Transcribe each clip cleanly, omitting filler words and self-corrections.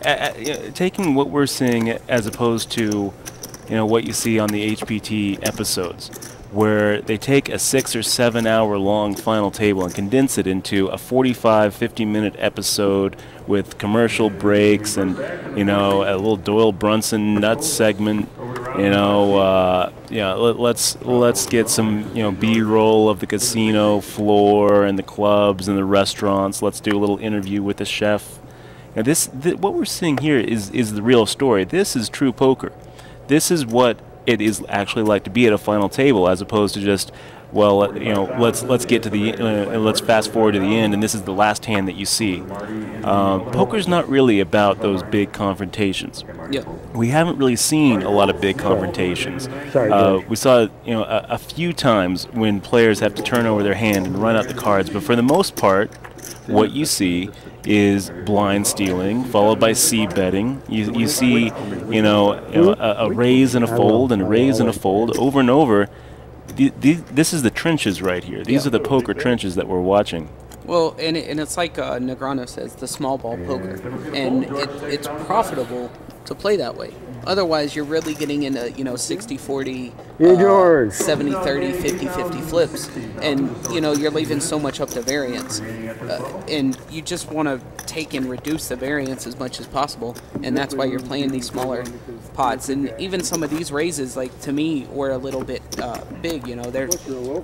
taking what we're seeing as opposed to, what you see on the HPT episodes, where they take a 6 or 7 hour long final table and condense it into a 45, 50-minute episode with commercial breaks and, a little Doyle Brunson nuts segment. Let's get some, B-roll of the casino floor and the clubs and the restaurants. Let's do a little interview with the chef. Now what we're seeing here is the real story. This is true poker. This is what it is actually like to be at a final table, as opposed to just, let's get to the let's fast forward to the end, and this is the last hand that you see. Poker's not really about those big confrontations. Yeah. We haven't really seen a lot of big confrontations. We saw, a few times when players have to turn over their hand and run out the cards, but for the most part, what you see is blind stealing, followed by c-betting. You see, a raise and a fold and a raise and a fold over and over. This is the trenches right here. These are the poker trenches that we're watching. Well, and it's like Negrano says, the small ball poker, and it's profitable to play that way. Otherwise, you're really getting into 60-40, 70-30, 50-50 flips, and you're leaving so much up to variance, and you just want to take and reduce the variance as much as possible, and that's why you're playing these smaller pots. And even some of these raises, like, to me, were a little bit big. They're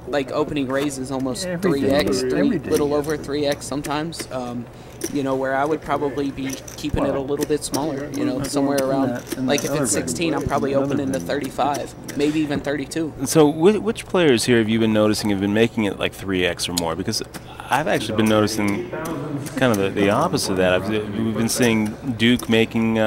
like opening raises almost 3x, little over 3x sometimes. Where I would probably be keeping it a little bit smaller, somewhere around, like if it's 16, I'm probably opening to 35, maybe even 32. So which players here have you been noticing have been making it like 3x or more? Because I've actually been noticing kind of the opposite of that. We've been seeing Duke making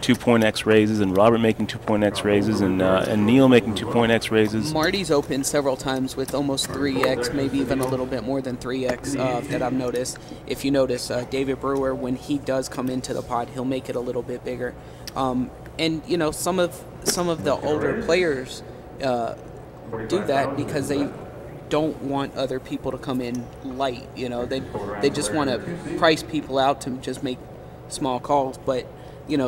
2-point-X raises, and Robert making 2-point-X raises, and Neil making 2-point-X raises. Marty's opened several times with almost 3x, maybe even a little bit more than 3x that I've noticed. If you notice, David Brewer, when he does come into the pot, he'll make it a little bit bigger. And some of the older players do that because they don't want other people to come in light. They just want to price people out to just make small calls, but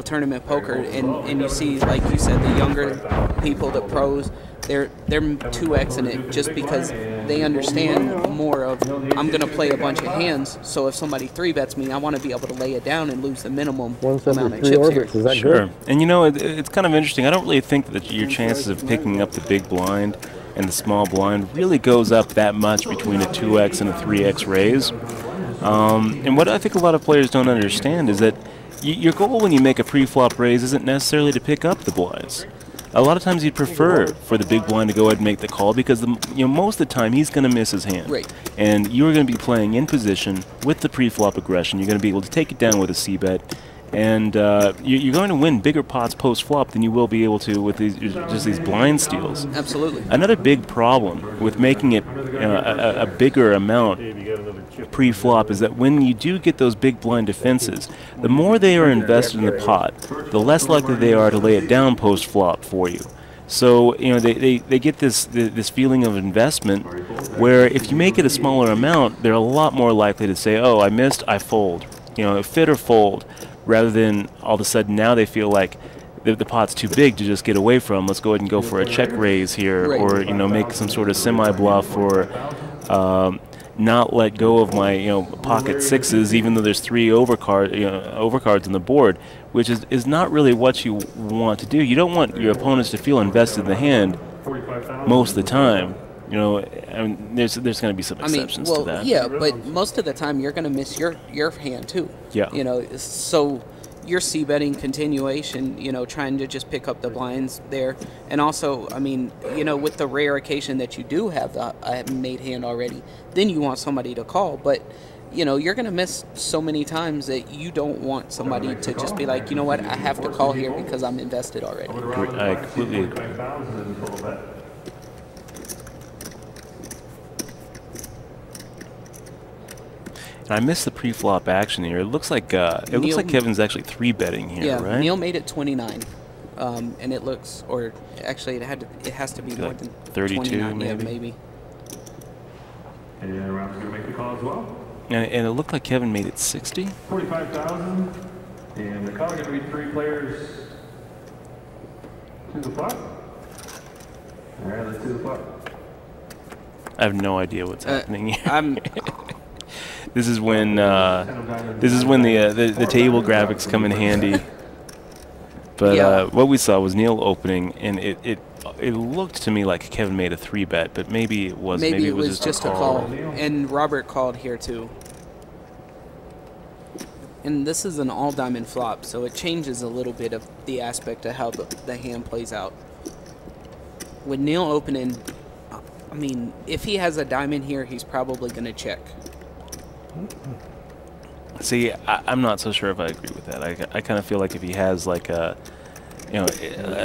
tournament poker, and you see, like you said, the younger people, the pros, they're 2xing it just because they understand more of, I'm going to play a bunch of hands, so if somebody 3-bets me, I want to be able to lay it down and lose the minimum amount of chips here. Is that sure. Good? And it's kind of interesting. I don't really think that your chances of picking up the big blind and the small blind really goes up that much between a 2x and a 3x raise. And what I think a lot of players don't understand is that your goal when you make a pre-flop raise isn't necessarily to pick up the blinds. A lot of times you'd prefer for the big blind to go ahead and make the call, because most of the time he's going to miss his hand. Right. And you're going to be playing in position with the pre-flop aggression. You're going to be able to take it down with a c-bet. And you're going to win bigger pots post-flop than you will be able to with these blind steals. Absolutely. Another big problem with making it a bigger amount pre-flop is that when you do get those big blind defenses, the more they are invested in the pot, the less likely they are to lay it down post-flop for you. So they get this feeling of investment, where if you make it a smaller amount, they're a lot more likely to say, "Oh, I missed, I fold." Fit or fold, rather than all of a sudden now they feel like the pot's too big to just get away from. Let's go ahead and go for a check raise here, or make some sort of semi-bluff, or not let go of my pocket sixes, even though there's 3 overcards on the board, which is not really what you want to do. You don't want your opponents to feel invested in the hand most of the time. There's going to be some exceptions to that. Yeah, but most of the time you're going to miss your hand too. Yeah. So you're c-betting continuation, trying to just pick up the blinds there. And also, with the rare occasion that you do have a made hand already, then you want somebody to call. But, you're going to miss so many times that you don't want somebody to just be like, you know what, I have to call here because I'm invested already. I completely agree. And I missed the pre-flop action here. It looks like Kevin's actually 3-betting here, right? Neil made it 29, and it looks, or actually it has to be more than 32, maybe. Yeah, maybe. And Robert's gonna make the call as well. And it looked like Kevin made it 60. 45,000. And call, going to be 3 players to the flop. All right, let's do the flop. I have no idea what's happening here. I'm This is when the table graphics come in handy. But Yeah. what we saw was Neil opening, and it looked to me like Kevin made a 3-bet, but maybe it wasn't. maybe it was just a call, call. and Robert called here too. And this is an all diamond flop, so it changes a little bit of the aspect of how the hand plays out. With Neil opening, I mean, if he has a diamond here, he's probably going to check. See, I'm not so sure if I agree with that. I kind of feel like if he has like a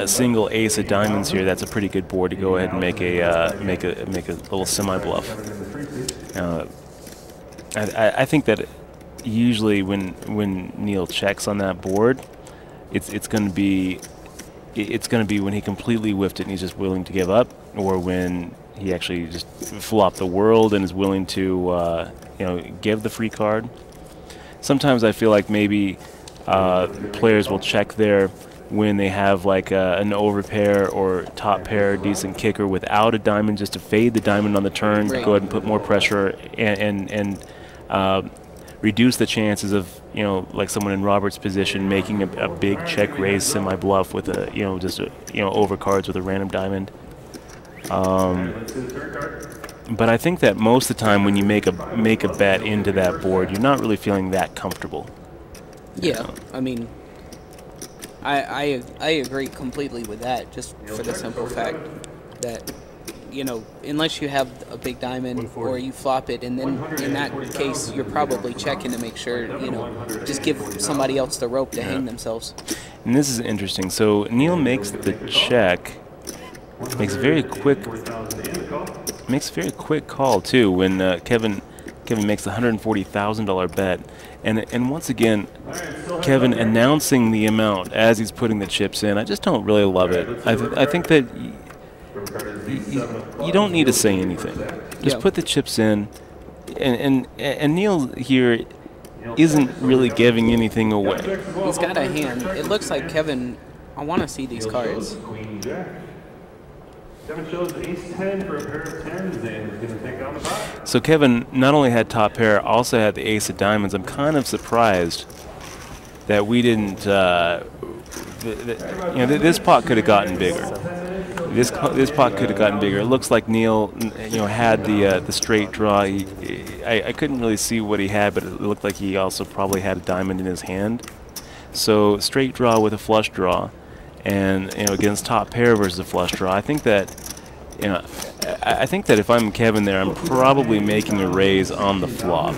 single ace of diamonds here, that's a pretty good board to go ahead and make a little semi bluff. I think that usually when Neil checks on that board, it's going to be when he completely whiffed it and he's just willing to give up, or when he actually just flopped the world and is willing to give the free card. Sometimes I feel like maybe players will check there when they have like an overpair or top pair decent kicker without a diamond, just to fade the diamond on the turn, to go ahead and put more pressure and reduce the chances of, like someone in Robert's position making a big check raise semi bluff with a overcards with a random diamond. But I think that most of the time when you make a bet into that board, you're not really feeling that comfortable. Yeah, I mean, I agree completely with that, just for the simple fact that, unless you have a big diamond or you flop it, and then in that case you're probably checking to make sure, just give somebody else the rope to hang themselves. And this is interesting. So Neil makes the check, makes a very quick call too when Kevin makes the $140,000 bet, and once again Kevin announcing the amount as he's putting the chips in. I just don't really love it. I think that you don't need to say anything. Just put the chips in, and Neil here isn't really giving anything away. He's got a hand. It looks like Kevin. I want to see these cards. Kevin shows ace-10 for a pair of tens and is going to take on the pot. So Kevin not only had top pair, also had the ace of diamonds. I'm kind of surprised that we didn't. This pot could have gotten bigger. This pot could have gotten bigger. It looks like Neil, had the straight draw. I couldn't really see what he had, but it looked like he also probably had a diamond in his hand. So straight draw with a flush draw, and against top pair versus a flush draw. I think that if I'm Kevin there, I'm probably making a raise on the flop.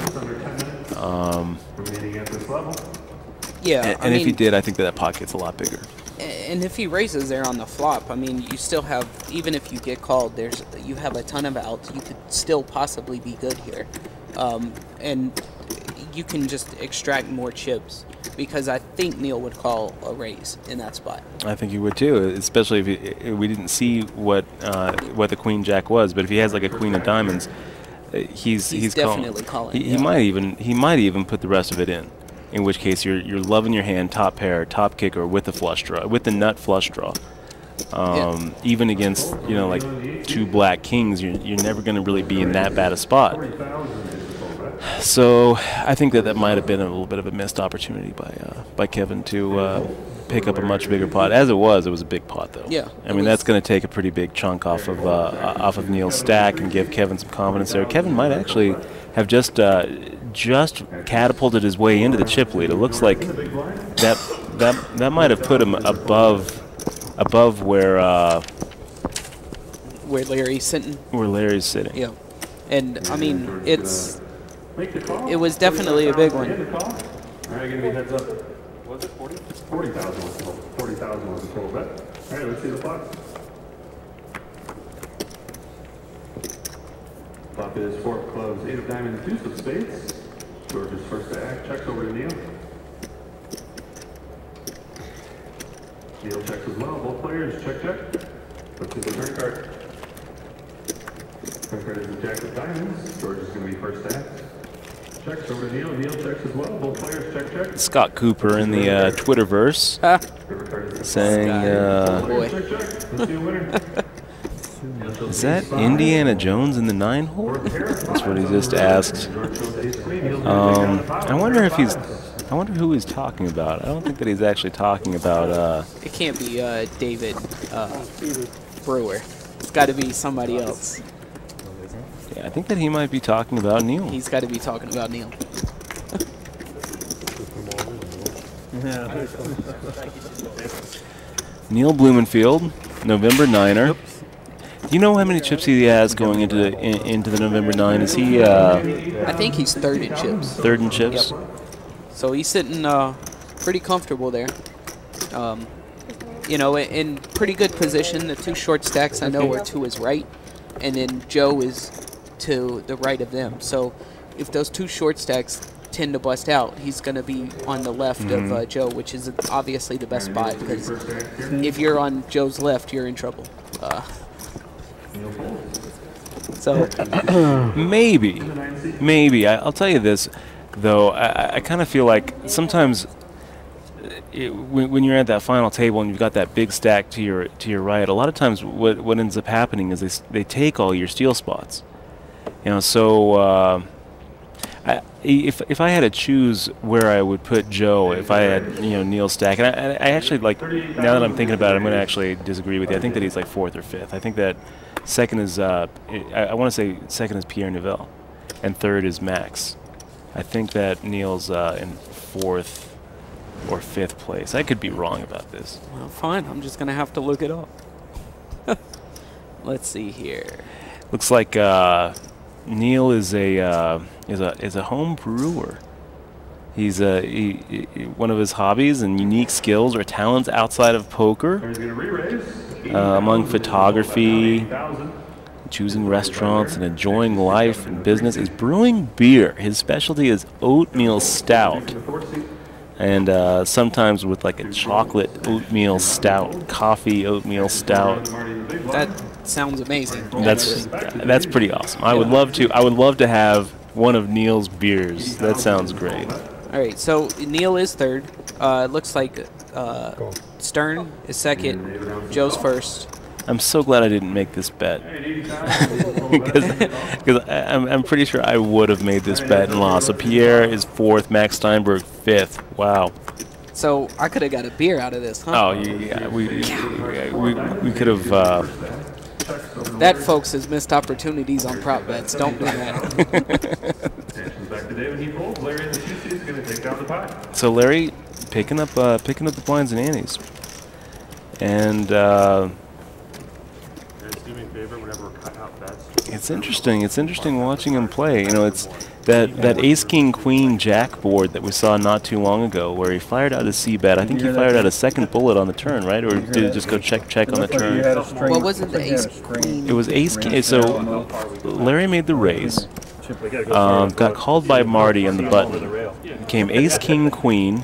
Yeah, and if he did, I think that pot gets a lot bigger. And if he raises there on the flop, I mean, you still have, even if you get called, you have a ton of outs. You could still possibly be good here, and you can just extract more chips, because I think Neil would call a raise in that spot. I think he would too, especially if we didn't see what the queen jack was. But if he has like a queen of diamonds, he's definitely calling. He might even put the rest of it in. In which case you're loving your hand, top pair, top kicker with the flush draw, with the nut flush draw. Even against like two black kings, you're never going to really be in that bad a spot. So I think that might have been a little bit of a missed opportunity by Kevin to pick up a much bigger pot. As it was a big pot though. Yeah. I mean, that's going to take a pretty big chunk off of Neil's stack and give Kevin some confidence there. Kevin might actually have just catapulted his way into the chip lead. It looks like that might have put him above where Larry's sitting. Where Larry's sitting. Yeah, and I mean it was definitely a big one. All right, give me a heads up. Was it 40? 40,000 was the total. 40,000 was the total bet. All right, let's see the flop. Flop is 4 of clubs, 8 of diamonds, deuce of spades. George's first to act, checks over to Neil. Neil checks as well. Both players check. Let's see the turn card. Turn card is the jack of diamonds. George is going to be first to act. Checks over to Neil. Neil checks as well. Both players check. Scott Cooper in the Twitterverse saying, Boy. Let's see a winner. is that Indiana Jones in the 9-hole? That's what he just asked. I wonder if he's... I wonder who he's talking about. I don't think that he's actually talking about... It can't be David Brewer. It's got to be somebody else. Yeah, I think that he might be talking about Neil. He's got to be talking about Neil. Neil Blumenfield, November 9er. Do you know how many chips he has going into the November 9? Is he I think he's third in chips. third in chips? Yep. So he's sitting pretty comfortable there. You know, in pretty good position. The two short stacks I know are to his right, and then Joe is to the right of them. So if those two short stacks tend to bust out, he's going to be on the left of Joe, which is obviously the best spot, because if you're on Joe's left, you're in trouble. So maybe I'll tell you this, though. I kind of feel like sometimes when you're at that final table and you've got that big stack to your right, a lot of times what ends up happening is they take all your steal spots. You know, so if I had to choose where I would put Joe, if I had Neil's stack, and I actually, like, now that I'm thinking about it, I'm going to actually disagree with you. I think that he's like fourth or fifth. I think that second is I want to say second is Pierre Neuville, and third is Max. I think that Neil's in fourth or fifth place. I could be wrong about this. Well, fine. I'm just gonna have to look it up. Let's see here. Looks like Neil is a home brewer. He's one of his hobbies and unique skills or talents outside of poker, among photography, choosing restaurants, and enjoying life and business, is brewing beer. His specialty is oatmeal stout, and sometimes with like a chocolate oatmeal stout, coffee oatmeal stout. That sounds amazing. That's pretty awesome. I would love to have one of Neil's beers. That sounds great. All right, so Neil is third. Looks like Stern is second. Joe's first. I'm so glad I didn't make this bet, because I'm pretty sure I would have made this bet and lost. So Pierre is fourth, Max Steinberg fifth. Wow. So I could have got a beer out of this, huh? Oh yeah, we could have. That, folks, is missed opportunities on prop bets. Don't do that. So Larry picking up the blinds and antes, and. It's interesting. It's interesting watching him play. You know, it's that Ace King Queen Jack board that we saw not too long ago, where he fired out a C-bet. I think he fired out a second bullet on the turn, right? Or did it just go check on the turn? What was it? The Ace Queen. It was Ace King. So Larry made the raise. Got called by Marty on the button. Became Ace King Queen.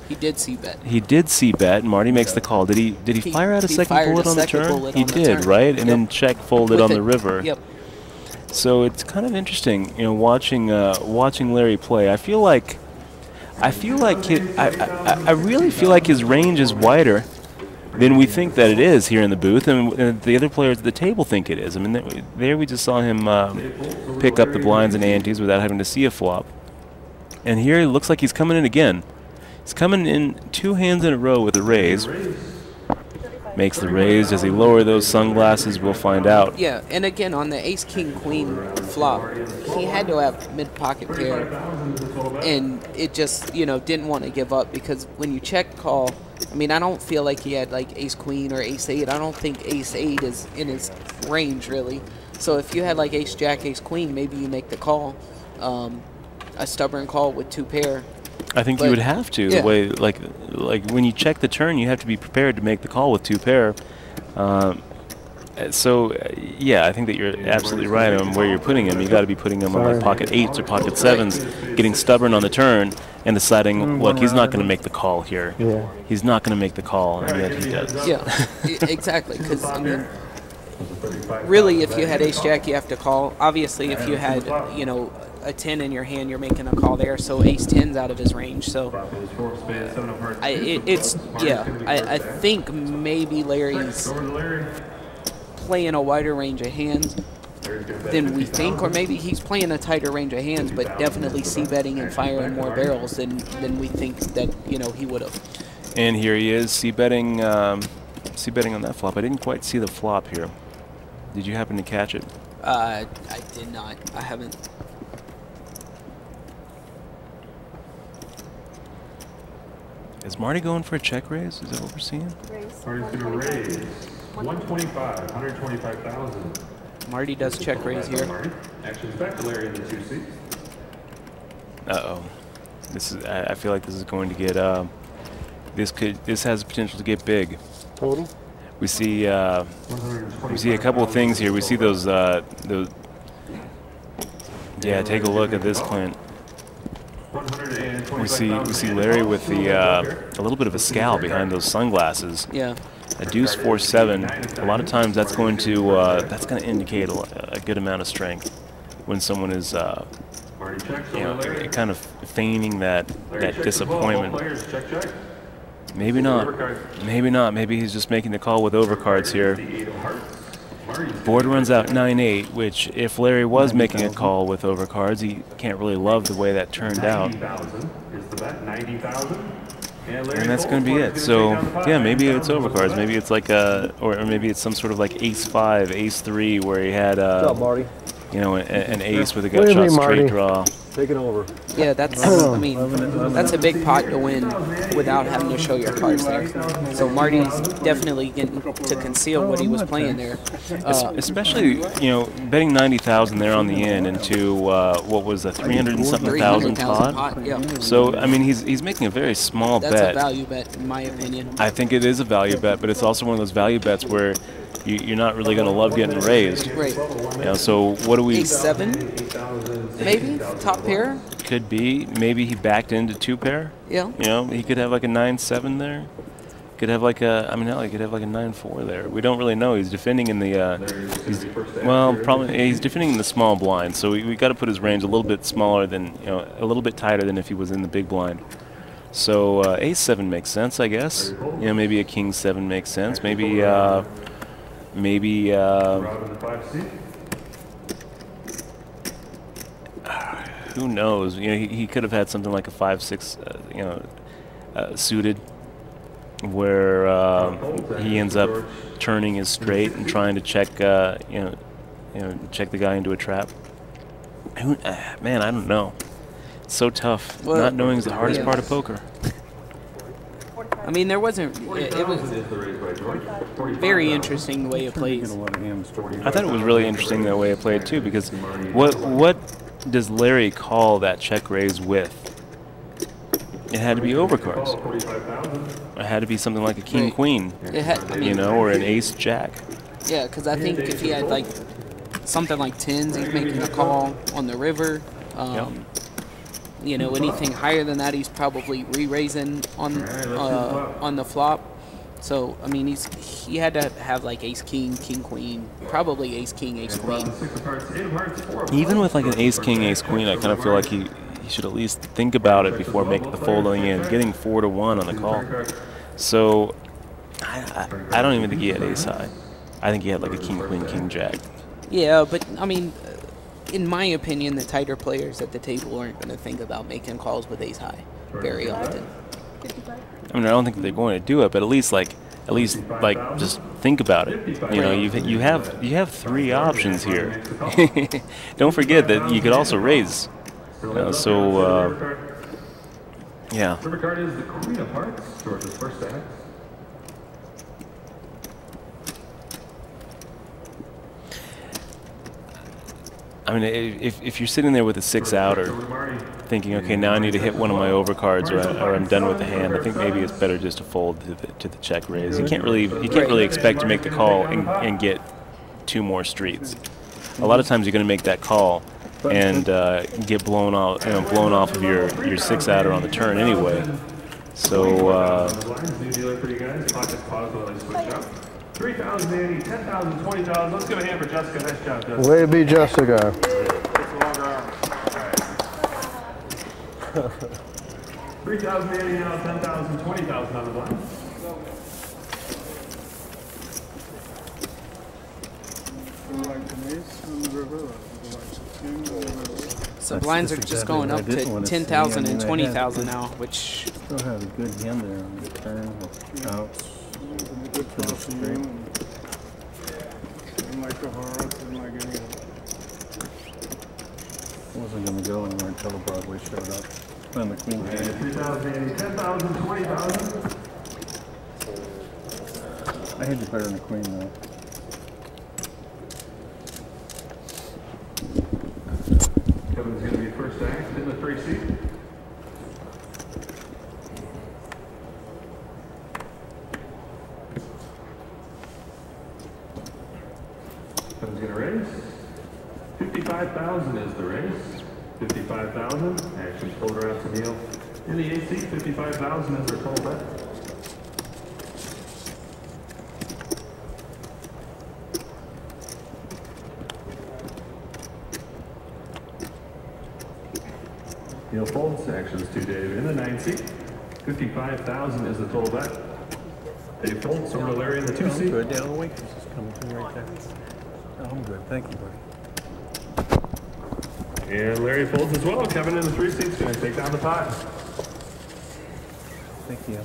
He did C-bet. He did C-bet, and Marty makes the call. Did he fire out a second bullet on the turn? He did, right? And then check folded on the river. Yep. So it's kind of interesting, you know, watching Larry play. I really feel like his range is wider than we think that it is here in the booth, and the other players at the table think it is. I mean, there we just saw him pick up the blinds and antes without having to see a flop. And here it looks like he's coming in again. He's coming in two hands in a row with a raise. Makes the raise. Does he lower those sunglasses? We'll find out. Yeah, and again, on the Ace King Queen flop, he had to have mid-pocket pair, and it just, didn't want to give up, because when you check call, I mean, I don't feel like he had like Ace Queen or Ace 8. I don't think Ace 8 is in his range, really. So if you had like Ace Jack, Ace Queen, maybe you make the call, a stubborn call with two pair. I think you would have to. Yeah. The way, like when you check the turn, you have to be prepared to make the call with two pair. Yeah, I think that you're absolutely right on where you're putting him. You got to be putting him on like pocket 8s or pocket 7s, getting stubborn on the turn and deciding, look, he's not going to make the call here. Yeah. He's not going to make the call, and yet he does. Yeah, exactly. Because I mean, really, if you had Ace Jack, you have to call. Obviously, if you had a 10 in your hand, you're making a call there. So ace 10's out of his range. So I think maybe Larry's playing a wider range of hands than we think, or maybe he's playing a tighter range of hands, but definitely c-betting and firing more barrels than we think that he would have. And here he is, c-betting on that flop. I didn't quite see the flop here. Did you happen to catch it? I did not. I haven't. Is Marty going for a check raise? Is that what we're seeing? Marty's going to raise 125, 125,000. Marty does check raise here. Actions back to Larry in the 2C. Uh-oh. This is. I feel like this is going to get. This has the potential to get big. Total. We see a couple of things here. We see those. Yeah, take a look at this, Clint. We see Larry with a little bit of a scowl behind those sunglasses. Yeah. A deuce 4-7. A lot of times that's going to indicate a good amount of strength when someone is kind of feigning that disappointment. Maybe not. Maybe not. Maybe he's just making the call with overcards here. Board runs out 9-8, which if Larry was making a call with overcards, he can't really love the way that turned out. And that's going to be it. So, yeah, maybe it's overcards. Maybe it's like or maybe it's some sort of like ace-5, ace-3, where he had an ace with a gut shot straight draw. Taking over. Yeah, that's that's a big pot to win without having to show your cards there. So Marty's definitely getting to conceal what he was playing there. Especially, betting 90,000 there on the end into what was a 300 and something thousand pot. Yeah. So I mean, he's making a very small bet. That's a value bet, in my opinion. I think it is a value bet, but it's also one of those value bets where you're not really going to love getting raised. Right. So what do we? Ace 7, maybe top pair. Could be. Maybe he backed into 2-pair. Yeah. He could have like a 9-7 there. Could have like a. I mean, hell, he could have like a 9-4 there. We don't really know. He's defending in the. He's defending in the small blind. So we got to put his range a little bit smaller than a little bit tighter than if he was in the big blind. So ace 7 makes sense, I guess. Maybe a king 7 makes sense. Maybe. Who knows? He could have had something like a 5-6, suited, where he ends up turning his straight and trying to check, check the guy into a trap. Man, I don't know. It's so tough. Well, not knowing is the hardest part of poker. I mean, there wasn't. It was very interesting the way it plays. I thought it was really interesting the way it played too, because what does Larry call that check raise with? It had to be overcards. It had to be something like a king queen, or an ace jack. Yeah, because I think if he had like something like 10s, he's making a call on the river. Anything higher than that, he's probably re-raising on the flop. So I mean, he had to have like ace king, king queen, probably ace king, ace queen. Even with like an ace king, ace queen, I kind of feel like he should at least think about it before making the folding in, getting 4-1 on the call. So I don't even think he had ace high. I think he had like a king queen, king jack. Yeah, but I mean, in my opinion, the tighter players at the table aren't going to think about making calls with ace high very often. I mean, I don't think they're going to do it, but at least just think about it. You have 3 options here. Don't forget that you could also raise. Yeah. River card is the Queen of Hearts, George's first stack. I mean, if you're sitting there with a 6 outer, thinking, okay, now I need to hit one of my overcards, or I'm done with the hand, I think maybe it's better just to fold to the check raise. You can't really expect to make the call and get 2 more streets. A lot of times you're going to make that call and get blown off of your 6 outer on the turn anyway. So. 3,000, 10,000, 20,000. Let's give a hand for Jessica. Nice job, Jessica. Way to be Jessica. It's a longer arm. All right. 3,080 now, 10,000, 20,000 on the blind. So blinds are just going up to 10,000 and 20,000 now, which still have a good hand there on the turn, out. I wasn't going to go anywhere until the Broadway showed up. Then the queen hand. 3,080, 10,000, 20,000. I had you better than the queen though. Kevin's going to be first act in the 3 seat. Kevin's going to raise. 55,000 is the race. 55,000. Action pulled around to Neil. In the 8 seat, 55,000 is their total bet. Neil folds, actions to Dave in the 9 seat. 55,000 is the total bet. Dave folds over to Larry in the 2 seat. Good, down the waitress is coming through right there. Oh, I'm good, thank you, buddy. And Larry folds as well. Kevin in the 3 seats going to take down the pot. Thank you.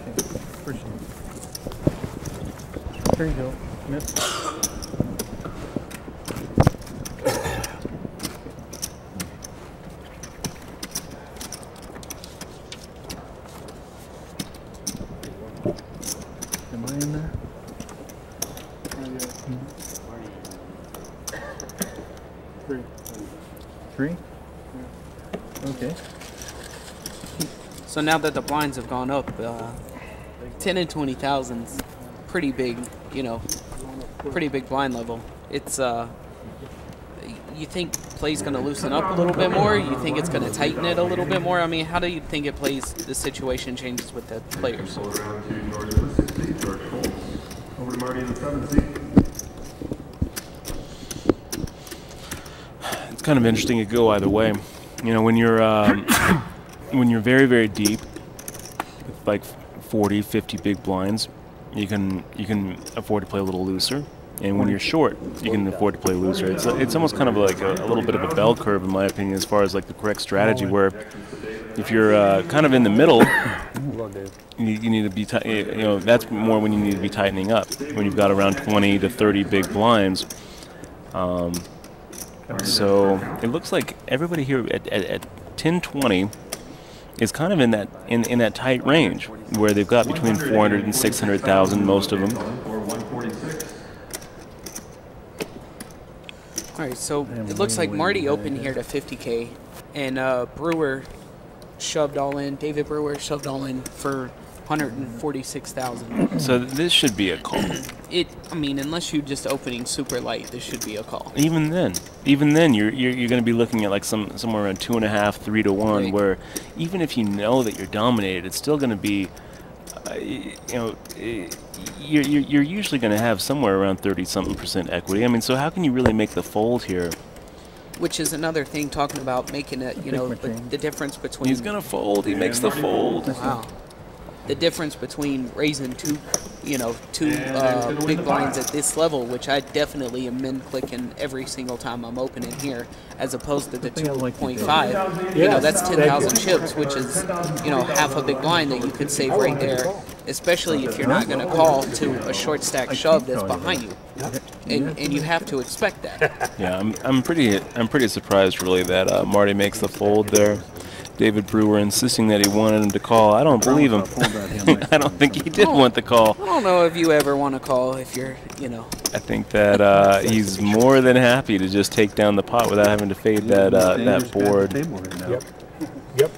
Okay, appreciate it. There you go, miss. Am I in there? Three? Okay. so now that the blinds have gone up, 10 and 20,000's pretty big, you know, pretty big blind level. It's you think play's going to loosen up a little bit more? You think it's going to tighten it a little bit more? I mean, how do you think it plays? The situation changes with the players. Pull around to George in the 6 seat. George folds. Over to Marty in the 7 seat. It's kind of interesting to go either way. You know, when you're very, very deep, with like 40, 50 big blinds, you can afford to play a little looser. And when you're short, you can afford to play looser. It's almost kind of like a little bit of a bell curve, in my opinion, as far as like the correct strategy. Where if you're kind of in the middle, you need to be, you know, that's more when you need to be tightening up. When you've got around 20 to 30 big blinds. So it looks like everybody here at 10-20 is kind of in that tight range where they've got between 400 and 600,000, most of them. All right, so it looks like Marty opened here to 50K, and Brewer shoved all in. David Brewer shoved all in for 146,000. So this should be a call. I mean, unless you're just opening super light, this should be a call. Even then, you're going to be looking at like somewhere around 2.5, 3 to 1. Right. Where even if you know that you're dominated, it's still going to be, you know, you're usually going to have somewhere around 30-something% equity. I mean, so how can you really make the fold here? Which is another thing, talking about making it, you know, the difference between... He's going to fold. He makes the fold. Wow. The difference between raising two big blinds at this level, which I definitely am min-clicking every single time I'm opening here, as opposed to the 2.5. You know, that's 10,000 chips, which is, you know, half a big blind that you could save right there, especially if you're not going to call to a short stack shove that's behind you. And you have to expect that. Yeah, I'm pretty surprised really that Marty makes the fold there. David Brewer insisting that he wanted him to call. I don't believe him. I don't think he did want the call. I don't know if you ever want to call if you're, you know. I think that he's more than happy to just take down the pot without having to fade that board. Yep.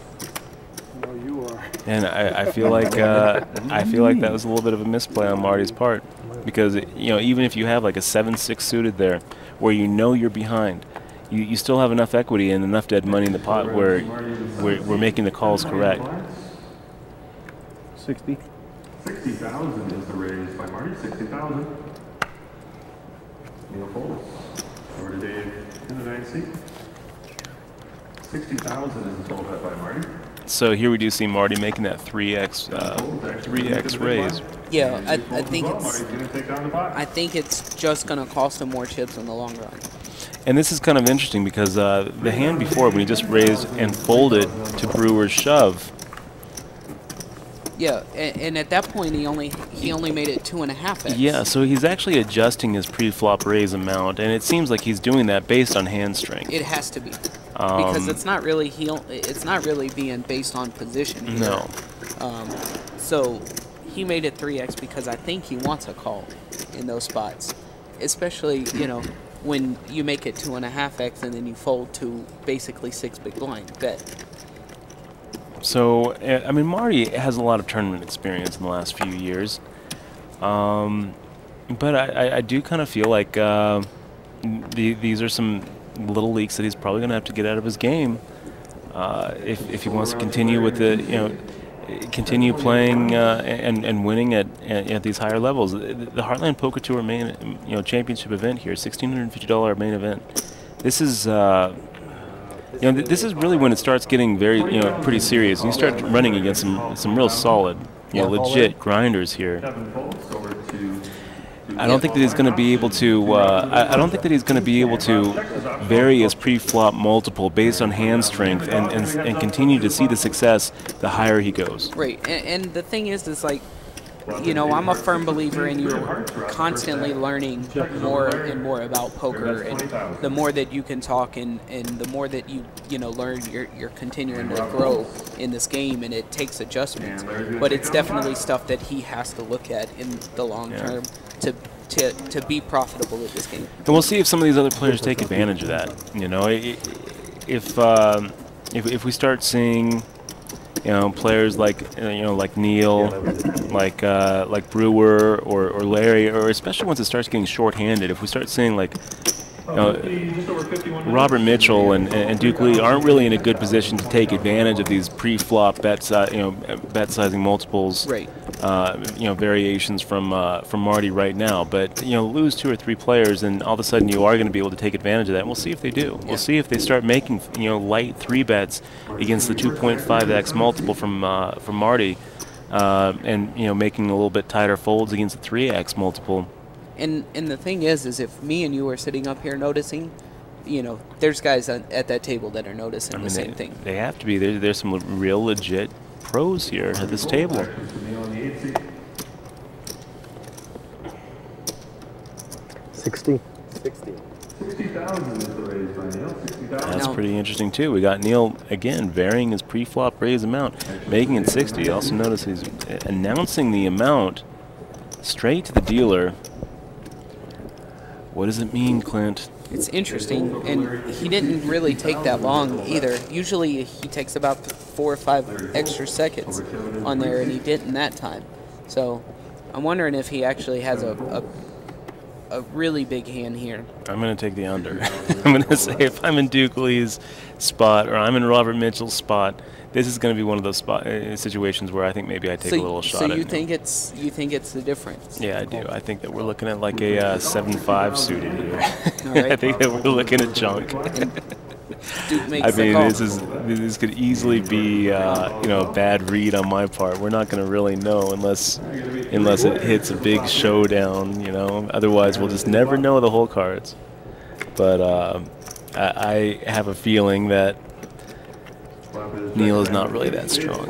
And I feel like that was a little bit of a misplay on Marty's part, because you know, even if you have like a 7-6 suited there, where you know you're behind, you still have enough equity and enough dead money in the pot where we're making the calls correct. 60. 60,000 is the raise by Marty. 60,000. Neil folds. Over to Dave in the 9th seat. 60,000 is the total bet by Marty. So here we do see Marty making that 3x raise. Yeah, I think it's Marty's going to take down the pot. I think it's just gonna cost him more chips in the long run. And this is kind of interesting because the hand before, when he just raised and folded to Brewer's shove, Yeah, and at that point he only made it 2.5x. yeah, so he's actually adjusting his pre-flop raise amount, and it seems like he's doing that based on hand strength. It has to be because it's not really being based on position. Here. No. So he made it 3x because I think he wants a call in those spots, especially when you make it 2.5x and then you fold to basically 6 big blind bet. So, I mean, Marty has a lot of tournament experience in the last few years. But I do kind of feel like these are some little leaks that he's probably going to have to get out of his game if he wants to continue with continue playing and winning at these higher levels. The Heartland Poker Tour main championship event here, $1,650 main event. This is this is really when it starts getting very pretty serious. And you start running against some real solid legit grinders here. I don't think that he's going to be able to. I don't think that he's going to be able to vary his pre-flop multiple based on hand strength and continue to see the success the higher he goes. Right, and the thing is like, I'm a firm believer in you constantly learning more and more about poker, and the more that you can talk and the more that you learn, you're continuing to grow in this game, and it takes adjustments. But it's definitely stuff that he has to look at in the long term to be profitable at this game. And we'll see if some of these other players take advantage of that. If we start seeing players like like Neil, like Brewer or Larry, or especially once it starts getting short-handed, if we start seeing like Robert Mitchell and Duke Lee aren't really in a good position to take advantage of these pre-flop bet sizing multiples, right? Variations from Marty right now. But lose 2 or 3 players, and all of a sudden you are going to be able to take advantage of that. And we'll see if they do. We'll see if they start making light 3 bets against the 2.5x multiple from Marty, and making a little bit tighter folds against the 3x multiple. And the thing is if me and you are sitting up here noticing, there's guys at that table that are noticing the same thing. They have to be. There's some real legit pros here at this table. 60. 60,000 is the raise by Neil. 60,000. That's pretty interesting too. We got Neil again varying his pre-flop raise amount, making it 60. Also notice he's announcing the amount straight to the dealer. What does it mean, Clint? It's interesting, and he didn't really take that long either. Usually he takes about 4 or 5 extra seconds on there, and he didn't that time. So I'm wondering if he actually has a really big hand here. I'm going to take the under. I'm going to say if I'm in Duke Lee's spot or I'm in Robert Mitchell's spot, this is going to be one of those situations where I think maybe I take a little shot. So you think it's the difference? Yeah, I do. I think that we're looking at like a 7-5 suited here. Right. I think that we're looking at junk. Duke makes the call. This could easily be a bad read on my part. We're not going to really know unless it hits a big showdown. Otherwise we'll just never know the whole cards. But I have a feeling that Neil is not really that strong.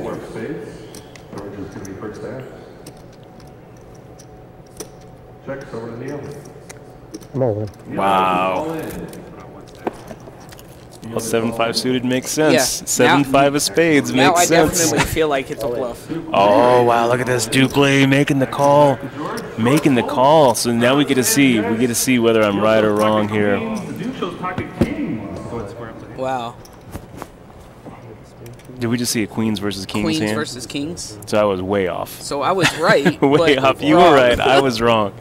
Checks over to Neil. I'm all in. Wow. Well, 7-5 suited makes sense. Yeah. 7-5 of spades Now makes I sense. definitely feel like it's a bluff. Oh wow! Look at this, Duke Lee making the call, So now we get to see whether I'm right or wrong here. Wow. Did we just see a Queens versus Kings Queens hand? versus Kings. So I was way off. So I was right. Way but off. You wrong. were right. I was wrong.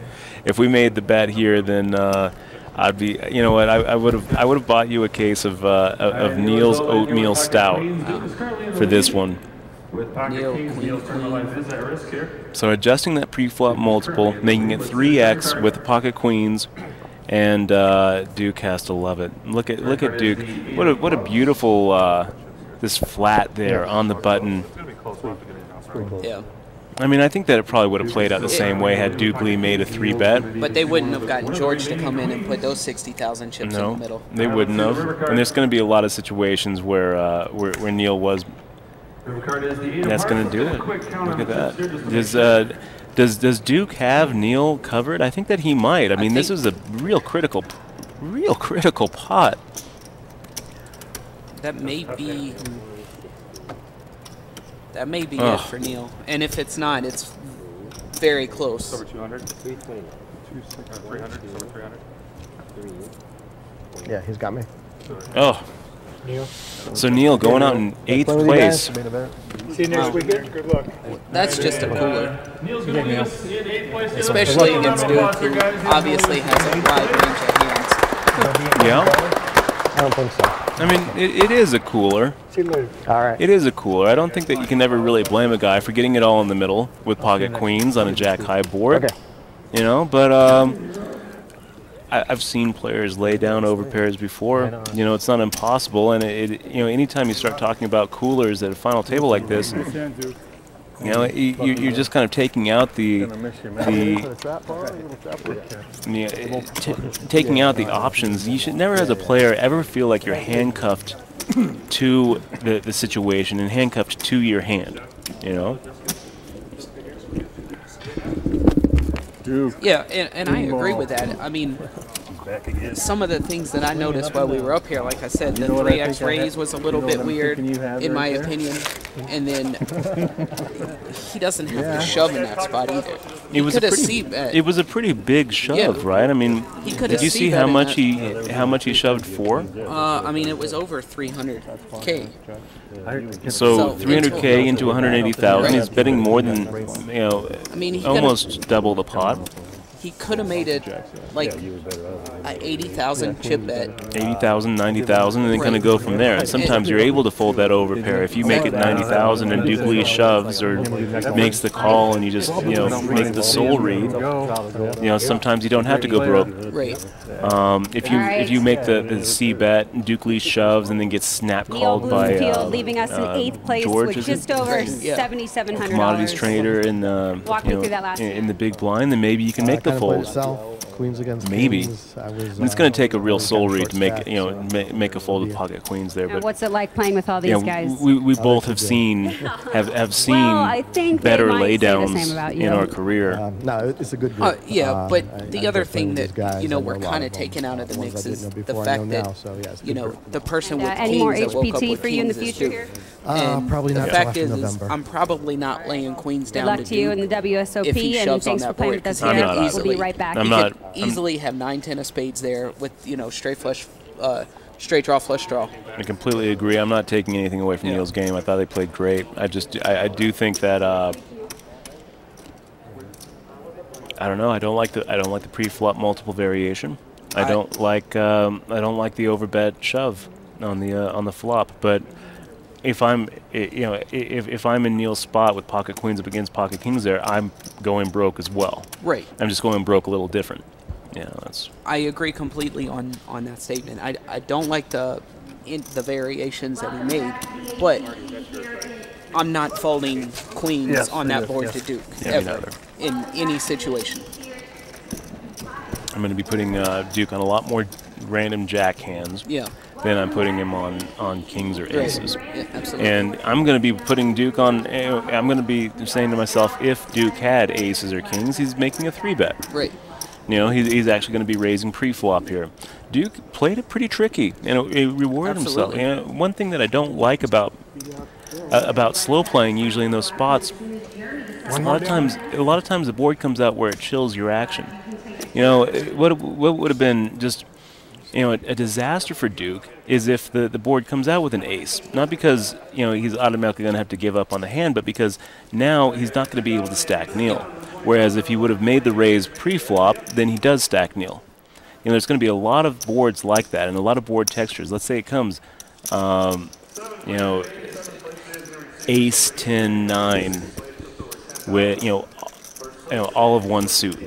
If we made the bet here, then I'd be. You know what? I would have bought you a case of Neil's oatmeal stout for this one. So adjusting that pre-flop multiple, making it 3x with the pocket queens, And Duke has to love it. Look at Duke. What a beautiful this flat there on the button. Yeah. I mean, I think that it probably would have played out the same way had Duke Lee made a 3-bet. But they wouldn't have gotten George to come in and put those 60,000 chips in the middle. They wouldn't have. And there's going to be a lot of situations where Neil was. That's going to do it. Look at that. Does Duke have Neil covered? I think that he might. I mean, this is a real critical pot. That may be. That may be it for Neil. And if it's not, it's very close. Over 200? 320. 300? Over 300? Yeah, he's got me. Oh. Neil. So Neil going out in 8th place. See you next weekend. Good luck. That's just a cooler. Neil's going to lead us in 8th place. Especially against Duke, who obviously has a wide range of hands. Yeah. I don't think so. I mean, it is a cooler. See you later. All right. It is a cooler. I don't think that you can ever really blame a guy for getting it all in the middle with pocket queens on a jack-high board. Okay. You know, but I've seen players lay down over pairs before. You know, it's not impossible. And you know, anytime you start talking about coolers at a final table like this, you know, you're just kind of taking out taking out the options. You should never, as a player, ever feel like you're handcuffed to the situation and handcuffed to your hand. You know. Yeah, and I agree with that. I mean, some of the things that I noticed while we were up here, like I said, the 3x raise was a little bit weird, in my opinion. And then he doesn't have to shove in that spot either. It was a pretty big shove, right? I mean, did you see how much he shoved for? I mean, it was over 300K. So 300K into 180,000. He's betting more than, you know, I mean, almost double the pot. He could have made it like an 80,000 chip bet. 80,000, 90,000, and then kind of go from there. And sometimes you're able to fold that over pair. If you make it 90,000 and Duke Lee shoves or makes the call and you just, you know, make the soul read, you know, sometimes you don't have to go broke. Right. If you make the C bet, Duke Lee shoves and then gets snap called by leaving us in 8th place George, with just over $7,700. Commodities trader in the in the big blind, then maybe you can make the fold. Queens against maybe. kings. It's going to take a real soul read to make make a fold with pocket queens there. But what's it like playing with all these guys? We both have seen I think better laydowns in our career. No, it's a good group. Yeah, but the other thing that we're kind of taking out of the mix is the fact that the person with any more kings that woke up HPT with for you in the kings is future Duke. here? Probably not the till fact after is November. I'm probably not laying queens Good down luck to to you in Duke. the WSOP, If he and shoves on thanks for that playing board, with us I'm here. not We'll be right back. I'm He not. could easily have 9-10 of spades there with straight flush, straight draw, flush draw. I completely agree. I'm not taking anything away from Neil's game. I thought they played great. I do think that I don't know. I don't like the pre-flop multiple variation. I don't like the overbet shove on the flop. But if I'm if I'm in Neil's spot with pocket queens up against pocket kings there, I'm going broke as well. Right. I'm just going broke a little different. Yeah, that's. I agree completely on that statement. I don't like the variations that he made, but I'm not folding queens on that board to Duke ever in any situation. I'm going to be putting Duke on a lot more random jack hands. Yeah. Then I'm putting him on kings or aces. Yeah, absolutely. And I'm going to be putting Duke on. I'm going to be saying to myself, if Duke had aces or kings, he's making a 3-bet. Right. You know, he's actually going to be raising pre-flop here. Duke played it pretty tricky, and he rewarded himself. Absolutely. You know, one thing that I don't like about slow playing, usually in those spots, is a lot of times the board comes out where it chills your action. You know, what would have been just a disaster for Duke is if the board comes out with an ace. Not because he's automatically going to have to give up on the hand, but because now he's not going to be able to stack Neil. Whereas if he would have made the raise pre-flop, then he does stack Neil. There's going to be a lot of boards like that and a lot of board textures. Let's say it comes, ace 10 9 with all of one suit.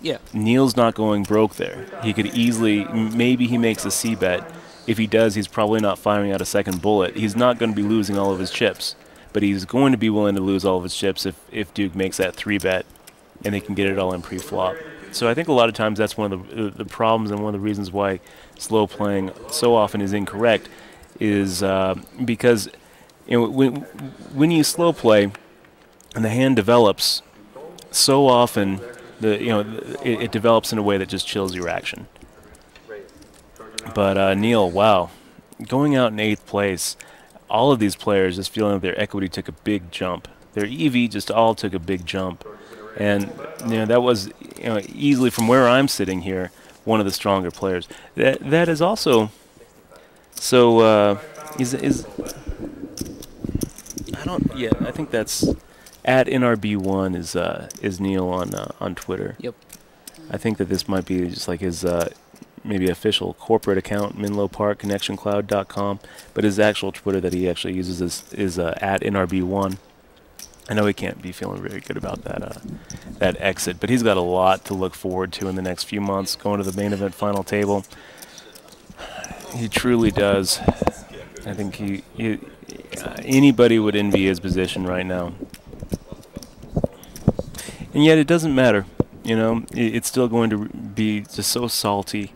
Yeah. Neil's not going broke there. He could easily, maybe he makes a C bet. If he does, he's probably not firing out a second bullet. He's not going to be losing all of his chips, but he's going to be willing to lose all of his chips if Duke makes that 3-bet and they can get it all in pre-flop. So I think a lot of times that's one of the problems and one of the reasons why slow playing so often is incorrect is because when you slow play and the hand develops, so often it develops in a way that just chills your action. But Neil, wow, going out in 8th place, all of these players just feeling that their equity took a big jump. Their EV just all took a big jump, and that was easily from where I'm sitting here one of the stronger players. That is also so is I think that's at NRB1 is Neil on Twitter. Yep. I think that this might be just like his maybe official corporate account, Menlo Park, ConnectionCloud.com, but his actual Twitter that he actually uses is at NRB1. I know he can't be feeling very good about that exit, but he's got a lot to look forward to in the next few months, going to the main event final table. He truly does. I think anybody would envy his position right now. And yet it doesn't matter. It's still going to be just so salty.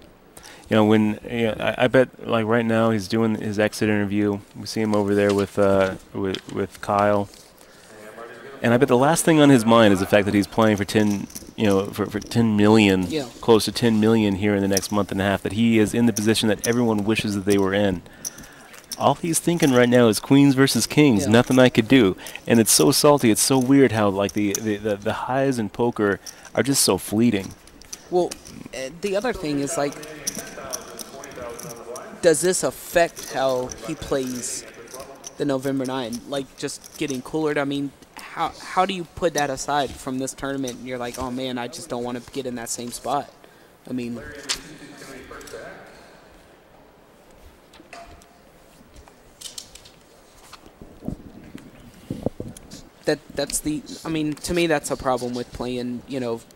I bet like right now he's doing his exit interview. We see him over there with Kyle. And I bet the last thing on his mind is the fact that he's playing for 10 million, close to 10 million here in the next month and a half, that he is in the position that everyone wishes that they were in. All he's thinking right now is queens versus kings, nothing I could do. And it's so salty, it's so weird how like the highs in poker are just so fleeting. Well, the other thing is like, does this affect how he plays the November 9? Like just getting cooler? I mean, how do you put that aside from this tournament and you're like, oh man, I just don't want to get in that same spot? I mean, to me that's a problem with playing,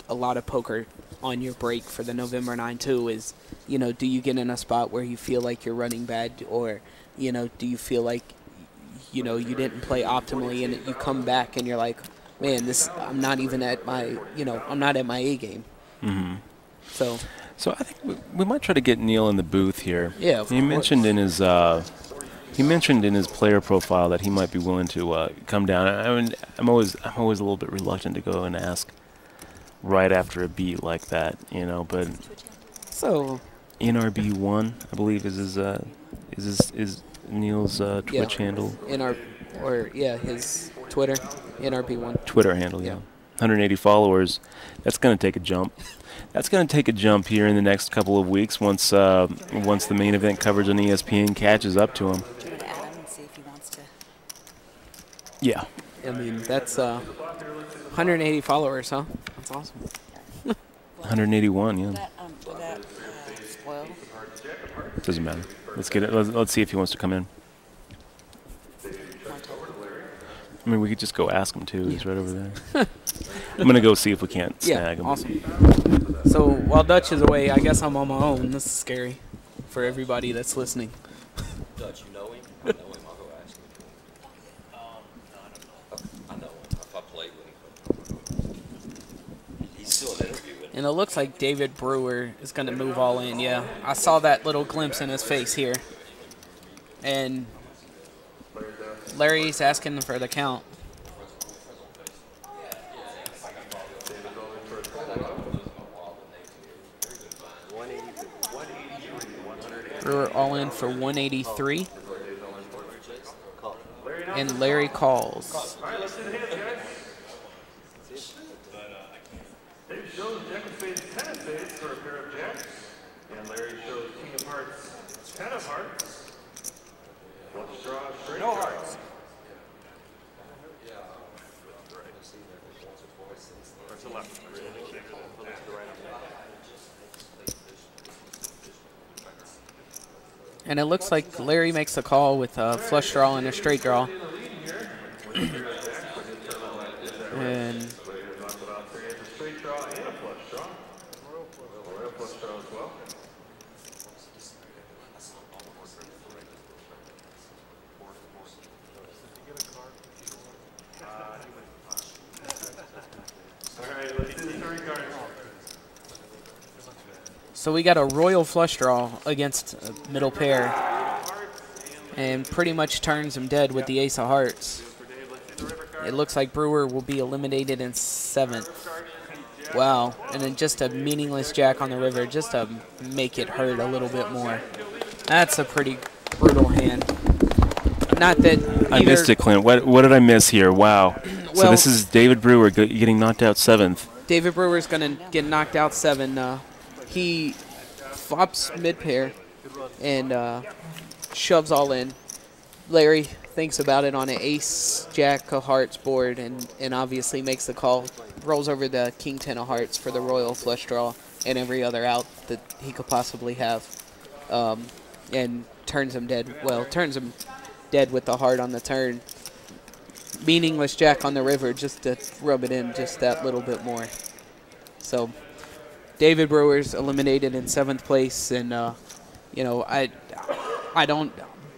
a lot of poker on your break for the November 9 too is, do you get in a spot where you feel like you're running bad, or, do you feel like, you didn't play optimally and you come back and you're like, man, I'm not even at my, I'm not at my A game. Mm-hmm. So I think we might try to get Neil in the booth here. Yeah, he mentioned in his player profile that he might be willing to come down. I mean, I'm always a little bit reluctant to go and ask right after a beat like that, but so NRB1, I believe, is Neil's Twitch handle. His Twitter, NRB1. Twitter handle, yeah. 180 followers. That's going to take a jump. That's going to take a jump here in the next couple of weeks once the main event coverage on ESPN catches up to him. Do you want to add him and see if he wants to? Yeah. I mean, that's 180 followers, huh? That's awesome. 181, yeah. Will that spoil? Doesn't matter. Let's get it. Let's see if he wants to come in. I mean, we could just go ask him too. He's right over there. I'm gonna go see if we can't snag him. Awesome. So while Dutch is away, I guess I'm on my own. This is scary for everybody that's listening. Dutch, you know him? I know him. I'll go ask him. I know him. If I played with him. He's still an interview with him. And it looks like David Brewer is going to move all in. Yeah, I saw that little glimpse in his face here. And Larry's asking for the count. Brewer all in for 183. And Larry calls. Dave shows Jack of Spades, 10 of Spades for a pair of jacks. And Larry shows King of Hearts, 10 of Hearts. Flush draw, straight No draw. hearts. And it looks like Larry makes a call with a flush draw and a straight draw. And flush draw as well. All right, let's do the turn card. So we got a royal flush draw against a middle pair, and pretty much turns him dead with the ace of hearts. It looks like Brewer will be eliminated in 7th. Wow, and then just a meaningless jack on the river just to make it hurt a little bit more. That's a pretty brutal hand. Not that I missed it, Clint. What did I miss here? Wow. Well, so this is David Brewer getting knocked out 7th. David Brewer's going to get knocked out 7. He flops mid-pair and shoves all in. Larry thinks about it on an ace, jack of hearts board, and obviously makes the call. Rolls over the king 10 of hearts for the royal flush draw and every other out that he could possibly have, and turns him dead. Well, turns him dead with the heart on the turn. Meaningless jack on the river just to rub it in just that little bit more. So David Brewer's eliminated in 7th place, and you know, I don't.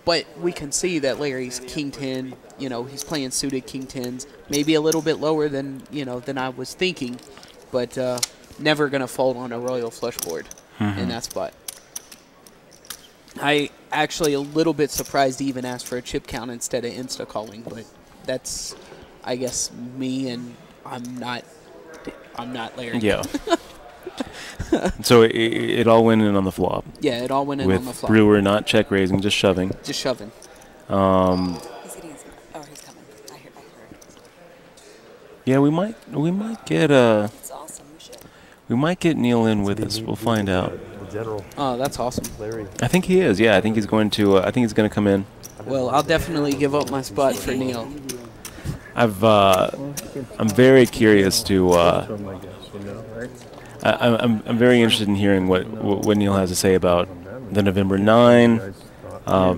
But we can see that Larry's king 10, you know, he's playing suited king 10s, maybe a little bit lower than, you know, than I was thinking, but never going to fold on a royal flush board in that spot. I actually a little bit surprised he even asked for a chip count instead of insta calling, but that's, I guess, me, and I'm not Larry. Yeah. So it all went in on the flop. Yeah, it all went in on the flop. With Brewer not check raising, just shoving. Just shoving. He's getting his, oh, he's coming. I heard. Yeah, we might get It's awesome. we might get Neil in with us. We'll find out. The general. Oh, that's awesome. Larry. I think he is. Yeah, I think he's going to. I think he's going to come in. Well, I'll definitely give up my spot for Neil. I'm very curious to. I'm very interested in hearing what Neil has to say about the November 9,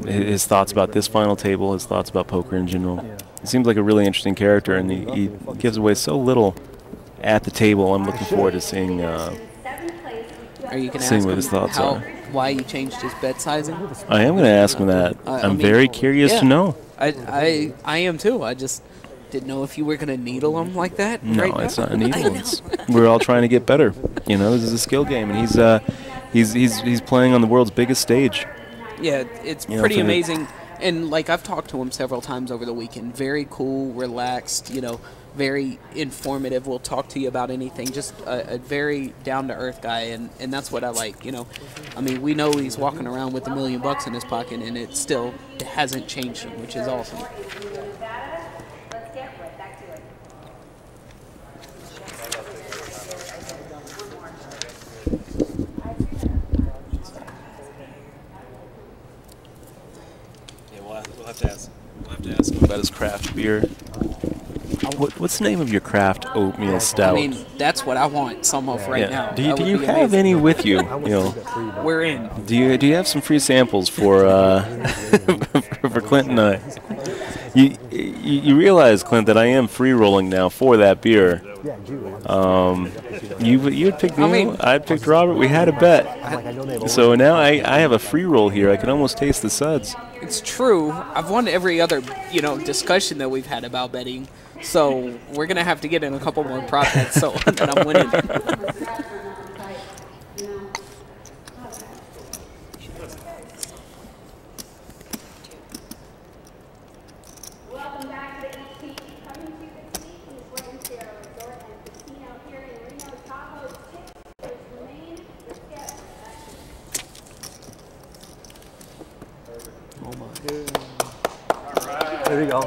his thoughts about this final table, his thoughts about poker in general. He seems like a really interesting character, and he gives away so little at the table. I'm looking forward to seeing Are you going to seeing ask what his him thoughts how, are. why he changed his bet sizing? I am going to ask him that. I I'm mean, very curious yeah. to know. I am too. I just didn't know if you were going to needle him like that. No, right it's now. not a needle. We're all trying to get better. You know, this is a skill game, and he's playing on the world's biggest stage. Yeah, it's pretty amazing. And like I've talked to him several times over the weekend. Very cool, relaxed. You know, very informative. Will talk to you about anything. Just a very down to earth guy, and that's what I like. You know, I mean, we know he's walking around with $1 million in his pocket, and it still hasn't changed him, which is awesome. We'll have to ask him about his craft beer. What's the name of your craft oatmeal stout? I mean, that's what I want some of right now. Do you have any with you? You know, we're in. Do you have some free samples for for Clint and I? You realize, Clint, that I am free rolling now for that beer. You had picked Neil, I picked Robert. We had a bet. So now I have a free roll here. I can almost taste the suds. It's true. I've won every other, discussion that we've had about betting. So we're going to have to get in a couple more prop bets so that I'm winning. Welcome back to the HPT. Coming to the seat in the Sierra Resort and Casino here in Reno, Tahoe. Tickets remain scheduled. Oh my. There you go.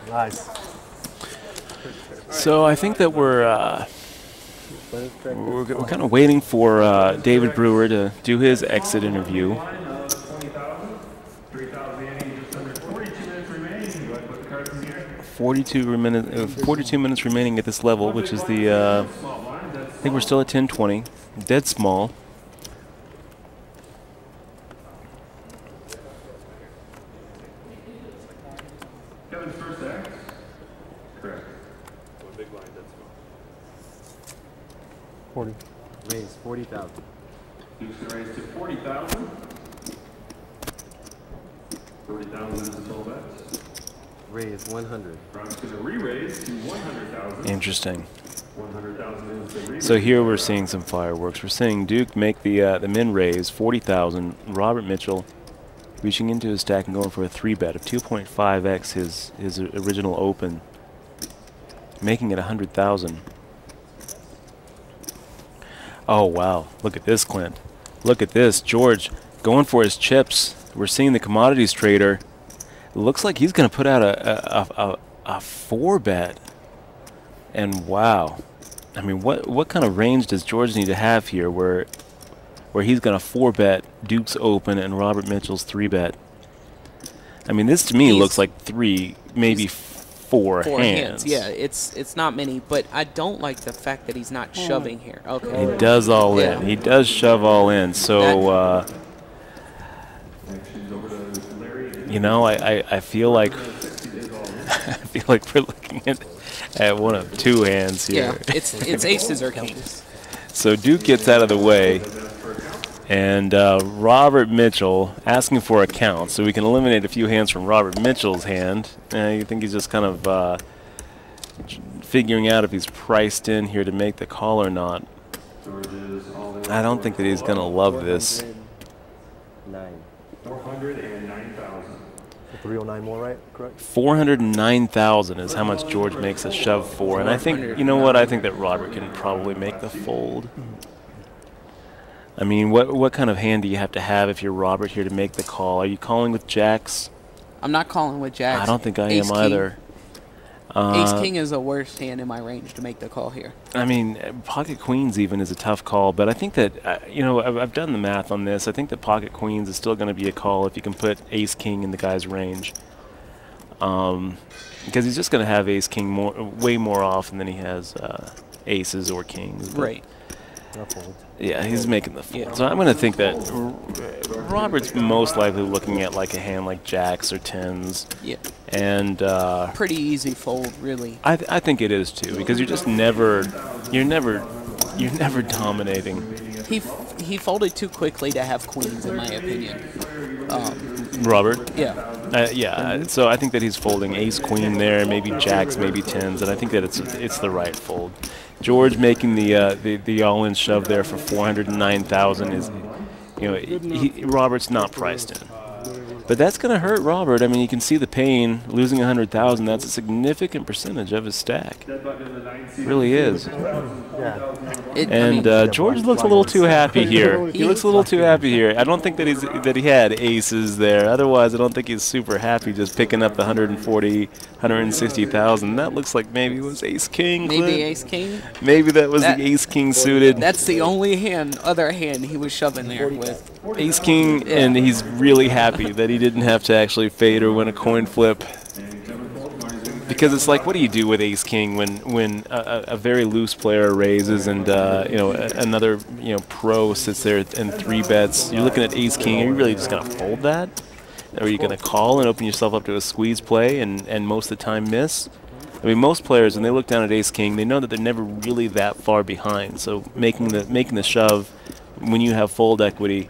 Nice. So I think that we're kind of waiting for David Brewer to do his exit interview. 42 minutes remaining at this level, which is the I think we're still at 10:20. Dead small. Kevin's first act? Correct. Big line, that's 40. Raise 40,000. Duke's going to raise to 40,000. 40,000 is the total bet. Raise 100. Brown's going to re-raise to 100,000. Interesting. 100,000 is the re-raise. So here we're seeing some fireworks. We're seeing Duke make the min raise 40,000. Robert Mitchell reaching into his stack and going for a 3-bet of 2.5x his original open, making it 100,000. Oh wow! Look at this, Clint. Look at this, George going for his chips. We're seeing the commodities trader. Looks like he's going to put out a 4-bet. And wow, I mean, what kind of range does George need to have here, where he's going to 4-bet Duke's open and Robert Mitchell's 3-bet? I mean, this to me looks like 3, maybe 4 hands. Yeah, it's not many, but I don't like the fact that he's not shoving here. Okay. He does all in. He does shove all in. So, you know, I feel like we're looking at one of 2 hands here. Yeah, it's aces or kings. So Duke gets out of the way, and Robert Mitchell asking for a count, so we can eliminate a few hands from Robert Mitchell's hand. You think he's just kind of figuring out if he's priced in here to make the call or not. I don't think that he's going to love this. 409,000. 309 more, right? Correct. 409,000 is how much George makes a shove for, and I think, you know what? I think that Robert can probably make the fold. I mean, what kind of hand do you have to have if you're Robert here to make the call? Are you calling with jacks? I'm not calling with jacks. I don't think I am either. Ace King is the worst hand in my range to make the call here. I mean, pocket queens even is a tough call, but I think that, you know, I've done the math on this. I think that pocket queens is still going to be a call if you can put Ace King in the guy's range. Because he's just going to have Ace King way more often than he has aces or kings. Right. Yeah, he's making the fold. Yeah. So I'm going to think that Robert's most likely looking at like a hand like jacks or tens. Yeah. And pretty easy fold, really. I think it is too, because you're just never dominating. He folded too quickly to have queens, in my opinion. Robert? Yeah. Yeah. So I think that he's folding ace queen there, maybe jacks, maybe tens, and I think that it's the right fold. George making the all-in shove there for 409,000 is, you know, Robert's not priced in. But that's going to hurt Robert. I mean, you can see the pain. Losing 100,000, that's a significant percentage of his stack. Really is. And George looks a little too happy here. He looks a little too happy here. I don't think that he had aces there. Otherwise, I don't think he's super happy just picking up the 140, 160,000. That looks like maybe it was ace king. Maybe Clint. ace king. Maybe that was the ace king suited. That's the only other hand he was shoving there with. Ace king, and he's really happy that he didn't have to actually fade or win a coin flip. Because it's like, what do you do with ace king when a very loose player raises and you know, another pro sits there and 3-bets? You're looking at ace king. Are you really just gonna fold that? Or are you gonna call and open yourself up to a squeeze play and most of the time miss? I mean, most players, when they look down at ace king, they know that they're never really that far behind. So making the shove when you have fold equity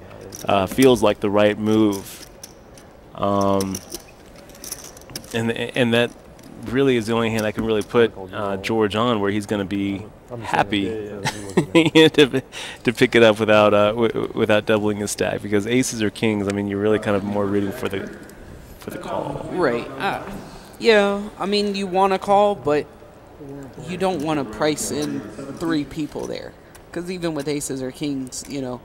feels like the right move. And that really is the only hand I can really put George on where he's going to be happy to pick it up without doubling his stack, because aces or kings, I mean, you're really kind of more rooting for the call. Right. Yeah, I mean, you want to call, but you don't want to price in 3 people there, because even with aces or kings, you know.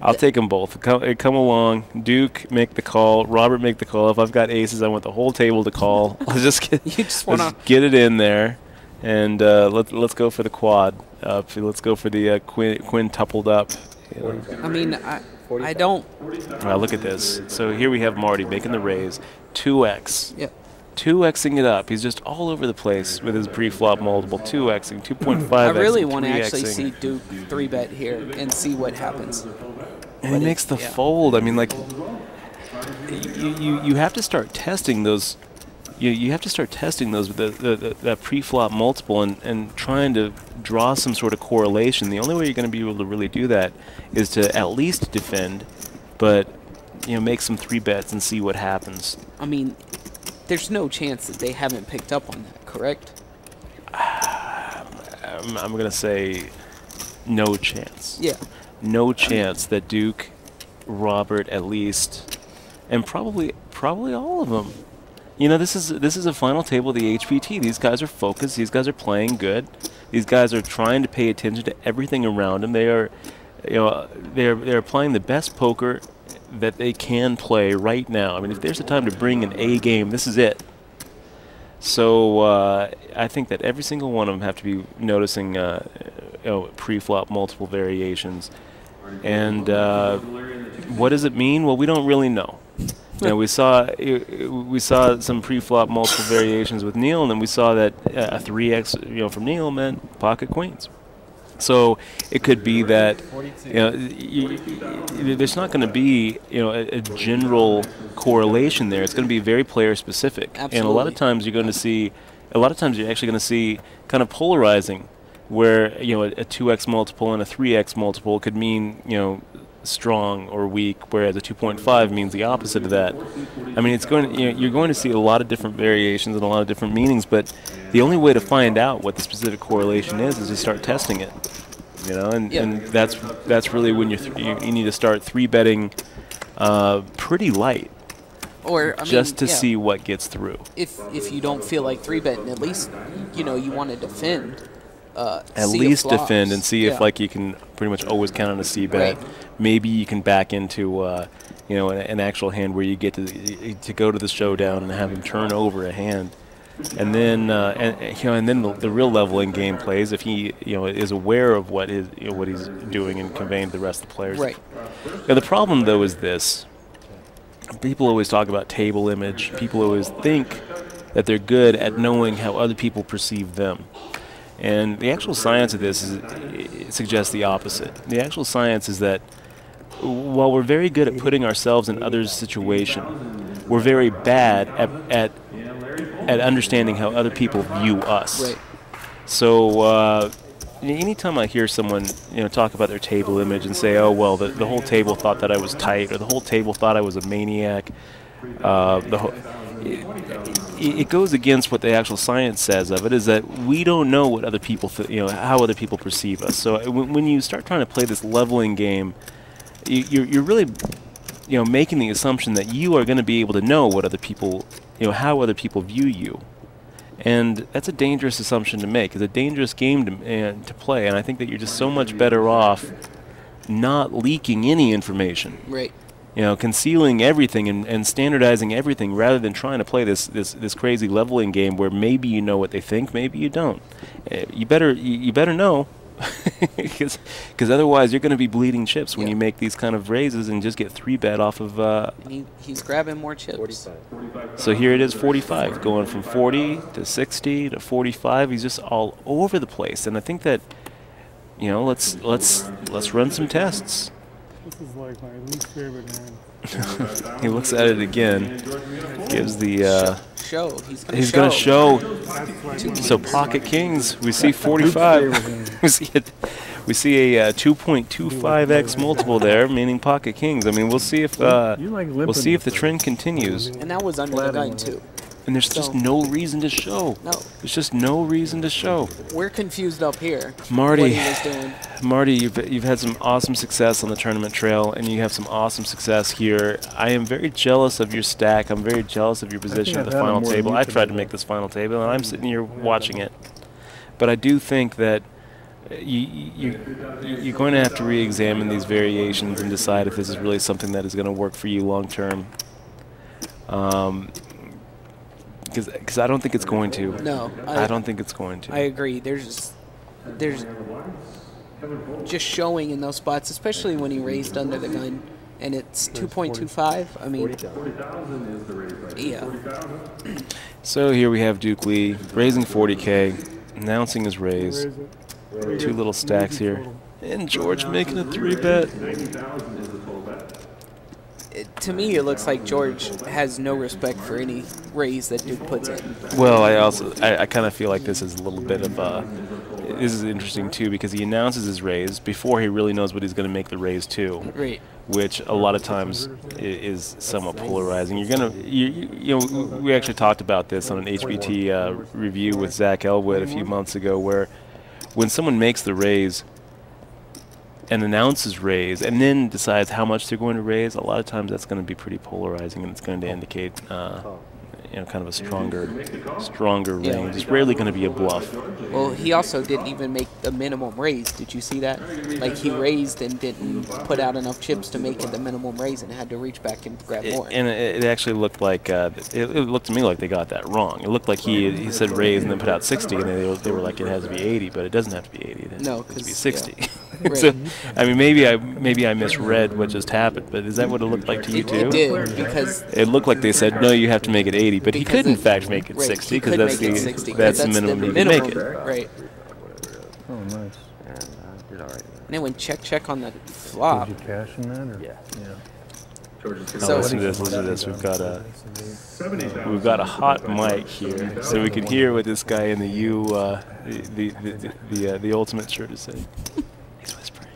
I'll take them both. Come along. Duke, make the call. Robert, make the call. If I've got aces, I want the whole table to call. Let's just get it in there, and let's go for the quad. Let's go for the quintupled up. You know. I mean, I don't. Look at this. So here we have Marty making the raise. 2x. Yep. 2xing it up. He's just all over the place with his pre-flop multiple. 2xing, 2.5x. I really want to actually see Duke 3-bet here and see what happens. And he makes the fold. I mean, like, you have to start testing those you have to start testing those that pre-flop multiple and trying to draw some sort of correlation. The only way you're going to be able to really do that is to at least defend, but make some 3-bets and see what happens. I mean, there's no chance that they haven't picked up on that, correct? I'm going to say no chance. Yeah. No chance that Duke, Robert at least, and probably all of them. This is a final table of the HPT. These guys are focused. These guys are playing good. These guys are trying to pay attention to everything around them. They are, they're playing the best poker that they can play right now. I mean, if there's a time to bring an A game, this is it. So I think that every single one of them have to be noticing pre-flop multiple variations. And what does it mean? Well, we don't really know. We saw some pre-flop multiple variations with Neil, and then we saw that a 3x from Neil meant pocket queens. So it could be that there's not going to be a general correlation there. It's going to be very player specific. Absolutely. And a lot of times you're actually going to see kind of polarizing, where a 2x multiple and a 3x multiple could mean strong or weak, whereas a 2.5 means the opposite of that. I mean, you're going to see a lot of different variations and a lot of different meanings, but the only way to find out what the specific correlation is to start testing it. And that's really when you need to start 3-betting pretty light, or just to see what gets through. If you don't feel like 3-betting, at least you want to defend. At least defend and see if you can pretty much always count on a C-bet. Right. Maybe you can back into an actual hand where you get to go to the showdown and have him turn over a hand, and then the real leveling game plays if he is aware of what he's doing and conveying to the rest of the players. Right. Now the problem though is this: people always talk about table image. People always think that they're good at knowing how other people perceive them. And the actual science of this suggests the opposite. The actual science is that while we're very good at putting ourselves in others' situation, we're very bad at understanding how other people view us. Right. So anytime I hear someone talk about their table image and say, oh, well, the whole table thought that I was tight, or the whole table thought I was a maniac, it goes against what the actual science says of it, is that we don't know what other people how other people perceive us. So when you start trying to play this leveling game, you're really making the assumption that you are going to be able to know what other people how other people view you, and that's a dangerous assumption to make. It's a dangerous game to play, and I think that you're just so much better off not leaking any information. Right. Concealing everything and standardizing everything, rather than trying to play this crazy leveling game where maybe you know what they think, maybe you don't. You better know, because otherwise you're going to be bleeding chips when you make these kind of raises and just get 3-bet off of. He's grabbing more chips. 45. So here it is, 45, going from 40 to 60 to 45. He's just all over the place, and I think that let's run some tests. This is like my least favorite hand. He looks at it again, gives the show. He's going to show. So pocket kings, we see 45. we see a 2.25x multiple there, meaning pocket kings. I mean, we'll see if the trend continues. And that was under the gun too. And there's just no reason to show. No. There's just no reason to show. We're confused up here. Marty, what he was doing. Marty, you've had some awesome success on the tournament trail, and you have some awesome success here. I am very jealous of your stack. I'm very jealous of your position at the final table. I tried to make this final table, and I'm sitting here watching it. But I do think that you're going to have to re-examine these variations and decide if this is really something that is going to work for you long term. Because I don't think it's going to. No. I don't think it's going to. I agree. There's just showing in those spots, especially when he raised under the gun, and it's 2.25. I mean, yeah. So here we have Duke Lee raising 40K, announcing his raise. 2 little stacks here. And George making a 3-bet. To me, it looks like George has no respect for any raise that Duke puts in. Well, I kind of feel like this is a little bit of this is interesting too, because he announces his raise before he really knows what he's going to make the raise to. Right. Which a lot of times is somewhat polarizing. You're gonna, you know, we actually talked about this on an HPT review with Zach Elwood a few months ago, where when someone makes the raise and announces raise and then decides how much they're going to raise, a lot of times that's going to be pretty polarizing, and it's going to indicate you know, kind of a stronger range. It's rarely going to be a bluff. Well, he also didn't even make the minimum raise. Did you see that? Like, he raised and didn't put out enough chips to make it the minimum raise and had to reach back and grab more. And it actually looked like, it looked to me like they got that wrong. It looked like he said raise and then put out 60, and they were like, it has to be 80, but it doesn't have to be 80. It No, has to be 60. Yeah. So, I mean, maybe I misread what just happened, but is that what it looked like to you too? It did, because it looked like they said, no, you have to make it 80, but he could in fact make it 60, because that's the minimum you can make it. Right. Oh, nice. And then when check on the flop. Did you cash in that? Or? Yeah. So listen to this. We've got a hot mic here, so we can hear what this guy in the the ultimate shirt is saying. He's whispering.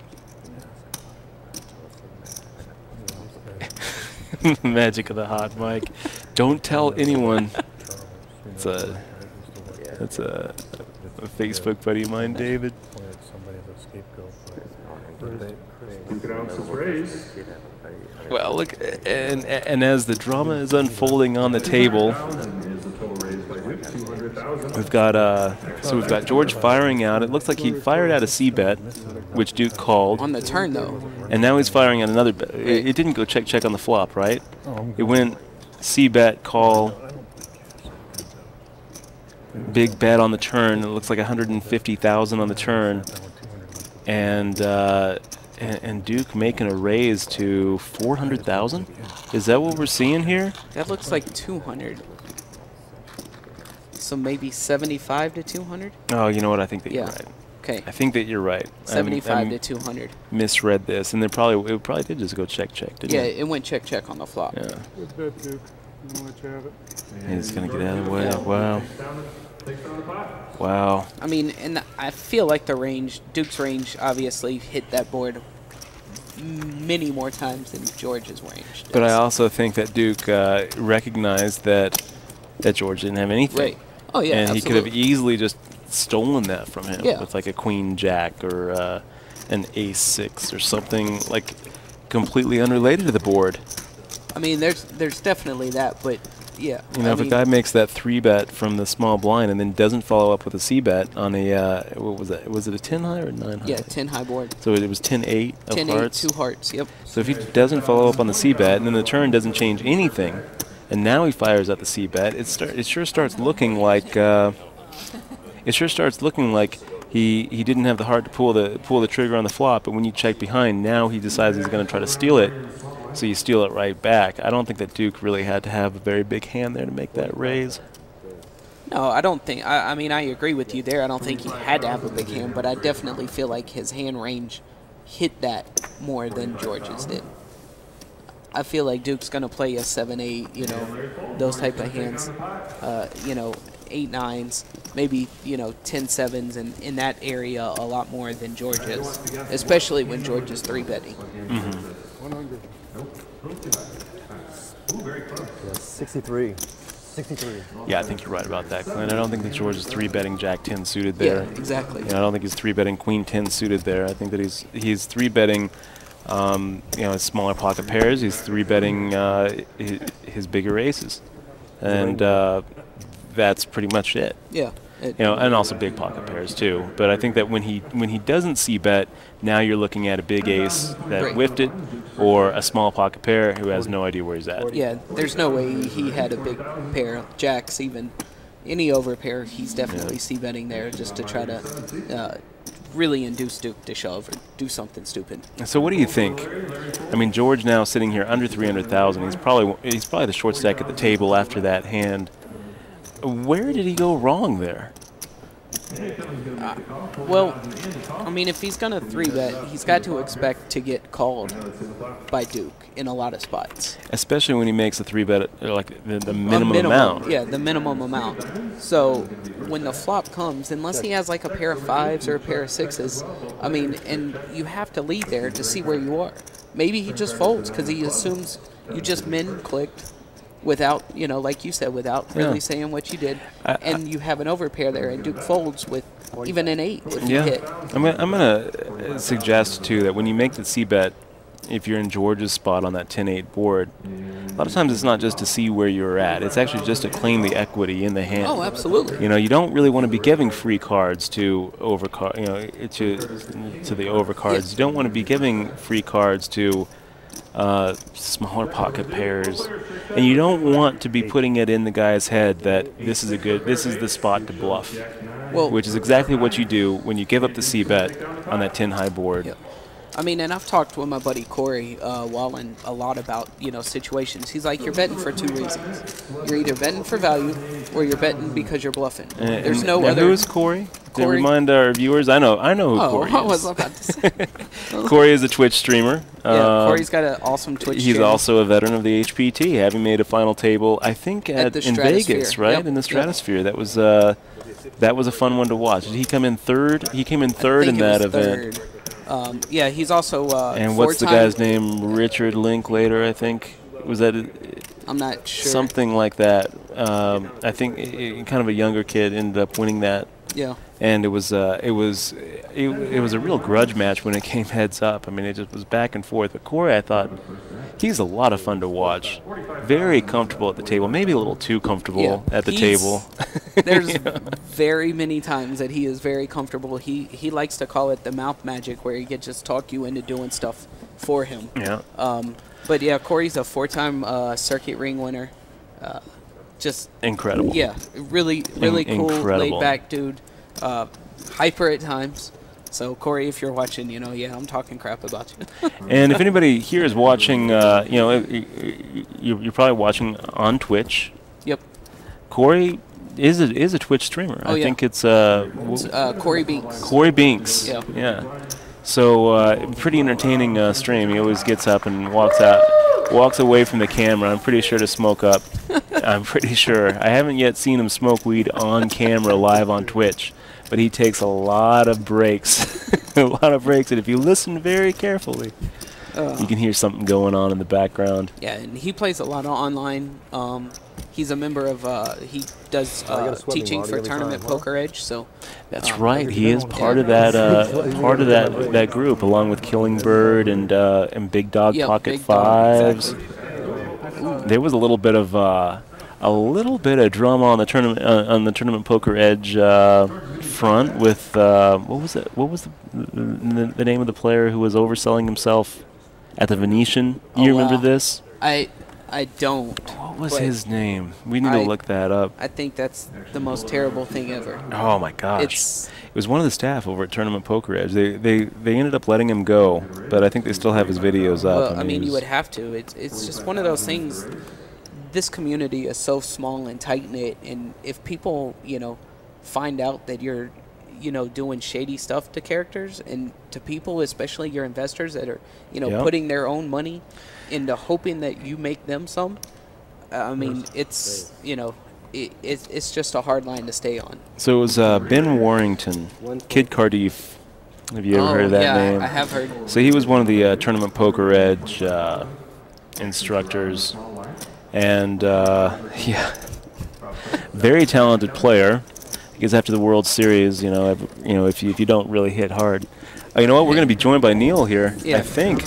Magic of the hot mic. Don't tell anyone. That's a Facebook buddy of mine, David. Well, look, and as the drama is unfolding on the table, we've got George firing out. It looks like he fired out a C-bet, which Duke called. On the turn, though. And now he's firing out another bet. It didn't go check on the flop, right? It went C-bet, call, big bet on the turn. It looks like 150,000 on the turn. And Duke making a raise to 400,000? Is that what we're seeing here? That looks like 200. So maybe 75 to 200? Oh, you know what? I think that you're right. Okay. I think that you're right. 75 to 200. Misread this, and then it probably did just go check, didn't it? Yeah, it went check on the flop. Yeah. Good bet, Duke. I'm gonna let you have it. He's gonna get out of the way. Wow. Wow. I mean, and I feel like Duke's range obviously hit that board many more times than George's range does. But I also think that Duke recognized that George didn't have anything. Right. Oh, yeah, and absolutely. he could have easily just stolen that from him with like a queen jack or an ace six or something like completely unrelated to the board. I mean, there's definitely that, but yeah. You know, if a guy makes that 3-bet from the small blind and then doesn't follow up with a C-bet on a, what was that? Was it a 10 high or 9 high? Yeah, 10 high board. So it was 10-8 of 10-8, hearts? 2 hearts, yep. So if he doesn't follow up on the C-bet and then the turn doesn't change anything, and now he fires at the C-bet, it sure starts looking like, he didn't have the heart to pull the trigger on the flop, but when you check behind, now he decides he's going to try to steal it. So you steal it right back. I don't think that Duke really had to have a very big hand there to make that raise. No, I don't think. I mean, I agree with you there. I don't think he had to have a big hand, but I definitely feel like his hand range hit that more than George's did. I feel like Duke's going to play a 7-8, you know, those type of hands, you know, 8-9s, maybe, you know, 10-7s, and in that area a lot more than George is, especially when George is 3-betting. Mm-hmm. 100. Yeah, 63. 63. Yeah, I think you're right about that, Clint. I don't think that George is 3-betting Jack 10 suited there. Yeah, exactly. You know, I don't think he's 3-betting Queen 10 suited there. I think that he's 3-betting, you know, his smaller pocket pairs. He's 3-betting his bigger aces, and that's pretty much it. Yeah. You know, and also big pocket pairs too. But I think that when he doesn't C-bet, now you're looking at a big ace that whiffed it, or a small pocket pair who has no idea where he's at. Yeah, there's no way he had a big pair. Jacks, even any over pair, he's definitely C-betting there just to try to really induce Duke to shove or do something stupid. So what do you think? I mean, George now sitting here under 300,000. He's probably the short stack at the table after that hand. Where did he go wrong there? Well, I mean, if he's gonna 3-bet, he's got to expect to get called by Duke in a lot of spots. Especially when he makes a 3-bet, like the minimum amount. Yeah, the minimum amount. So when the flop comes, unless he has like a pair of 5s or a pair of 6s, I mean, and you have to lead there to see where you are. Maybe he just folds because he assumes you just min-clicked without, you know, like you said, without really saying what you did, and you have an overpair there, and Duke folds with even an 8 if you hit. I'm gonna suggest too that when you make the c-bet, if you're in George's spot on that 10-8 board, a lot of times it's not just to see where you're at. It's actually just to claim the equity in the hand. Oh, absolutely. You know, you don't really want to be giving free cards to overcard, you know, to the overcards. Yes. You don't want to be giving free cards to smaller pocket pairs, and you don't want to be putting it in the guy's head that this is the spot to bluff, which is exactly what you do when you give up the c-bet on that 10-high board. Yep. I mean, and I've talked with my buddy Corey Wallen a lot about, you know, situations. He's like, you're betting for 2 reasons. You're either betting for value or you're betting because you're bluffing. There's no other. Who is Corey? To remind our viewers, I know who Corey is. I was about to say. Corey is a Twitch streamer. Yeah, Corey's got an awesome Twitch He's channel. also a veteran of the HPT, having made a final table, I think, in Vegas, right? Yep. In the Stratosphere. Yep. That was a fun one to watch. Did he come in third? He came in third in that event. Yeah, he's also and what's the guy's name? Richard Linklater, I think. Was that? I'm not sure. Something like that. I think kind of a younger kid ended up winning that. Yeah. And it was a real grudge match when it came heads up. I mean, it just was back and forth. But Corey, I thought, he's a lot of fun to watch. Very comfortable at the table. Maybe a little too comfortable at the table. There's very many times that he is very comfortable. He likes to call it the mouth magic, where he can just talk you into doing stuff for him. Yeah. But yeah, Corey's a 4-time circuit ring winner. Just incredible. Yeah, really cool, laid back dude. Hyper at times. So Corey, if you're watching, you know, yeah, I'm talking crap about you. And if anybody here is watching, you know, you're probably watching on Twitch. Yep. Corey is a Twitch streamer. I think it's Corey Binks. Corey Binks. Yeah. Yeah. So pretty entertaining stream. He always gets up and walks away from the camera. I'm pretty sure to smoke up. I'm pretty sure. I haven't yet seen him smoke weed on camera live on Twitch, but he takes a lot of breaks. A lot of breaks, and if you listen very carefully, you can hear something going on in the background. Yeah, and he plays a lot of online. He's a member of, he does teaching for Tournament Poker Edge, so. That's right. He is part of that group, along with Killing Bird and Big Dog Pocket Big Fives. Dog, exactly. There was a little bit of drama on the Tournament Poker Edge front with what was it? What was the name of the player who was overselling himself at the Venetian? You remember this? I don't. What was his name? We need to look that up. I think that's the most terrible thing ever. Oh my gosh! It was one of the staff over at Tournament Poker Edge. They ended up letting him go, but I think they still have his videos up. Well, I mean, you would have to. It's just one of those things. This community is so small and tight knit, and if people, you know, find out that you're, you know, doing shady stuff to characters and to people, especially your investors that are, you know, putting their own money into hoping that you make them some. I mean, it's, you know, it's just a hard line to stay on. So it was Ben Warrington, Kid Cardiff. Have you ever heard of that name? I have heard. So he was one of the Tournament Poker Edge instructors, and yeah, very talented player. Because after the World Series, you know, if you don't really hit hard, you know what? We're going to be joined by Neil here. Yeah. I think.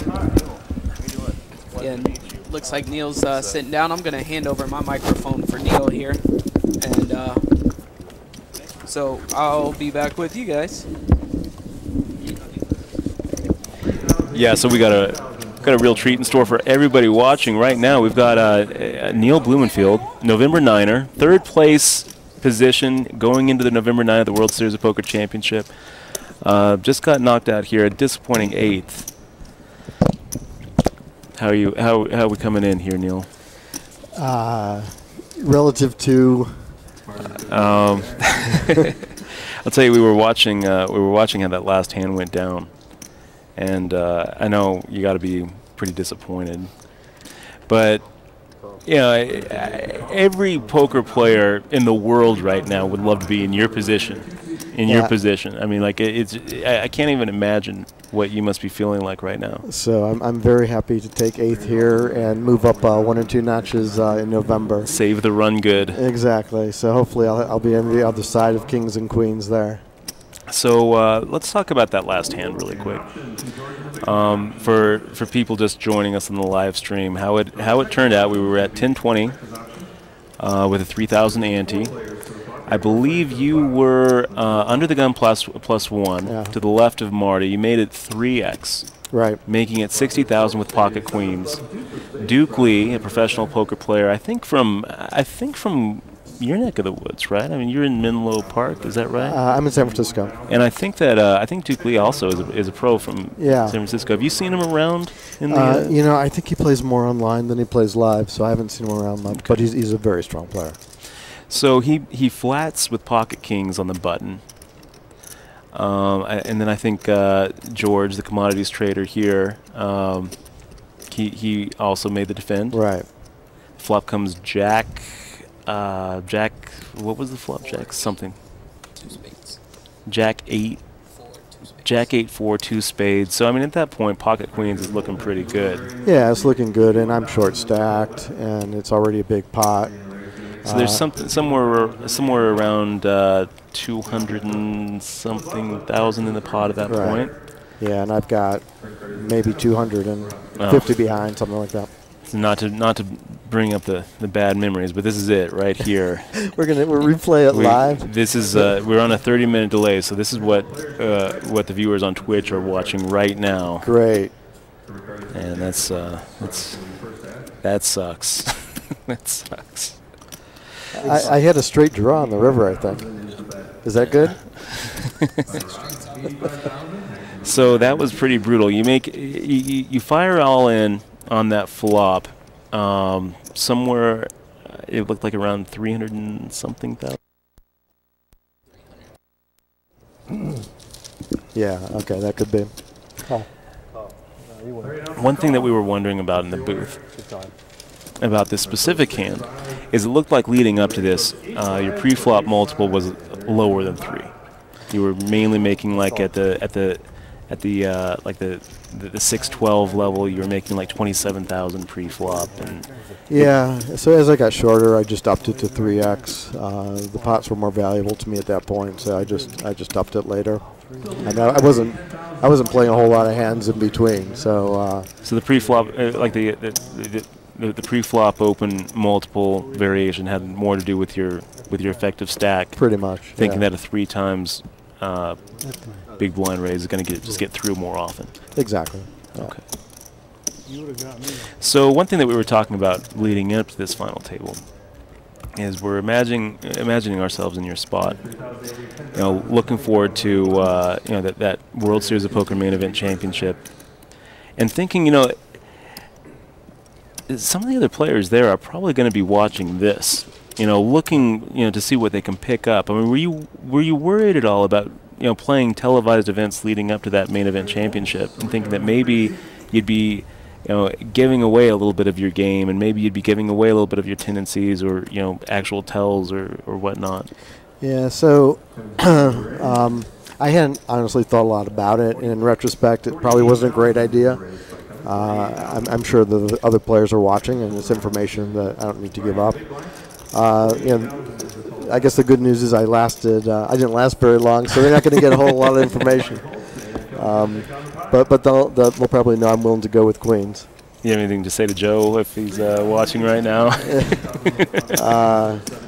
Yeah, and looks like Neil's sitting down. I'm going to hand over my microphone for Neil here, and so I'll be back with you guys. Yeah, so we got a real treat in store for everybody watching right now. We've got Neil Blumenfield, November 9er, third place position going into the November 9th of the World Series of Poker Championship. Just got knocked out here, a disappointing 8th. How are we coming in here, Neil? Relative to. I'll tell you, we were watching how that last hand went down, and I know you got to be pretty disappointed, but every poker player in the world right now would love to be in your position. Your position. I mean, like I can't even imagine what you must be feeling like right now. So I'm very happy to take 8th here and move up 1 or 2 notches in November. Save the run good. Exactly. So hopefully I'll be on the other side of kings and queens there. So let's talk about that last hand really quick. For people just joining us on the live stream, how it turned out, we were at 1020 with a 3,000 ante. I believe you were under the gun plus 1 to the left of Marty. You made it 3x, right, making it 60,000 with pocket queens. Duke Lee, a professional poker player, I think from your neck of the woods, right? I mean, you're in Menlo Park, is that right? I'm in San Francisco. And I think that Duke Lee also is a pro from San Francisco. Have you seen him around? In the I think he plays more online than he plays live, so I haven't seen him around much. Okay. But he's a very strong player. So he flats with pocket kings on the button. And then I think George, the commodities trader here, he also made the defend. Right. Flop comes Jack. Jack, what was the flop? Jack something. 2 spades. Jack 8. 4, 2 spades. Jack 8, 4, 2 spades. So I mean, at that point, pocket queens is looking pretty good. Yeah, it's looking good, and I'm short stacked, and it's already a big pot. So there's somewhere around 200 and something thousand in the pot at that point. Yeah, and I've got maybe 250 behind, something like that. So not to bring up the bad memories, but this is it right here. We'll replay it live. This is we're on a 30-minute delay, so this is what the viewers on Twitch are watching right now. Great. And that sucks. That sucks. I had a straight draw on the river, I think. Is that good? So that was pretty brutal. You fire all in on that flop. Somewhere it looked like around 300 and something thousand. Yeah, okay, that could be. One thing that we were wondering about in the booth about this specific hand is it looked like leading up to this, your pre-flop multiple was lower than 3. You were mainly making like at the 612 level, you were making like 27,000 pre-flop. And yeah, so as I got shorter, I just upped it to 3x. The pots were more valuable to me at that point, so I just upped it later. And I wasn't playing a whole lot of hands in between. So the pre-flop, like the pre-flop open multiple variation had more to do with your effective stack. Pretty much. Thinking that a 3 times big blind raise is going to just get through more often. Exactly. Yeah. Okay. So one thing that we were talking about leading up to this final table is we're imagining ourselves in your spot. Looking forward to that World Series of Poker Main Event Championship, and thinking some of the other players there are probably going to be watching this. Looking to see what they can pick up. I mean, were you worried at all about playing televised events leading up to that main event championship and thinking that maybe you'd be giving away a little bit of your game, and maybe you'd be giving away a little bit of your tendencies or actual tells or whatnot? Yeah, so I hadn't honestly thought a lot about it, and in retrospect it probably wasn't a great idea. I'm sure the other players are watching, and it's information that I don't need to give up. I guess the good news is I didn't last very long, so they're not going to get a whole lot of information. But they'll probably know I'm willing to go with queens. You have anything to say to Joe if he's watching right now?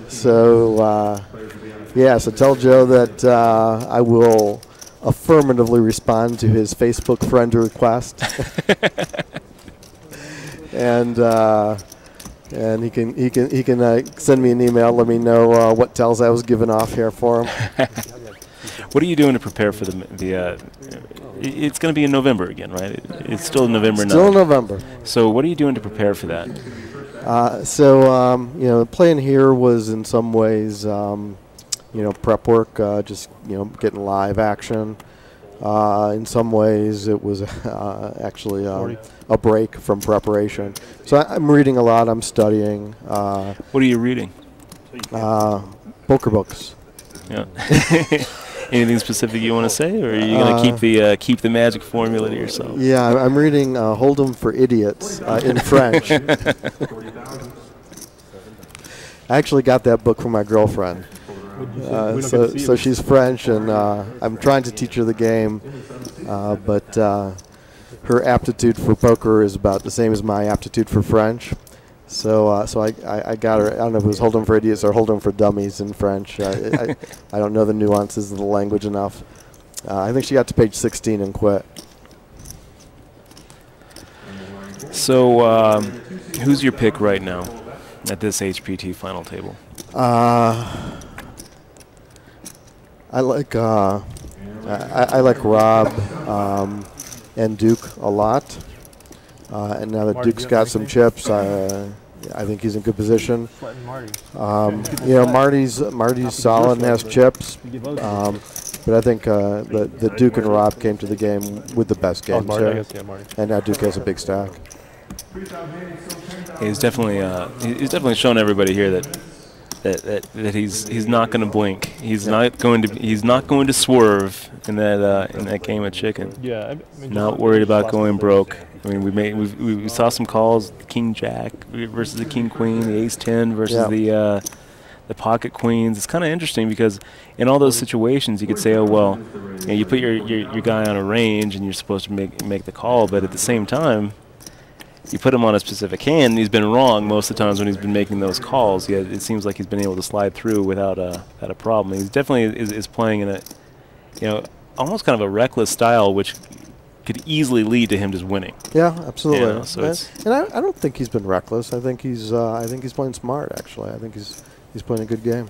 So tell Joe that I will affirmatively respond to his Facebook friend request. And he can send me an email, let me know what tells I was giving off here for him. What are you doing to prepare for the it's going to be in November again, right? It's still November 9th. Still in November. So what are you doing to prepare for that? Playing here was in some ways prep work, just getting live action. In some ways, it was actually a break from preparation. So I'm reading a lot. I'm studying. What are you reading? Poker books. Yeah. Anything specific you want to say, or are you going to keep the magic formula to yourself? Yeah, I'm reading Hold'em for Idiots in French. I actually got that book from my girlfriend. So she's French, and I'm trying to teach her the game, but her aptitude for poker is about the same as my aptitude for French. So I got her. I don't know if it was Hold'em for Idiots or Hold'em for Dummies in French. I don't know the nuances of the language enough. I think she got to page 16 and quit. So who's your pick right now at this HPT final table? I like Rob and Duke a lot, and now that Duke's got some chips, I think he's in good position. Marty's solid and has chips, but I think the Duke and Rob came to the game with the best games here, and now Duke has a big stack. He's definitely shown everybody here that he's not going to blink. He's not going to swerve in that game of chicken. Yeah, not worried about going broke. I mean, we saw some calls: King Jack versus the King Queen, the Ace 10 versus the Pocket Queens. It's kind of interesting because in all those situations, you could say, oh well, you put your guy on a range and you're supposed to make the call, but at the same time, you put him on a specific hand, and he's been wrong most of the times when he's been making those calls. Yeah, it seems like he's been able to slide through without a problem. He's definitely is playing in a, almost kind of a reckless style, which could easily lead to him just winning. Yeah, absolutely. So and I don't think he's been reckless. I think he's playing smart. Actually, I think he's playing a good game.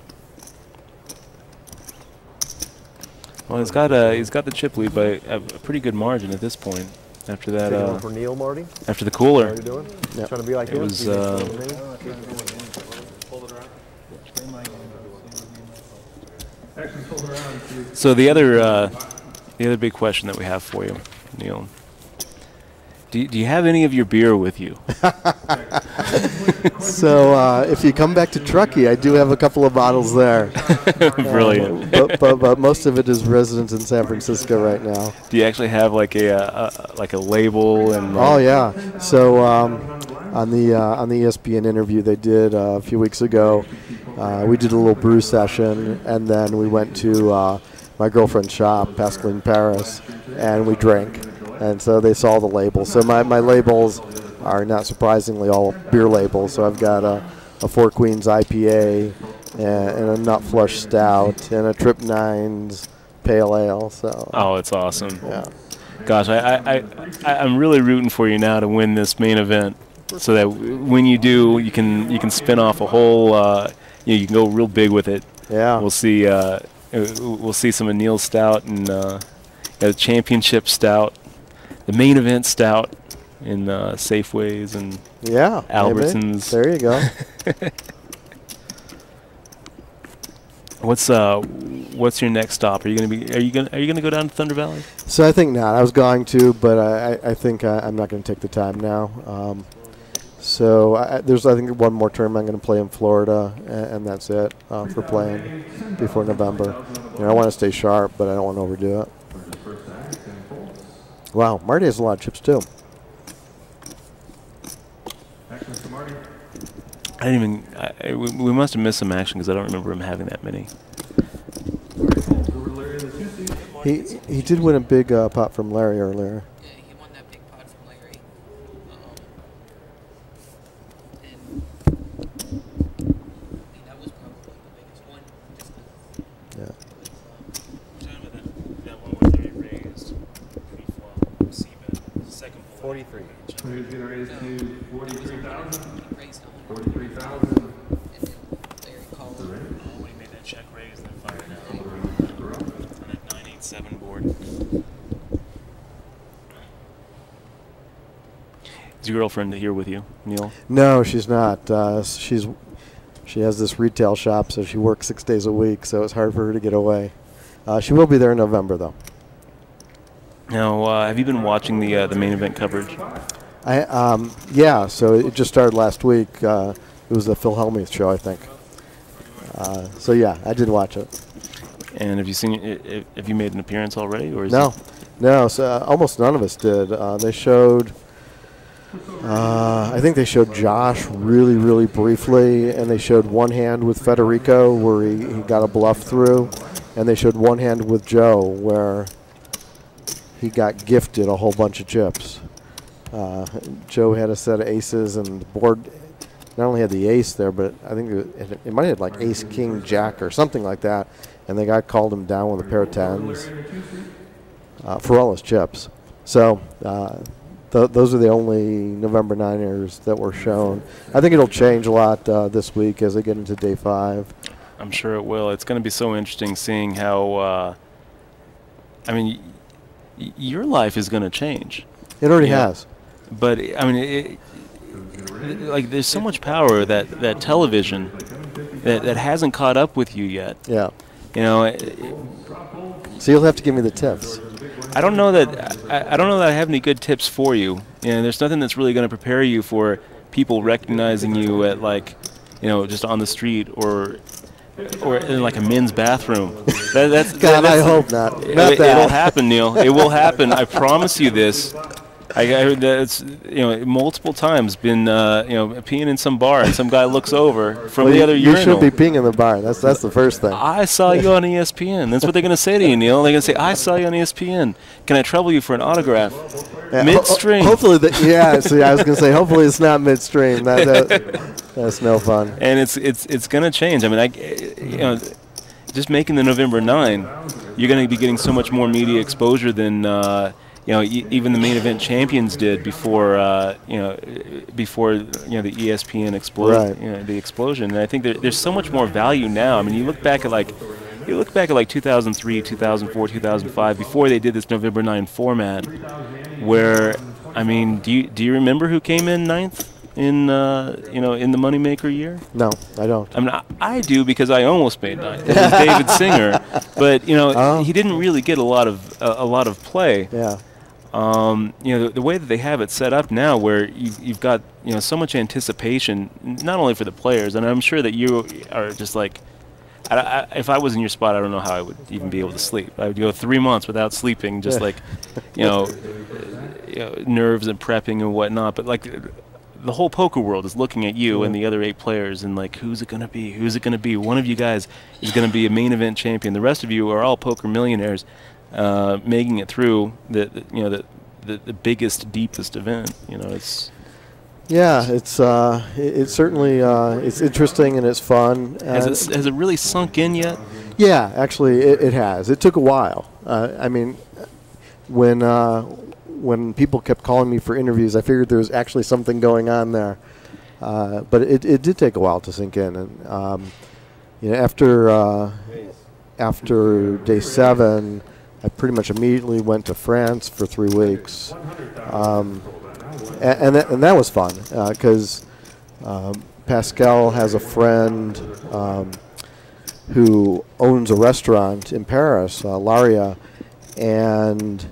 Well, he's got the chip lead by a pretty good margin at this point. After that, for Neil, Marty? After the cooler, How are you doing? Yep. Trying to be like it was. So the other big question that we have for you, Neil. Do you have any of your beer with you? So if you come back to Truckee, I do have a couple of bottles there. Brilliant. But most of it is resident in San Francisco right now. Do you actually have like a label and? Oh yeah. So on the ESPN interview they did a few weeks ago, we did a little brew session, and then we went to my girlfriend's shop, Pascaline Paris, and we drank. And so they saw the labels. So my labels are not surprisingly all beer labels. So I've got a Four Queens IPA and a Nut Flush Stout and a Trip Nines Pale Ale. So. Oh, it's awesome. Yeah. Gosh, I'm really rooting for you now to win this main event, so that when you do, you can spin off a whole. You can go real big with it. Yeah. We'll see some of Neil's stout and the championship stout. The main event stout in Safeways and Albertsons. Maybe. There you go. What's your next stop? Are you gonna go down to Thunder Valley? So I think not. I was going to, but I think I'm not going to take the time now. There's I think one more tournament I'm going to play in Florida, and that's it for playing before November. I want to stay sharp, but I don't want to overdo it. Wow, Marty has a lot of chips too. We must have missed some action because I don't remember him having that many. He did win a big pot from Larry earlier. Yeah, he won that big pot from Larry. And that was probably the biggest one. Yeah. That one where they raised pre-flop C-bet, second 43. So he's going to raise to 43,000. He raised 43,000. and then Larry called. When he made that check raise, then fired out on that 987 board. Is your girlfriend here with you, Neil? No, she's not. She's She has this retail shop, so she works 6 days a week, so it's hard for her to get away. She will be there in November, though. Now, have you been watching the main event coverage? Yeah, so it just started last week. It was the Phil Hellmuth show, I think. So yeah, I did watch it. And have you seen it? Have you made an appearance already, or is No, no. So almost none of us did. They showed. I think they showed Josh really, really briefly, and they showed one hand with Federico where he got a bluff through, and they showed one hand with Joe where he got gifted a whole bunch of chips. Joe had a set of aces, and the board not only had the ace there, but I think it might have had like ace, king, jack, or something like that, and the guy called him down with a pair of tens for all his chips. So those are the only November Niners that were shown. I think it'll change a lot this week as they get into day 5. I'm sure it will. It's going to be so interesting seeing how, I mean, your life is going to change. It already has. But, I mean, like there's so much power that television that hasn't caught up with you yet. Yeah. You know. So you'll have to give me the tips. I don't know that I don't know that I have any good tips for you. And there's nothing that's really going to prepare you for people recognizing you at just on the street or in like a men's bathroom. I hope not. It'll happen, Neil. It will happen. I promise you this. I heard that it's multiple times been peeing in some bar and some guy looks over from the other urinal. You should be peeing in the bar. That's the first thing. I saw you on ESPN. That's what they're going to say to you, Neil. They're going to say, I saw you on ESPN. Can I trouble you for an autograph? Yeah, midstream. Hopefully, see, I was going to say, hopefully it's not midstream. That's no fun. And it's going to change. I mean, just making the November 9, you're going to be getting so much more media exposure than even the main event champions did before the ESPN the explosion. And I think there's so much more value now. I mean, you look back at 2003, 2004, 2005, before they did this November 9 format, where I mean, do you remember who came in 9th in the Moneymaker year? No, I don't. I mean, I do because I almost made 9th. It was David Singer, but he didn't really get a lot of play. Yeah. The way that they have it set up now, where you've got so much anticipation, not only for the players, and I'm sure that you are just like, if I was in your spot, I don't know how I would even be able to sleep. I would go 3 months without sleeping, just like, nerves and prepping and whatnot. But like, the whole poker world is looking at you and the other 8 players, and like, who's it gonna be? Who's it gonna be? One of you guys is gonna be a main event champion. The rest of you are all poker millionaires. Making it through the biggest, deepest event. It's certainly it's interesting and it's fun. Has it really sunk in yet? Yeah, actually it has. It took a while. I mean, when people kept calling me for interviews, I figured there was actually something going on there. But it did take a while to sink in, and after day 7. I pretty much immediately went to France for 3 weeks, and that was fun because Pascal has a friend who owns a restaurant in Paris, Laria, and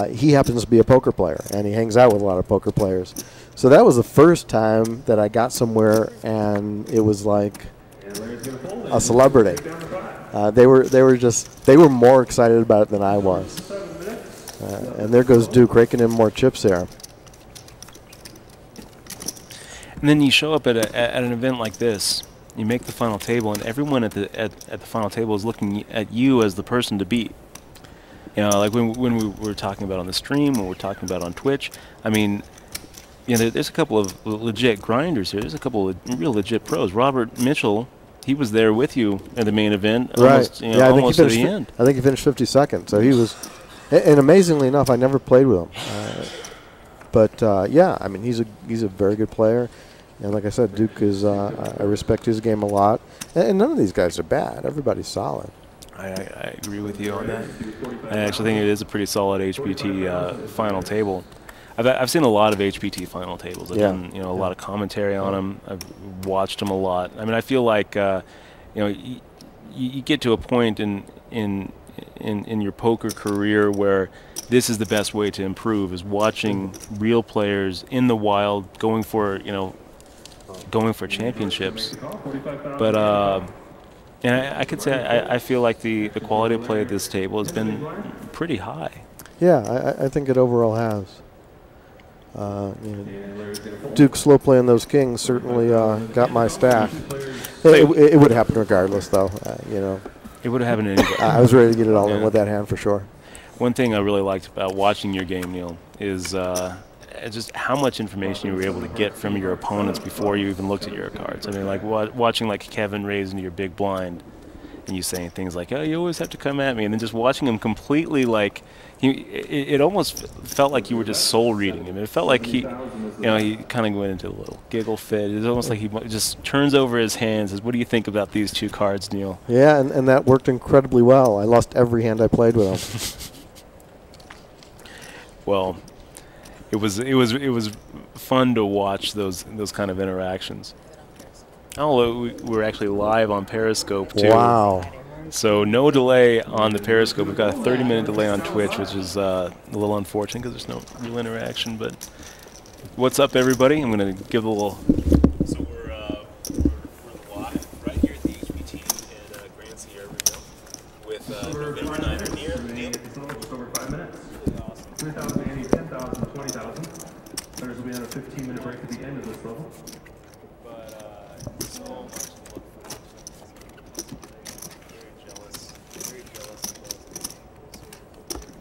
he happens to be a poker player, and he hangs out with a lot of poker players. So that was the first time that I got somewhere, and it was like a celebrity. They were more excited about it than I was. And there goes Duke raking in more chips there. And then you show up at an event like this, you make the final table, and everyone at the final table is looking at you as the person to beat. Like when we were talking about on the stream, when we're talking about on Twitch. I mean, there's a couple of legit grinders here. There's a couple of real legit pros. Robert Mitchell. He was there with you at the main event, almost, right? Almost to the end. I think he finished 52nd. So he was, and amazingly enough, I never played with him. But I mean, he's a very good player, and like I said, Duke is. I respect his game a lot, and none of these guys are bad. Everybody's solid. I agree with you on that. I actually think it is a pretty solid HPT final table. I've seen a lot of HPT final tables. I've Yeah. done a lot of commentary on them. I've watched them a lot. I mean, I feel like you get to a point in your poker career where this is the best way to improve, is watching real players in the wild going for championships. But and I could say I feel like the quality of play at this table has been pretty high. Yeah, I think it overall has. Duke slow playing those kings certainly got my stack. It would happen regardless, though. It would have happened anyway. I was ready to get it all in with that hand for sure. One thing I really liked about watching your game, Neil, is just how much information you were able to get from your opponents before you even looked at your cards. I mean, like watching like Kevin raise into your big blind, and you saying things like, "Oh, you always have to come at me," and then just watching him completely like. It almost felt like you were just soul reading him. It felt like he kind of went into a little giggle fit. It's almost like he just turns over his hands. Says, "What do you think about these two cards, Neil?" Yeah, and that worked incredibly well. I lost every hand I played with him. Well, it was fun to watch those kind of interactions. Oh, we were actually live on Periscope too. Wow. So no delay on the Periscope. We've got a 30-minute delay on Twitch, which is a little unfortunate because there's no real interaction. But what's up, everybody? I'm going to give a little. So we're live right here at the HPT in Grand Sierra with November 9 near Neil. Just over 5 minutes. Really awesome. 3,000, 10,000, 20,000. Players will be on a 15-minute break at the end of this level. But so much to look forward to. Very jealous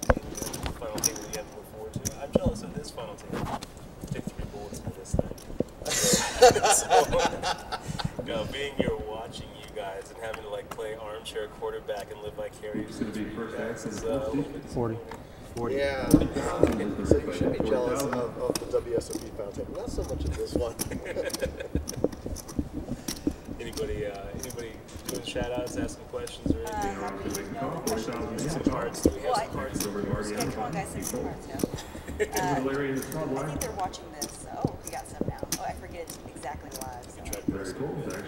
of those final table we have to look forward to. I'm jealous of this final table. Take 3 bullets into this thing. So, being here watching you guys and having to like play armchair quarterback and live vicariously through you guys is a little bit 40. 40. Yeah, so you should be jealous of the WSOP fountain. Not so much of this one. Anybody doing shout-outs, asking questions, or anything? Some cards. Do we have some cards? Come on, guys, say some cards now. I think they're watching this. Oh, we got some now. Oh, I forget it's exactly live. So.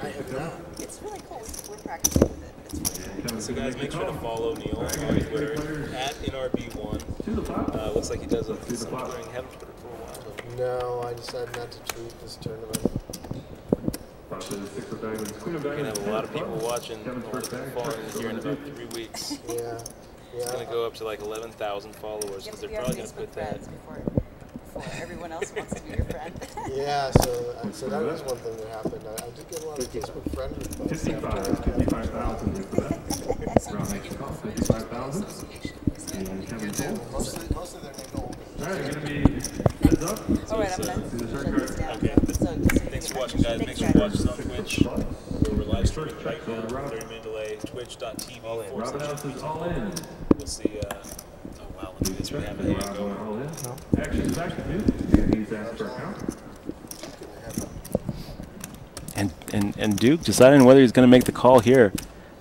I have not. It's really cool. We're practicing with it. It's really cool. So guys, make sure to follow Neil on Twitter @NRB1. Looks like he does something. Haven't put it for a while. No, I decided not to tweet this tournament. We're going to have a lot of people watching following here in about 3 weeks. Yeah. It's going to go up to like 11,000 followers because they're probably going to put that. Before everyone else wants to be your friend. Yeah, so that was one thing that happened. I did get a lot of Facebook friend requests. 55,000 is the best. Round next call, 55,000. And Kevin Cole. Mostly they're named old. All right, going to be heads up. All right, I'm going to shut this down. Okay. Thanks for watching, guys. Make sure to watch us on Twitch. We're live streaming right now. 30-minute delay. Twitch.tv. Robin House is all in. We'll see. Oh wow, look at this. We have a hand going. All in. Action is back to Duke, and he's asked for a count. And Duke deciding whether he's going to make the call here.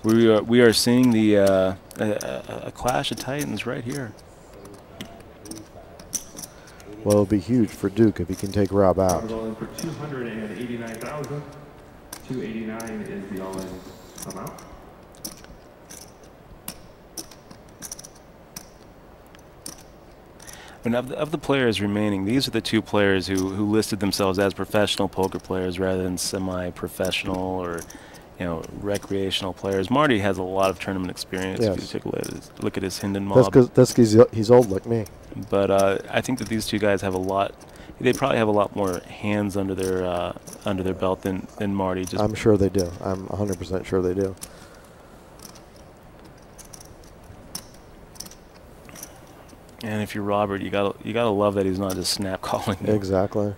We are seeing the a clash of titans right here. Well, it'll be huge for Duke if he can take Rob out. All in for 289,000. 289 is the all-in amount. And of the players remaining, these are the 2 players who listed themselves as professional poker players rather than semi-professional or recreational players. Marty has a lot of tournament experience. Yes. If you take a look at his Hinden mob. That's because he's old like me. But I think that these 2 guys have a lot. They probably have a lot more hands under their belt than Marty. I'm sure they do. I'm 100% sure they do. And if you're Robert, you gotta love that he's not just snap calling you. Exactly.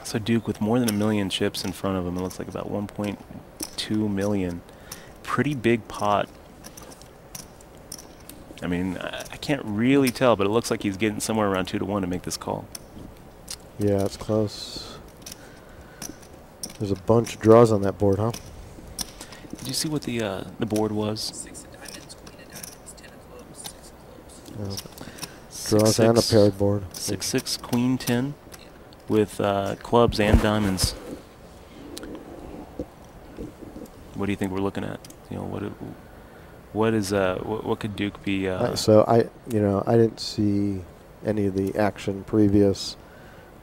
So Duke with more than 1 million chips in front of him. It looks like about 1.2 million. Pretty big pot. I mean, I can't really tell, but it looks like he's getting somewhere around 2-1 to make this call. Yeah, it's close. There's a bunch of draws on that board, huh? you see what the board was? 6 of diamonds, queen of diamonds, 10 of clubs, 6 of clubs. Draws and a paired board. 6-6, queen 10 with clubs and diamonds. What do you think we're looking at? You know, what could Duke be? So I didn't see any of the action previous.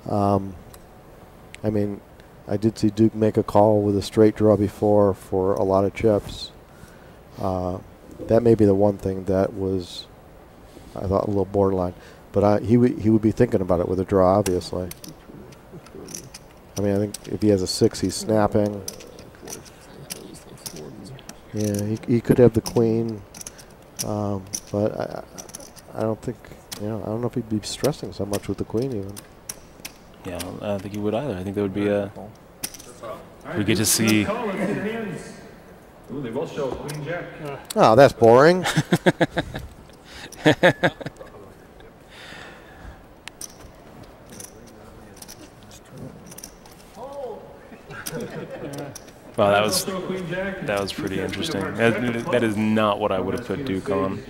I mean, I did see Duke make a call with a straight draw before for a lot of chips. That may be the one thing that was, I thought, a little borderline. But he would be thinking about it with a draw, obviously. I mean, I think if he has a 6, he's snapping. Yeah, he could have the queen, but I don't think, I don't know if he'd be stressing so much with the queen even. Yeah, I don't think he would either. I think that would be we get to see. Ooh, they both show queen jack. Oh, that's boring. Wow, that was pretty interesting. That is not what I would have put Duke on.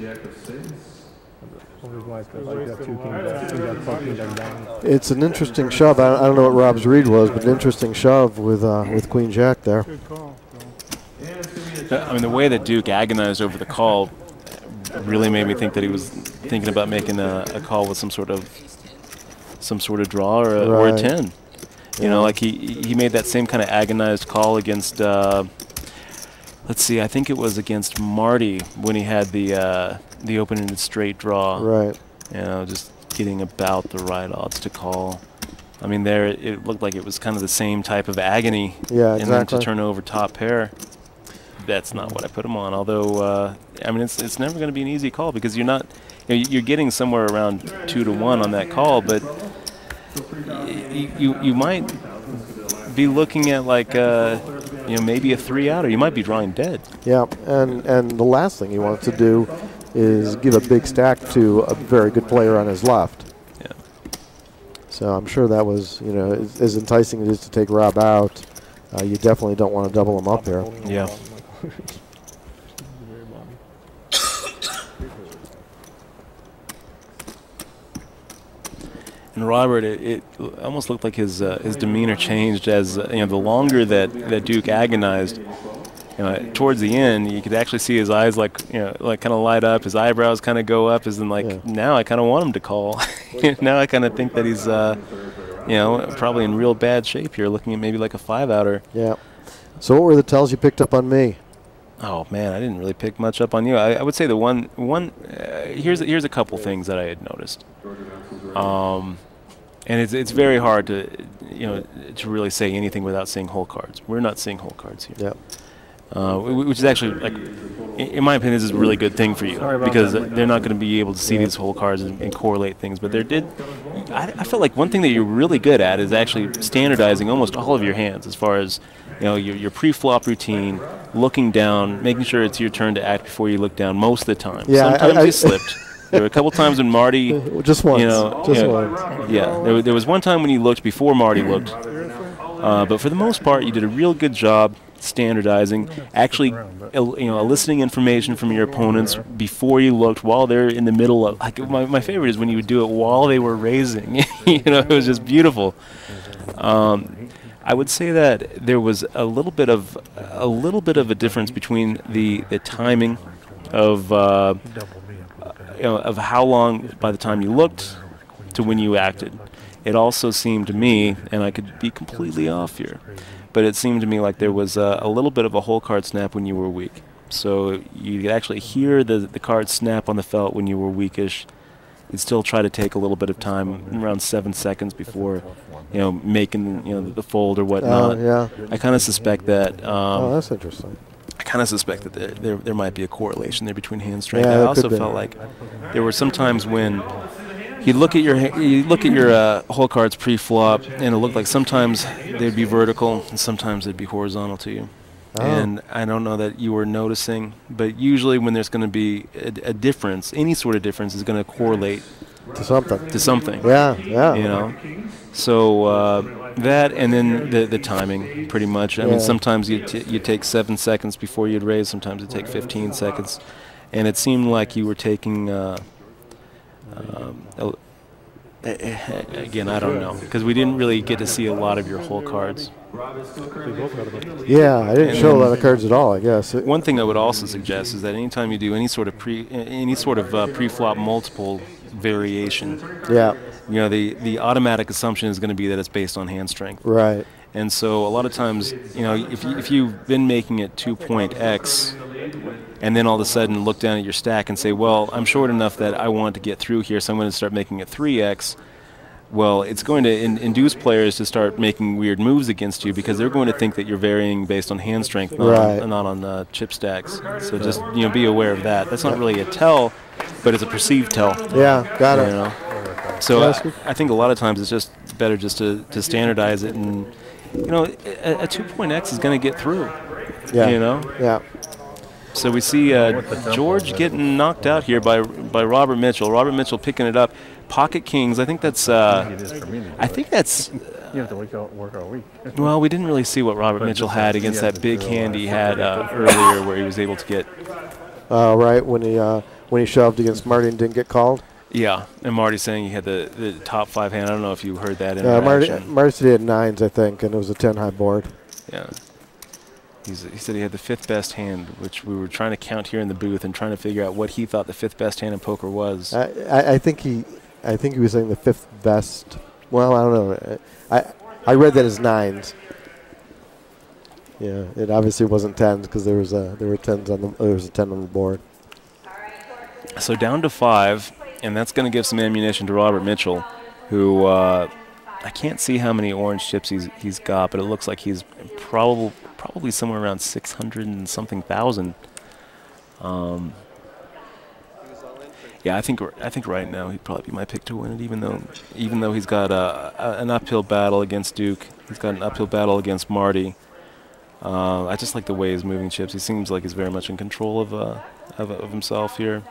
It's an interesting shove. I don't know what Rob's read was, but an interesting shove with Queen Jack there. I mean, the way that Duke agonized over the call really made me think that he was thinking about making a call with some sort of draw or a 10. You know, like he made that same kind of agonized call against, let's see, I think it was against Marty when he had the open-ended straight draw. Right. You know, just getting about the right odds to call. I mean, there it looked like it was kind of the same type of agony. Yeah, exactly. And then to turn over top pair. That's not what I put him on. Although, I mean, it's never going to be an easy call because you're not, you're getting somewhere around 2-1 on that call, but you might be looking at like maybe a 3-out, or you might be drawing dead. Yeah, and the last thing he wants to do is give a big stack to a very good player on his left. Yeah. So I'm sure that was, as enticing as it is to take Rob out, you definitely don't want to double him up here. Yeah. And Robert, it almost looked like his demeanor changed as the longer that Duke agonized. Towards the end, you could actually see his eyes like kind of light up. His eyebrows kind of go up, as in like, now I kind of want him to call. Now I kind of think that he's probably in real bad shape here, looking at maybe like a 5-outer. Yeah. So what were the tells you picked up on me? Oh man, I didn't really pick much up on you. I would say the one here's a couple things that I had noticed. And it's very hard to to really say anything without seeing whole cards. We're not seeing whole cards here. Yep. Which is actually, like, in my opinion, this is a really good thing for you because they're not going to be able to see these whole cards and correlate things. But I felt like one thing that you're really good at is actually standardizing almost all of your hands as far as your pre-flop routine, looking down, making sure it's your turn to act before you look down most of the time. Yeah, sometimes you slipped. There were a couple times when Marty, just once, once. Yeah, there was one time when you looked before Marty looked, but for the most part, you did a real good job standardizing, actually, eliciting information from your opponents before you looked, while they're in the middle of. Like my favorite is when you would do it while they were raising. It was just beautiful. I would say that there was a little bit of a difference between the timing of of how long by the time you looked to when you acted. It also seemed to me, and I could be completely off here, but it seemed to me like there was a little bit of a whole card snap when you were weak. So you could actually hear the card snap on the felt when you were weakish. You'd still try to take a little bit of time, around 7 seconds before, making the fold or whatnot. Yeah. I kind of suspect that. That's interesting. I kind of suspect that there might be a correlation there between hand strength. Yeah, I also felt like there were some times when you look at your whole cards pre-flop, and it looked like sometimes they'd be vertical and sometimes they'd be horizontal to you. Oh. And I don't know that you were noticing, but usually when there's going to be a difference, any sort of difference is going to correlate to something. To something. Yeah, yeah. You know, so that, and then the timing, pretty much. I mean, sometimes you take 7 seconds before you'd raise. Sometimes it take 15 seconds, and it seemed like you were taking. Again, I don't know, because we didn't really get to see a lot of your whole cards. Yeah, I didn't show a lot of cards at all, I guess. One thing I would also suggest is that anytime you do any sort of pre-flop multiple variation, you know, the automatic assumption is going to be that it's based on hand strength. Right. And so a lot of times, you know, if you've been making it 2.x, and then all of a sudden look down at your stack and say, well, I'm short enough that I want to get through here, so I'm going to start making it 3x. Well, it's going to induce players to start making weird moves against you, because they're going to think that you're varying based on hand strength, not on chip stacks. So just, you know, be aware of that. That's not really a tell, but it's a perceived tell. Yeah, got it. You know? So I think a lot of times it's just better just to standardize it, and you know, a 2.x is going to get through. Yeah. You know. Yeah. So we see George getting knocked out here by Robert Mitchell. Robert Mitchell picking it up. Pocket kings. I think that's. You have to work all week. Well, we didn't really see what Robert Mitchell had against that big hand he had earlier, where he was able to get. Right, when he shoved against Marty and didn't get called. Yeah, and Marty saying he had the top 5 hand. I don't know if you heard that interaction. Marty said he had 9s, I think, and it was a 10 high board. Yeah. He said he had the 5th best hand, which we were trying to count here in the booth and trying to figure out what he thought the 5th best hand in poker was. I think he was saying the 5th best. Well, I don't know. I read that as 9s. Yeah, it obviously wasn't 10s, because there were 10s on there was a 10 on the board. So down to 5, and that's going to give some ammunition to Robert Mitchell, who I can't see how many orange chips he's got, but it looks like he's probably somewhere around 600 and something thousand. Yeah, I think right now he'd probably be my pick to win it, even though he's got an uphill battle against Duke. He's got an uphill battle against Marty. I just like the way he's moving chips. He seems like he's very much in control of himself here.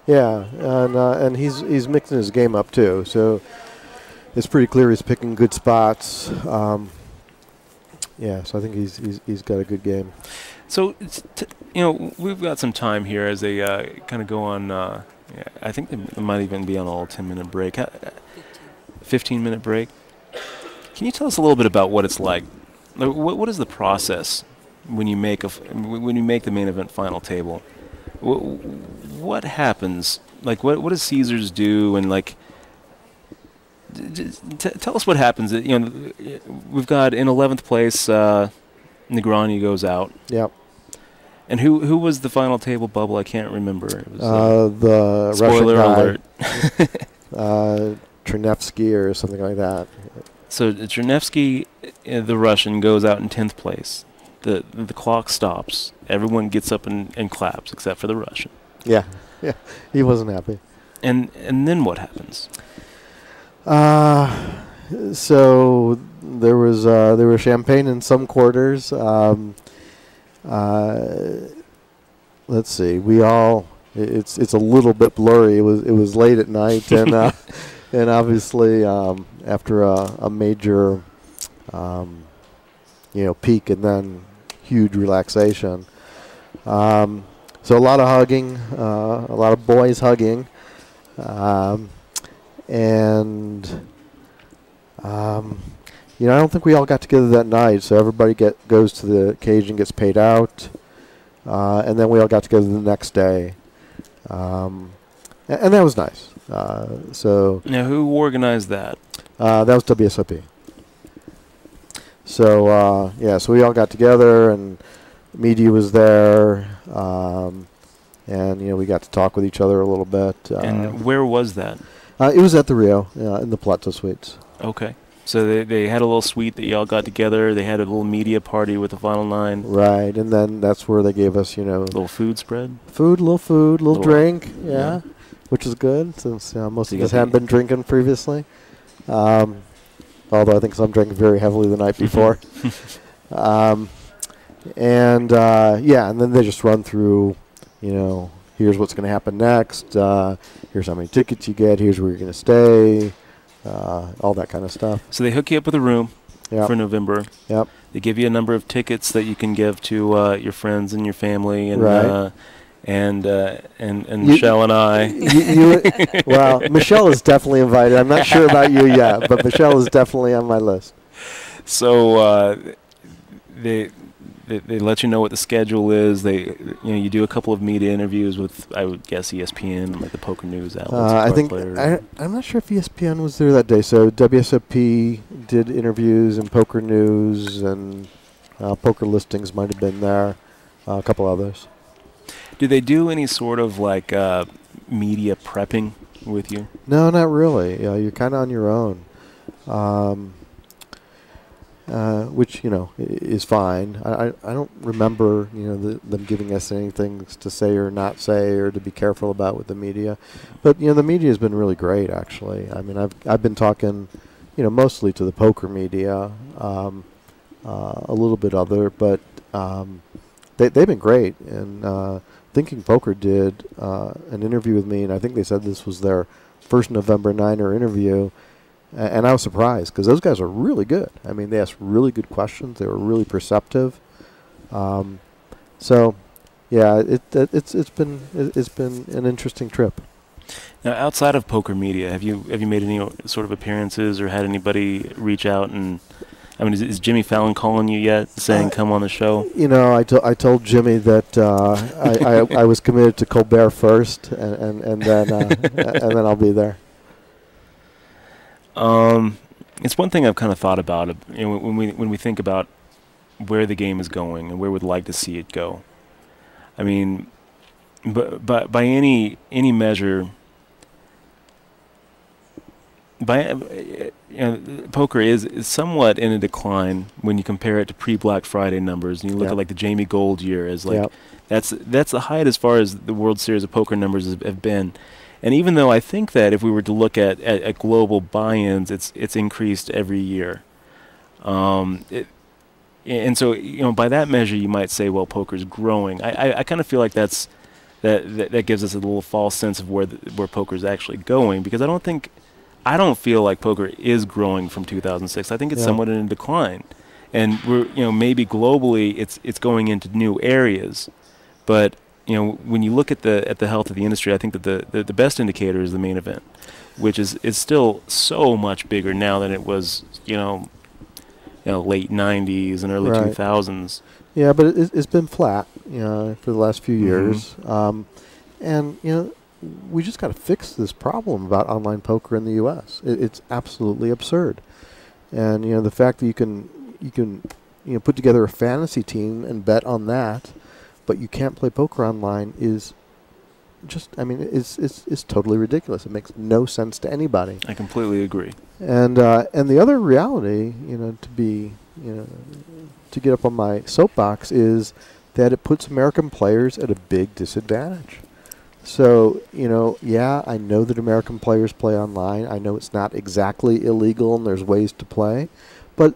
Yeah, and he's mixing his game up too. So it's pretty clear he's picking good spots. Yeah, so I think he's got a good game. So you know, we've got some time here as they kind of go on. I think they might even be on a 10-minute break, 15-minute break. Can you tell us a little bit about what it's like? What is the process when you make the main event final table? What happens? Like, what does Caesars do? And like, tell us what happens. You know, we've got in 11th place, Negroni goes out. Yep. And who was the final table bubble? I can't remember. It was, the spoiler Russian alert. Chernevsky or something like that. So Chernevsky, the Russian, goes out in 10th place. The clock stops. Everyone gets up and claps except for the Russian. Yeah, he wasn't happy. And then what happens? So there was champagne in some quarters. Let's see. It's a little bit blurry. It was late at night, and and obviously after a major peak and then huge relaxation. So a lot of hugging, a lot of boys hugging, and I don't think we all got together that night. So everybody goes to the cage and gets paid out, and then we all got together the next day, and that was nice. So now, who organized that? That was WSOP. So so we all got together, and media was there, and we got to talk with each other a little bit. And where was that? It was at the Rio, in the Palazzo Suites. Okay. So they had a little suite that y'all got together. They had a little media party with the Final Nine. Right, and then that's where they gave us, little food spread. Little drink, yeah, which is good since most of us hadn't been drinking previously. Although I think some drank very heavily the night before. And then they just run through, here's what's going to happen next. Here's how many tickets you get. Here's where you're going to stay. All that kind of stuff. So they hook you up with a room for November. Yep. They give you a number of tickets that you can give to your friends and your family, and right. And Michelle and I. Well, Michelle is definitely invited. I'm not sure about you yet, but Michelle is definitely on my list. So they let you know what the schedule is. You do a couple of media interviews with, I would guess, ESPN, like the Poker News outlets. I'm not sure if ESPN was there that day. So WSOP did interviews, and Poker News and Poker Listings might have been there. A couple others. Do they do any sort of like media prepping with you? No, not really. You're kind of on your own, which is fine. I don't remember them giving us anything to say or not say or to be careful about with the media, but the media has been really great actually. I mean, I've been talking, mostly to the poker media, a little bit other, but they've been great. And Thinking Poker did an interview with me, and I think they said this was their first November Niner interview, and I was surprised because those guys are really good. I mean, they asked really good questions. They were really perceptive. So, yeah, it's been an interesting trip. Now, outside of poker media, have you made any sort of appearances or had anybody reach out and? I mean, is Jimmy Fallon calling you yet, saying come on the show? I told Jimmy that I was committed to Colbert first, and then I'll be there. It's one thing I've kind of thought about when we think about where the game is going and where we'd like to see it go. I mean, but by any measure. Poker is somewhat in a decline when you compare it to pre-Black Friday numbers, and you look at like the Jamie Gold year as like that's the height as far as the World Series of Poker numbers have been. And even though I think that if we were to look at global buy-ins, it's increased every year. And so by that measure, you might say, well, poker's growing. I kind of feel like that gives us a little false sense of where poker's actually going, because I don't feel like poker is growing from 2006. I think it's somewhat in a decline, and we're maybe globally it's going into new areas, but when you look at the health of the industry, I think that the best indicator is the main event, which is still so much bigger now than it was late 90s and early 2000s. Yeah, but it's been flat for the last few years, and we just got to fix this problem about online poker in the U.S. It's absolutely absurd, and the fact that you can put together a fantasy team and bet on that, but you can't play poker online is just, it's totally ridiculous. It makes no sense to anybody. I completely agree. And the other reality, to get up on my soapbox is that it puts American players at a big disadvantage. So, I know that American players play online. I know it's not exactly illegal and there's ways to play, but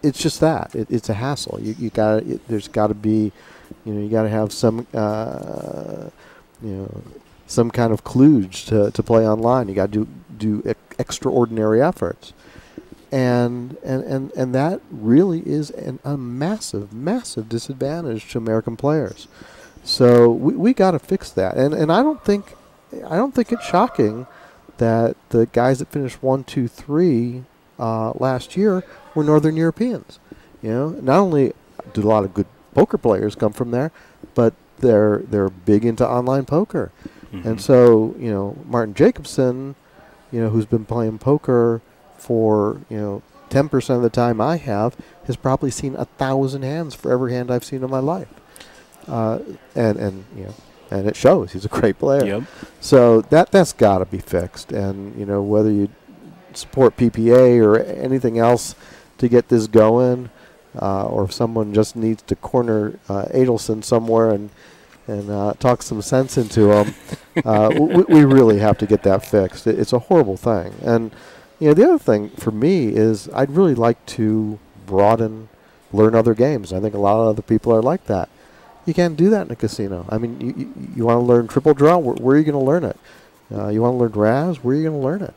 it's just that. It's a hassle. There's got to be, you got to have some, some kind of kludge to play online. You got to do extraordinary efforts. And that really is a massive, massive disadvantage to American players. So we got to fix that, and I don't think it's shocking that the guys that finished 1, 2, 3 last year were Northern Europeans. Not only do a lot of good poker players come from there, but they're big into online poker, and so Martin Jacobson, who's been playing poker for 10% of the time I have, has probably seen 1,000 hands for every hand I've seen in my life. And it shows. He's a great player. Yep. So that's got to be fixed. And whether you support PPA or anything else to get this going, or if someone just needs to corner Adelson somewhere and talk some sense into him, we really have to get that fixed. It's a horrible thing. And the other thing for me is I'd really like to learn other games. I think a lot of other people are like that. You can't do that in a casino. I mean, you want to learn triple draw? Where are you going to learn it? You want to learn Raz? Where are you going to learn it?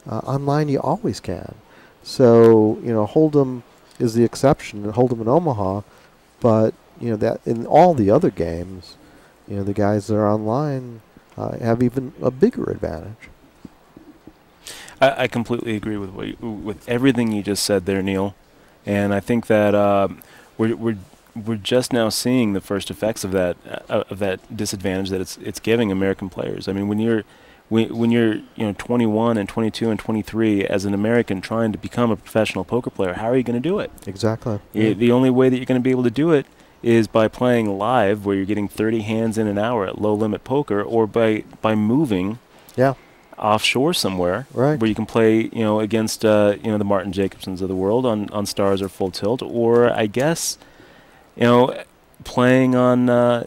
Online, you always can. So, Hold'em is the exception, and Hold'em in Omaha, but, that in all the other games, the guys that are online have even a bigger advantage. I completely agree with everything you just said there, Neil, and I think that we're just now seeing the first effects of that disadvantage that it's giving American players. I mean, when you're 21 and 22 and 23 as an American trying to become a professional poker player, how are you going to do it? Exactly. The only way that you're going to be able to do it is by playing live, where you're getting 30 hands in an hour at low limit poker, or by moving offshore somewhere, where you can play against the Martin Jacobsons of the world on Stars or Full Tilt, or I guess playing on an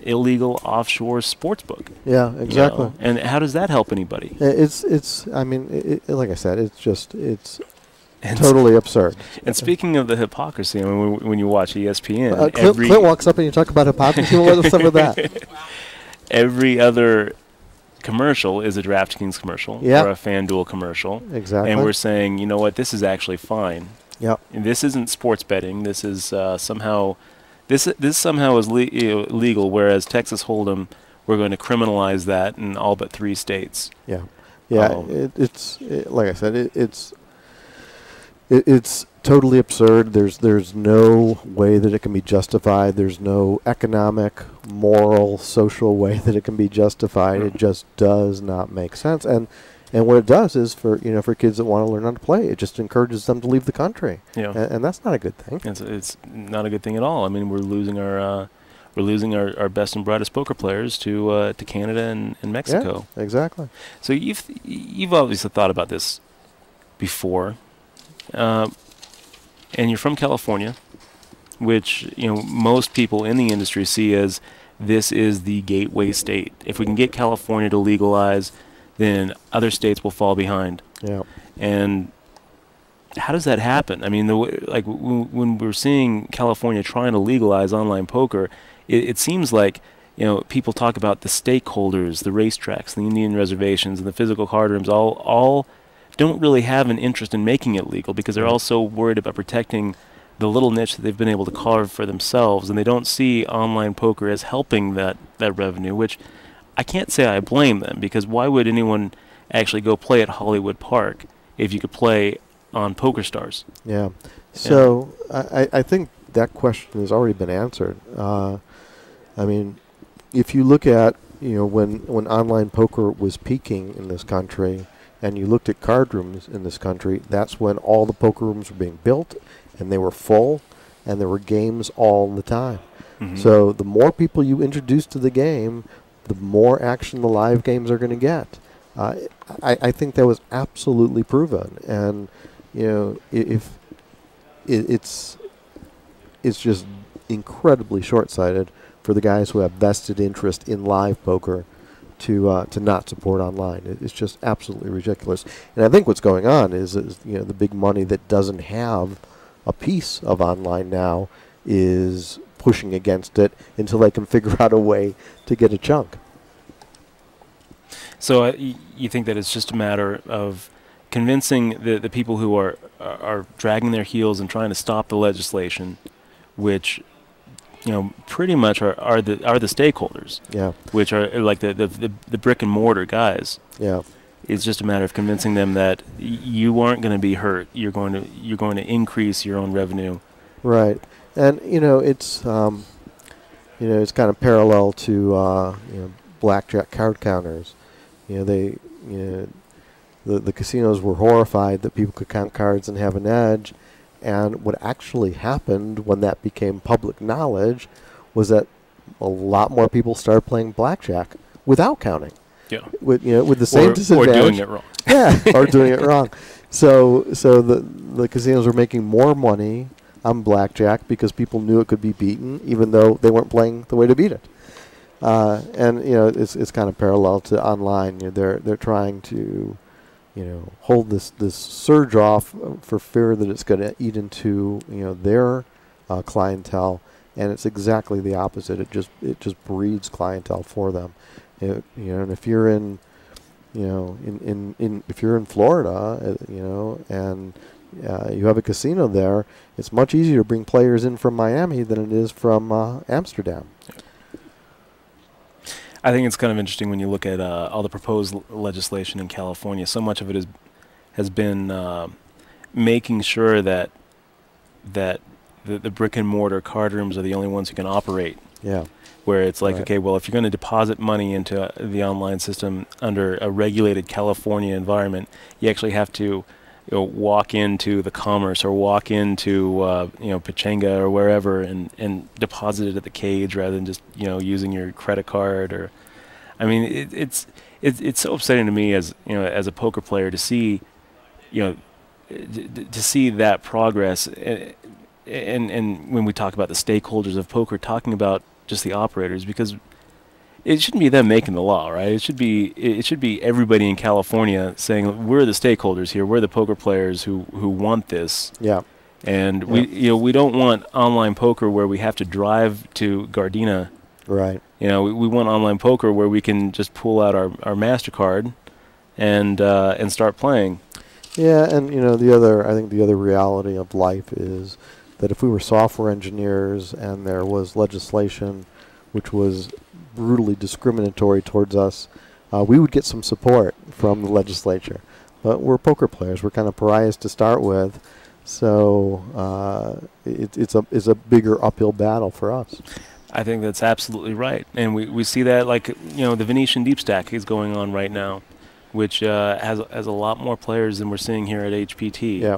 illegal offshore sports book. Yeah, exactly. And how does that help anybody? I mean, like I said, it's totally absurd. And speaking of the hypocrisy, I mean, when you watch ESPN, Clint walks up and you talk about hypocrisy. What's up with that? Every other commercial is a DraftKings commercial or a FanDuel commercial. Exactly. And we're saying, you know what, this is actually fine. Yep. And this isn't sports betting. This is somehow this somehow is legal, whereas Texas Hold'em, we're going to criminalize that in all but 3 states. Yeah. Yeah. Like I said, it's totally absurd. There's no way that it can be justified. There's no economic, moral, social way that it can be justified. It just does not make sense. And what it does is for kids that want to learn how to play, it just encourages them to leave the country. Yeah. And that's not a good thing. It's not a good thing at all. I mean, we're losing our best and brightest poker players to Canada and Mexico. Yeah, exactly. So you've obviously thought about this before. And you're from California, which most people in the industry see as this is the gateway state. If we can get California to legalize, then other states will fall behind. Yeah. And how does that happen? I mean, when we're seeing California trying to legalize online poker, it seems like people talk about the stakeholders, the racetracks, the Indian reservations, and the physical card rooms all don't really have an interest in making it legal because they're also worried about protecting the little niche that they've been able to carve for themselves, and they don't see online poker as helping that revenue, which I can't say I blame them, because why would anyone actually go play at Hollywood Park if you could play on PokerStars? Yeah. So I think that question has already been answered. I mean, if you look at when online poker was peaking in this country, and you looked at card rooms in this country, that's when all the poker rooms were being built, and they were full, and there were games all the time. Mm-hmm. So the more people you introduce to the game, the more action the live games are going to get. I think that was absolutely proven, and if it's just incredibly short-sighted for the guys who have vested interest in live poker to not support online. It's just absolutely ridiculous. And I think what's going on is the big money that doesn't have a piece of online now is pushing against it until they can figure out a way to get a chunk. So you think that it's just a matter of convincing the people who are dragging their heels and trying to stop the legislation, which pretty much are the stakeholders. Yeah. Which are like the brick and mortar guys. Yeah. It's just a matter of convincing them that you aren't going to be hurt. You're going to increase your own revenue. Right. And it's it's kind of parallel to blackjack card counters. The casinos were horrified that people could count cards and have an edge. And what actually happened when that became public knowledge was that a lot more people started playing blackjack without counting. Yeah. With the same disadvantage. Or doing it wrong. Yeah, or doing it wrong. So the casinos were making more money on blackjack because people knew it could be beaten, even though they weren't playing the way to beat it. And it's kind of parallel to online. They're trying to hold this surge off for fear that it's going to eat into their clientele, and it's exactly the opposite. It just breeds clientele for them. And if you're in, if you're in Florida, and you have a casino there, it's much easier to bring players in from Miami than it is from Amsterdam. I think it's kind of interesting when you look at all the proposed legislation in California. So much of it has been making sure that the brick and mortar card rooms are the only ones who can operate. Yeah. Where it's like, okay, well, if you're going to deposit money into the online system under a regulated California environment, you actually have to walk into the Commerce or walk into Pachanga or wherever and deposit it at the cage rather than just using your credit card. Or, I mean, it's so upsetting to me as as a poker player to see to see that progress. And when we talk about the stakeholders of poker, talking about just the operators, because it shouldn't be them making the law, right? It should be everybody in California saying we're the stakeholders here. We're the poker players who want this. Yeah. And we don't want online poker where we have to drive to Gardena. Right. We want online poker where we can just pull out our MasterCard and start playing. Yeah, and I think the other reality of life is that if we were software engineers and there was legislation which was brutally discriminatory towards us, we would get some support from the legislature. But we're poker players. We're kind of pariahs to start with, so it's a bigger uphill battle for us. I think that's absolutely right, and we see that the Venetian Deep Stack is going on right now, which has a lot more players than we're seeing here at HPT. Yeah.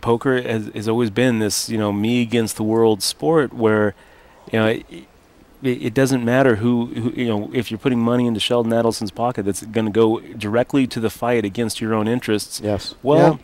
Poker has always been this me against the world sport where it doesn't matter who if you're putting money into Sheldon Adelson's pocket, that's going to go directly to the fight against your own interests. Yes. Well,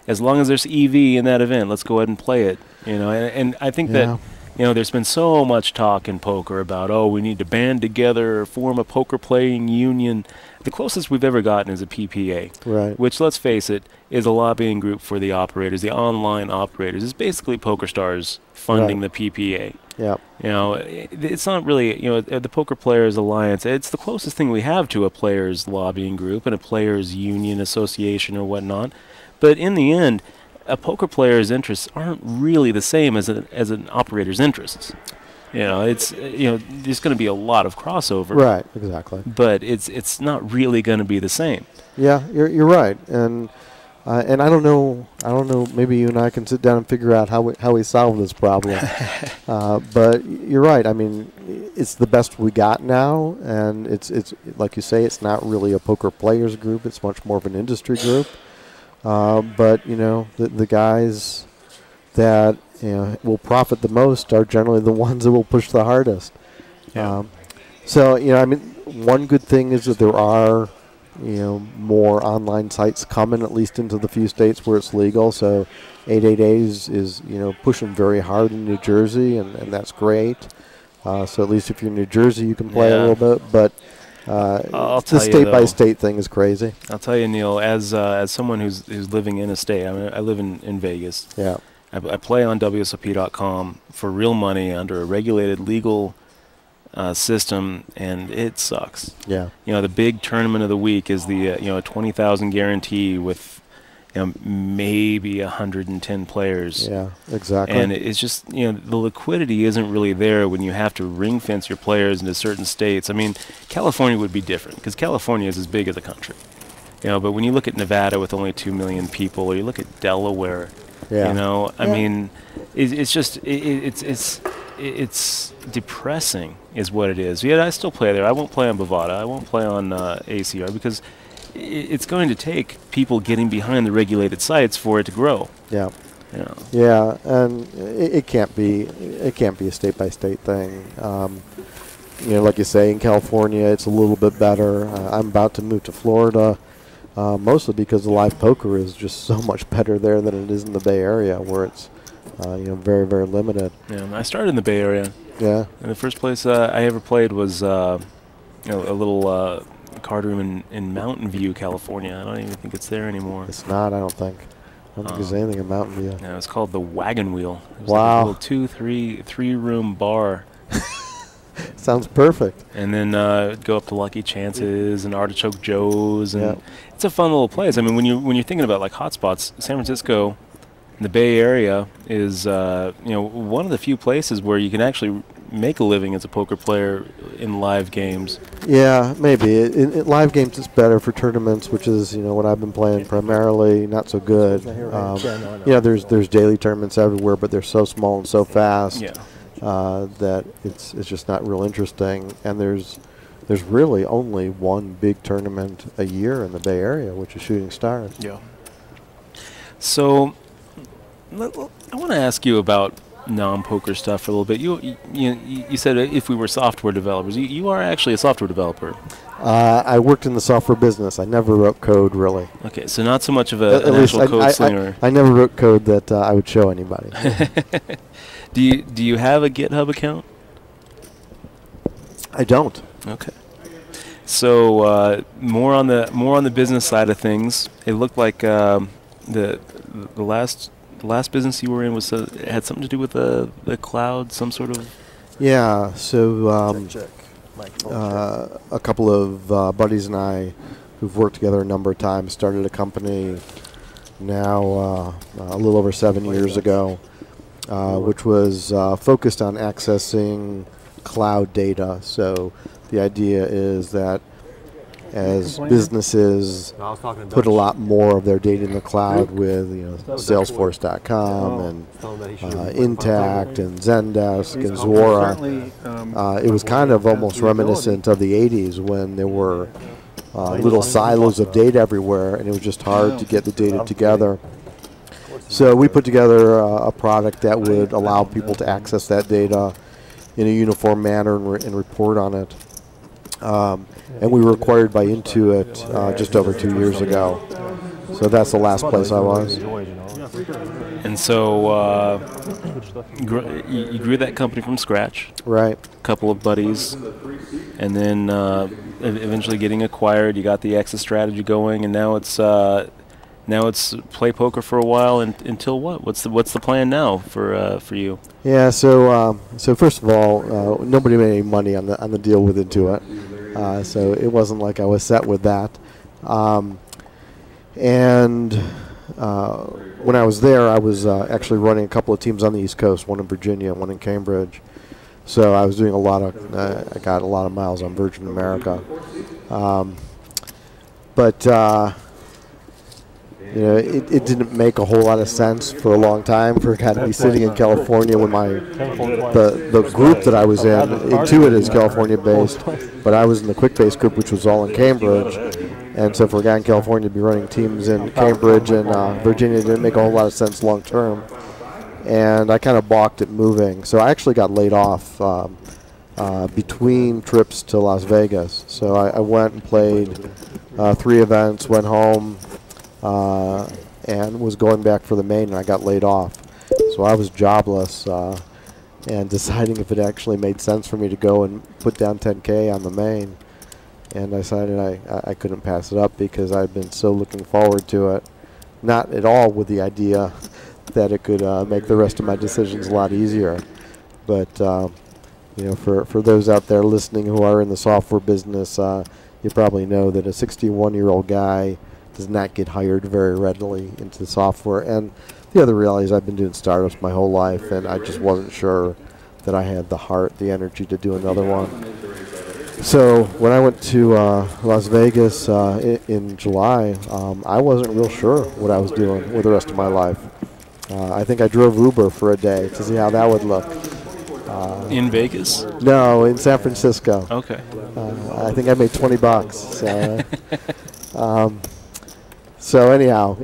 as long as there's EV in that event, let's go ahead and play it. And I think that there's been so much talk in poker about we need to band together, form a poker playing union. The closest we've ever gotten is a PPA, right? Which, let's face it, is a lobbying group for the operators, the online operators. It's basically PokerStars funding the PPA. Yeah. It's not really the Poker Players Alliance. It's the closest thing we have to a players lobbying group and a players union association or whatnot. But in the end, a poker player's interests aren't really the same as an operator's interests. It's there's going to be a lot of crossover. Right, exactly. But it's not really going to be the same. Yeah, you're right, and I don't know. Maybe you and I can sit down and figure out how we solve this problem. But you're right. I mean, it's the best we got now, and it's like you say, it's not really a poker players group. It's much more of an industry group. But the guys that will profit the most are generally the ones that will push the hardest. Yeah. So I mean, one good thing is that there are more online sites coming, at least into the few states where it's legal. So 888 is pushing very hard in New Jersey, and that's great. So at least if you're in New Jersey, you can play a little bit, but. The state-by-state thing is crazy. I'll tell you, Neil, as someone who's living in a state, I mean, I live in Vegas. Yeah. I play on WSOP.com for real money under a regulated legal system, and it sucks. Yeah. The big tournament of the week is the 20,000 guarantee with maybe 110 players. Yeah, exactly. And it's just, the liquidity isn't really there when you have to ring fence your players into certain states. I mean, California would be different because California is as big as a country. But when you look at Nevada with only 2 million people, or you look at Delaware, I mean, it's just, it's depressing is what it is. Yeah, I still play there. I won't play on Bovada. I won't play on ACR because it's going to take people getting behind the regulated sites for it to grow. Yeah. Yeah, and it can't be a state-by-state thing. Like you say, in California, it's a little bit better. I'm about to move to Florida, mostly because the live poker is just so much better there than it is in the Bay Area, where it's very, very limited. Yeah, I started in the Bay Area. Yeah. And the first place I ever played was a little card room in Mountain View, California. I don't even think it's there anymore. It's not, I don't think. don't think there's anything in Mountain View. Yeah, it's called the Wagon Wheel. It was Wow. like a little three-room bar. Sounds perfect. And then go up to Lucky Chances and Artichoke Joe's, and Yeah. it's a fun little place. I mean, when you're thinking about like hotspots, San Francisco, the Bay Area is one of the few places where you can actually make a living as a poker player in live games. Yeah, maybe. In live games, it's better for tournaments, which is what I've been playing primarily. Not so good. There's daily tournaments everywhere, but they're so small and so fast that it's just not real interesting. And there's really only one big tournament a year in the Bay Area, which is Shooting Stars. Yeah. So I want to ask you about non-poker stuff for a little bit. You said if we were software developers, you are actually a software developer. I worked in the software business. I never wrote code, really. Okay, so not so much of an actual code slinger. I never wrote code that I would show anybody. Do you have a GitHub account? I don't. Okay. So more on the business side of things. It looked like the last business you were in was had something to do with the cloud, some sort of. Yeah. So a couple of buddies and I, who've worked together a number of times, started a company now a little over 7 years ago, which was focused on accessing cloud data. So the idea is that as businesses put a lot more of their data in the cloud with Salesforce.com and Intact and Zendesk and Zuora, it was kind of almost reminiscent of the 80s when there were little silos of data everywhere, and it was just hard to get the data together. So we put together a product that would allow people to access that data in a uniform manner and report on it. And we were acquired by Intuit just over 2 years ago. So that's the last place I was. And so you grew that company from scratch. Right. A couple of buddies. And then eventually getting acquired, you got the exit strategy going, and now it's play poker for a while until what? What's the plan now for you? Yeah. So first of all, nobody made any money on the deal with Intuit. So it wasn't like I was set with that. And when I was there, I was actually running a couple of teams on the East Coast, one in Virginia, one in Cambridge. So I was doing I got a lot of miles on Virgin America. It didn't make a whole lot of sense for a long time for a guy to be sitting in California when the group that I was in, Intuit is California-based, but I was in the QuickBase group, which was all in Cambridge. And so for a guy in California to be running teams in Cambridge and Virginia didn't make a whole lot of sense long term. And I kind of balked at moving. So I actually got laid off between trips to Las Vegas. So I went and played 3 events, went home, and was going back for the main, and I got laid off. So I was jobless and deciding if it actually made sense for me to go and put down 10K on the main. And I decided I couldn't pass it up because I'd been so looking forward to it. Not at all with the idea that it could make the rest of my decisions a lot easier. But for those out there listening who are in the software business, you probably know that a 61-year-old guy does not get hired very readily into software. And the other reality is I've been doing startups my whole life, and I just wasn't sure that I had the heart, the energy to do another one. So when I went to Las Vegas in July, I wasn't real sure what I was doing with the rest of my life. I think I drove Uber for a day to see how that would look. In Vegas? No, in San Francisco. Okay. I think I made $20. So anyhow,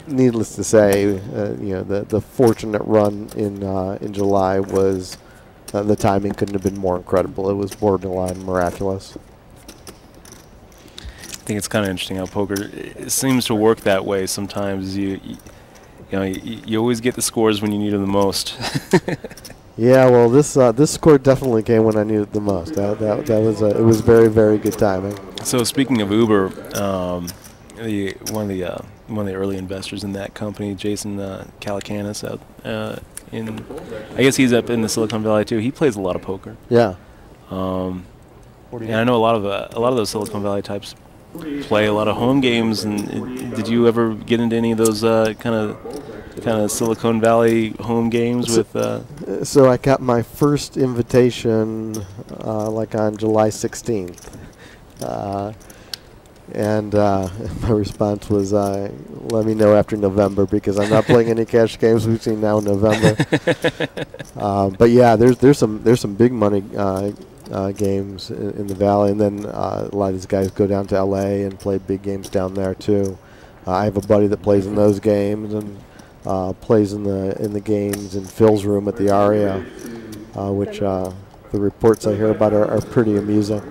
needless to say, the fortunate run in July was the timing couldn't have been more incredible. It was borderline miraculous. I think it's kind of interesting how poker seems to work that way. Sometimes you always get the scores when you need them the most. Yeah, well, this score definitely came when I needed it the most. It was very, very good timing. So speaking of Uber, one of the one of the early investors in that company, Jason Calacanis, out in. I guess he's up in the Silicon Valley too. He plays a lot of poker. Yeah. And I know a lot of those Silicon Valley types play a lot of home games. And did you ever get into any of those kind of Silicon Valley home games with? So I got my first invitation like on July 16th, and my response was, "Let me know after November because I'm not playing any cash games between now and November." But yeah, there's some big money games in the Valley, and then a lot of these guys go down to L.A. and play big games down there too. I have a buddy that plays in those games and plays in the games in Phil's room at the Aria, which the reports I hear about are pretty amusing.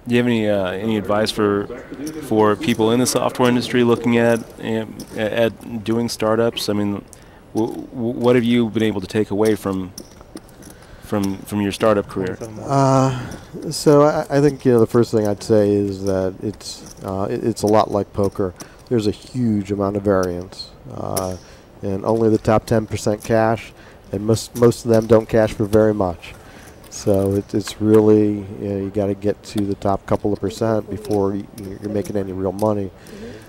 Do you have any advice for people in the software industry looking at doing startups? I mean, what have you been able to take away from your startup career? So I think the first thing I'd say is that it's a lot like poker. There's a huge amount of variance, and only the top 10% cash, and most of them don't cash for very much. So it's really you got to get to the top couple of percent before you're making any real money.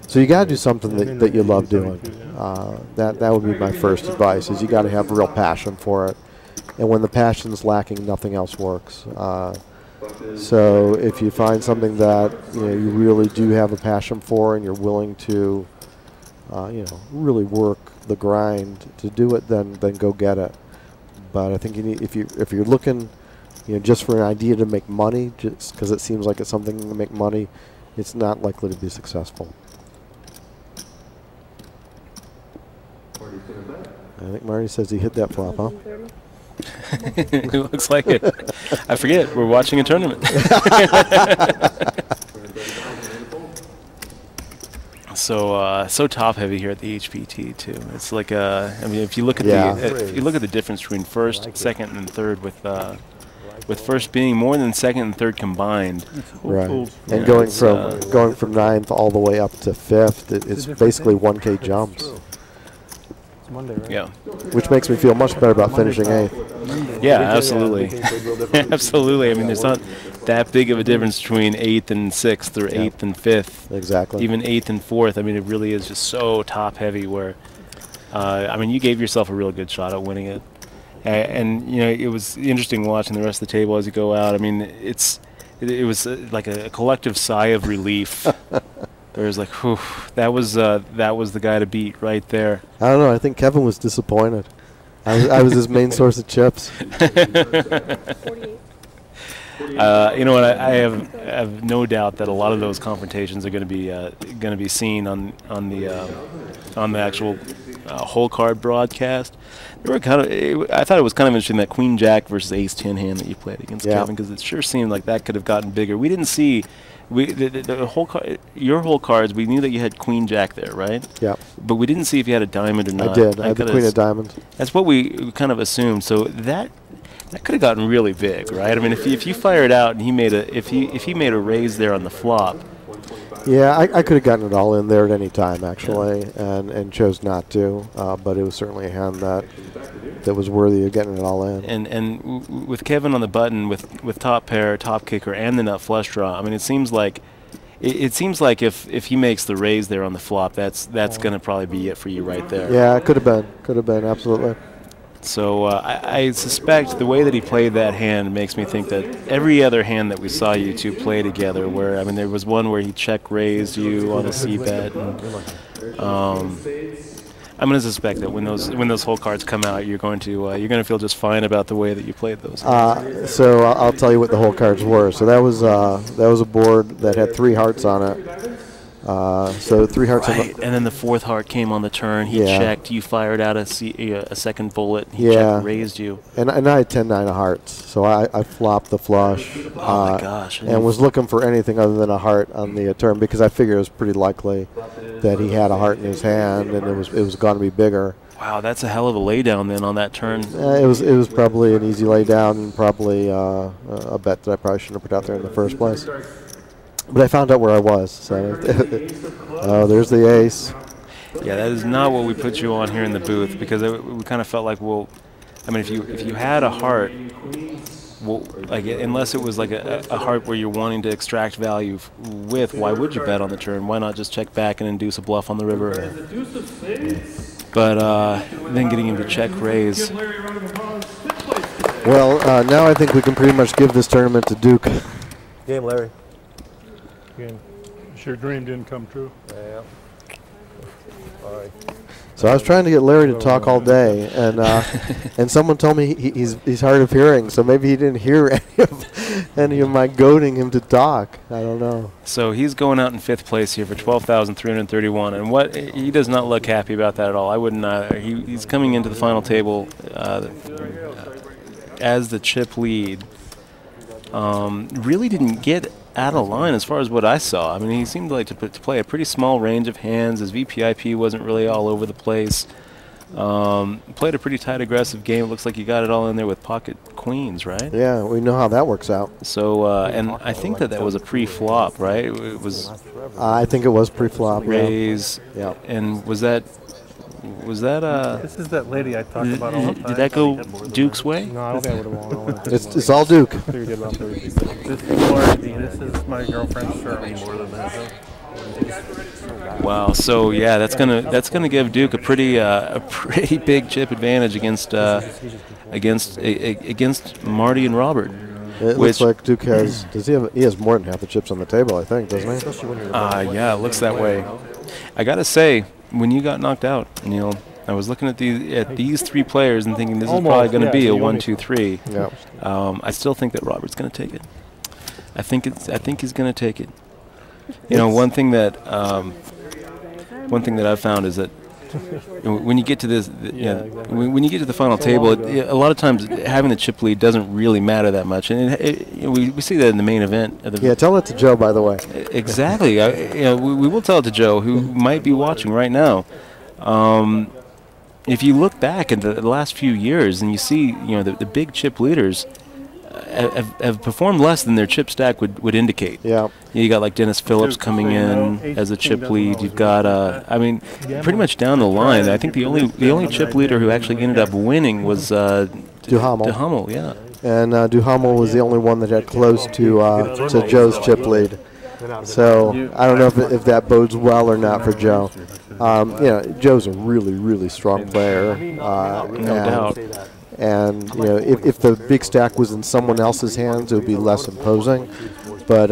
So you got to do something that you love doing. That would be my first advice: is you got to have real passion for it. And when the passion's lacking, nothing else works. So if you find something that you really do have a passion for, and you're willing to, really work the grind to do it, then go get it. But I think you need, if you're looking, just for an idea to make money, just because it seems like it's something to make money, it's not likely to be successful. I think Marty says he hit that flop, huh? It looks like it. I forget. We're watching a tournament. So top heavy here at the HPT too. It's like if you look at the difference between first, second, and third, with first being more than second and third combined. Right. And going from ninth all the way up to fifth, it's basically 1K jumps. Monday, right? Yeah. Which makes me feel much better about finishing eighth. Yeah, absolutely. Absolutely. I mean, there's not that big of a difference between eighth and sixth or eighth and fifth. Exactly. Even eighth and fourth. I mean, it really is just so top heavy where, you gave yourself a real good shot at winning it. And it was interesting watching the rest of the table as you go out. I mean, it was like a collective sigh of relief. It was like, whew, that was the guy to beat right there. I don't know. I think Kevin was disappointed. I was his main source of chips. You know what? I have no doubt that a lot of those confrontations are going to be seen on the actual whole card broadcast. They were I thought it was kind of interesting, that Queen Jack versus Ace 10 hand that you played against Kevin, because it sure seemed like that could have gotten bigger. We didn't see. The whole your whole cards, we knew that you had Queen Jack there, right? Yeah. But we didn't see if you had a diamond or not. I did. I had the Queen of Diamonds. That's what we kind of assumed. So that could have gotten really big, right? I mean, if you fired out and he made if he made a raise there on the flop. Yeah, I could have gotten it all in there at any time, actually, and chose not to. But it was certainly a hand that was worthy of getting it all in. And with Kevin on the button, with top pair, top kicker, and the nut flush draw, I mean, it seems like if he makes the raise there on the flop, that's going to probably be it for you right there. Yeah, it could have been, absolutely. So I suspect the way that he played that hand makes me think that every other hand that we saw you two play together, where there was one where he check raised you on a c-bet, and I'm going to suspect that when those whole cards come out, you're going to feel just fine about the way that you played those. So I'll tell you what the whole cards were. So that was a board that had 3 hearts on it. So 3 hearts. Right. And then the 4th heart came on the turn. He checked. You fired out a second bullet. He checked, raised you. And I had 10-9 of hearts. So I flopped the flush. Oh my gosh! And was looking for anything other than a heart on the turn, because I figured it was pretty likely that he had a heart in his hand, and it was going to be bigger. Wow, that's a hell of a laydown then on that turn. It was probably an easy laydown, and probably a bet that I probably shouldn't have put out there in the first place. But I found out where I was. So, oh, there's the ace. Yeah, that is not what we put you on here in the booth, because we kind of felt like, well, I mean, if you had a heart, well, like unless it was like a heart where you're wanting to extract value with, why would you bet on the turn? Why not just check back and induce a bluff on the river? But then getting into check raise. Well, now I think we can pretty much give this tournament to Duke. Game, Larry. Game. Your dream didn't come true. Yeah. All right. So I was trying to get Larry to talk all day, and someone told me he's hard of hearing, so maybe he didn't hear any of my goading him to talk. I don't know. So he's going out in 5th place here for 12,331, and what he does not look happy about that at all. I wouldn't either. He's coming into the final table as the chip lead. Really didn't get out of line as far as what I saw. I mean, he seemed like to play a pretty small range of hands. His VPIP wasn't really all over the place. Played a pretty tight, aggressive game. It looks like he got it all in there with pocket queens, right? Yeah, we know how that works out. So, and I think that was a pre-flop, right? It was. I think it was pre-flop. Raise. Yeah. And was that? This is that lady I talked about all the time. Did that go Duke's way? No, I don't think I would have won. It's all Duke. This is my girlfriend's shirt. More than that. Wow. So yeah, that's gonna give Duke a pretty big chip advantage against Marty and Robert. It looks like Duke has. He has more than half the chips on the table, I think, doesn't he? Yeah, it looks that way. I gotta say, when you got knocked out, Neil, I was looking at these 3 players and thinking this is probably going to be a 1-2-3. Yeah. I still think that Robert's going to take it. I think he's going to take it. You know, one thing that I've found is that when you get to this, when you get to the final table, a lot of times having the chip lead doesn't really matter that much, and we see that in the main event. Yeah, tell it to Joe, by the way. Exactly. We will tell it to Joe, who might be watching right now. If you look back at the last few years and you see, the big chip leaders have performed less than their chip stack would indicate. Yeah. You got like Dennis Phillips coming in as a chip lead. You've got, pretty much down the line. I think the only chip leader who actually ended up winning was Duhamel. Yeah. And Duhamel was the only one that had close to Joe's chip lead. So I don't know if that bodes well or not for Joe. Joe's a really, really strong player. No doubt. And if the big stack was in someone else's hands, it would be less imposing. But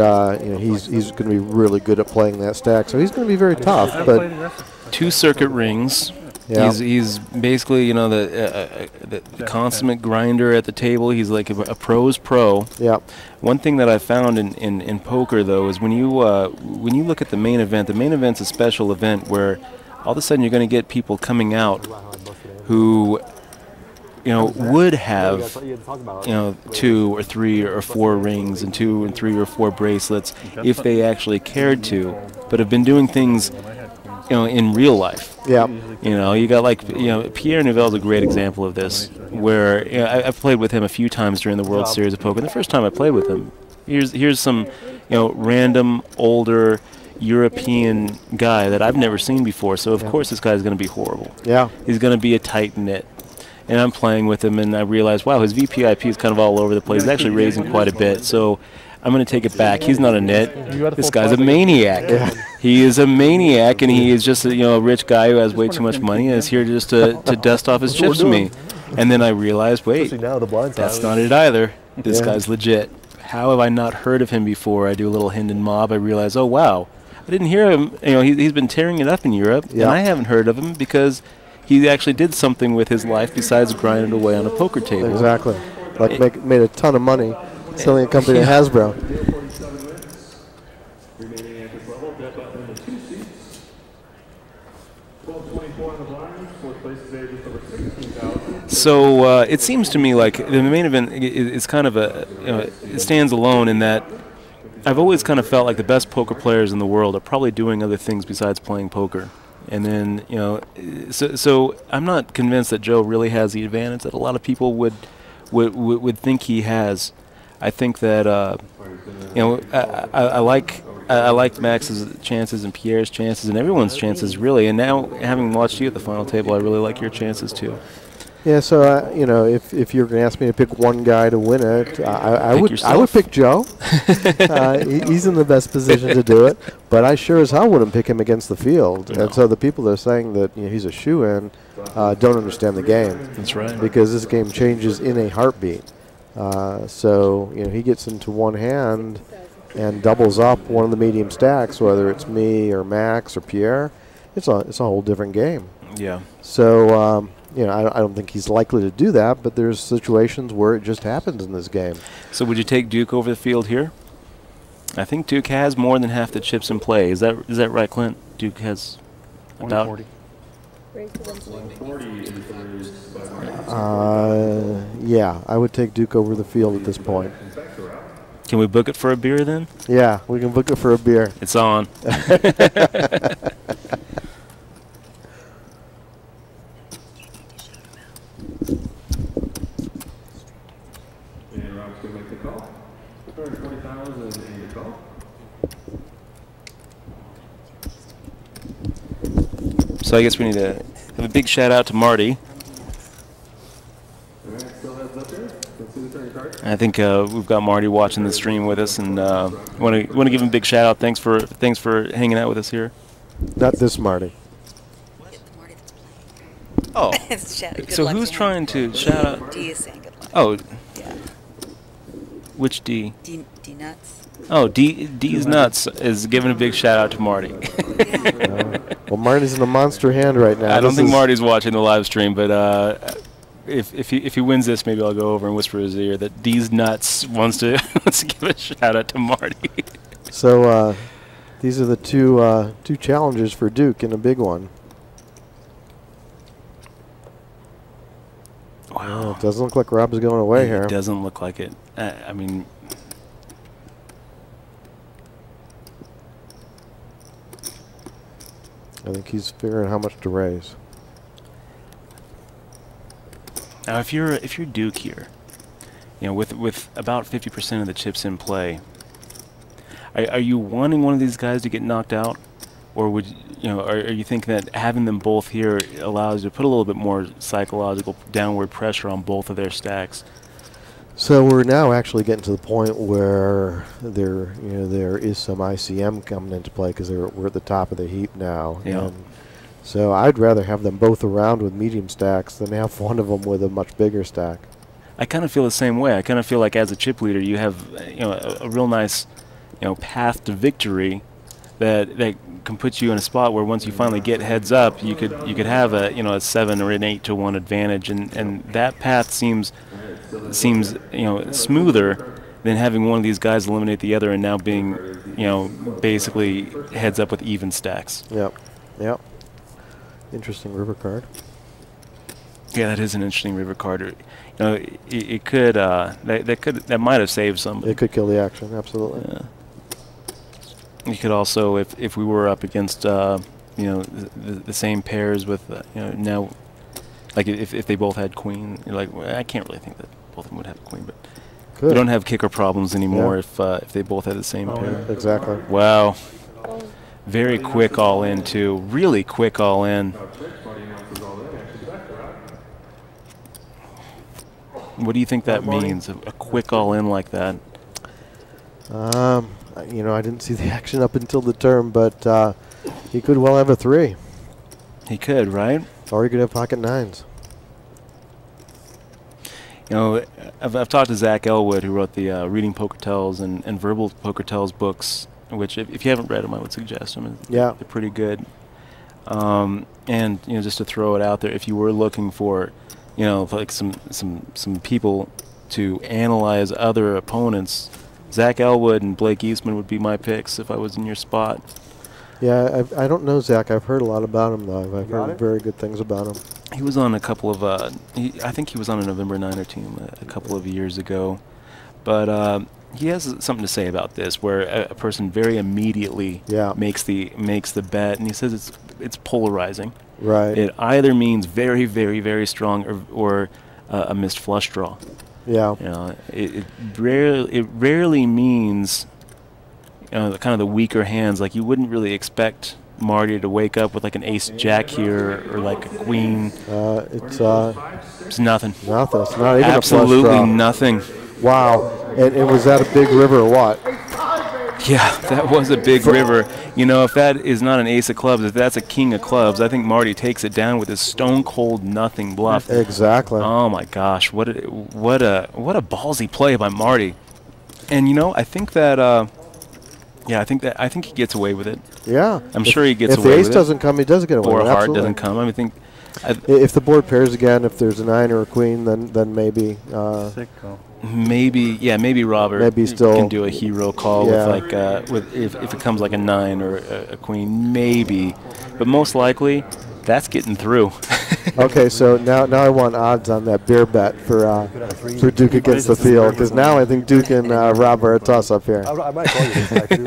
he's going to be really good at playing that stack, so he's going to be very tough. But 2 circuit rings. Yeah. He's basically the consummate grinder at the table. He's like a pro's pro. Yeah. One thing that I found in poker though is when you look at the main event's a special event where all of a sudden you're going to get people coming out who would have 2 or 3 or 4 rings and 2 and 3 or 4 bracelets if they actually cared to, but have been doing things in real life. Yeah. You got Pierre Nouvel's a great example of this, where I've played with him a few times during the World Series of Poker. And the first time I played with him, here's some random older European guy that I've never seen before. So of course this guy's going to be horrible. Yeah. He's going to be a tight knit. And I'm playing with him, and I realized, wow, his VPIP is kind of all over the place. He's actually raising quite a bit. So I'm going to take it back. He's not a nit. This guy's a maniac. Yeah. He is a maniac, and he is just a rich guy who has way too much money and is here just to dust off his chips to me. And then I realized, wait, that's not it either. This guy's legit. How have I not heard of him before? I do a little Hendon Mob. I realize, oh, wow, I didn't hear him. He's been tearing it up in Europe, and I haven't heard of him because he actually did something with his life besides grinding away on a poker table. Exactly. Made a ton of money selling a company to Hasbro. So it seems to me like the main event is kind of it stands alone in that I've always kind of felt like the best poker players in the world are probably doing other things besides playing poker. And then, so I'm not convinced that Joe really has the advantage that a lot of people would think he has. I think that, I like I like Max's chances and Pierre's chances and everyone's chances, really. And now, having watched you at the final table, I really like your chances, too. Yeah, so you know, if you're going to ask me to pick one guy to win it, I would pick Joe. He's in the best position to do it, but I sure as hell wouldn't pick him against the field. No. And so the people that are saying that he's a shoo-in don't understand the game. That's right. Because this game changes in a heartbeat. So he gets into one hand and doubles up one of the medium stacks, whether it's me or Max or Pierre. It's a whole different game. Yeah. So. I don't think he's likely to do that, but there's situations where it just happens in this game. So would you take Duke over the field here? I think Duke has more than half the chips in play. Is that right, Clint? Duke has about 140. Yeah, I would take Duke over the field at this point. Can we book it for a beer then? Yeah, we can book it for a beer. It's on. So I guess we need to have a big shout out to Marty. I think we've got Marty watching the stream with us, and want to give him a big shout out. Thanks for hanging out with us here. Not this Marty. Oh, so who's trying to shout out? D is saying good luck. Oh, yeah. Which D? D nuts. Oh, D's nuts is giving a big shout out to Marty. Well, Marty's in a monster hand right now. I don't think Marty's watching the live stream, but if he wins this, maybe I'll go over and whisper his ear that D's nuts wants to give a shout out to Marty. So these are the two challengers for Duke in a big one. Wow, it doesn't look like Rob's going away here. It doesn't look like it. I mean. I think he's figuring how much to raise. Now, if you're Duke here, with about 50% of the chips in play, are you wanting one of these guys to get knocked out, or are you thinking that having them both here allows you to put a little bit more psychological downward pressure on both of their stacks? So we're now actually getting to the point where there is some ICM coming into play because we're at the top of the heap now. Yeah. And so I'd rather have them both around with medium stacks than have one of them with a much bigger stack. I kind of feel the same way. I kind of feel like as a chip leader, you have a real nice path to victory that can put you in a spot where once you finally get heads up, you could have a 7 or an 8 to 1 advantage, and that path seems smoother than having one of these guys eliminate the other and now being basically heads up with even stacks. Yep. Interesting river card. Yeah, that is an interesting river card. It could that might have saved somebody. It could kill the action, absolutely. Yeah. You could also, if we were up against the same pairs with now, like if they both had queen, I can't really think that both of them would have queen, but we don't have kicker problems anymore if they both had the same pair. Exactly. Wow. Very quick all in too. Really quick all in. What do you think that means? A quick all in like that? I didn't see the action up until the turn, but he could well have a 3. He could, right? Or he could have pocket 9s. I've talked to Zach Elwood, who wrote the Reading Poker Tells and Verbal Poker Tells books, which if you haven't read them, I would suggest them. Yeah. They're pretty good. And just to throw it out there, if you were looking for, like some people to analyze other opponents, Zach Elwood and Blake Eastman would be my picks if I was in your spot. Yeah, I don't know Zach. I've heard a lot about him, though. I've heard very good things about him. He was on a couple of, I think he was on a November 9er team a couple of years ago. But he has something to say about this, where a person very immediately makes the bet, and he says it's polarizing. Right. It either means very, very, very strong or a missed flush draw. Yeah. It rarely means kind of the weaker hands. Like you wouldn't really expect Marty to wake up with like an ace jack here or like a queen. It's nothing. Nothing. It's not even absolutely a flush draw. Nothing. Wow. And was that a big river or what? Yeah, that was a big river. You know, if that is not an ace of clubs, if that's a king of clubs, I think Marty takes it down with his stone cold nothing bluff. Exactly. Oh my gosh, what a ballsy play by Marty. And you know, I think that I think he gets away with it. Yeah. I'm sure he gets away with it. If the ace doesn't come, he does get away with it. Or a heart doesn't come. I think if the board pairs again, if there's a 9 or a queen, then maybe maybe Robert can do a hero call with like if it comes like a 9 or a queen, maybe, but most likely that's getting through. Okay, so now I want odds on that beer bet for Duke against the field, because now I think Duke and Rob are a toss up here. I might call you this guy too.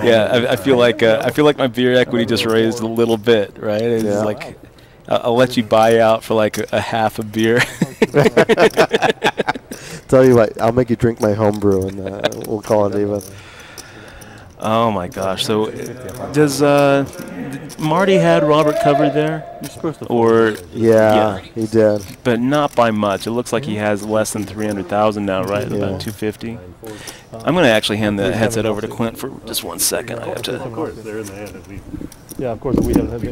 Yeah, I feel like my beer equity just raised a little bit, right? It's like I'll let you buy out for like a half a beer. Tell you what, I'll make you drink my homebrew, and we'll call it even. Oh my gosh! So, does Marty had Robert covered there? You're supposed to. Or yeah, he did, but not by much. It looks like he has less than 300,000 now, right? About 250. I'm going to actually hand the headset over to Clint for just 1 second. I have to. Of course, they're in the hand. Yeah, of course we have that.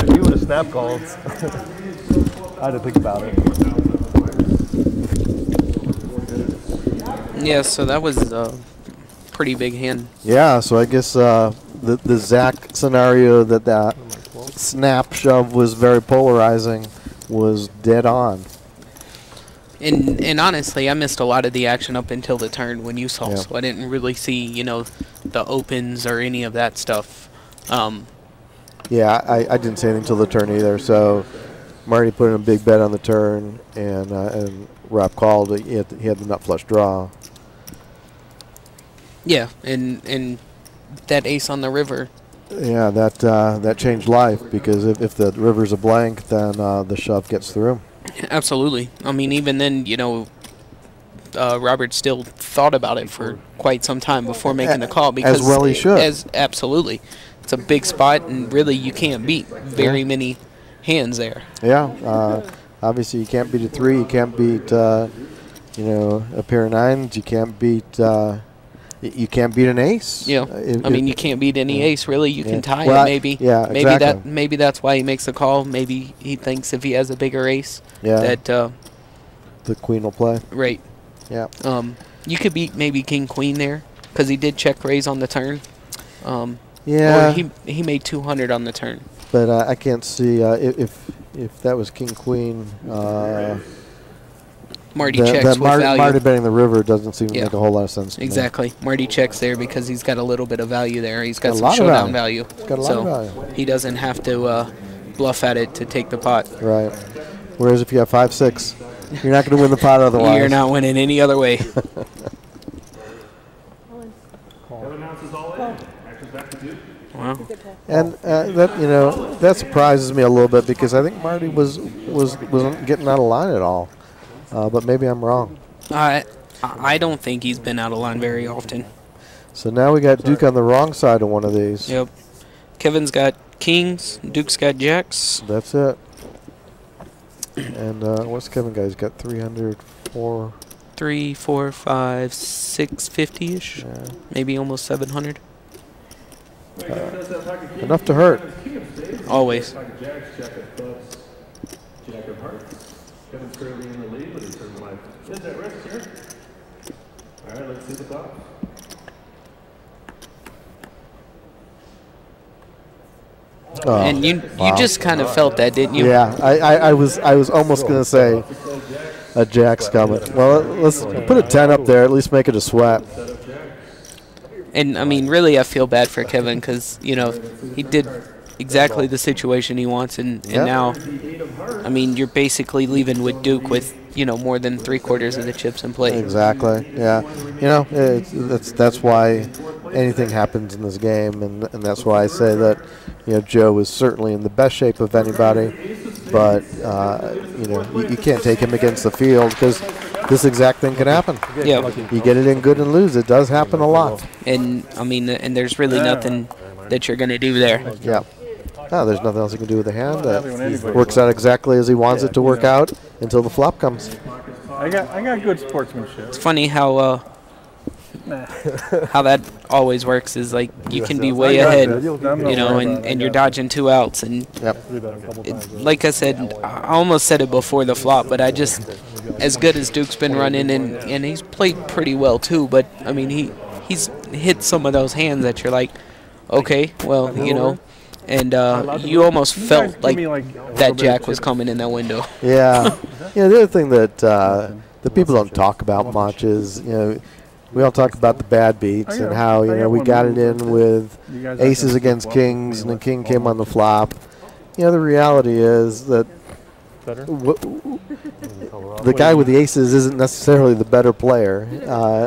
You would have snap called. I had to think about it. Yeah, so that was a pretty big hand. Yeah, so I guess the Zach scenario that snap shove was very polarizing was dead on. And honestly, I missed a lot of the action up until the turn when you saw, so I didn't really see, the opens or any of that stuff. Yeah, I didn't say anything until the turn either. So Marty put in a big bet on the turn, and Rob called. He had the nut flush draw. Yeah, and that ace on the river. Yeah, that changed life, because if the river's a blank, then the shove gets through. Absolutely. I mean, even then, Robert still thought about it for quite some time before making the call, because as well he should. Absolutely. It's a big spot, and really you can't beat very many hands there. Yeah. Obviously, you can't beat a 3. You can't beat, a pair of 9s. You can't beat. You can't beat an ace. Yeah. I mean, you can't beat any ace, really. You can tie well, it, maybe. Yeah, maybe exactly. Maybe that's why he makes the call. Maybe he thinks if he has a bigger ace, that the queen will play. Right. Yeah. You could beat maybe king queen there, because he did check raise on the turn. Yeah. Or he made 200 on the turn. But I can't see if that was king queen. Marty checks with value. Marty betting the river doesn't seem to make a whole lot of sense to me. Exactly. Marty checks there because he's got a little bit of value there. He's got some showdown value. He's got a lot of value. He doesn't have to bluff at it to take the pot. Right. Whereas if you have 5-6, you're not going to win the pot otherwise. You're not winning any other way. Wow. And that surprises me a little bit, because I think Marty wasn't getting out of line at all. But maybe I'm wrong. I don't think he's been out of line very often. So now we got Duke on the wrong side of one of these. Yep. Kevin's got kings. Duke's got jacks. That's it. And what's Kevin got? He's got 304. 3, 4, 5, 650-ish. Yeah. Maybe almost 700. Enough to hurt. Always. Kevin's currently in the lead with his turn life. Is that risk here? All right, let's see the thought. And you just kind of felt that, didn't you? Yeah, I was almost going to say a jack's coming. Well, let's put a 10 up there. At least make it a sweat. And I mean, really, I feel bad for Kevin, because he did exactly the situation he wants, and now, I mean, you're basically leaving with Duke with more than 3/4 of the chips in play. Exactly. Yeah. That's why anything happens in this game, and that's why I say that Joe is certainly in the best shape of anybody. but you can't take him against the field because this exact thing can happen. Yeah. You get it in good and lose. It does happen a lot. And I mean, and there's really nothing that you're gonna do there. Yeah. No, there's nothing else he can do with the hand. That works out exactly as he wants it to work out until the flop comes. I got good sportsmanship. It's funny how that always works. Is like you can be way ahead, and you're dodging 2 outs. And like I said, I almost said it before the flop, but I just, as good as Duke's been running, and he's played pretty well too. But I mean, he's hit some of those hands that you're like, okay, well, and you almost felt like that jack was coming in that window. Yeah. The other thing that the people don't talk about much is, we all talk about the bad beats and how, we got it in with aces against kings and the king came on the flop. The reality is that the guy with the aces isn't necessarily the better player,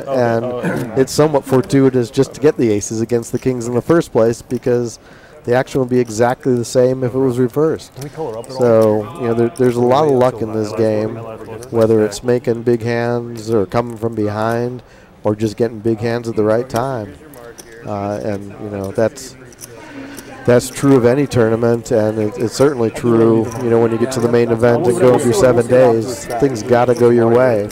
and it's somewhat fortuitous just to get the aces against the kings in the first place because the action would be exactly the same if it was reversed. So, there's a lot of luck in this game, whether it's making big hands or coming from behind or just getting big hands at the right time. And that's true of any tournament, and it's certainly true, when you get to the main event and go through 7 days, things got to go your way.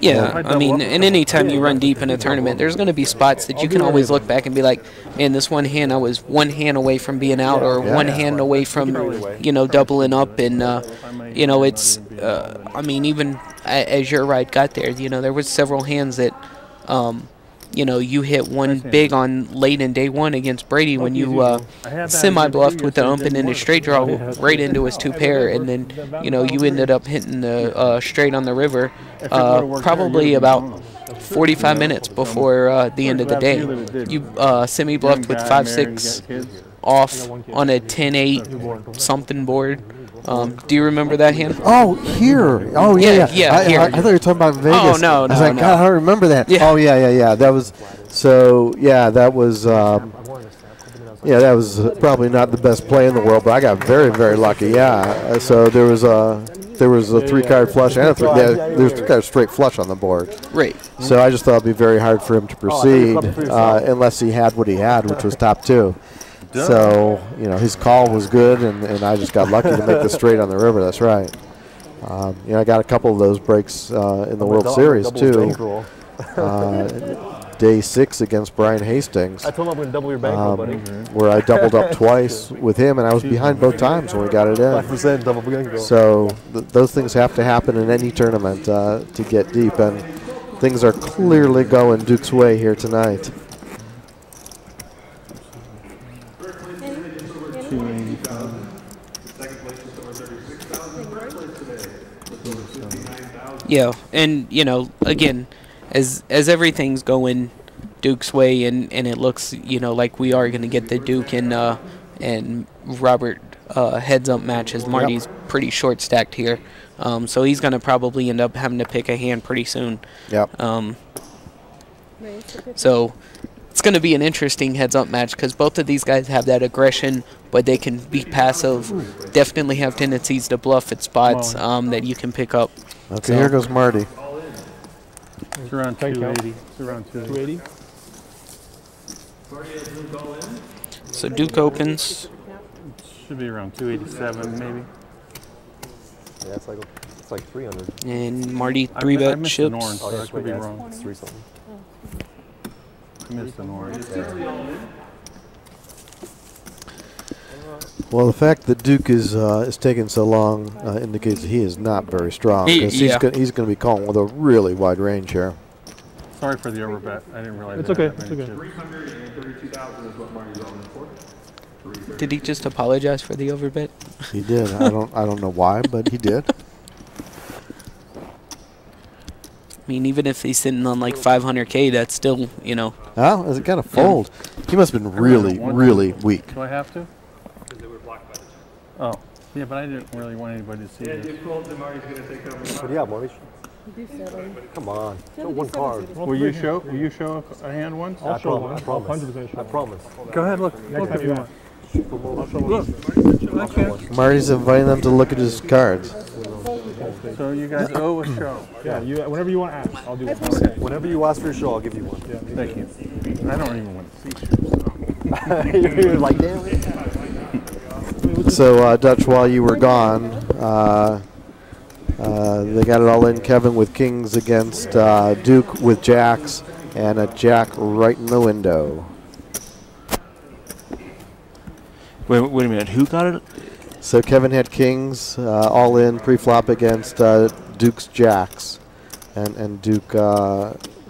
Yeah, I mean, and any time you run deep in a tournament, there's going to be spots that you can always look back and be like, man, this one hand I was one hand away from being out, or one hand away from, doubling up, and it's, I mean, even as your right got there, there was several hands that, you hit one big on late in day one against Brady when you semi-bluffed with the ump and then a straight draw right into his 2-pair, and then, you ended up hitting the straight on the river probably about 45 minutes before the end of the day. You semi-bluffed with 5-6 off on a 10-8 something board. Do you remember that hand? Oh, here. Oh, yeah. Here. I thought you were talking about Vegas. Oh, no. I was like, God, I don't remember that. Yeah. Oh, yeah. That was, that was probably not the best play in the world, but I got very, very lucky. Yeah. So there was a 3-card flush and there's 3-card straight flush on the board. Right. So I just thought it'd be very hard for him to proceed unless he had what he had, which was top 2. So, his call was good, and I just got lucky to make the straight on the river. That's right. I got a couple of those breaks in the World Series, too. Day 6 against Brian Hastings, I told him I'm going to double your bankroll, buddy. where I doubled up twice with him, and I was behind both times when we got it in. 5% double bankroll. So those things have to happen in any tournament to get deep, and things are clearly going Duke's way here tonight. Yeah, and again, as everything's going Duke's way, and it looks like we are going to get the Duke and Robert heads up matches. Marty's pretty short stacked here, so he's going to probably end up having to pick a hand pretty soon. Yep. So it's going to be an interesting heads up match because both of these guys have that aggression, but they can be passive. Definitely have tendencies to bluff at spots that you can pick up. Okay, here goes Marty. It's around 280. It's around 280. So Duke opens. Should be around 287, maybe. Yeah, it's like 300. And Marty 3-bet chips. An orange, so I could be wrong. It's 3 something. I missed an orange. Well, the fact that Duke is taking so long indicates that he is not very strong. Because he's going to be calling with a really wide range here. Sorry for the overbet. I didn't realize. It's okay. It's okay. 332,000 is what Marty's on for. Did he just apologize for the overbet? He did. I don't know why, but he did. I mean, even if he's sitting on like 500K, that's still, Oh, is it kind of fold? He must have been really, really weak. Do I have to? Oh, yeah, but I didn't really want anybody to see this. What do you have, Marty? Come on, show one card. Will you show a hand once? I'll show one. I promise. 100% show. I promise. Go ahead, look if you want. Marty's inviting them to look at his cards. So you guys owe a show. Yeah, whenever you want to ask, I'll do one. Whenever you ask for a show, I'll give you one. Yeah, thank you. I don't even want to see shows. You're like, damn it. So, Dutch, while you were gone, they got it all in. Kevin with kings against Duke with jacks, and a jack right in the window. Wait a minute. Who got it? So Kevin had kings all in pre-flop against Duke's jacks, and Duke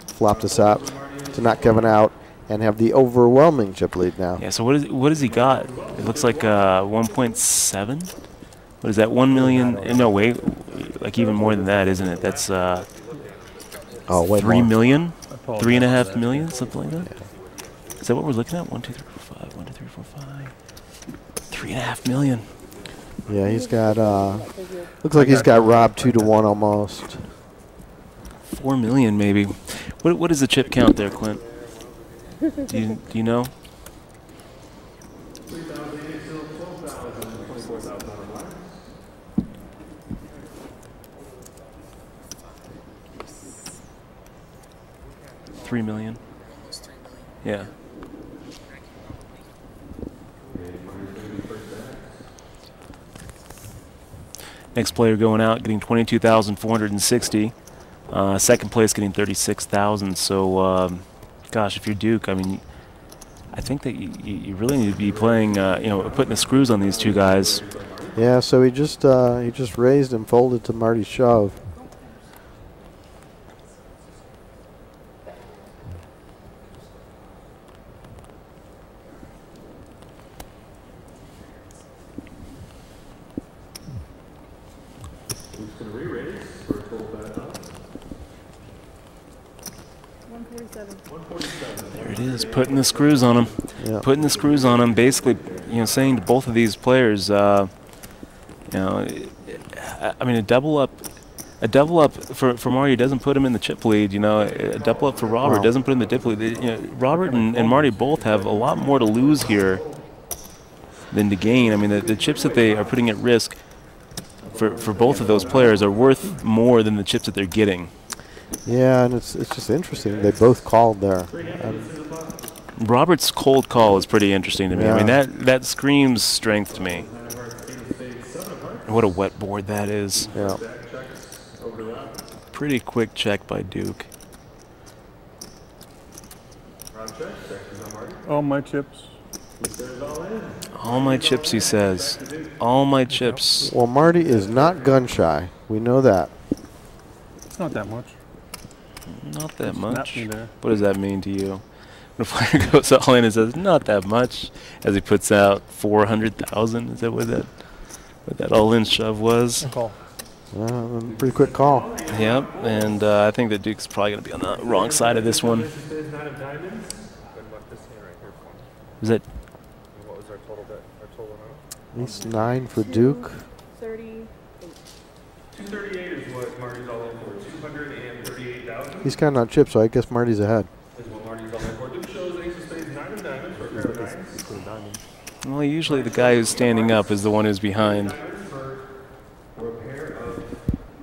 flopped us out to knock Kevin out and have the overwhelming chip lead now. Yeah. So what does he got? It looks like 1.7. What is that? 1 million? No, wait. Like even more than that, isn't it? That's oh, way 3 more. million, 3.5 million, something like that. Is that what we're looking at? 1, 2, 3, 4, 5. 1, 2, 3, 4, 5. 3.5 million. Yeah, he's got. Looks like he's got robbed 2-1 almost. 4 million maybe. What is the chip count there, Clint? Do you know? $3 million. Yeah. Next player going out, getting 22,460. Second place getting 36,000. So, gosh, if you're Duke, I mean, I think that you really need to be playing, putting the screws on these two guys. Yeah. So he just raised and folded to Marty's shove. There it is, putting the screws on him. Yeah. Putting the screws on him, basically, saying to both of these players, I mean, a double up for Marty doesn't put him in the chip lead. A double up for Robert doesn't put him in the dip lead. Robert and Marty both have a lot more to lose here than to gain. I mean, the chips that they are putting at risk for both of those players are worth more than the chips that they're getting. Yeah, and it's just interesting. They both called there. Robert's cold call is pretty interesting to me. Yeah. I mean, that screams strength to me. What a wet board that is. Yeah. Pretty quick check by Duke. All my chips. All my chips, he says. All my chips. Well, Marty is not gun shy. We know that. It's not that much. Not that much. Me there. What does that mean to you? When a player goes all in and says, not that much, as he puts out 400,000, is that what that all-in shove was? Call. Pretty quick call. Yep, and I think that Duke's probably going to be on the wrong side of this one. Was that? What was our total bet? Our total amount? Ace 9 for Duke. 38. 238 is what Marty's all in for. 238,000. He's kind of on chip, so I guess Marty's ahead. Is what Marty's all in for. Duke shows ace of spades, 9 of diamonds for a pair of nines. Well, usually the guy who's standing up is the one who's behind. For a pair of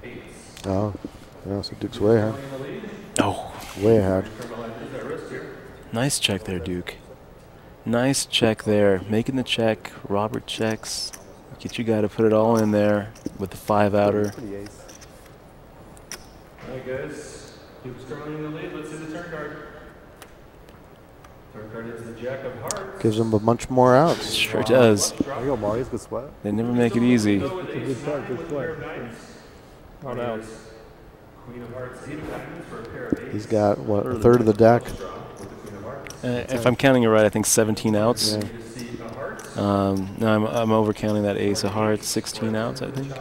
eights. Oh, yeah, so Duke's way ahead. Oh, Way ahead. nice check there, Duke. Nice check there. Making the check. Robert checks. Get you guy to put it all in there with the 5-outer. Alright guys, Duke's currently in the lead. Let's see the turn card. Turn card is the Jack of Hearts. Gives him a bunch more outs. Sure does. There you go, Marty's good sweat. They never make it easy. Good play. Not out. Queen of Hearts, 8 of diamonds for a pair of eights. He's got, what, a third of the deck? If I'm counting it right, I think 17 outs. Yeah. No, I'm over counting that ace of hearts. 16 outs, I think.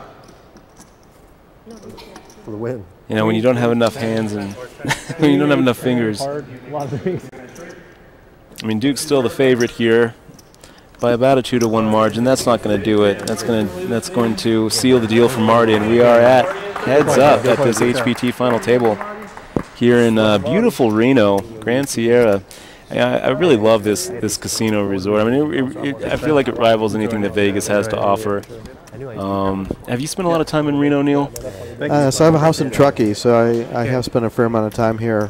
For the win. When you don't have enough hands and when you don't have enough fingers. Hard, a lot of things. I mean, Duke's still the favorite here by about a 2-1 margin. That's not going to do it. That's going to seal the deal for Marty, and we are at heads up at this HPT final table here in beautiful Reno, Grand Sierra. I really love this casino resort. I mean, I feel like it rivals anything that Vegas has to offer. Have you spent a lot of time in Reno, Neil? So I have a house in Truckee, so I have spent a fair amount of time here.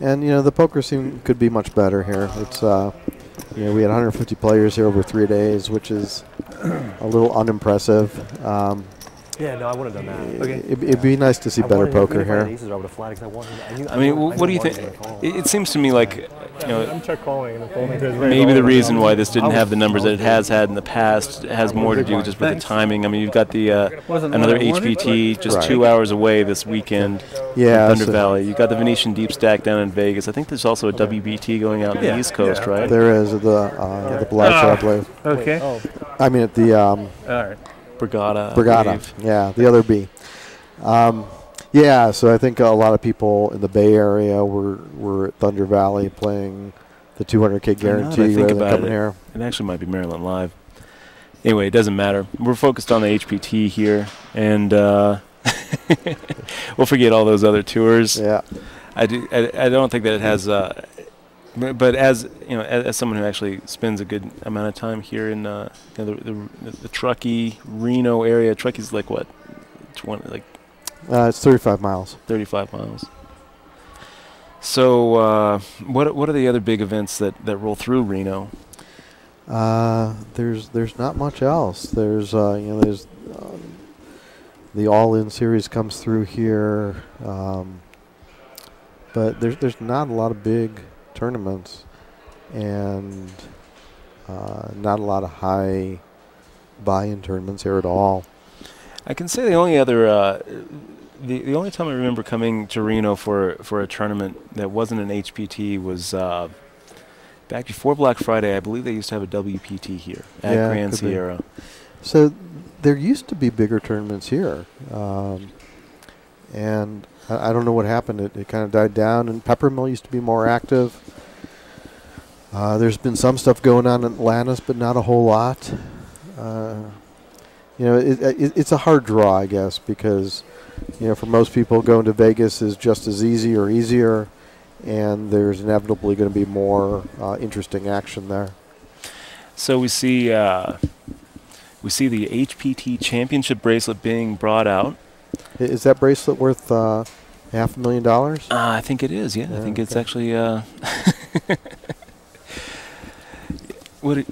And, you know, the poker scene could be much better here. It's, you know, we had 150 players here over 3 days, which is a little unimpressive. Yeah, no, I would have done that. Okay. It'd be nice to see better poker here. I mean, what do you think? It seems to me like, you know, I'm check calling. maybe the reason why this didn't have the numbers that it has had in the past has more to do just with the timing. I mean, you've got the another HPT just 2 hours away this weekend. Yeah, Thunder Valley. You've got the Venetian Deep Stack down in Vegas. I think there's also a WBT going out on the East Coast, right? There is the Bellagio, I believe. Okay. I mean, at the All right. Borgata, yeah, the other B. Yeah, so I think a lot of people in the Bay Area were at Thunder Valley playing the 200K guarantee rather than coming here. It actually might be Maryland Live. Anyway, it doesn't matter. We're focused on the HPT here, and we'll forget all those other tours. Yeah, I don't think that it has. But as you know, as someone who actually spends a good amount of time here in the Truckee, Reno area, Truckee's like what, 20, like it's 35 miles. 35 miles. So what are the other big events that roll through Reno? There's not much else. There's there's the All-In series comes through here, but there's not a lot of big tournaments and not a lot of high buy-in tournaments here at all. I can say the only other the only time I remember coming to Reno for a tournament that wasn't an HPT was back before Black Friday. I believe they used to have a WPT here at Grand Sierra. So there used to be bigger tournaments here, and I don't know what happened. It kind of died down, and Peppermill used to be more active. There's been some stuff going on in Atlantis, but not a whole lot. You know, it's a hard draw, I guess, because, you know, for most people, going to Vegas is just as easy or easier, and there's inevitably going to be more interesting action there. So we see the HPT championship bracelet being brought out. Is that bracelet worth $500,000? I think it is. Yeah, I think it's actually. What do you?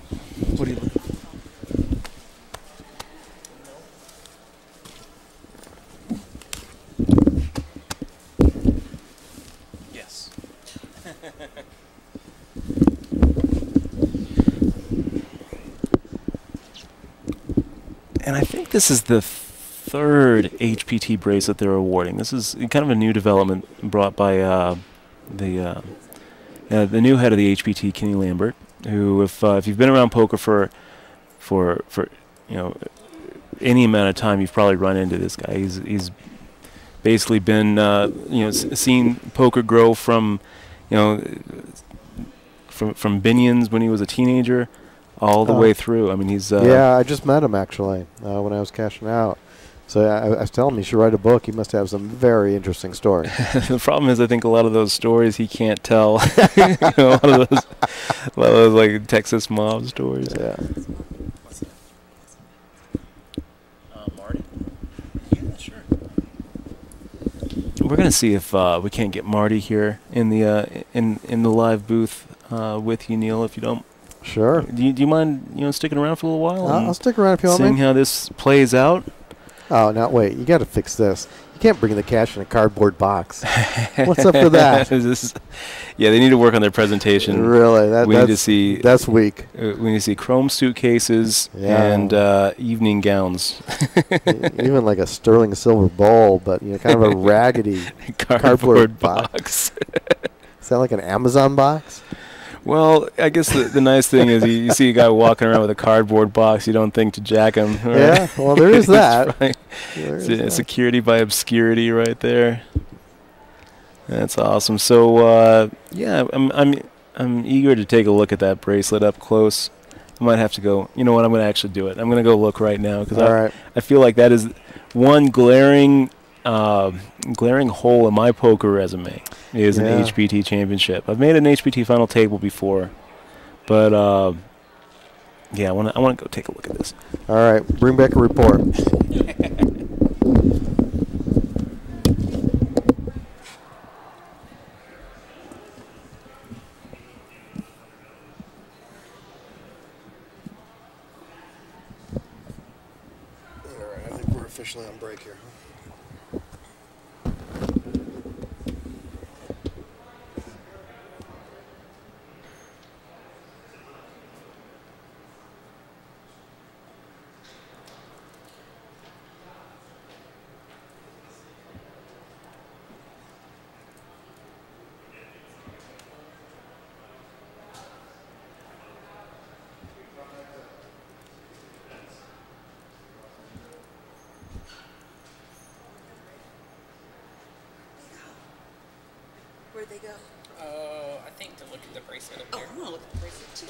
Yes. And I think this is the third HPT bracelet they're awarding. This is kind of a new development brought by the new head of the HPT, Kenny Lambert, who, if you've been around poker for you know any amount of time, you've probably run into this guy. He's basically been you know seen poker grow from from Binions when he was a teenager all the way through. I mean, he's yeah, I just met him actually when I was cashing out. So I was telling him he should write a book. He must have some very interesting stories. The problem is, I think a lot of those stories he can't tell. You know, a lot of those like Texas mob stories. Yeah. Marty? Yeah, sure. We're gonna see if we can't get Marty here in the live booth with you, Neil. If you don't. Sure. Do you mind sticking around for a little while? I'll stick around if you want me. Seeing how this plays out. Oh, now wait! You got to fix this. You can't bring the cash in a cardboard box. What's up with that? Yeah, they need to work on their presentation. Really, we need to see. That's weak. We need to see chrome suitcases and evening gowns. Even like a sterling silver bowl, but kind of a raggedy cardboard box. Is that like an Amazon box? Well, I guess the nice thing is you see a guy walking around with a cardboard box, you don't think to jack him. Right? Yeah, well, there is that. It's security by obscurity right there. That's awesome. So, yeah, I'm eager to take a look at that bracelet up close. I might have to go. You know what? I'm going to actually do it. I'm going to go look right now because I feel like that is one glaring glaring hole in my poker resume is an HPT championship. I've made an HPT final table before, but yeah, I want to go take a look at this. All right, bring back a report. I think we're officially on break here. Where'd they go? I think to look at the bracelet up there. Oh, I want to look at the bracelet too.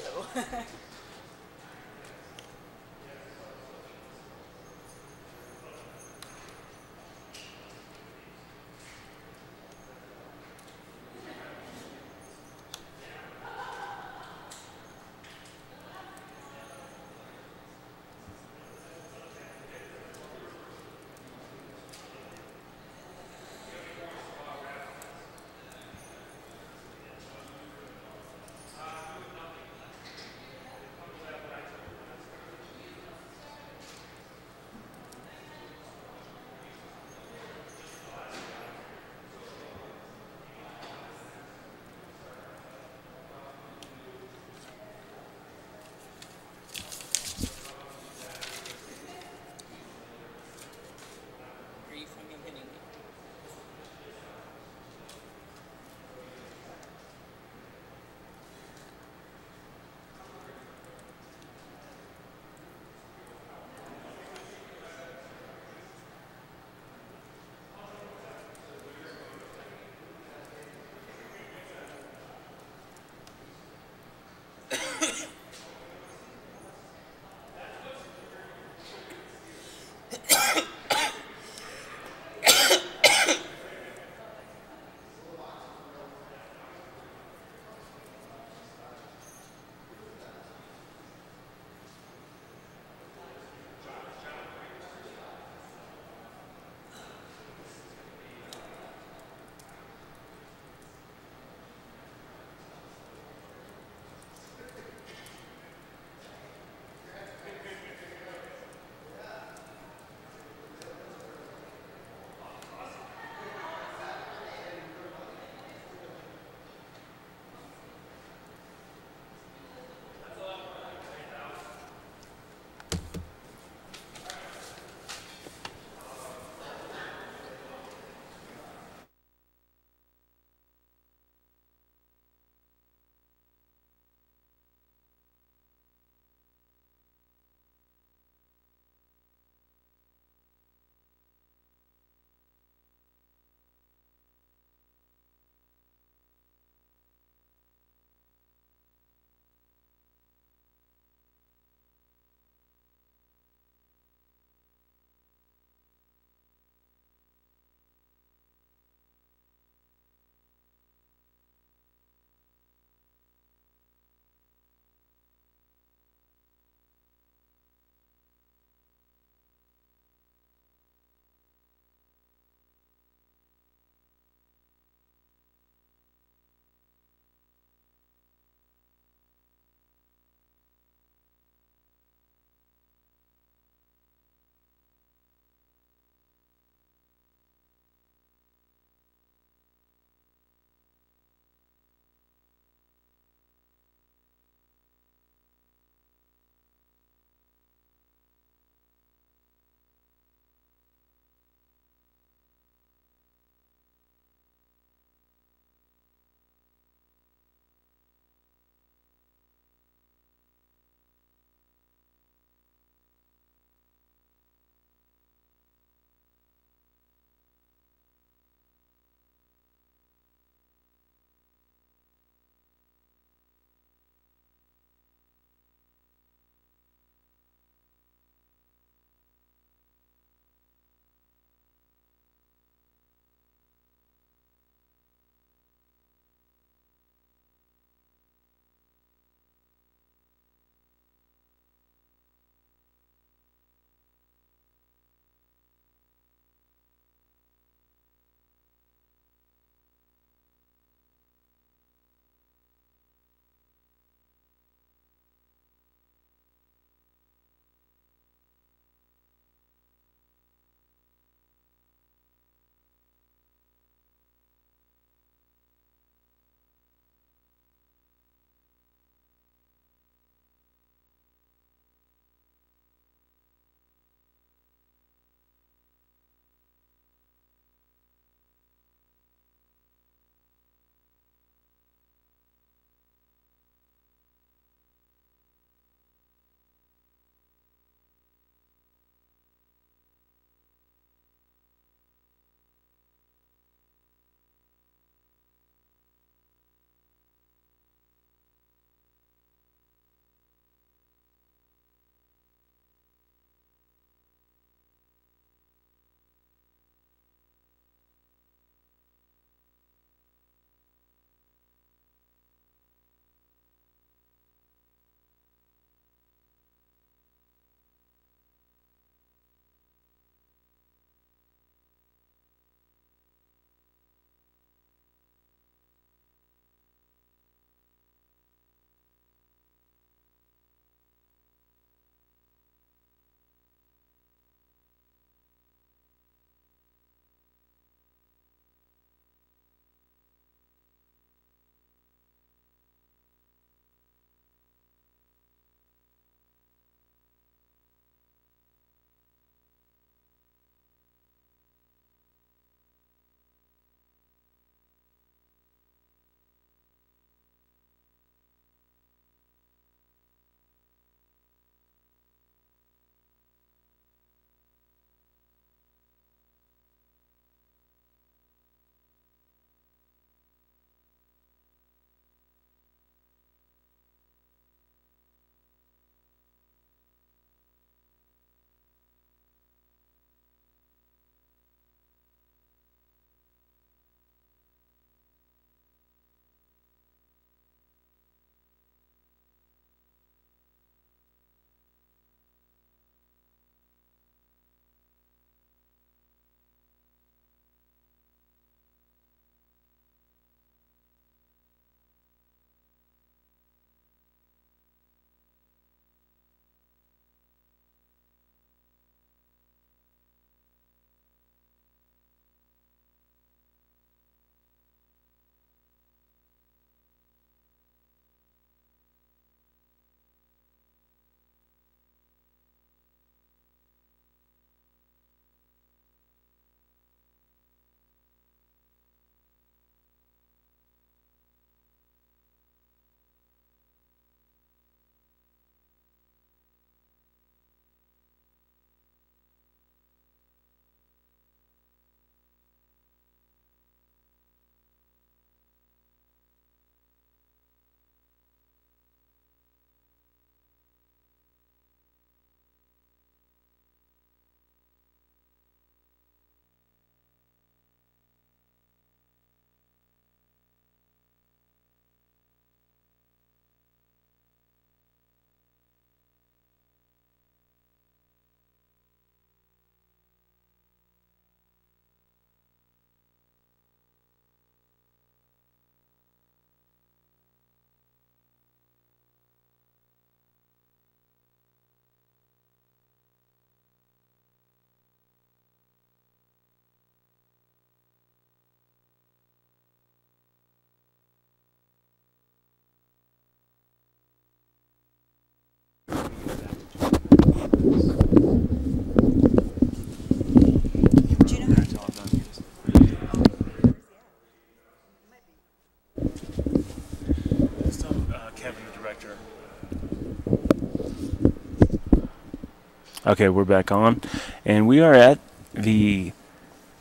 Okay, we're back on, and we are at the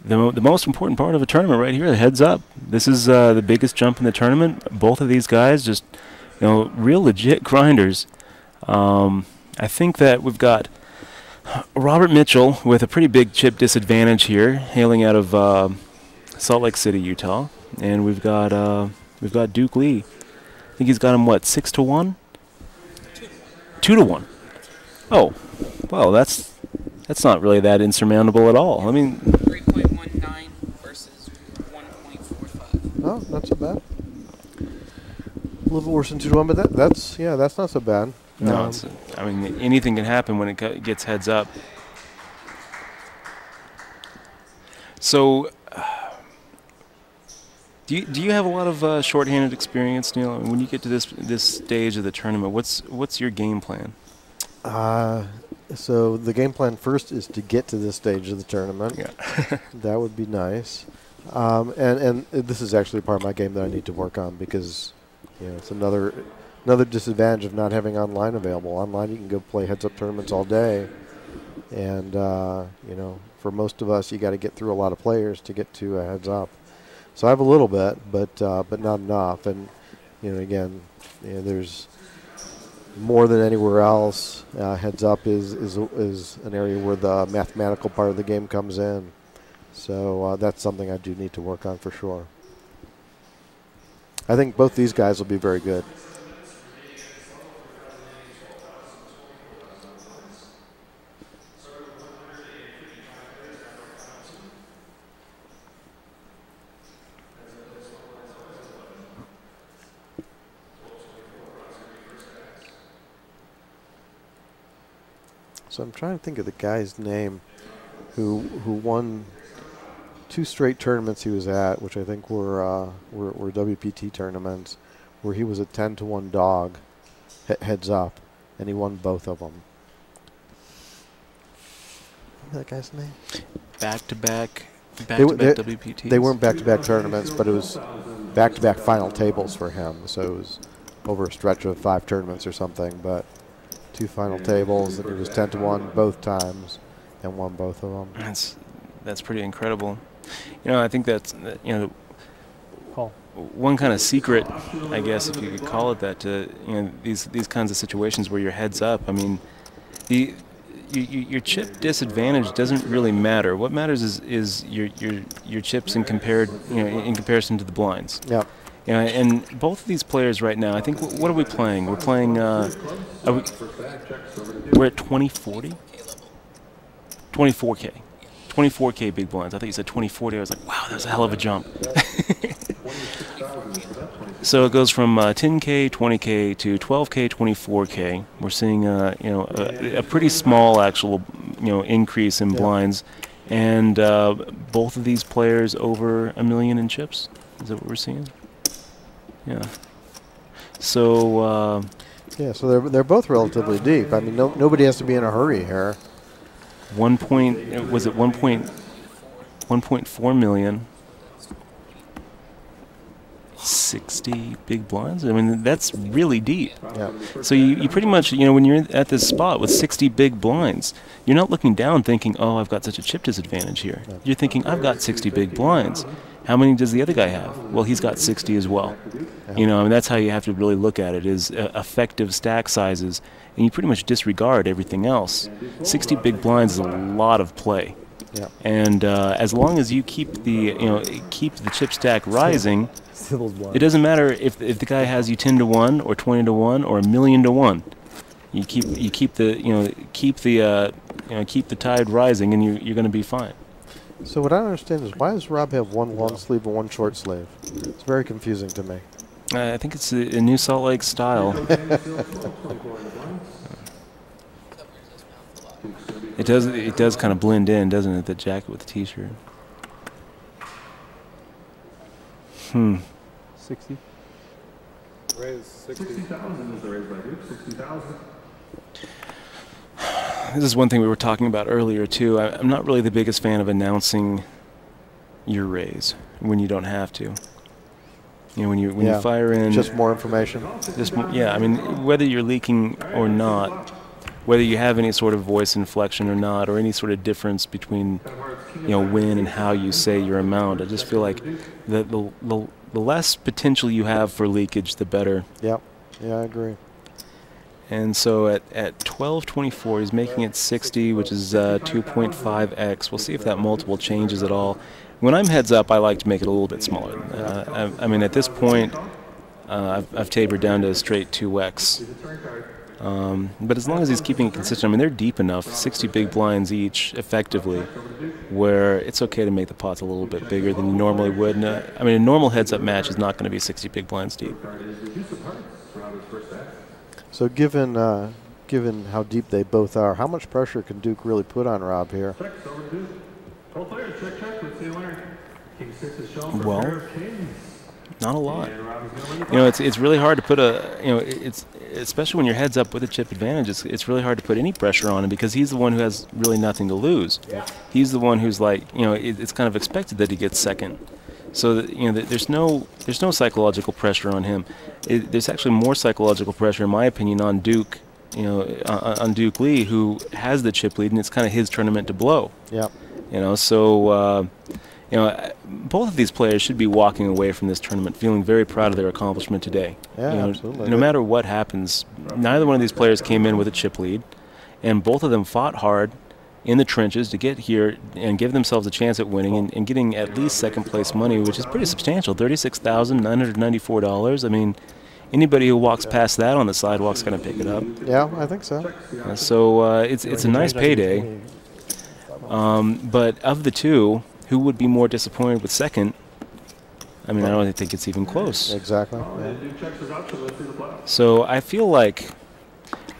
most important part of a tournament right here. The heads up. This is the biggest jump in the tournament. Both of these guys, just real legit grinders. I think that we've got Robert Mitchell with a pretty big chip disadvantage here, hailing out of Salt Lake City, Utah, and we've got Duke Lee. I think he's got him what, 6-1, 2-1. Oh, well, that's not really that insurmountable at all. I mean, 3.19 versus 1.45. Oh, not so bad. A little worse than 2-1, but that's not so bad. No, I mean, anything can happen when it gets heads up. So, do you have a lot of shorthanded experience, Neil? I mean, when you get to this stage of the tournament, what's your game plan? So the game plan first is to get to this stage of the tournament. Yeah. That would be nice. And this is actually part of my game that I need to work on because it's another disadvantage of not having online available. Online you can go play heads-up tournaments all day, and for most of us you got to get through a lot of players to get to a heads-up. So I have a little bit, but not enough. And again, there's more than anywhere else. Heads-up is an area where the mathematical part of the game comes in. So that's something I do need to work on for sure. I think both these guys will be very good. So I'm trying to think of the guy's name who won 2 straight tournaments he was at, which I think were WPT tournaments, where he was a 10-1 dog, heads up, and he won both of them. That guy's name? Back-to-back WPTs. They weren't back-to-back tournaments, but it was back-to-back final tables for him. So it was over a stretch of 5 tournaments or something, but 2 final tables, and he was 10-1 both times and won both of them. That's pretty incredible. I think that's one kind of secret, I guess, if you could call it that, to these kinds of situations where you're heads up. I mean, your chip disadvantage doesn't really matter. What matters is your chips in comparison to the blinds. Yeah. And both of these players right now, I think, what are we playing? We're playing, we're at 2040? 24K. 24K big blinds. I thought you said 2040. I was like, wow, that's a hell of a jump. So it goes from 10K, 20K to 12K, 24K. We're seeing, a pretty small actual, increase in blinds. And both of these players over $1 million in chips. Is that what we're seeing? Yeah. So. So they're both relatively deep. I mean, nobody has to be in a hurry here. 1.4 million. 60 big blinds. I mean, that's really deep. Yeah. So you pretty much, when you're at this spot with 60 big blinds, you're not looking down thinking, oh, I've got such a chip disadvantage here. Yeah. You're thinking, I've got 60 big blinds. How many does the other guy have? Well, he's got 60 as well. Yeah. And that's how you have to really look at it, is effective stack sizes, and you pretty much disregard everything else. 60 big blinds is a lot of play. Yeah. And as long as you keep the chip stack rising, it doesn't matter if the guy has you 10-1 or 20-1 or $1 million to 1. You keep the tide rising, and you're going to be fine. So what I don't understand is, why does Rob have one long sleeve and one short sleeve? It's very confusing to me. I think it's a new Salt Lake style. It does kind of blend in, doesn't it? The jacket with the t-shirt. 60. Raise 60,000 is the raise by Duke. 60,000. This is one thing we were talking about earlier too. I'm not really the biggest fan of announcing your raise when you don't have to. You know, when you fire in just more information. Yeah, I mean, whether you're leaking or not, whether you have any sort of voice inflection or not, or any sort of difference between, you know, when and how you say your amount, I just feel like the less potential you have for leakage, the better. Yep. Yeah, I agree. And so at 1224, he's making it 60, which is 2.5x. We'll see if that multiple changes at all. When I'm heads up, I like to make it a little bit smaller than that. I mean, at this point, I've tapered down to a straight 2x. But as long as he's keeping it consistent, I mean, they're deep enough, 60 big blinds each, effectively, where it's okay to make the pots a little bit bigger than you normally would. I mean, a normal heads-up match is not going to be 60 big blinds deep. So given how deep they both are, how much pressure can Duke really put on Rob here? Well, not a lot. You know, it's really hard to put it's especially when your head's up with a chip advantage. It's really hard to put any pressure on him because he's the one who has really nothing to lose. He's the one who's like, you know, it's kind of expected that he gets second. So that, you know, there's no psychological pressure on him. There's actually more psychological pressure, in my opinion, on Duke. You know, on Duke Lee, who has the chip lead, and it's kind of his tournament to blow. Yeah. You know, so you know, both of these players should be walking away from this tournament feeling very proud of their accomplishment today. Yeah, you know, absolutely. No matter what happens, neither one of these players came in with a chip lead, and both of them fought hard in the trenches to get here and give themselves a chance at winning and getting at least second place money, which is pretty substantial, $36,994. I mean, anybody who walks past that on the sidewalk's going to pick it up. Yeah, I think so. So it's a nice payday. But of the two, who would be more disappointed with second? I mean, I don't think it's even close. Exactly. Yeah. So I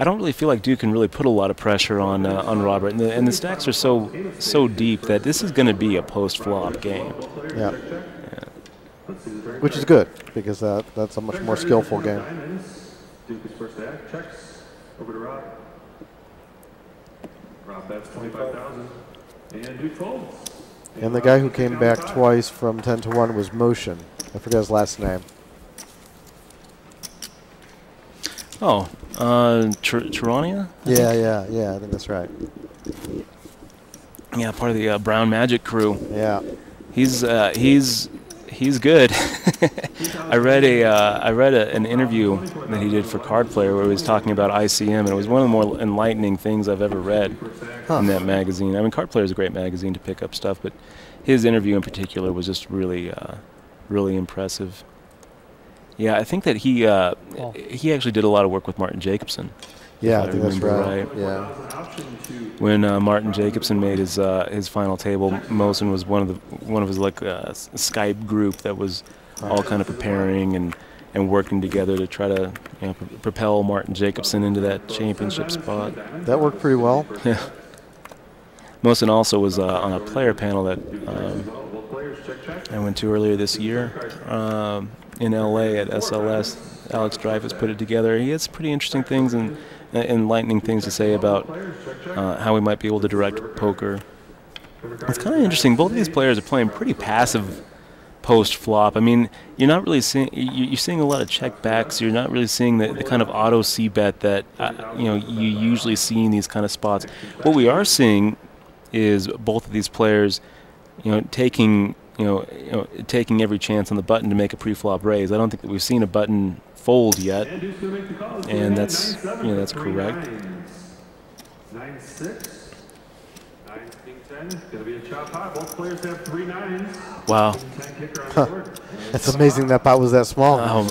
don't really feel like Duke can really put a lot of pressure on Robert, and the stacks are so deep that this is going to be a post-flop game. Yeah. Which is good because that's a much more skillful game. Duke is first to act, checks over to Rob. Rob bets 25,000, and Duke folds. And the guy who came back twice from 10 to 1 was Motion. I forget his last name. Oh, Tirania? Yeah, I think that's right. Yeah, part of the Brown Magic crew. Yeah. He's good. I read an interview that he did for Card Player where he was talking about ICM, and it was one of the more enlightening things I've ever read in that magazine. I mean, Card Player is a great magazine to pick up stuff, but his interview in particular was just really impressive. Yeah, I think that he actually did a lot of work with Martin Jacobson. Yeah, I think that's right. Yeah. When Martin Jacobson made his final table, Mosen was one of his like Skype group that was all kind of preparing and working together to try to propel Martin Jacobson into that championship spot. That worked pretty well. Yeah. Mosen also was on a player panel that I went to earlier this year in LA at SLS. Alex Dreyfus put it together. He has pretty interesting things and enlightening things to say about how we might be able to direct poker. It's kind of interesting. Both of these players are playing pretty passive post-flop. I mean, you're not really seeing. You're seeing a lot of checkbacks. You're not really seeing the kind of auto c-bet that you usually see in these kind of spots. What we are seeing is both of these players, taking every chance on the button to make a pre-flop raise. I don't think that we've seen a button fold yet, and that's correct. 9-6. 9-10. Gonna be a chop high. Both players have 3 9s. Wow. That's amazing that pot was that small. I'm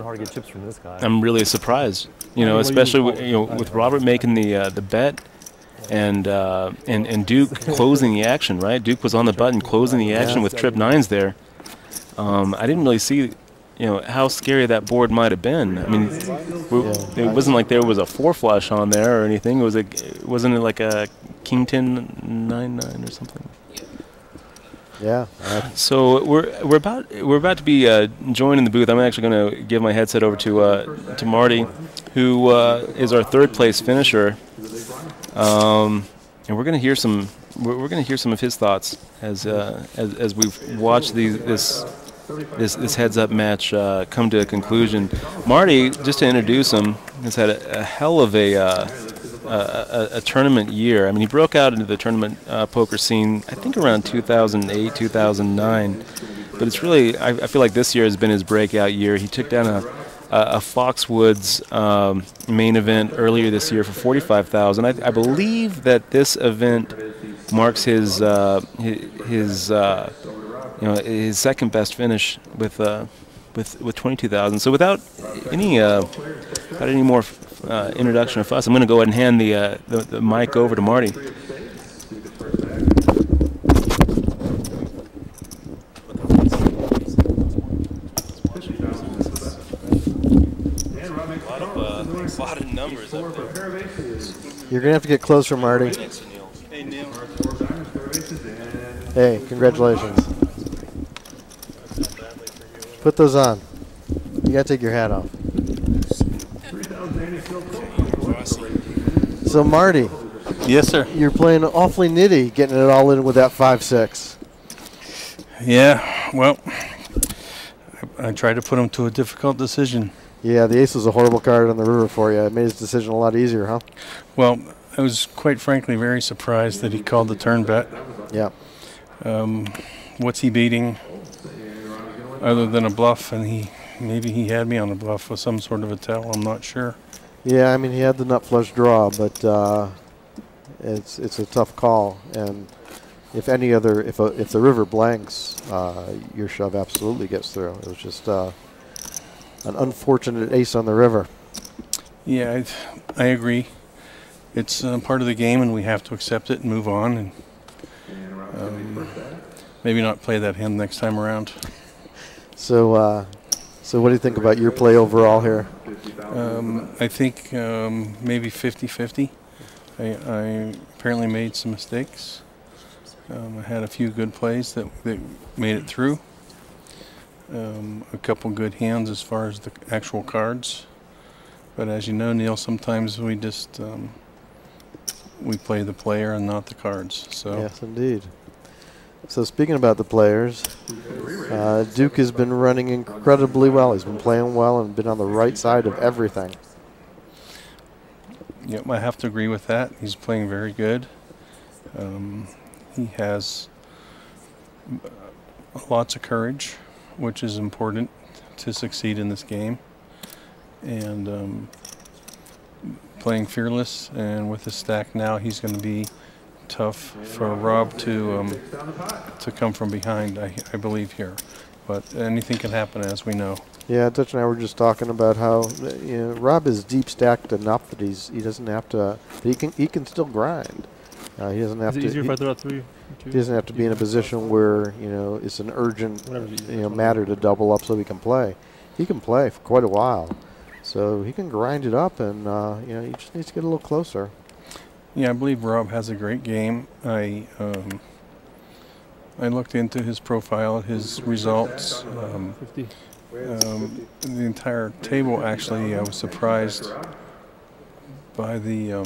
hard to get chips from this guy. I'm really surprised. Especially with Robert making the bet. And Duke closing the action, right? Duke was on the button closing the action with trip 9s there. I didn't really see, how scary that board might have been. I mean, it wasn't like there was a 4 flush on there or anything. Wasn't it like a king 10 9-9 or something? Yeah. So we're about to be joined in the booth. I'm actually going to give my headset over to Marty, who is our 3rd place finisher. And we're going to hear some. We're going to hear some of his thoughts as we've watched this this heads-up match come to a conclusion. Marty, just to introduce him, has had a hell of a tournament year. I mean, he broke out into the tournament poker scene, I think, around 2008, 2009. But it's really, I feel like this year has been his breakout year. He took down a Foxwoods main event earlier this year for $45,000. I believe that this event marks his second best finish with 22,000. So without any more introduction or fuss, I'm going to go ahead and hand the mic over to Marty. A lot of numbers up there. You're going to have to get closer, Marty. Hey, Neil. Hey, congratulations. Put those on. You got to take your hat off. So, Marty. Yes, sir. You're playing awfully nitty, getting it all in with that 5-6. Yeah, well, I tried to put him to a difficult decision. Yeah, the ace was a horrible card on the river for you. It made his decision a lot easier, huh? Well, I was quite frankly very surprised that he called the turn bet. Yeah. What's he beating other than a bluff? And maybe he had me on a bluff with some sort of a tell. I'm not sure. Yeah, I mean, he had the nut flush draw, but it's a tough call. And if the river blanks, your shove absolutely gets through. It was just an unfortunate ace on the river. Yeah, I agree. It's part of the game, and we have to accept it and move on, and maybe not play that hand next time around. So what do you think about your play overall here? I think maybe 50-50. I apparently made some mistakes. I had a few good plays that made it through. A couple good hands as far as the actual cards. But as you know, Neil, sometimes we just we play the player and not the cards. So yes, indeed. So speaking about the players, Duke has been running incredibly well. He's been playing well and been on the right side of everything. Yep, I have to agree with that. He's playing very good. He has lots of courage, which is important to succeed in this game. And playing fearless, and with his stack now, he's going to be tough for Rob to come from behind, I believe, here. But anything can happen, as we know. Yeah, Dutch and I were just talking about how Rob is deep stacked enough that he doesn't have to. He can still grind. He doesn't have to. Is it easier if I throw out 3? He doesn't have to be in a position where it's an urgent matter to double up so he can play. He can play for quite a while, so he can grind it up, and he just needs to get a little closer. Yeah, I believe Rob has a great game. I looked into his profile, his results. The entire table, actually, I was surprised by the,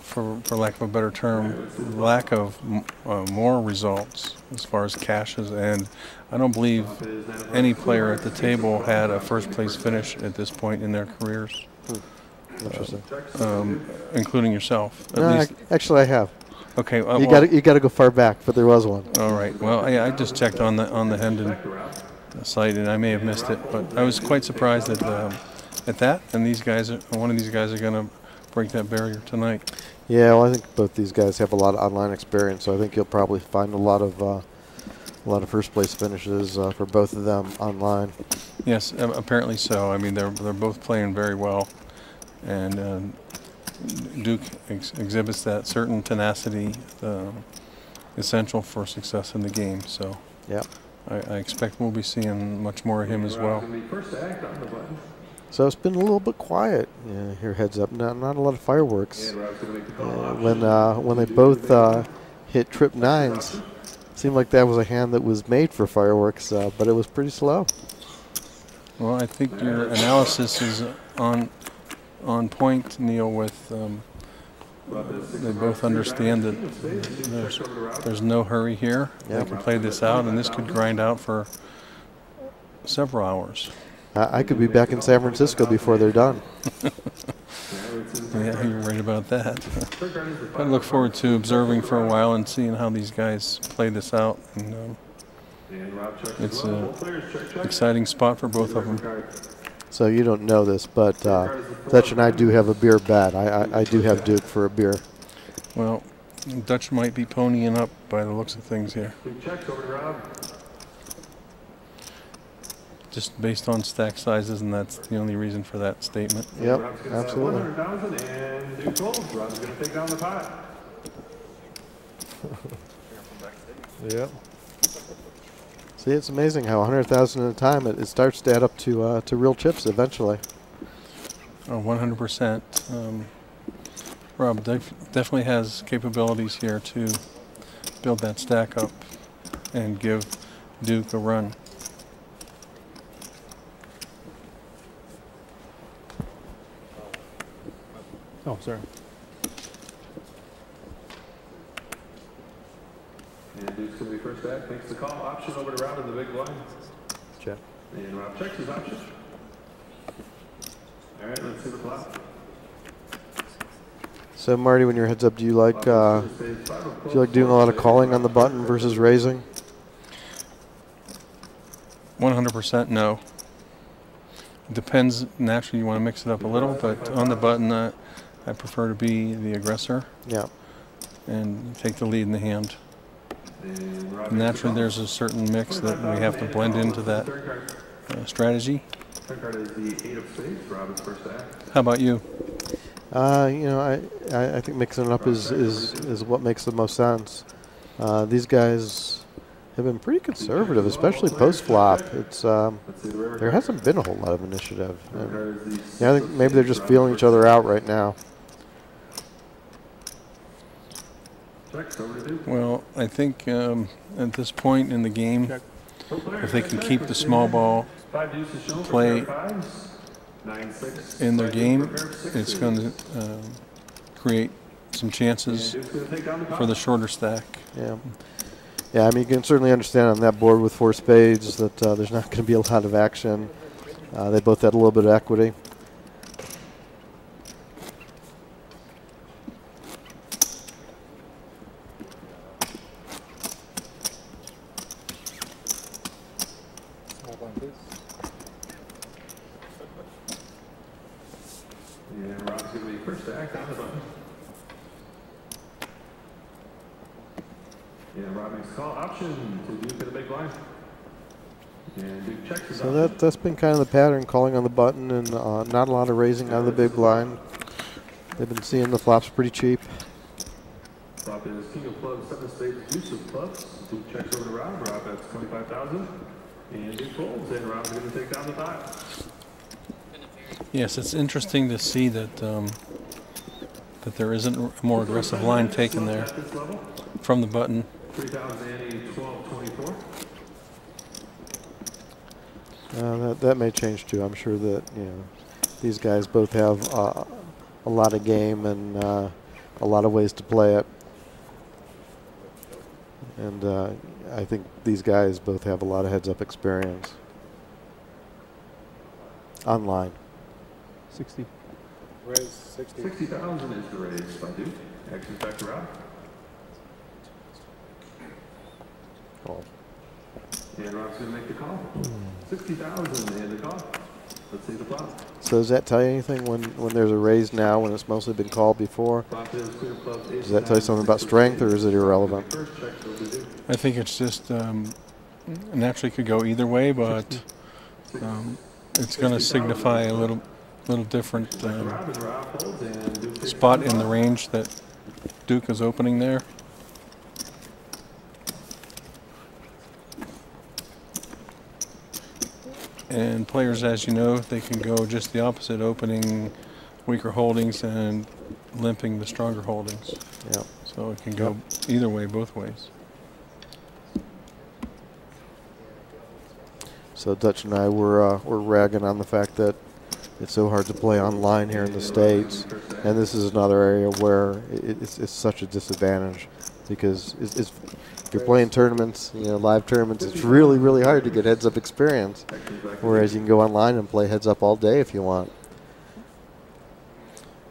for lack of a better term, lack of more results as far as cashes. And I don't believe any player at the table had a first place finish at this point in their careers. Interesting. Including yourself. Actually, I have. Okay. You got to go far back, but there was one. All right. Well, I just checked on the Hendon site, and I may have missed it, but I was quite surprised at that. And one of these guys are going to break that barrier tonight. Yeah. Well, I think both these guys have a lot of online experience, so I think you'll probably find a lot of first place finishes for both of them online. Yes, apparently so. I mean, they're both playing very well, and Duke exhibits that certain tenacity essential for success in the game. So yeah, I expect we'll be seeing much more of him as well. So it's been a little bit quiet here, heads up. Not a lot of fireworks. When they both hit trip nines, seemed like that was a hand that was made for fireworks, but it was pretty slow. Well, I think your analysis is on point, Neil, with they both understand that there's no hurry here. They can play this out, and this could grind out for several hours. I could be back in San Francisco before they're done. Yeah, you're right about that. I look forward to observing for a while and seeing how these guys play this out. And it's an exciting spot for both of them. So you don't know this, but Dutch and I do have a beer bet. I do have Duke for a beer. Well, Dutch might be ponying up by the looks of things here. Just based on stack sizes, and that's the only reason for that statement. Yep, absolutely. Yep. See, it's amazing how 100,000 at a time it starts to add up to real chips eventually. Oh, 100%. Rob definitely has capabilities here to build that stack up and give Duke a run. Oh, sorry. And Duke's going to be first back. Makes the call. Option over to Rob in the big blind. Check. And Rob checks his option. All right, let's see the flop. So Marty, when your heads up, do you like doing a lot of calling on the button versus raising? 100% no. It depends. Naturally, you want to mix it up a little, but on the button, I prefer to be the aggressor. Yeah. And take the lead in the hand. Naturally, there's a certain mix that we have to blend into that strategy. How about you? You know, I think mixing it up is what makes the most sense. These guys have been pretty conservative, especially post-flop. It's there hasn't been a whole lot of initiative. Yeah, I think maybe they're just feeling each other out right now. Well, I think at this point in the game, if they can keep the small ball play in their game, it's going to create some chances for the shorter stack. Yeah. Yeah, I mean, you can certainly understand on that board with 4 spades that there's not going to be a lot of action. They both had a little bit of equity. And Rob's going to be first to act on the button. And Rob makes a call. Option to Duke in the big blind. And Duke checks his So that's been kind of the pattern, calling on the button and not a lot of raising out of the big blind. They've been seeing the flops pretty cheap. Flop is king of clubs, 7 spades, deuce of clubs. Duke checks over to Rob. Rob bets 25,000. And Duke folds, and Rob's going to take down the pot. Yes, it's interesting to see that that there isn't a more aggressive line taken there from the button. 3,080, That may change too. I'm sure that these guys both have a lot of game and a lot of ways to play it. And I think these guys both have a lot of heads-up experience. Online. 60. Raise 60. 60,000 is the raise by Duke. Actions back to Rob. Call. And Rob's going to make the call. 60,000 and the call. Let's see the flop. So does that tell you anything when there's a raise now, when it's mostly been called before? Does that tell you something about strength, or is it irrelevant? I think it's just naturally could go either way, but it's going to signify a little different spot in the range that Duke is opening there. And players, as you know, they can go just the opposite, opening weaker holdings and limping the stronger holdings. Yeah. So it can go either way, both ways. So Dutch and I were ragging on the fact that it's so hard to play online here in the States, and this is another area where it's such a disadvantage because if you're playing tournaments, live tournaments, it's really, really hard to get heads-up experience, whereas you can go online and play heads-up all day if you want.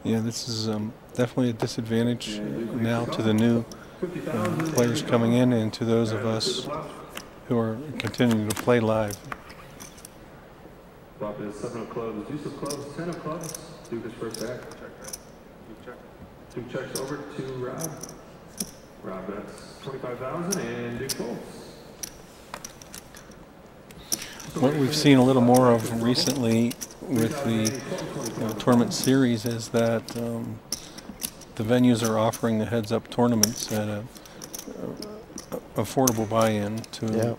Yeah, this is definitely a disadvantage now to the new players coming in and to those of us who are continuing to play live. Flop is 7 of clubs, deuce of clubs, 10 of clubs. Duke is first act. Duke checks over to Rob. Rob bets 25,000 and Duke folds. What we've seen a little more of recently with the tournament series is that the venues are offering the heads-up tournaments at a affordable buy-in to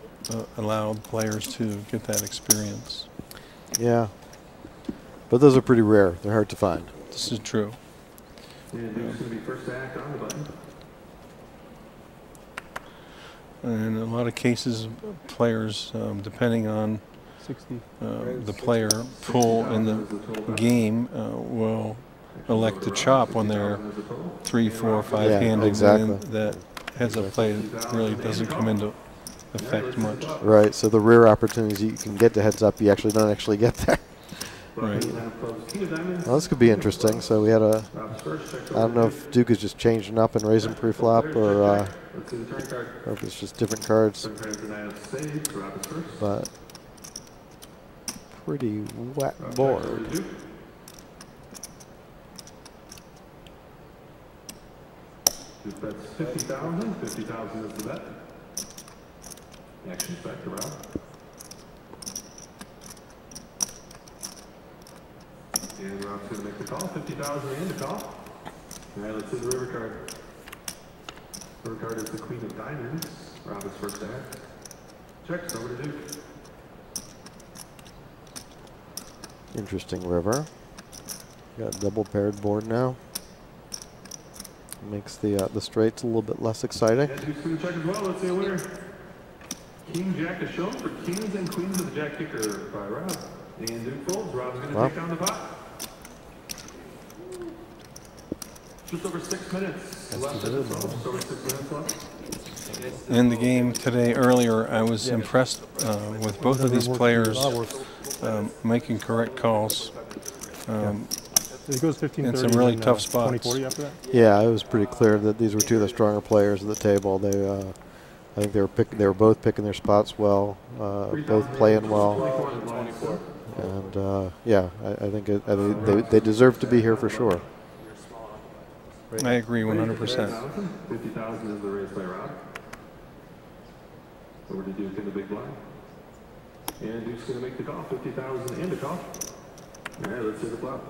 allow players to get that experience. Yeah, but those are pretty rare. They're hard to find. This is true. And Duke's going to be first to act on the button. And in a lot of cases, players, depending on the player pool in the game, will elect to chop when they're 3, 4, 5 handed. Exactly. That heads-up play really doesn't come into effect much. Right. So the rare opportunities you can get to heads-up, you actually don't actually get there. Right. Well, this could be interesting. So we had I don't know if Duke is just changing up and raising pre-flop, or if it's just different cards. But pretty wet board. Duke bets 50,000. 50,000 is the bet. Action's back to Rob. And Rob's going to make the call. 50,000 and the call. All right, let's see the river card. River card is the Queen of Diamonds. Rob is first to act. Checks over to Duke. Interesting river. Got a double paired board now. Makes the straights a little bit less exciting. Yeah, Duke's going to check as well. Let's see a winner. King Jack is shown for Kings and Queens of the Jack Kicker by Rob. And Duke folds. Rob's going to take down the pot. Just over 6 minutes left. Just over 6 minutes left. In the game today earlier, I was impressed with both of these players making correct calls. It goes 15, in some really tough spots. 20, after that? Yeah, it was pretty clear that these were two of the stronger players at the table. They, I think they were both picking their spots well, both playing well, and yeah, I think they deserve to be here for sure. I agree 100%. 50,000 is the raise by Rob. Over to Duke in the big blind. And Duke's going to make the call. 50,000 and the call. All right, let's see the flop.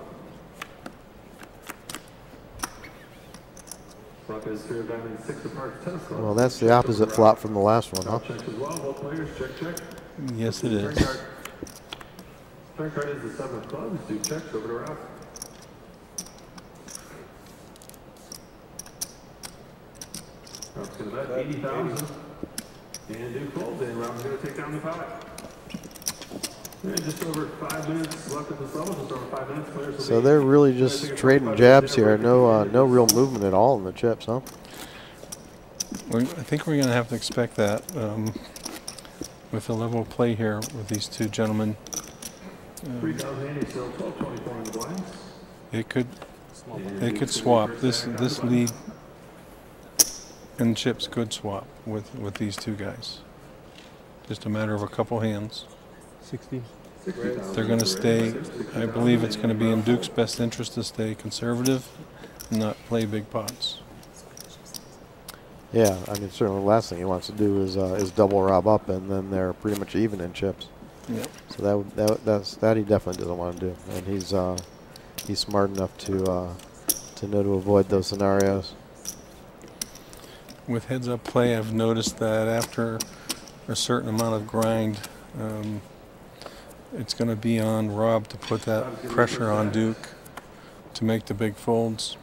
Flop is 3 of diamonds, 6 of hearts, 10 of clubs. Well, that's the opposite flop from the last one, huh? Checks as well. Both players check, check. Yes, it is. Turn card is the 7 of clubs. Duke checks over to Rob. Rob's going to bet 80,000. And Duke folds, and Rob's going to take down the pot. Yeah, just over 5 minutes left at this level. Just over 5 minutes. Players will So they're really just trading jabs here. No real movement at all in the chips, huh? I think we're going to have to expect that with the level of play here with these two gentlemen. 3,080 still 12-24 in the blinds. It could swap. This lead in chips could swap with these two guys. Just a matter of a couple hands. 60. They're going to stay. I believe it's going to be in Duke's best interest to stay conservative and not play big pots. Yeah, I mean, certainly the last thing he wants to do is double Rob up, and then they're pretty much even in chips. Yep. So that he definitely doesn't want to do, and he's smart enough to know to avoid those scenarios. With heads-up play, I've noticed that after a certain amount of grind, it's going to be on Rob to put that pressure on Duke to make the big folds,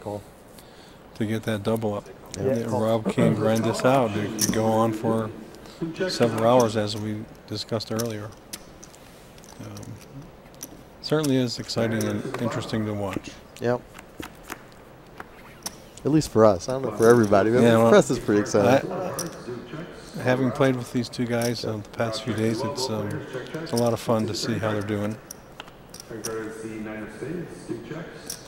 to get that double up. Yeah. Rob can't grind this out. It could go on for several hours, as we discussed earlier. certainly is exciting and interesting to watch. Yep. At least for us. I don't know for everybody, but Yeah, for us it's pretty exciting. Having played with these two guys the past few days, it's a lot of fun to see how they're doing. Second card is the Nine of Spades, two checks.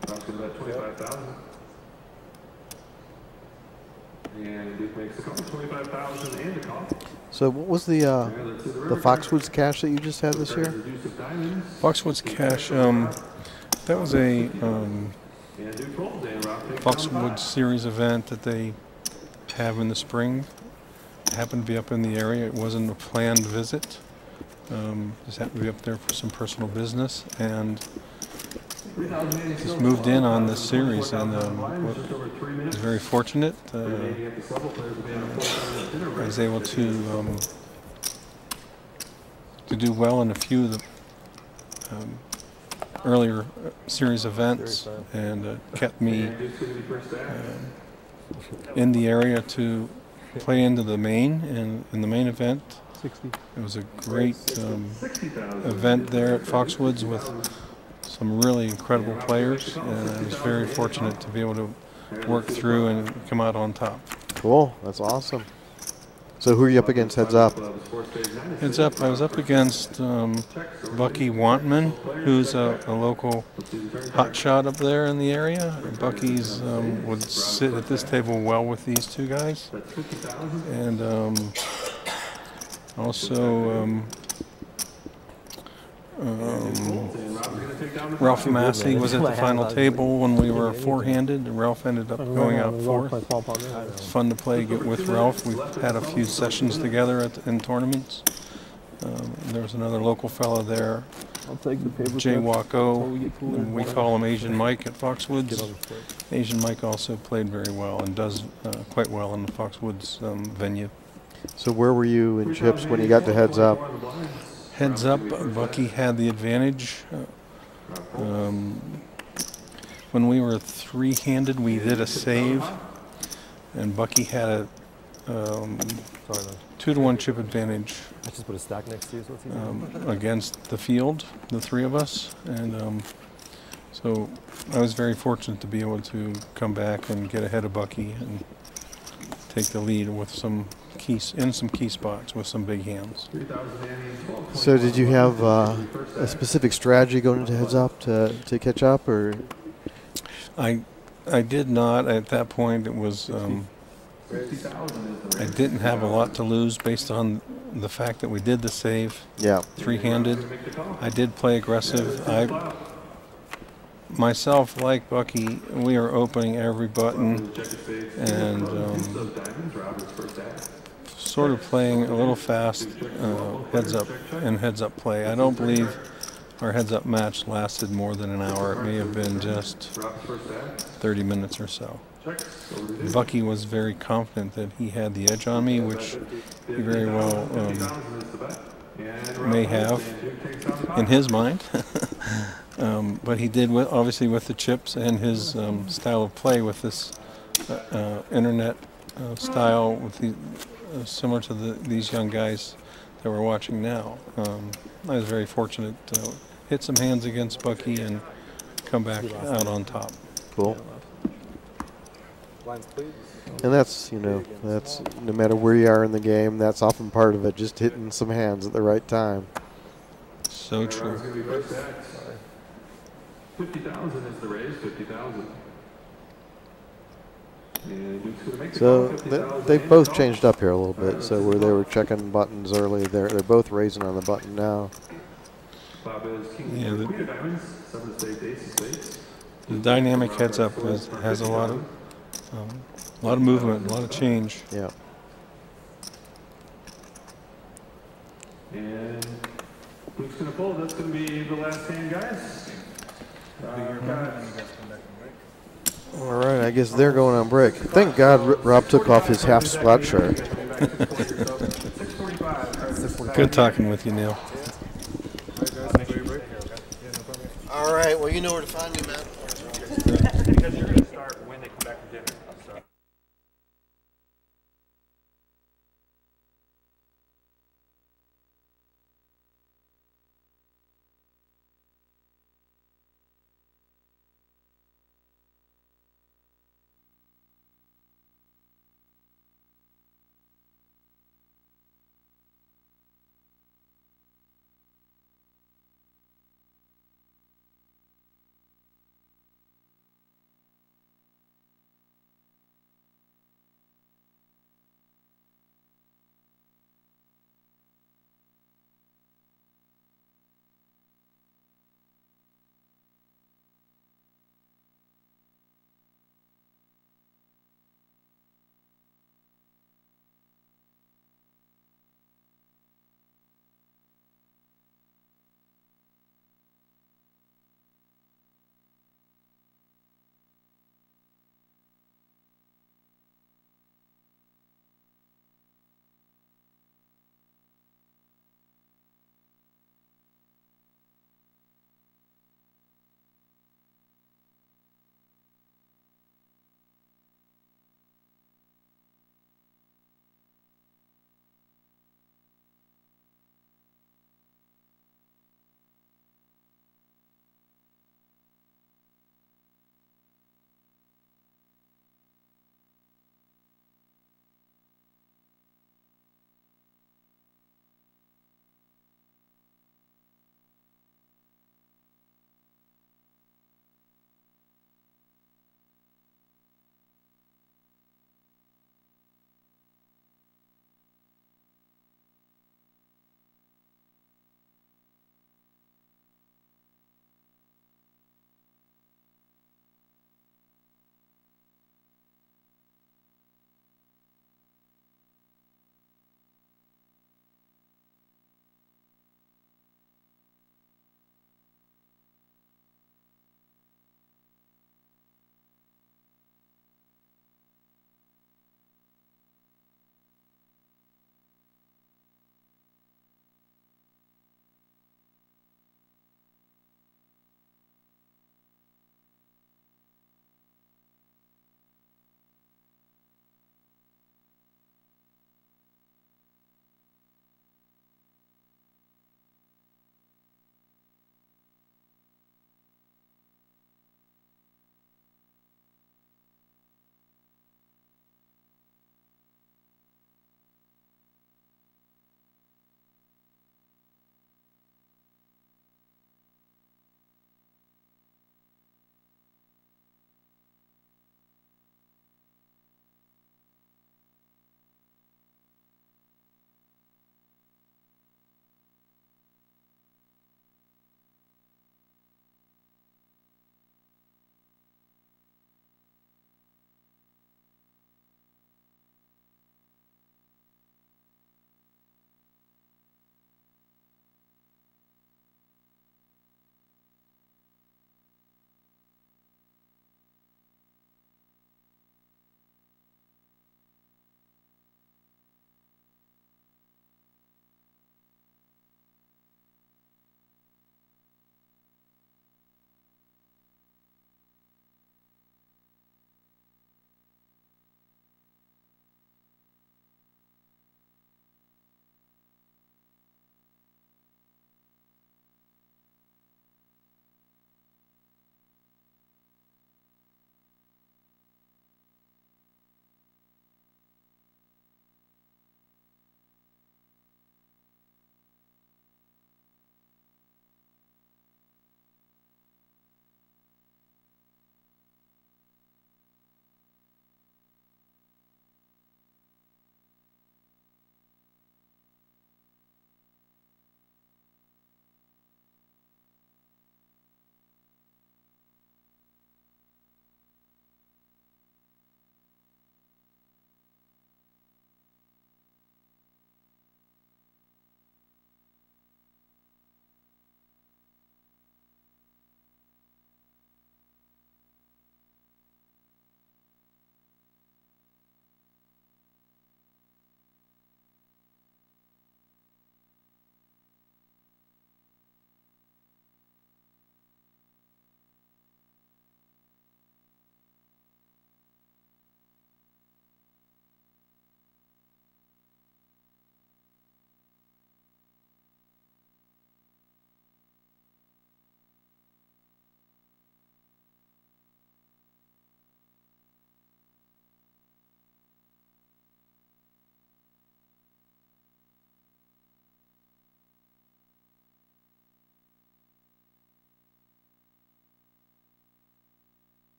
That's going to bet 25,000. And Duke makes the call, 25,000 and a call. So what was the Foxwoods cash that you just had this year? Foxwoods cash, that was a Foxwoods series event that they have in the spring. It happened to be up in the area. It wasn't a planned visit. Just happened to be up there for some personal business, and just moved in on this series, and was very fortunate. I was able to do well in a few of the earlier series events, and kept me in the area to play into the main, and in the main event. It was a great event there at Foxwoods with some really incredible players, and I was very fortunate to be able to work through and come out on top. Cool, that's awesome. So who are you up against heads up? Heads up, I was up against Bucky Wantman, who's a local hotshot up there in the area. Bucky's would sit at this table well with these two guys. And also Ralph Massey was at the final table when we were four-handed. Ralph ended up going out fourth. It's fun to play with Ralph. We've had a few sessions together in tournaments. There was another local fellow there, Jay Wacko. We call him Asian Mike at Foxwoods. Asian Mike also played very well and does quite well in the Foxwoods venue. So where were you in chips when you got to heads up? Heads up, Bucky had the advantage. When we were three-handed, we did a save, and Bucky had a 2-to-1 chip advantage. I just put a stack next to you. So against the field, the three of us, and so I was very fortunate to be able to come back and get ahead of Bucky and take the lead with some key spots with some big hands. So did you have a specific strategy going into heads up to catch up, or? I did not at that point. It was I didn't have a lot to lose based on the fact that we did the save. Yeah. Three-handed. I did play aggressive. Myself, like Bucky, we are opening every button and sort of playing a little fast heads up play. I don't believe our heads up match lasted more than an hour. It may have been just 30 minutes or so. Bucky was very confident that he had the edge on me, which he very well may have in his mind. But he did, obviously, with the chips and his style of play with this internet style, with the, similar to these young guys that we're watching now. I was very fortunate to hit some hands against Bucky and come back out on top. Cool. And that's, that's no matter where you are in the game, that's often part of it, just hitting some hands at the right time. So true. 50,000 is the raise, 50,000. So they've both changed up here a little bit. So where they were checking buttons early, they're both raising on the button now. Yeah, the dynamic heads up has a lot of movement, a lot of change. Yeah. And who's going to fold? That's going to be the last hand, guys. All right, I guess they're going on break. Thank God Rob took off his half sweatshirt. Good talking with you, Neil. All right, well, you know where to find me, man. Because you're going to start when they come back from dinner.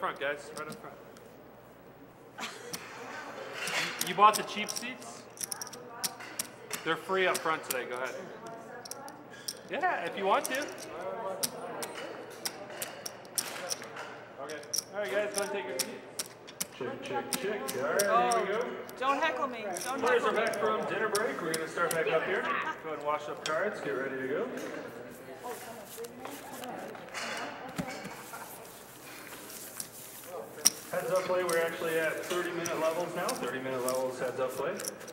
front, guys. Right up front. You bought the cheap seats? They're free up front today. Go ahead. Yeah, if you want to. Okay. All right, guys, go and take your seats. Check. All right, here we go. Don't heckle me. Don't Players heckle are me. back from dinner break. We're going to start back up here. Go ahead and wash up cards. Get ready to go. Heads up play, we're actually at 30-minute levels now. 30-minute levels heads up play.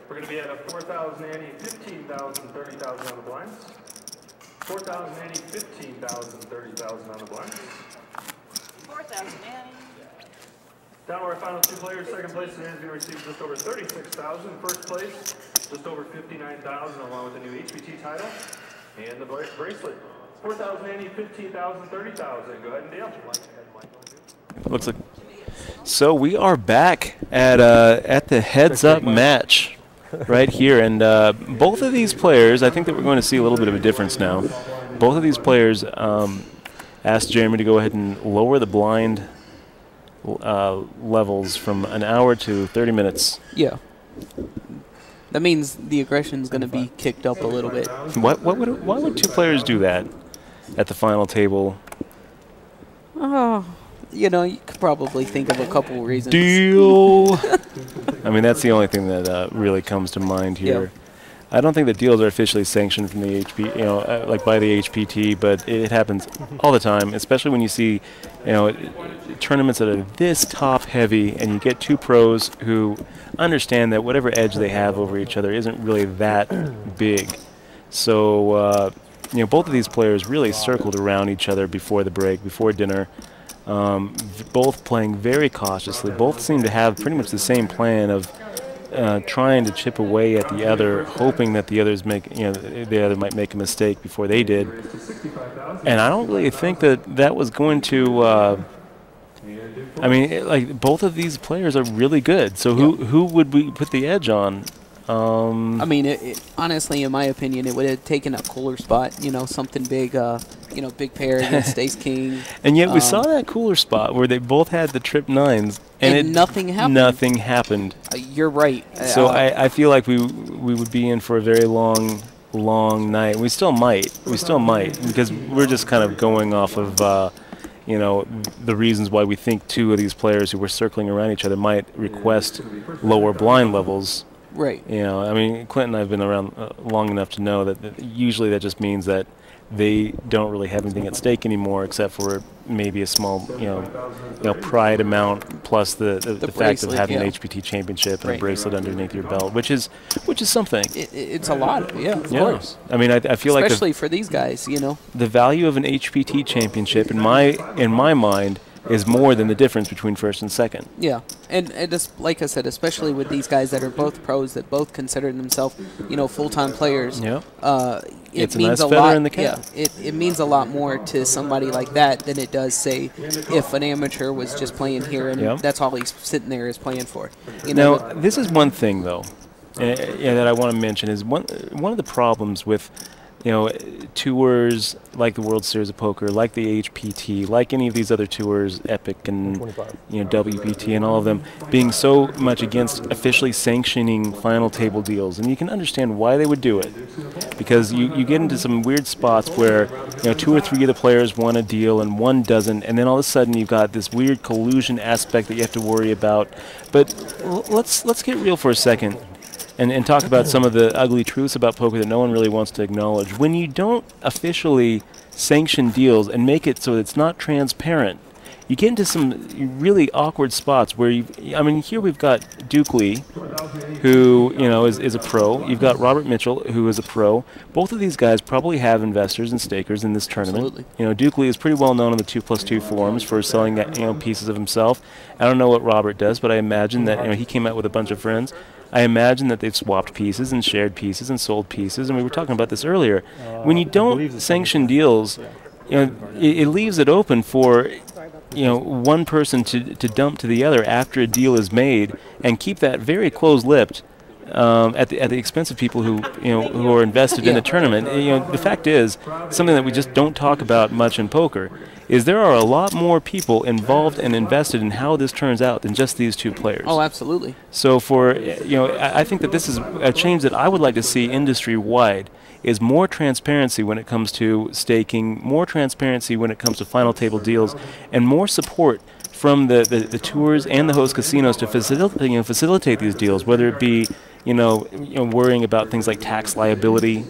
We're going to be at a 4,000 ante, 15,000, 30,000 on the blinds. 4,000 ante, 15,000, 30,000 on the blinds. 4,000 ante. Down to our final two players. Second place today is going to receive just over 36,000. First place, just over 59,000, along with a new HPT title and the bracelet. 4,000 ante, 15,000, 30,000. Go ahead and deal. Looks like. So we are back at the heads-up match right here, and both of these players, I think that we're going to see a little bit of a difference now. Both of these players asked Jeremy to go ahead and lower the blind levels from an hour to 30 minutes. Yeah. That means the aggression's going to be kicked up a little bit. Why would two players do that at the final table? Oh, you know, you could probably think of a couple reasons. Deal. I mean, that's the only thing that really comes to mind here. Yep. I don't think that deals are officially sanctioned from the HP, like by the HPT, but it happens all the time, especially when you see, tournaments that are this top heavy, and you get two pros who understand that whatever edge they have over each other isn't really that big. So, both of these players really circled around each other before the break, before dinner. Both playing very cautiously. Both seem to have pretty much the same plan of trying to chip away at the other, hoping that the others the other might make a mistake before they did. And I don't really think that was going to. I mean, both of these players are really good. So who would we put the edge on? I mean, honestly, in my opinion, it would have taken a cooler spot. Something big. Big pair against Ace King. And yet we saw that cooler spot where they both had the trip nines, and nothing happened. Nothing happened. You're right. So I feel like we would be in for a very long night. We still might. Because we're just kind of going off of the reasons why we think two of these players who were circling around each other might request lower blind levels. Right. I mean, Clinton and I have been around long enough to know that usually that just means that they don't really have anything at stake anymore, except for maybe a small, pride amount plus the fact of having an HPT championship and a bracelet underneath your belt, which is something. It's a lot, of course. I mean, I feel like especially for these guys, the value of an HPT championship in my mind is more than the difference between first and second. Yeah, and just like I said, especially with these guys that are both pros, that both consider themselves, full-time players. Yeah. It nice means a feather lot. in the cap. Yeah, it means a lot more to somebody like that than it does, say, if an amateur was just playing here and that's all he's sitting there is playing for. Now, this is one thing though, that I want to mention is one of the problems with tours like the World Series of Poker, like the HPT, like any of these other tours, Epic and WPT and all of them, being so much against officially sanctioning final table deals. And you can understand why they would do it, because you get into some weird spots where two or three of the players want a deal and one doesn't, and then all of a sudden you've got this weird collusion aspect that you have to worry about. But let's get real for a second. And talk about some of the ugly truths about poker that no one really wants to acknowledge. When you don't officially sanction deals and make it so it's not transparent, you get into some really awkward spots where here we've got Duke Lee, who is a pro. You've got Robert Mitchell, who is a pro. Both of these guys probably have investors and stakers in this tournament. Absolutely. Duke Lee is pretty well known on the 2+2 forums for selling pieces of himself. I don't know what Robert does, but I imagine that he came out with a bunch of friends. I imagine that they've swapped pieces and shared pieces and sold pieces, and we were talking about this earlier. When you don't sanction deals, it leaves it open for one person to dump to the other after a deal is made and keep that very close-lipped at the expense of people who are invested in the tournament. The fact is, something that we just don't talk about much in poker is there are a lot more people involved and invested in how this turns out than just these two players. Oh, absolutely. So I think that this is a change that I would like to see industry-wide, is more transparency when it comes to staking, more transparency when it comes to final table deals, and more support from the tours and the host casinos to facilitate these deals, whether it be worrying about things like tax liability,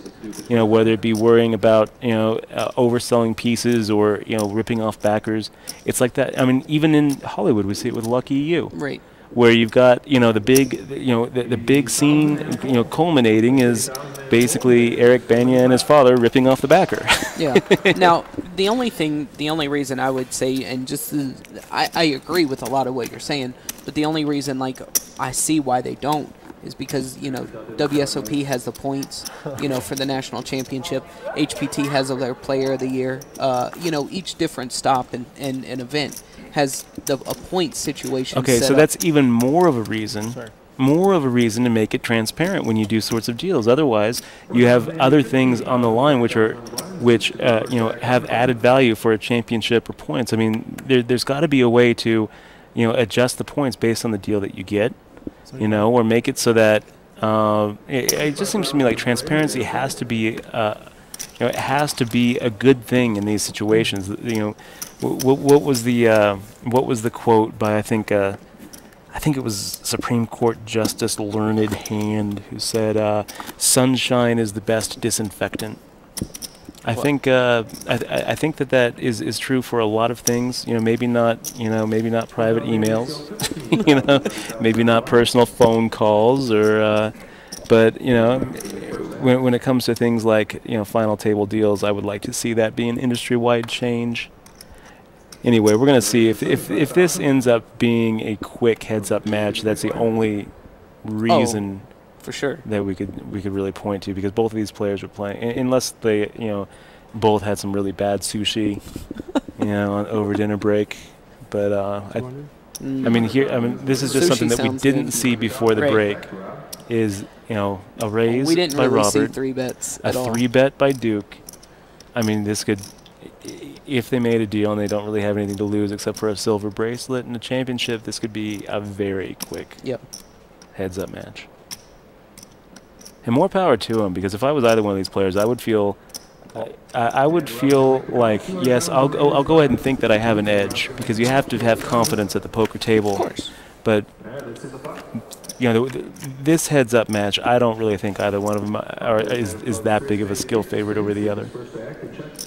whether it be worrying about overselling pieces or ripping off backers. It's like that. I mean, even in Hollywood, we see it with Lucky You, right? Where you've got the big scene culminating is basically Eric Banya and his father ripping off the backer. Yeah. Now, the only reason I would say, and just I agree with a lot of what you're saying, but the only reason I see why they don't is because WSOP has the points for the national championship. HPT has their player of the year. Each different stop and event has a point situation. Okay, so that's even more of a reason. More of a reason to make it transparent when you do sorts of deals. Otherwise, you have other things on the line which have added value for a championship or points. I mean, there's got to be a way to adjust the points based on the deal that you get. Or make it so that it just seems to me like transparency has to be, it has to be a good thing in these situations. What was the quote by I think it was Supreme Court Justice Learned Hand who said, "Sunshine is the best disinfectant." I think that is true for a lot of things. Maybe not private emails, maybe not personal phone calls, but when it comes to things like final table deals, I would like to see that be an industry-wide change. Anyway, we're gonna see if this ends up being a quick heads-up match. That's the only reason. For sure. That we could really point to, because both of these players were playing, unless they both had some really bad sushi, on over dinner break. But I mean this is just something that we didn't see before the break. Is a raise we didn't by really Robert, see 3-bets a 3-bet by Duke. I mean, this could, if they made a deal and they don't really have anything to lose except for a silver bracelet and a championship, this could be a very quick heads-up match. And more power to him, because if I was either one of these players, I would feel like, yes, I'll go ahead and think that I have an edge, because you have to have confidence at the poker table. Of course. But this heads-up match, I don't really think either one of them is that big of a skill favorite over the other.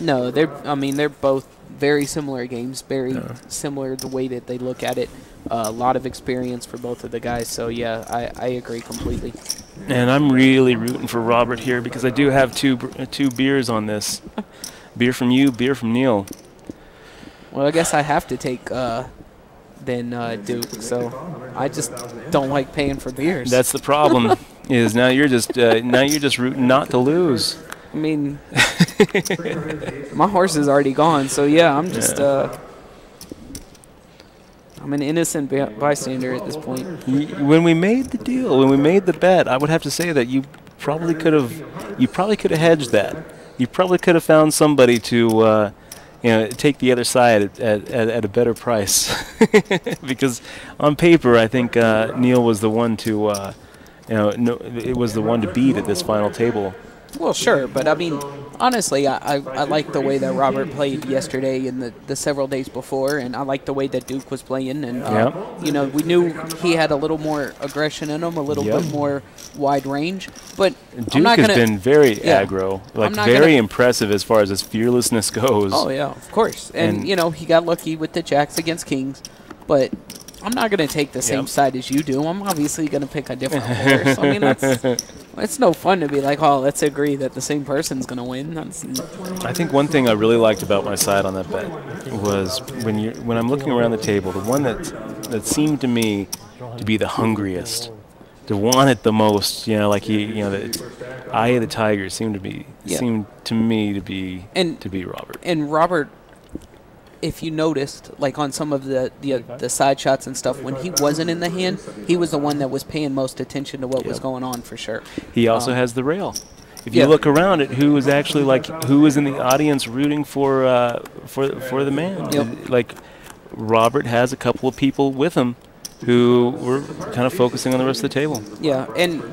No, they're both very similar games, very similar the way that they look at it. A lot of experience for both of the guys, so yeah, I agree completely. And I'm really rooting for Robert here, because I do have two beers on this. Beer from you, beer from Neil. Well, I guess I have to take Duke, so I just don't like paying for beers. That's the problem. Is now you're just rooting not to lose. I mean, my horse is already gone, so yeah, I'm just I'm an innocent bystander at this point. When we made the deal, when we made the bet, I would have to say that you probably could have hedged that. You probably could have found somebody to take the other side at a better price. Because on paper, I think Neil was the one to it was the one to beat at this final table. Well, sure, but I mean, honestly, I like the way that Robert played yesterday and the several days before, and I like the way that Duke was playing. And we knew he had a little more aggression in him, a little bit more wide range. But Duke has been very aggro, very impressive as far as his fearlessness goes. Oh yeah, of course. And he got lucky with the jacks against kings, but I'm not going to take the same side as you do. I'm obviously going to pick a different horse. I mean, it's no fun to be like, oh, let's agree that the same person's going to win. I think one thing I really liked about my side on that bet was when I'm looking around the table, the one that seemed to me to be the hungriest, to want it the most, the eye of the tiger seemed to me to be Robert. And Robert if you noticed, like on some of the side shots and stuff, when he wasn't in the hand, he was the one that was paying most attention to what was going on for sure. He also has the rail. If you look around at who was actually who was in the audience rooting for the man, like Robert has a couple of people with him who were kind of focusing on the rest of the table. Yeah,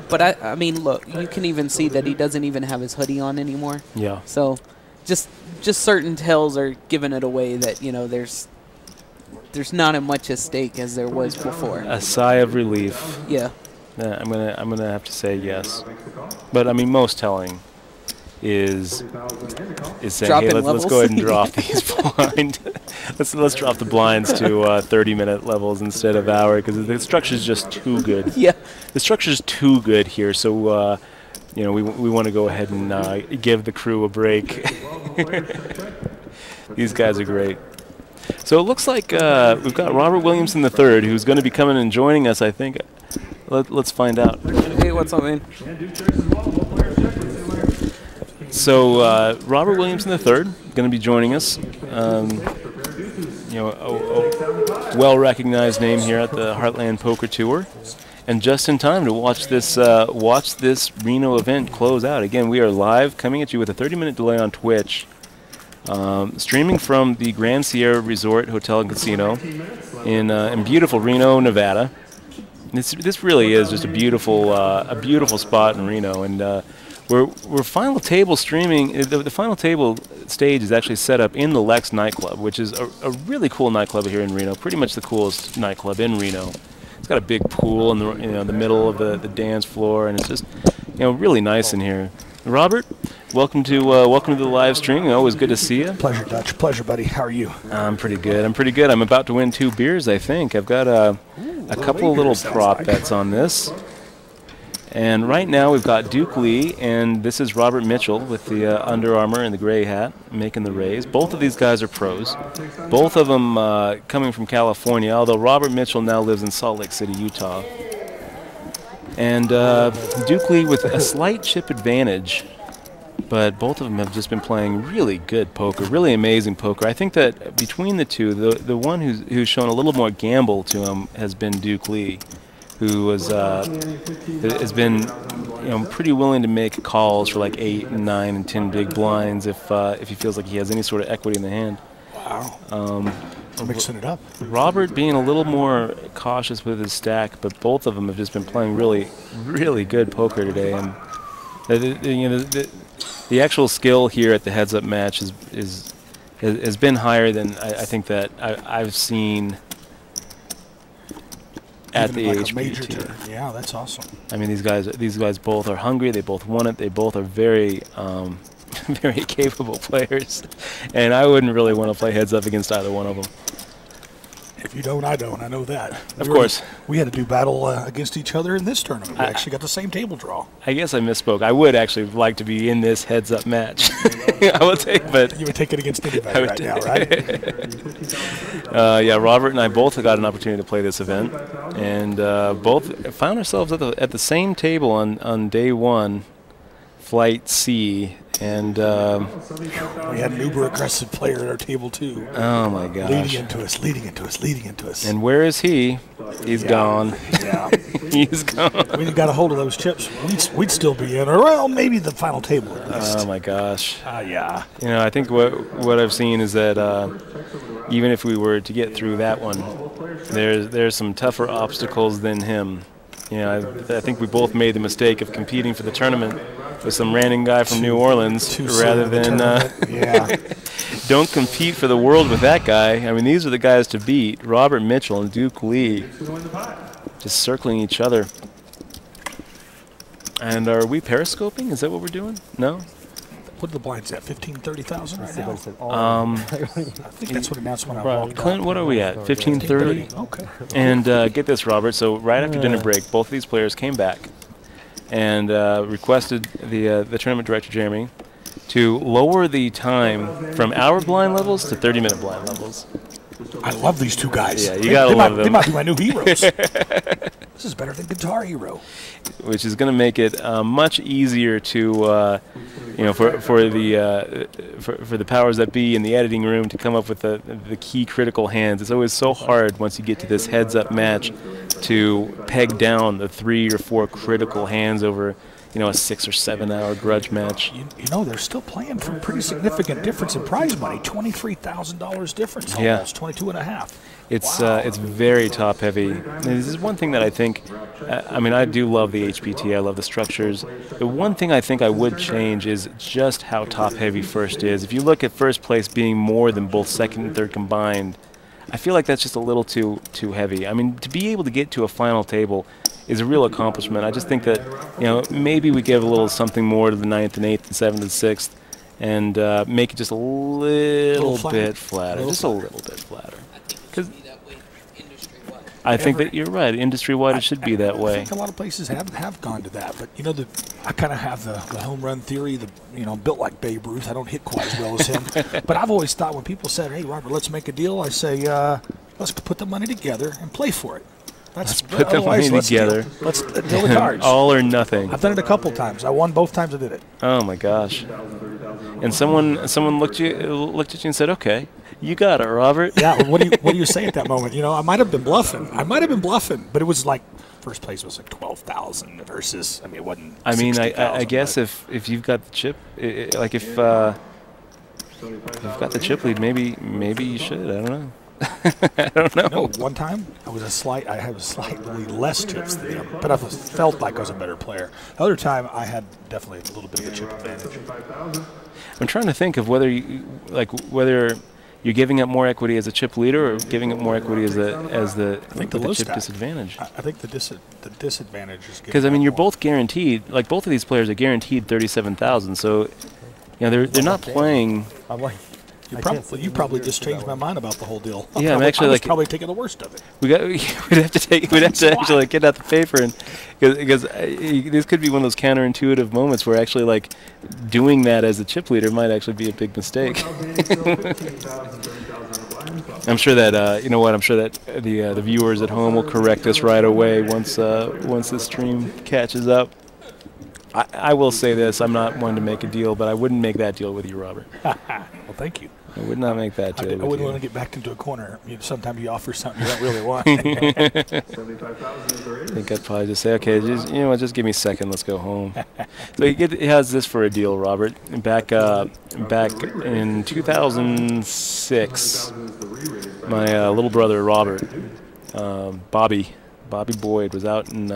but I mean, look, you can even see that he doesn't even have his hoodie on anymore. Yeah. So, just certain tells are giving it away that there's not as much at stake as there was before. A sigh of relief. Yeah. I'm gonna have to say yes, but I mean most telling is saying, hey, let's go ahead and drop these blind. let's drop the blinds to 30-minute levels instead of hour, because the structure's just too good. Yeah, the structure's too good here, so we want to go ahead and give the crew a break. These guys are great. So it looks like we've got Robert Williamson III, who's going to be coming and joining us, I think. Let's find out. Hey, what's up, man? So Robert Williamson III going to be joining us. A well-recognized name here at the Heartland Poker Tour, and just in time to watch this Reno event close out. Again, we are live, coming at you with a 30-minute delay on Twitch, streaming from the Grand Sierra Resort Hotel and Casino in beautiful Reno, Nevada. This really is just a beautiful spot in Reno, and we're final table streaming. The final table stage is actually set up in the Lex nightclub, which is a really cool nightclub here in Reno. Pretty much the coolest nightclub in Reno. It's got a big pool in the middle of the dance floor, and it's just really nice in here. Robert, welcome to the live stream. Always good to see you. Pleasure, Dutch. Pleasure, buddy. How are you? I'm pretty good. I'm about to win 2 beers, I think. I've got a couple of little prop bets on this. And right now we've got Duke Lee, and this is Robert Mitchell with the Under Armour and the gray hat making the raise. Both of these guys are pros. Both of them coming from California, although Robert Mitchell now lives in Salt Lake City, Utah. And Duke Lee with a slight chip advantage, but both of them have just been playing really good poker, really amazing poker. I think that between the two, the one who's shown a little more gamble to him has been Duke Lee, who has been pretty willing to make calls for like 8 and 9 and 10 big blinds if he feels like he has any sort of equity in the hand. Wow. Mixing it up. Robert being a little more cautious with his stack, but both of them have just been playing really, really good poker today. And the actual skill here at the heads-up match has been higher than I think that I've seen at the HPT. Yeah, that's awesome. I mean, these guys both are hungry. They both want it. They both are very very capable players, and I wouldn't really want to play heads up against either one of them. If you don't, I don't. I know that. Of course. We had to do battle against each other in this tournament. We actually got the same table draw. I guess I misspoke. I would actually like to be in this heads-up match. I would take, but you would take it against anybody right now, right? Yeah, Robert and I both got an opportunity to play this event, and both found ourselves at the same table on day one, Flight C. And we had an uber aggressive player at our table too. Oh my gosh! Leading into us. And where is he? He's gone. Yeah, he's gone. We got a hold of those chips. We'd still be in, or well, maybe the final table at least. Oh my gosh! Yeah. I think what I've seen is that even if we were to get through that one, there's some tougher obstacles than him. I think we both made the mistake of competing for the tournament with some random guy from New Orleans rather than don't compete for the world with that guy. I mean, these are the guys to beat. Robert Mitchell and Duke Lee just circling each other. And are we periscoping? Is that what we're doing? No? What are the blinds at? 15, 30,000 right now? I think that's what announced when I walked Clint, what are we at? 15, 30? Okay. And get this, Robert. So right after dinner break, both of these players came back and requested the tournament director, Jeremy, to lower the time from hour blind levels to 30-minute blind levels. I love these two guys. Yeah, you gotta love them. They might be my new heroes. This is better than Guitar Hero. Which is going to make it much easier to, for the powers that be in the editing room to come up with the key critical hands. It's always so hard once you get to this heads-up match to peg down the 3 or 4 critical hands over, a 6 or 7 hour grudge match. You know, they're still playing for a pretty significant difference in prize money. $23,000 difference, almost. Yeah. 22.5. It's very top heavy. This is one thing that I think, I do love the HPT, I love the structures. The one thing I think I would change is just how top heavy first is. If you look at first place being more than both second and third combined, I feel like that's just a little too heavy. I mean, to be able to get to a final table is a real accomplishment. I just think that, maybe we give a little something more to the 9th and 8th and 7th and 6th and make it just a little bit flatter. Just a little bit flatter. Because I think that you're right. Industry-wide, it should be that way. I think a lot of places have gone to that. But, I kind of have the home run theory, built like Babe Ruth. I don't hit quite as well as him. But I've always thought when people said, hey, Robert, let's make a deal, I say, let's put the money together and play for it. Let's put the money together. Let's deal the cards. All or nothing. I've done it a couple times. I won both times I did it. Oh, my gosh. And someone looked at you and said, okay, you got it, Robert. Yeah, what do you say at that moment? I might have been bluffing. But it was like first place was like 12,000 versus. It wasn't. I guess if you've got the chip, if you've got the chip lead, maybe you should. I don't know. I don't know. No, one time I had slightly less chips than him, but I felt like I was a better player. The other time I had definitely a little bit of a chip advantage. I'm trying to think of whether you're giving up more equity as a chip leader or giving up more equity as the chip disadvantage. I think the disadvantage is because you're both guaranteed. Like both of these players are guaranteed 37,000. So they're not playing. You probably just changed my mind about the whole deal. Yeah, I'm actually probably taking the worst of it. We'd have to actually get out the paper because this could be one of those counterintuitive moments where actually doing that as a chip leader might actually be a big mistake. I'm sure that I'm sure that the viewers at home will correct us right away once the stream catches up. I will say this: I'm not one to make a deal, but I wouldn't make that deal with you, Robert. Well, thank you. I would not make that deal. I wouldn't want to get backed into a corner. Sometimes you offer something you don't really want. I think I'd probably just say, okay, just give me a second. Let's go home. So he has this for a deal, Robert. Back in 2006, my little brother Robert, Bobby Boyd, was out in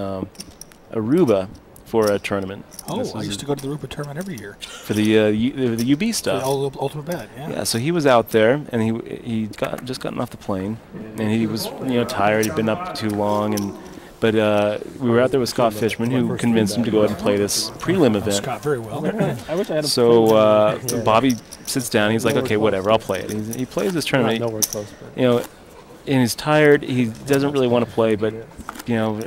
Aruba for a tournament. Oh, I used to go to the Aruba tournament every year. For the UB stuff. The Ultimate Bet, yeah. Yeah, so he was out there, and he just gotten off the plane, and he was tired. He'd been up too long, but we were out there with Scott Fishman, who convinced him to go ahead and play this prelim event. Scott very well. I wish I had so Bobby sits down. He's like, okay, whatever, I'll play it. He plays this tournament. Nowhere close, and he's tired. He doesn't really want to play, but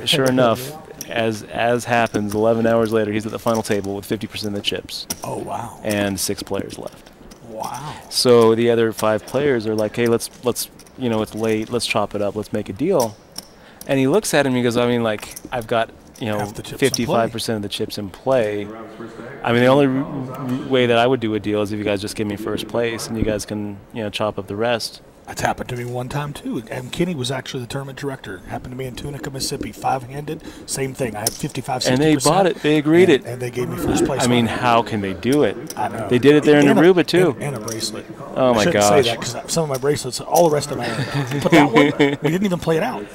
sure enough. As happens, 11 hours later, he's at the final table with 50% of the chips. Oh, wow. And 6 players left. Wow. So the other 5 players are like, hey, let's it's late, let's chop it up, let's make a deal. And he looks at him and he goes, I've got, 55% of the chips in play. The only way that I would do a deal is if you guys just give me first place and you guys can, chop up the rest. That's happened to me one time, too. And Kenny was actually the tournament director. Happened to me in Tunica, Mississippi. 5-handed, same thing. I had 55, 60%. And they bought it. They agreed it. And they gave me first place. How can they do it? I know. They did it there in Aruba, too. And a bracelet. Oh, my gosh. I shouldn't say that because some of my bracelets, all the rest of them, but that one, we didn't even play it out.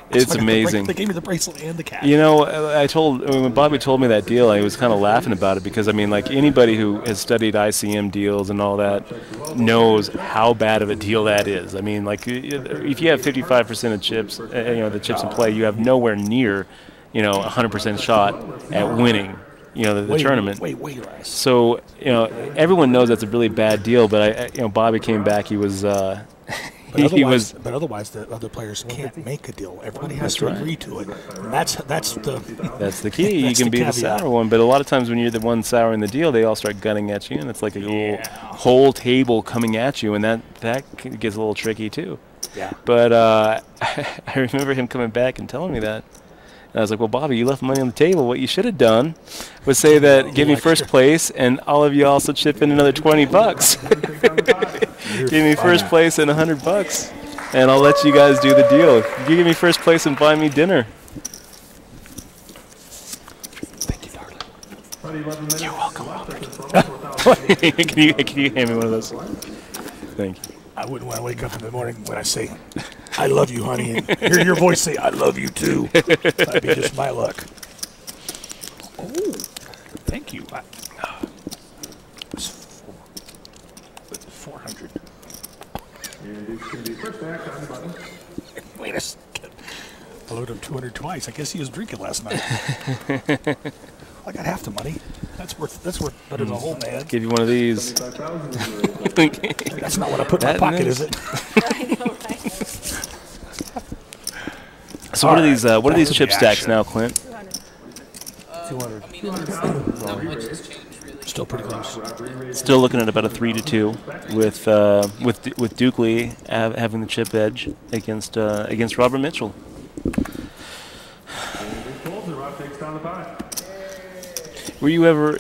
It's amazing. They gave me the bracelet and the cash. When Bobby told me that deal, I was kind of laughing about it because, anybody who has studied ICM deals and all that knows how bad of a deal that is. If you have 55% of chips, the chips in play, you have nowhere near, 100% shot at winning, the tournament. So, everyone knows that's a really bad deal, but Bobby came back. He was... But otherwise, the other players can't make a deal. Everybody has to agree to it. And that's the key. You can be the sour one, but a lot of times when you're the one souring the deal, they all start gunning at you, and it's like a whole table coming at you, and that gets a little tricky too. Yeah. But I remember him coming back and telling me that. And I was like, well, Bobby, you left money on the table. What you should have done was say that, give me first place, and all of you also chip in another $20. Give me first place and $100, and I'll let you guys do the deal. You give me first place and buy me dinner. Thank you, darling. You're welcome, Robert. can you hand me one of those? Thank you. I wouldn't want to wake up in the morning when I say, I love you, honey, and hear your voice say, I love you, too. That'd be just my luck. Oh, thank you. It's 400. Wait a second. I loaded him 200 twice. I guess he was drinking last night. I got half the money. That's worth better than a whole man. Give you one of these. That's not what I put in my pocket, is it? I know, right? So what are these chip stacks now, Clint? 200. I mean, not much has changed, really. Still pretty close. Still looking at about a 3-2 with Dukley having the chip edge against Robert Mitchell. Were you ever?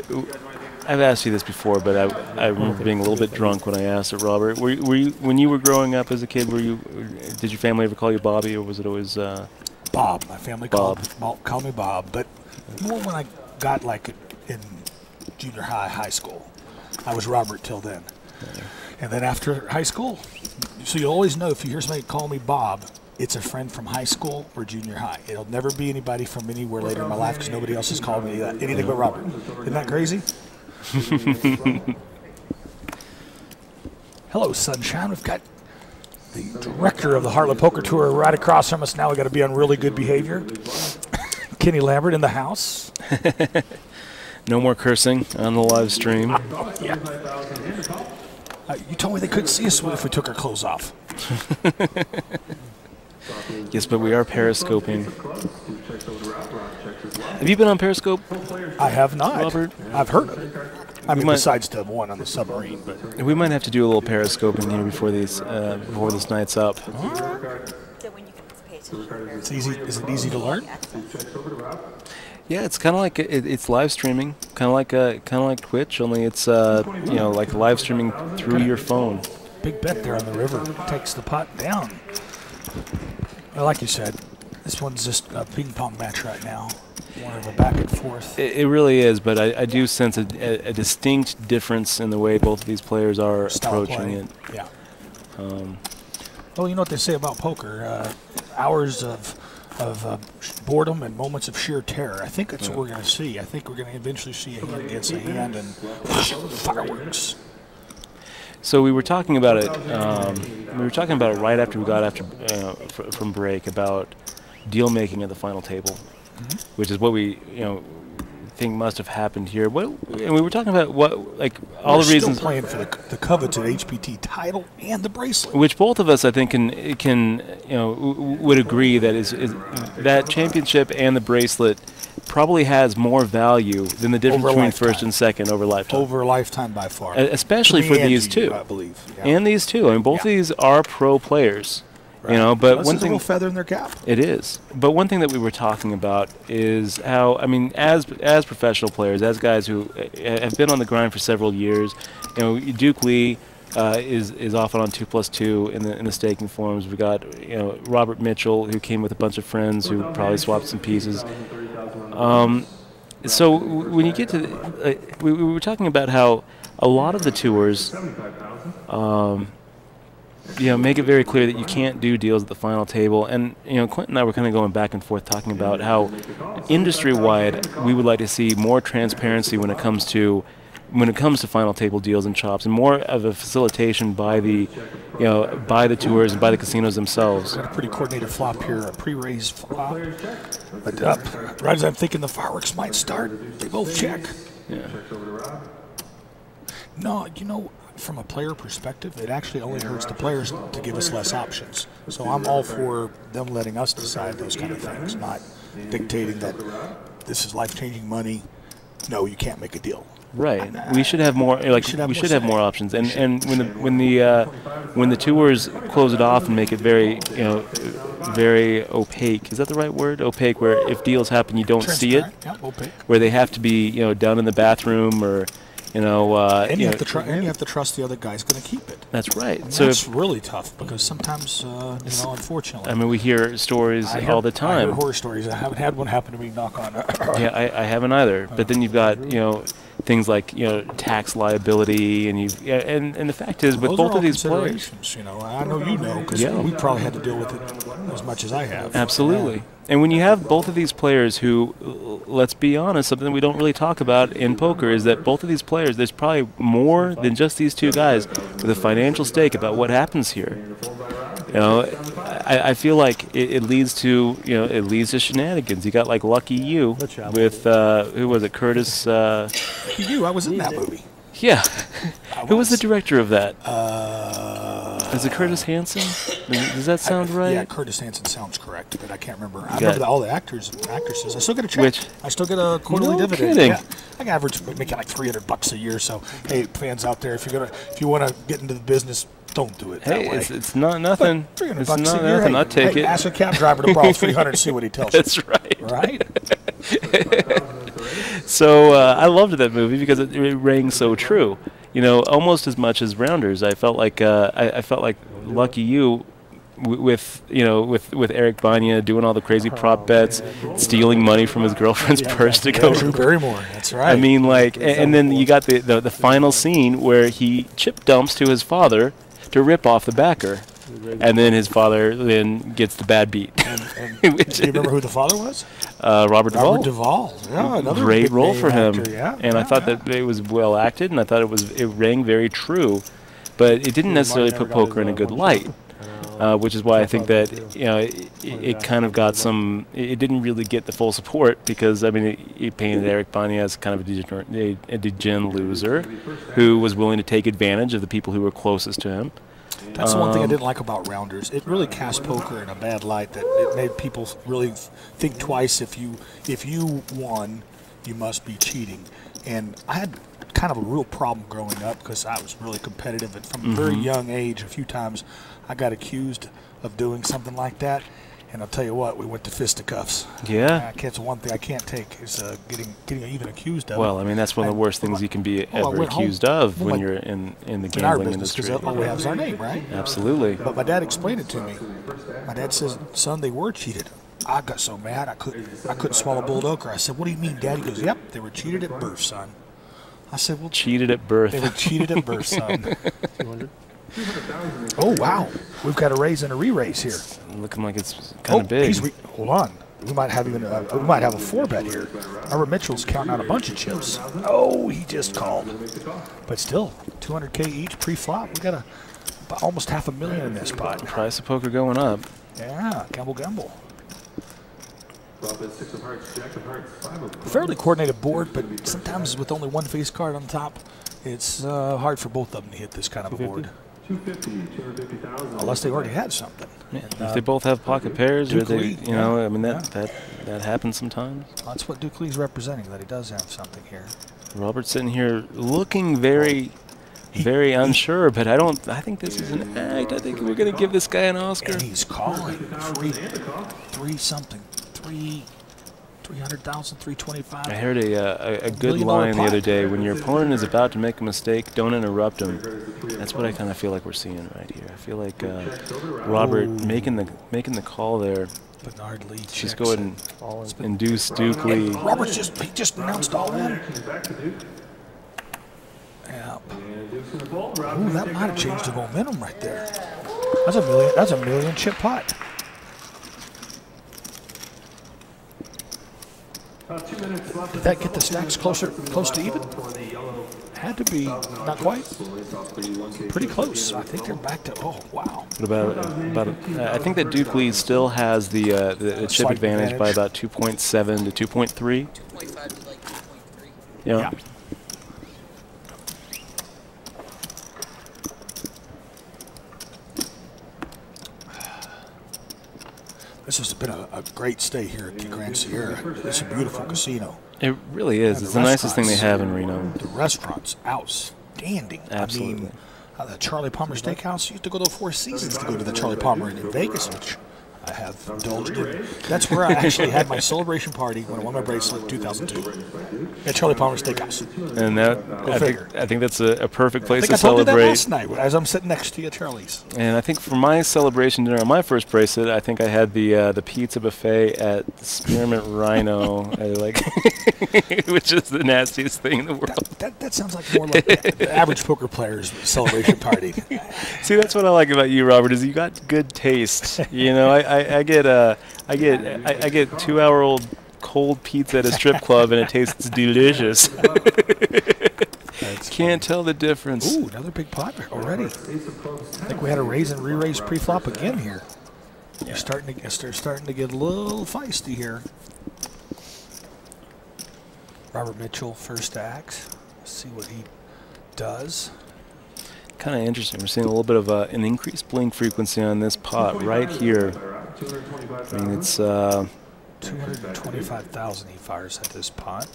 I've asked you this before, but I remember being a little bit drunk when I asked it, Robert. Were you when you were growing up as a kid? Did your family ever call you Bobby, or was it always Bob? My family called me Bob, but more when I got like in junior high school. I was Robert till then, and then after high school, so you always know if you hear somebody call me Bob, it's a friend from high school or junior high. It'll never be anybody from anywhere later in my life because nobody else has called me anything but Robert. Isn't that crazy? Hello, sunshine. We've got the director of the Heartland Poker Tour right across from us now. We've got to be on really good behavior. Kenny Lambert in the house. No more cursing on the live stream. Yeah. You told me they couldn't see us if we took our clothes off. Yes, but we are periscoping. Have you been on Periscope? I have not. Robert? I've heard of it. I mean, besides the one on the submarine. But we might have to do a little periscoping here before this night's up. It's easy. Is it easy to learn? Yeah, it's kind of like it's live streaming, kind of like Twitch, only it's like live streaming through your phone. Big bet there on the river takes the pot down. Well, like you said, this one's just a ping pong match right now. One of a back and forth. It really is, but I do sense a distinct difference in the way both of these players are approaching it. Yeah. Well, you know what they say about poker: hours of boredom and moments of sheer terror. I think that's what we're going to see. I think we're going to eventually see a hand against a hand and fireworks. So we were talking about it. Right after we got from break about deal making at the final table, which is what we think must have happened here. And we were talking about all the reasons. Still playing for the coveted HPT title and the bracelet, which both of us I think can would agree that is that championship and the bracelet probably has more value than the difference between first and second over lifetime. Over lifetime by far. Especially for these two. I believe. Yeah. And these two. I mean, both of these are pro players. Right. But one thing, a little feather in their cap. It is. But one thing that we were talking about is how, as professional players, as guys who have been on the grind for several years, Duke Lee is often on 2+2 in the staking forums. We got Robert Mitchell, who came with a bunch of friends who probably swapped some pieces. So when you get to we were talking about how a lot of the tours make it very clear that you can't do deals at the final table. And Clint and I were kind of going back and forth talking about how industry-wide we would like to see more transparency when it comes to final table deals and chops, and more of a facilitation by the tours and by the casinos themselves. Got a pretty coordinated flop here, a pre-raised flop. But right as I'm thinking the fireworks might start, they both check. Yeah. No, from a player perspective, it actually only hurts the players to give us less options. So I'm all for them letting us decide those kind of things, not dictating that this is life-changing money. No, you can't make a deal. Right. We should have more. Like we should have more options. And when the tours close it off and make it very very opaque. Is that the right word? Opaque, where if deals happen you don't see it. Yep, opaque. Where they have to be done in the bathroom or. And you have to trust the other guy's going to keep it. That's right. And so that's really tough because sometimes, unfortunately. I mean, we hear stories all the time. I hear horror stories. I haven't had one happen to me. Knock on. Yeah, I haven't either. But then you've got things like tax liability, and and the fact is with both of these players, I know because we probably had to deal with it as much as I have. Absolutely. And when you have both of these players who, let's be honest, something we don't really talk about in poker is that both of these players, there's probably more than just these two guys with a financial stake about what happens here. I feel like it leads to shenanigans. You got like Lucky You with who was it, Curtis? Lucky You, I was in that movie. Yeah. Who was the director of that? Is it Curtis Hanson? Does that sound right? Yeah, Curtis Hanson sounds correct, but I can't remember. I remember all the actors and actresses. I still get a check. I still get a quarterly dividend. Kidding. Yeah, I average making like $300 a year. So, hey, fans out there, if you want to get into the business, don't do it that way. It's not nothing. But $300 it's a not year. nothing. I'll take it. Ask a cab driver to borrow $300 and see what he tells you. That's right. Right. So I loved that movie because it rang so true. Almost as much as Rounders. I felt like Lucky You, with Eric Banya doing all the crazy prop bets, stealing money from his girlfriend's purse to go. Drew Barrymore. That's right. I mean, and then you got the final scene where he chip dumps to his father to rip off the backer, and then his father then gets the bad beat. Do you remember who the father was? Robert Duvall. Robert Duvall. Yeah, another great role for him. Actor, yeah. And I thought that it was well acted, and I thought it rang very true, but it didn't necessarily put poker in a good light, which is why I think that it kind of got some. It didn't really get the full support because it painted Eric Banya as kind of a degen loser who was willing to take advantage of the people who were closest to him. That's the one thing I didn't like about Rounders. It really cast poker in a bad light. That it made people really think twice. If you won, you must be cheating. And I had kind of a real problem growing up because I was really competitive. And from a very young age, a few times I got accused of doing something like that. And I'll tell you what, we went to fisticuffs. Yeah. That's one thing I can't take is getting even accused of. Well, that's one of the worst things you can be ever accused of when you're in the gambling industry. Because all we have is our name, right? Absolutely. But my dad explained it to me. My dad says, "Son, they were cheated." I got so mad I couldn't swallow boiled okra. I said, "What do you mean, Dad?" He goes, "Yep, they were cheated at birth, son." I said, "Well, cheated at birth." They were cheated at birth, son. Oh wow, we've got a raise and a re-raise here. Looking like it's kind of big. Hold on, we might have a 4-bet here. Robert Mitchell's counting out a bunch of chips. Oh, he just called, but still 200K each pre-flop. We got almost $500,000 in this pot. Price of poker going up. Yeah, gamble. Fairly coordinated board, but sometimes with only one face card on top, it's hard for both of them to hit this kind of a board. 250,000. Unless they already had something. Yeah, if they both have pocket pairs, or they, that happens sometimes. That's what Duke Lee's representing, that he does have something here. Robert's sitting here looking very unsure, but I think this is an act. I think we're going to give this guy an Oscar. And he's calling 300,000, 325. I heard a good line the other day. When your opponent is about to make a mistake, don't interrupt him. That's what I kind of feel like we're seeing right here. I feel like Robert making the call there. Bernard Lee just go ahead and induce Duke Lee. Robert's just announced all in. Yeah. Ooh, that might have changed the momentum right there. That's a million chip pot. Did that get the stacks close to even? Had to be, not quite. Pretty close. I think they're back to. Oh wow. What I think that Duke Lee still has the chip advantage by about 2.7 to 2.3. 2.5 to like 2.3. Yeah. This has been a great stay here at Grand Sierra. It's a beautiful casino. It really is. It's the nicest thing they have in Reno. The restaurant's outstanding. Absolutely. I mean, the Charlie Palmer Steakhouse, you used to go to the Four Seasons to go to the Charlie Palmer in Vegas, which I have indulged in. That's where I actually had my celebration party when I won my bracelet in 2002 at Charlie Palmer Steakhouse. And that, I think that's a perfect place to I told celebrate. you that last night as I'm sitting next to you at Charlie's. And I think for my celebration dinner on my first bracelet, I think I had the pizza buffet at Spearmint Rhino, which is the nastiest thing in the world. That sounds like more like the average poker player's celebration party. See, that's what I like about you, Robert, is you got good taste. You know, I get 2-hour-old cold pizza at a strip club and it tastes delicious. Can't tell the difference. Ooh, another big pot already. I think we had a raise and re-raise pre-flop again here. You're starting to get a little feisty here. Robert Mitchell, first act. Let's see what he does. Kind of interesting. We're seeing a little bit of an increased blink frequency on this pot right here. I mean, it's 225,000 he fires at this pot.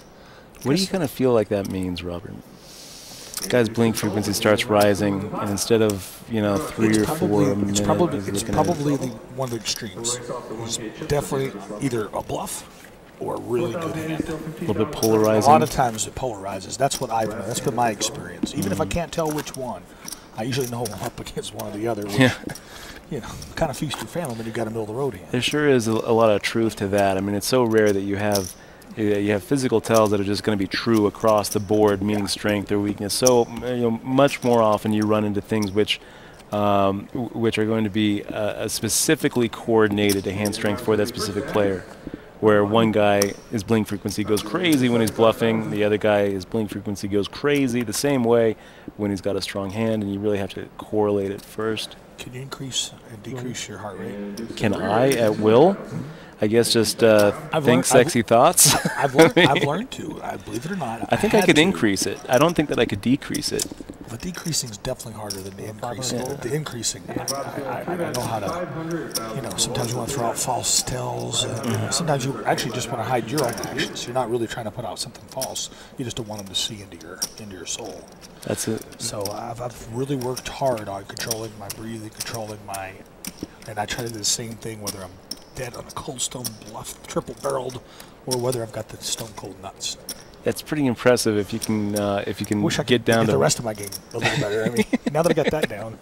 What do you kind of feel like that means, Robert? The guy's blink frequency starts rising, and instead of 3 or 4 a minute, it's probably one of the extremes. It's definitely either a bluff or a really good hand. A little bit polarizing. A lot of times it polarizes. That's what I've known. That's been my experience. Even if I can't tell which one, I usually know I'm up against one or the other. Which, kind of feast your family when you've got a middle of the road hand. There sure is a lot of truth to that. I mean, it's so rare that you have physical tells that are just going to be true across the board, meaning strength or weakness. So much more often you run into things which are going to be specifically coordinated to hand strength for that specific player. Where one guy, his blink frequency goes crazy when he's bluffing, the other guy, his blink frequency goes crazy the same way when he's got a strong hand, and you really have to correlate it first. Can you increase and decrease your heart rate? Can I at will? I guess just think sexy thoughts. I've learned to. I believe it or not. I think I could increase it. I don't think that I could decrease it. The decreasing is definitely harder than the increasing. The increasing, I know how to, sometimes you want to throw out false tells. Sometimes you actually just want to hide your own actions. You're not really trying to put out something false. You just don't want them to see into your soul. That's it. So I've really worked hard on controlling my breathing, and I try to do the same thing whether I'm dead on a cold stone bluff, triple barreled, or whether I've got the stone cold nuts. That's pretty impressive if you can Wish I get down to the rest of my game a little better. I mean, now that I got that down.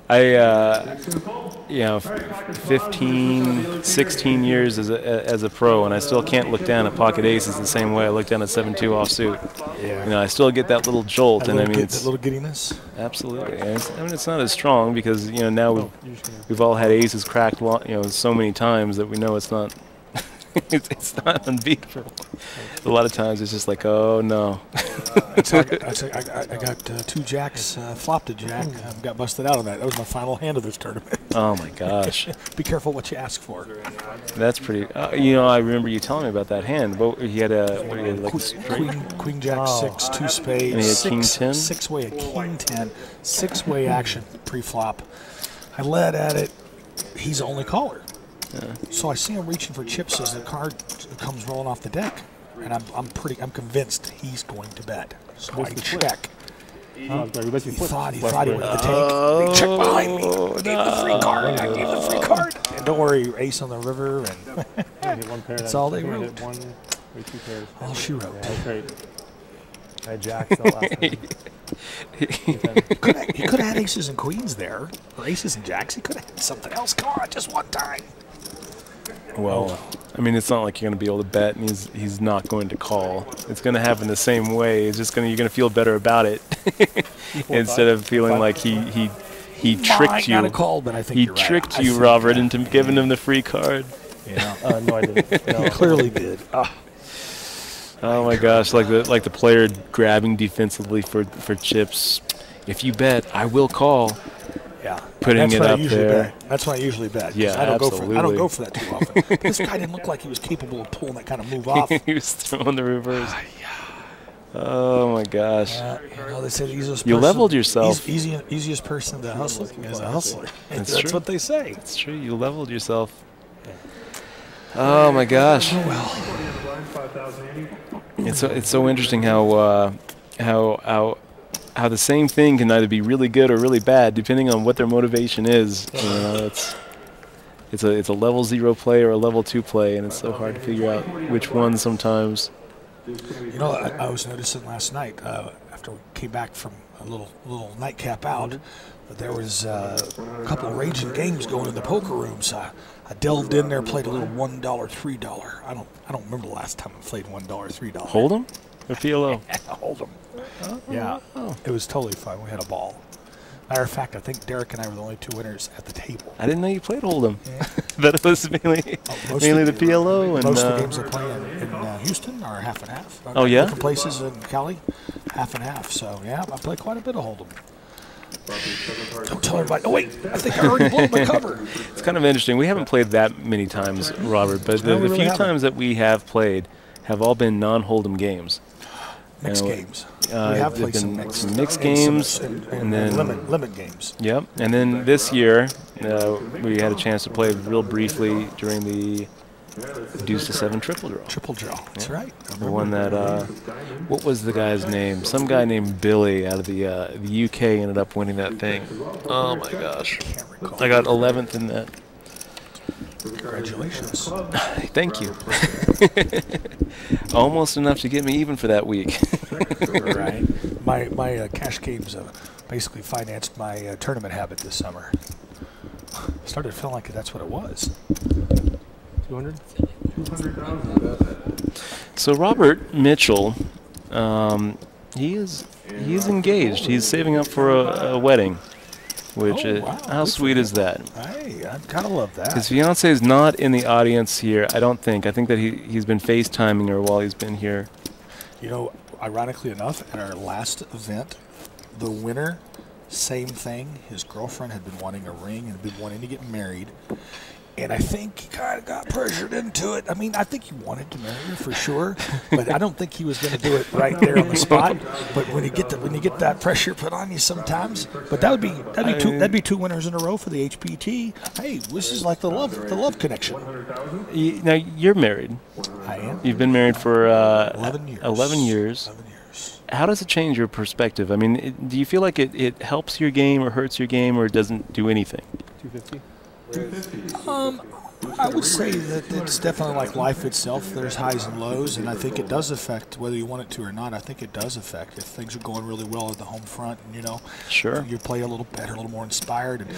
15, 16 years as a pro, and I still can't look down at pocket aces the same way I look down at 7-2 offsuit. Yeah. I still get that little jolt, and I mean, it's a little giddiness. Absolutely. And it's not as strong because now we've all had aces cracked, so many times that we know it's not. It's not unbeatable. A lot of times it's just like, oh no. I got 2 jacks, flopped a jack, got busted out on that. That was my final hand of this tournament. Oh my gosh. Be careful what you ask for. That's pretty. I remember you telling me about that hand. He had Queen Jack 6, 2 spades, and he had King 10? 6-way, a King 10, 6-way action pre-flop. I led at it. He's the only caller. Yeah. So I see him reaching for chips as the card comes rolling off the deck, and I'm convinced he's going to bet. So I check. He thought he wanted the take. He checked behind me. Gave the free card. I gave the free card. And don't worry, ace on the river, and that's all they wrote. All she wrote. I jacked the last time. He could have had aces and queens there, or aces and jacks. He could have had something else. Come on, just one time. Well, I mean, it's not like you're going to be able to bet, and he's not going to call. It's going to happen the same way. It's just you're going to feel better about it instead of feeling like he tricked you. He tricked you, Robert, into giving him the free card. Yeah. No, I didn't. No, he clearly did. Oh my gosh, like the player grabbing defensively for chips. If you bet, I will call. Yeah, putting it up there. That's what I usually bet. Yeah, I don't absolutely. I don't go for that too often. But this guy didn't look like he was capable of pulling that kind of move off. He was throwing the reverse. Oh my gosh. They say the easiest you leveled yourself. Easiest person to hustle is a hustler. That's true. what they say. It's true. You leveled yourself. Oh my gosh. Oh, well. 5,080. It's so interesting how the same thing can either be really good or really bad depending on what their motivation is. You know, it's a level 0 play or a level 2 play, and it's so hard to figure out which one sometimes. You know, I was noticing last night after we came back from a little nightcap out, but there was a couple of raging games going in the poker rooms. I delved in there, played a little $1, $3. I don't remember the last time I played $1, $3. Hold'em or PLO? Hold'em. Yeah, it was totally fun. We had a ball. Matter of fact, I think Derek and I were the only 2 winners at the table. I didn't know you played Hold'em. But it was mainly the PLO. And most of the games I play in Houston are half and half. Oh, yeah? Different places in Cali, half and half. So, yeah, I play quite a bit of Hold'em. Don't tell everybody. Oh, wait, I think I already blew my cover. It's kind of interesting. We haven't played that many times, Robert, but the few times that we have played have all been non-Hold'em games. Mixed games. We have played some mixed games, and then limit games. Yep, and then this year we had a chance to play real briefly during the Deuce to 7 triple draw. Triple draw. That's right. The one that what was the guy's name? Some guy named Billy out of the UK ended up winning that thing. Oh my gosh! I got 11th in that. Congratulations. Thank you. Almost enough to get me even for that week. Right. My cash games basically financed my tournament habit this summer. Started feeling like that's what it was. 200? 200,000. So Robert Mitchell, he's engaged. He's saving up for a wedding. Which how sweet is that? Hey, I kind of love that. His fiance is not in the audience here, I don't think. I think that he's been FaceTiming her while he's been here. You know, ironically enough, at our last event, the winner, same thing. His girlfriend had been wanting a ring and had been wanting to get married. And I think he kind of got pressured into it. I mean, I think he wanted to marry her for sure, but I don't think he was going to do it right there on the spot. But when you get that pressure put on you sometimes, but that'd be 2 winners in a row for the HPT. Hey, this is like the love connection. Now you're married. I am. You've been married for 11 years. 11 years. How does it change your perspective? I mean, do you feel like it helps your game or hurts your game, or it doesn't do anything? 250. I would say that it's definitely like life itself. There's highs and lows, and I think it does affect whether you want it to or not. I think it does affect if things are going really well at the home front, and sure, you play a little better, a little more inspired, and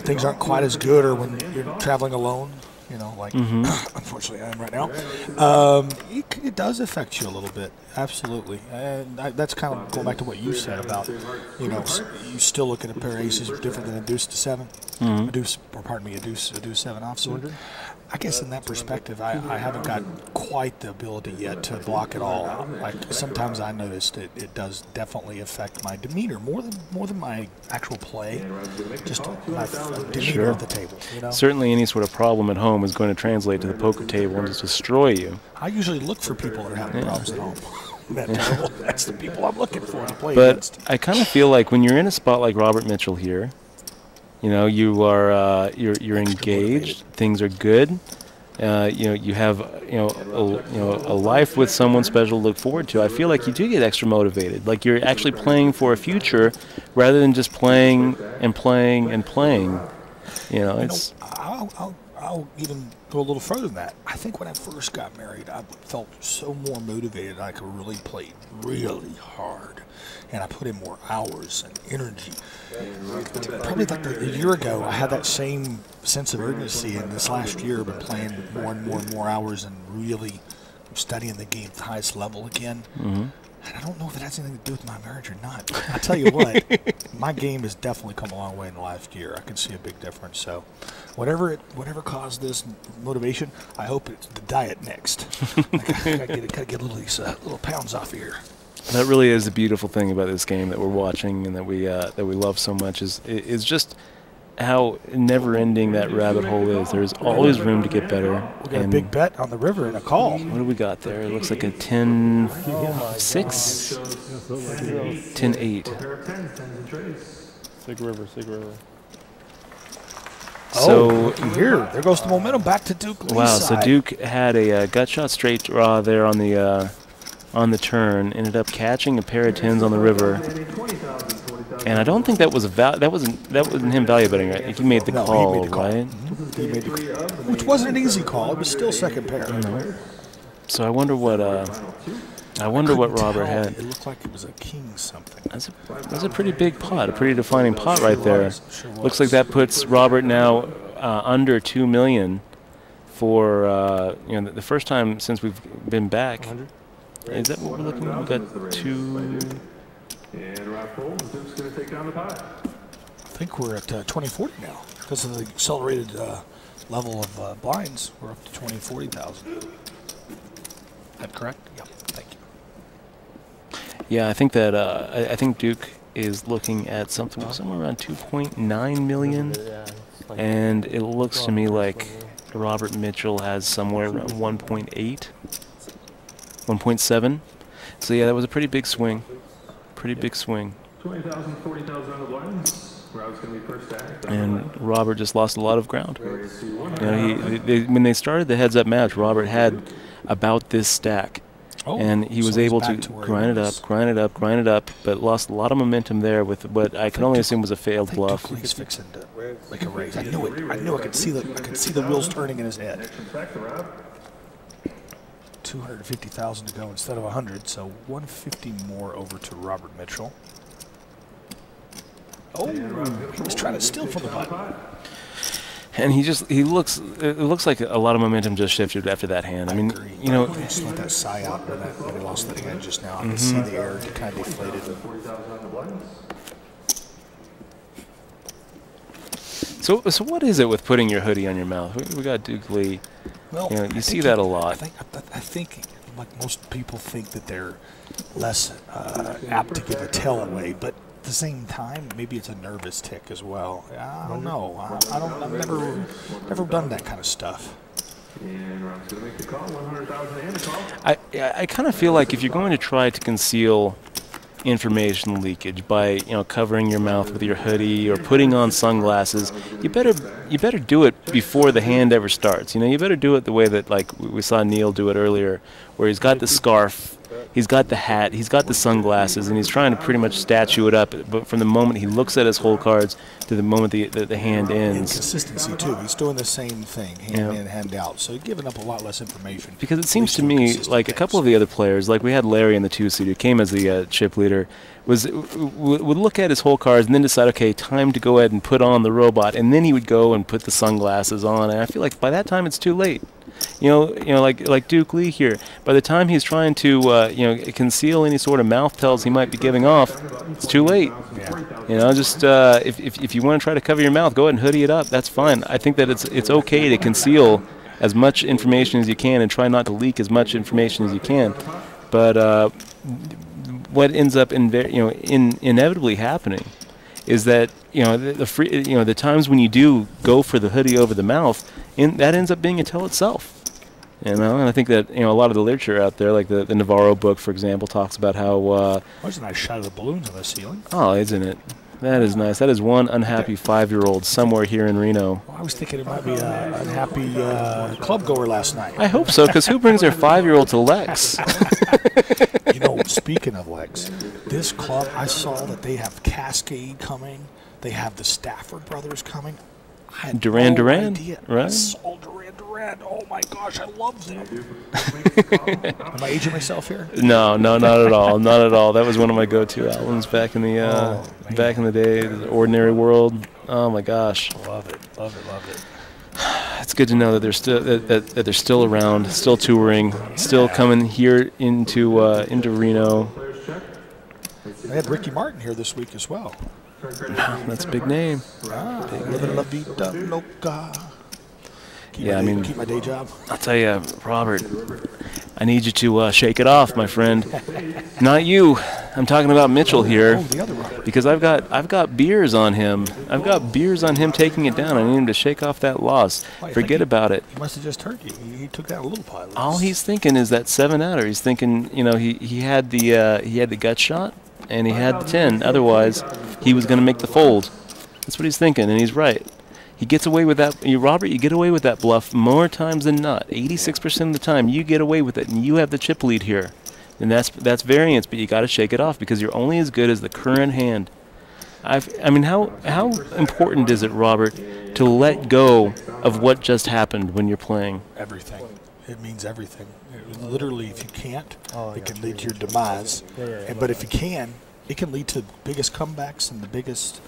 things aren't quite as good, or when you're traveling alone. Unfortunately I am right now. It does affect you a little bit, absolutely. And that's kind of going back to what you said about, you still look at a pair of aces different than a deuce to 7, a deuce 7 off. So I guess in that perspective, I haven't got quite the ability yet to block it all out. Like sometimes I noticed it does definitely affect my demeanor more than my actual play, just my demeanor at the table. Certainly, any sort of problem at home is going to translate to the poker table and just destroy you. I usually look for people that are having problems at home. That's the people I'm looking for to play but against. I kind of feel like when you're in a spot like Robert Mitchell here, you are you're engaged. Things are good. You have a life with someone special to look forward to. I feel like you do get extra motivated. Like you're actually playing for a future rather than just playing and playing and playing. It's. I'll even go a little further than that. I think when I first got married, I felt so more motivated. I could really play really hard, and I put in more hours and energy. Probably like a year ago, I had that same sense of urgency, and this last year I've been playing more and more and more hours and really studying the game at the highest level again. Mm-hmm. And I don't know if it has anything to do with my marriage or not. But I tell you what, my game has definitely come a long way in the last year. I can see a big difference. So whatever caused this motivation, I hope it's the diet next. I gotta get little pounds off here. That really is the beautiful thing about this game that we're watching and that we love so much is just how never-ending that rabbit hole is. There's always room to get better. We got a big bet on the river and a call. What do we got there? It looks like a 10-6, 10-8. Sig river. So there goes the momentum back to Duke. Wow, so Duke had a gut shot straight draw there on the turn. Ended up catching a pair of 10s on the river, and I don't think that was that wasn't him value betting, right? He made the call, he made the call. right? He made the call, which wasn't an easy call. It was still second pair. So I wonder what Robert had. It looked like it was a king something. That's a pretty big pot, a pretty defining pot right there. Looks like that puts Robert now under 2 million for the first time since we've been back. Is that what we're looking at? We got 2. And Rob Cole, Duke's going to take down the pot. I think we're at 2040 now because of the accelerated level of blinds. We're up to 20,000-40,000. Is that correct? Yep. Thank you. Yeah, I think that I think Duke is looking at somewhere around 2.9 million, and it looks to me like Robert Mitchell has somewhere around 1.8, 1.7. So yeah, that was a pretty big swing. Pretty big swing. 20,000, 40,000 on the blinds. Rob's going to be first stack. And Robert just lost a lot of ground. When they started the heads-up match, Robert had about this stack. And he was able to grind it up, but lost a lot of momentum there with what I can only assume was a failed bluff. He's fixing to make a raise. I knew it. I knew I could see the wheels turning in his head. 250,000 to go instead of 100, so 150 more over to Robert Mitchell. Oh, he was trying to steal from the button. And it looks like a lot of momentum just shifted after that hand. I mean, you know, just let that sigh out when he lost the hand just now. I can see the air kind of deflated. So what is it with putting your hoodie on your mouth? We got Duke Lee. Well, you see that a lot. I think, like most people, think that they're less apt to give a tell away, but at the same time, maybe it's a nervous tick as well. I don't know. I've never done that kind of stuff. I kind of feel like if you're going to try to conceal information leakage by covering your mouth with your hoodie or putting on sunglasses, you better do it before the hand ever starts. You better do it the way that like we saw Neil do it earlier, where he's got the scarf, he's got the hat, he's got the sunglasses, and he's trying to pretty much statue it up. But from the moment he looks at his hole cards to the moment the hand ends. Consistency too. He's doing the same thing, hand in, hand out. So giving up a lot less information. Because it seems to me like a couple of the other players, like we had Larry in the 2-seed, who came as the chip leader, would look at his hole cards and then decide, okay, time to go ahead and put on the robot, and then he would go and put the sunglasses on. And I feel like by that time it's too late. Like Duke Lee here. By the time he's trying to conceal any sort of mouth tells he might be giving off, it's too late. Yeah. Just if you want to try to cover your mouth, go ahead and hoodie it up. That's fine. I think that it's okay to conceal as much information as you can and try not to leak as much information as you can. But what ends up inevitably happening is that the times when you do go for the hoodie over the mouth, that ends up being a tell itself. And I think that a lot of the literature out there, like the Navarro book, for example, talks about how. There's a nice shot of the balloons on the ceiling. Oh, isn't it? That is nice. That is one unhappy 5-year-old somewhere here in Reno. Well, I was thinking it might be an unhappy club goer last night. I hope so, because who brings their 5-year-old to Lex? Speaking of Lex, this club, I saw that they have Cascade coming. They have the Stafford brothers coming. I had Duran, idea. right? I saw Duran. Oh my gosh, I love them. Am I aging myself here? No, not at all. Not at all. That was one of my go-to albums back in the day. The Ordinary World. Oh my gosh. Love it. It's good to know that they're still that they're still around, still touring, still coming here into Reno. They had Ricky Martin here this week as well. That's a big name. Living La Vida Loca. Keep my day job. I'll tell you, Robert, I need you to shake it off, my friend. Not you. I'm talking about Mitchell here, the other Robert. Because I've got beers on him. I've got beers on him taking it down. I need him to shake off that loss. Forget about it. He must have just heard you. He took that a little pile. All he's thinking is that 7-outer. He's thinking, he had the gut shot and he had the 10. Otherwise, he was going to make the fold. That's what he's thinking, and he's right. He gets away with that. Robert, you get away with that bluff more times than not. 86% of the time, you get away with it, and you have the chip lead here. And that's variance, but you got to shake it off because you're only as good as the current hand. I mean, how important is it, Robert, to let go of what just happened when you're playing? Everything. It means everything. Literally, if you can't, it can lead to your demise. But if you can, it can lead to the biggest comebacks and the biggest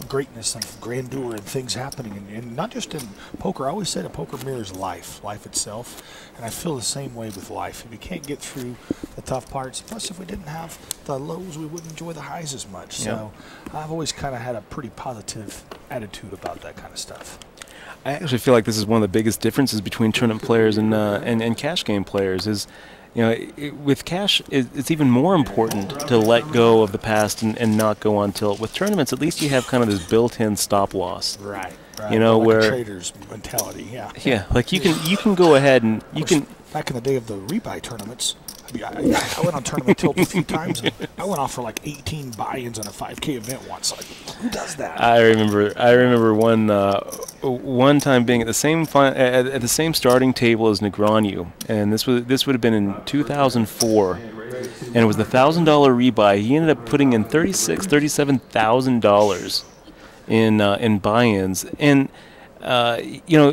greatness and grandeur and things happening. And not just in poker. I always say that poker mirrors life itself. And I feel the same way with life. If you can't get through the tough parts, plus if we didn't have the lows, we wouldn't enjoy the highs as much. So I've always kind of had a pretty positive attitude about that kind of stuff. I actually feel like this is one of the biggest differences between tournament players and cash game players is, with cash, it's even more important to let go of the past and not go on tilt. With tournaments, at least you have kind of this built-in stop loss. Right. Like where a trader's mentality. Yeah, like you can go ahead and you can. Back in the day of the rebuy tournaments, I went on tournament tilt a few times, and I went off for like 18 buy-ins on a 5K event once. Like, who does that? I remember one time being at the same at the same starting table as Negreanu, and this would have been in 2004, and it was the $1,000 rebuy. He ended up putting in $37,000 in buy-ins, and. I know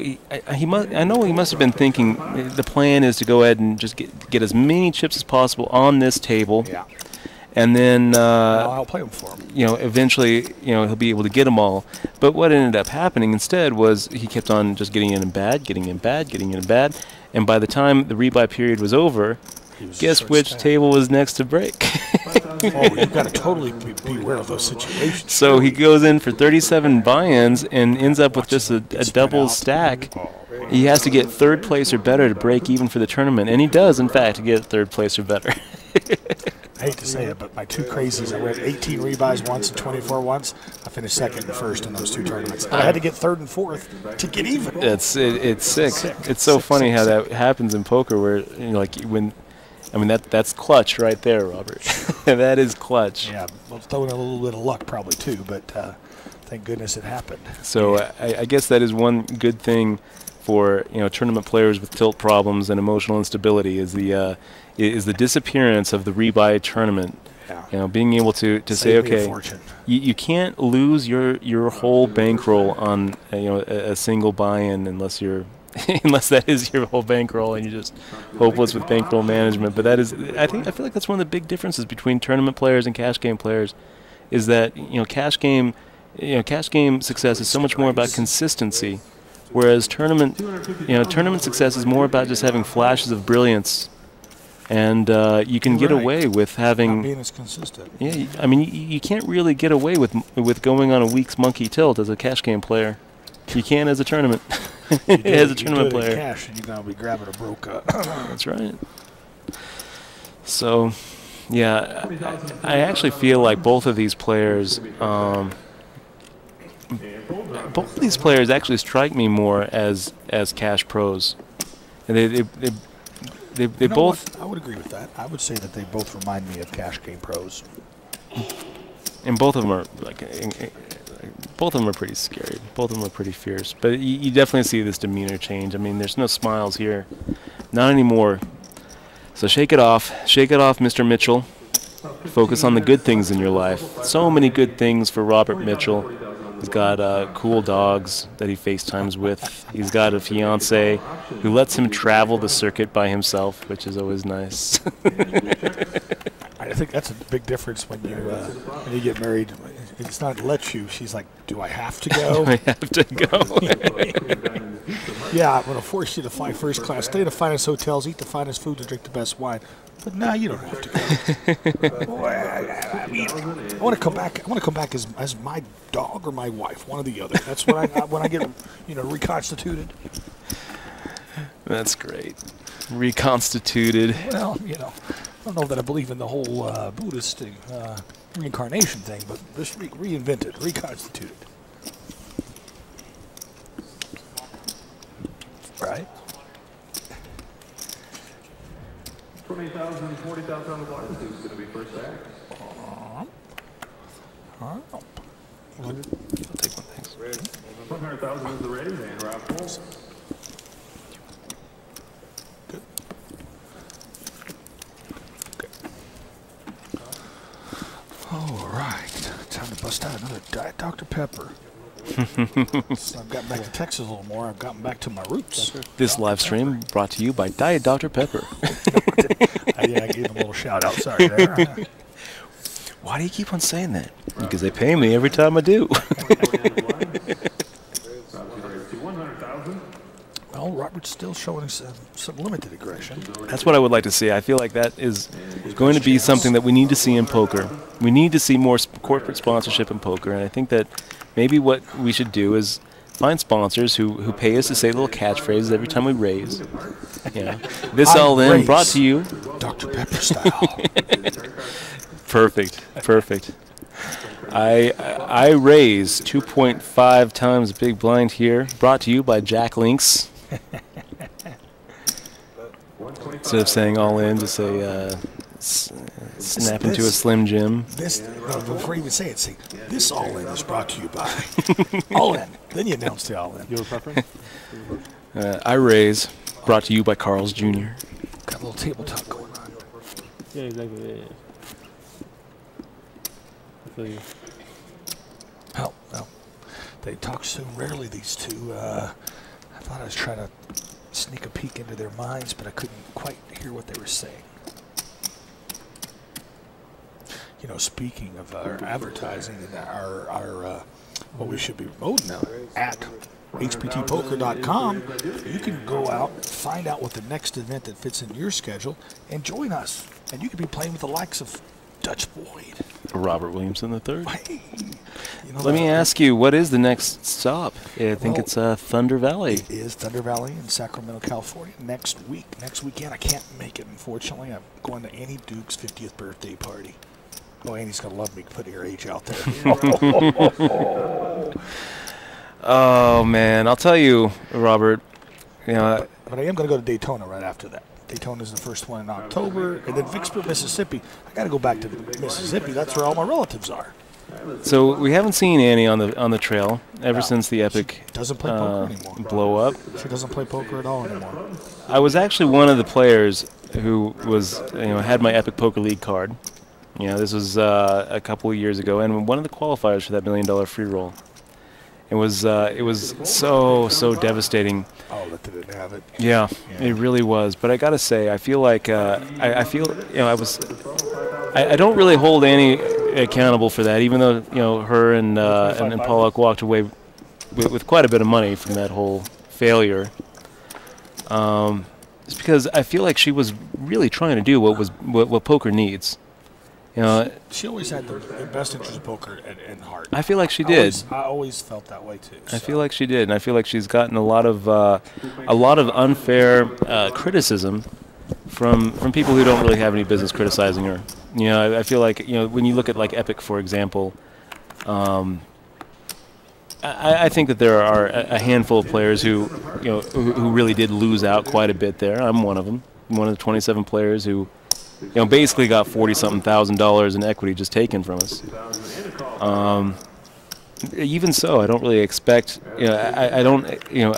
he must have been thinking the plan is to go ahead and just get as many chips as possible on this table, and then I'll play them for him. Eventually, he'll be able to get them all. But what ended up happening instead was he kept on just getting in bad, and by the time the rebuy period was over, guess which table was next to break? You've got to totally be aware of those situations. So he goes in for 37 buy-ins and ends up with just a double stack. He has to get third place or better to break even for the tournament, and he does, in fact, get third place or better. I hate to say it, but my two crazies, I went 18 rebuys once and 24 once. I finished second and first in those two tournaments. I had to get third and fourth to get even. It's sick. It's so funny how that happens in poker, where that's clutch right there, Robert. That is clutch. Yeah, well, throwing a little bit of luck probably too, but thank goodness it happened. So I guess that is one good thing for tournament players with tilt problems and emotional instability is the disappearance of the rebuy tournament. Yeah. Being able to say, okay, you can't lose your whole bankroll on a single buy-in unless you're unless that is your whole bankroll and you're just hopeless with bankroll management. But I feel like that's one of the big differences between tournament players and cash game players, is that cash game success is so much more about consistency, whereas tournament success is more about just having flashes of brilliance, and you can get away with having not being as consistent. Yeah, I mean you can't really get away with going on a week's monkey tilt as a cash game player. You can as a tournament. As a tournament player. Cash, and you're gonna be grabbing a broke up. That's right. So, yeah, I actually feel like both of these players actually strike me more as cash pros. And they both. I would agree with that. I would say that they both remind me of cash game pros. And both of them are both of them are pretty scary. Both of them are pretty fierce. But you definitely see this demeanor change. I mean, there's no smiles here. Not anymore. So shake it off. Shake it off, Mr. Mitchell. Focus on the good things in your life. So many good things for Robert Mitchell. He's got cool dogs that he FaceTimes with. He's got a fiance who lets him travel the circuit by himself, which is always nice. I think that's a big difference when you get married. It's not let you. She's like, do I have to go? I have to go. Yeah, I'm going to force you to fly first class, stay in the finest hotels, eat the finest foods, and drink the best wine. But no, you don't have to go. Boy, I mean, I want to come back. I want to come back as my dog or my wife, one or the other. That's when I get reconstituted. That's great. Reconstituted. Well, I don't know that I believe in the whole Buddhist reincarnation thing, but just reinvented, reconstituted. Right? 20,000, 40,000 on the block. Who's going to be first act? I'll take one, thanks. 300,000 is the raise, and Rob pulls. Good. Okay. All right. Time to bust out another Diet Dr. Pepper. So I've gotten back to Texas a little more. I've gotten back to my roots. This live stream brought to you by Diet Dr. Pepper. Yeah, I gave them a little shout out. Sorry there. Why do you keep on saying that? Because they pay me every time I do. Well, Robert's still showing some limited aggression. That's what I would like to see. I feel like that is going to be something that we need to see in poker. We need to see more corporate sponsorship in poker, and I think that maybe what we should do is find sponsors who pay us to say little catchphrases every time we raise. You know, this all in brought to you Dr. Pepper style. Perfect, perfect. I raise 2.5 times big blind here. Brought to you by Jack Links. Instead of saying all in, just say snap into a Slim Jim. Before you even say it, say this all in is brought to you by all in. Then you announce the all in. Your preference? I raise, brought to you by Carl's Jr. Got a little table talk going on. Yeah, exactly. Yeah. I feel you. Well, they talk so rarely, these two. I thought I was trying to sneak a peek into their minds, but I couldn't quite hear what they were saying. You know, speaking of our advertising and our what we should be promoting now at HPTpoker.com, you can go out, find out what the next event that fits in your schedule, and join us. And you could be playing with the likes of Dutch Boyd, Robert Williamson III. Hey, you know, let me ask you, what is the next stop? I think it's Thunder Valley. It is Thunder Valley in Sacramento, California. Next weekend. I can't make it, unfortunately. I'm going to Annie Duke's 50th birthday party. Oh, Annie's going to love me putting her age out there. Oh, man. I'll tell you, Robert. You know, but I am going to go to Daytona right after that. Daytona is the first one in October. And then Vicksburg, Mississippi. I got to go back to Mississippi. That's where all my relatives are. So we haven't seen Annie on the trail ever since the Epic doesn't play poker anymore. Blow up. She doesn't play poker at all anymore. I was actually one of the players who was, had my Epic Poker League card. This was a couple of years ago, and one of the qualifiers for that $1 million free roll. It was so devastating. Oh, that didn't have it. Yeah, it really was. But I gotta say, I feel like I don't really hold Annie accountable for that, even though her and Pollock walked away with quite a bit of money from that whole failure. It's because I feel like she was really trying to do what poker needs. She always had the best interest of poker in heart. I feel like she did. I always felt that way too. I feel like she did, and I feel like she's gotten a lot of unfair criticism from people who don't really have any business criticizing her. I feel like when you look at like Epic, for example, I think that there are a handful of players who really did lose out quite a bit there. I'm one of them. I'm one of the 27 players who basically got $40-something thousand in equity just taken from us. Even so, I don't really expect. I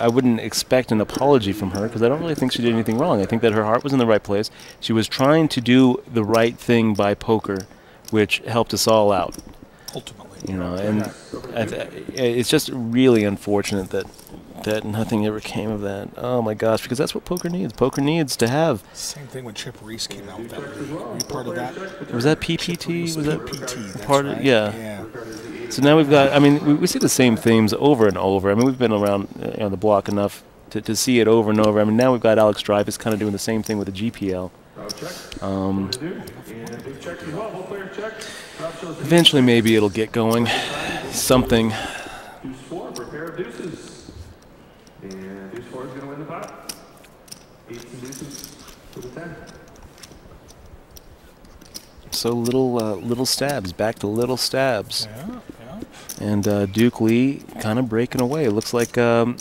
wouldn't expect an apology from her because I don't really think she did anything wrong. I think that her heart was in the right place. She was trying to do the right thing by poker, which helped us all out. Ultimately, and it's just really unfortunate that nothing ever came of that. Oh my gosh, because that's what poker needs. Poker needs to have. Same thing when Chip Reese came out with that league. Were you part of that? Was that PPT? Was that PPT? That's part right. of? Yeah. So now we've got. I mean, we see the same themes over and over. I mean, we've been around the block enough to see it over and over. I mean, now we've got Alex Dreyfus kind of doing the same thing with the GPL. Eventually, maybe it'll get going. Something. Deuce 4 for a pair of deuces. And Deuce 4 is going to win the pot. 8 and deuces for the 10. So little stabs, back to little stabs. Yeah. And Duke Lee kind of breaking away. It looks like I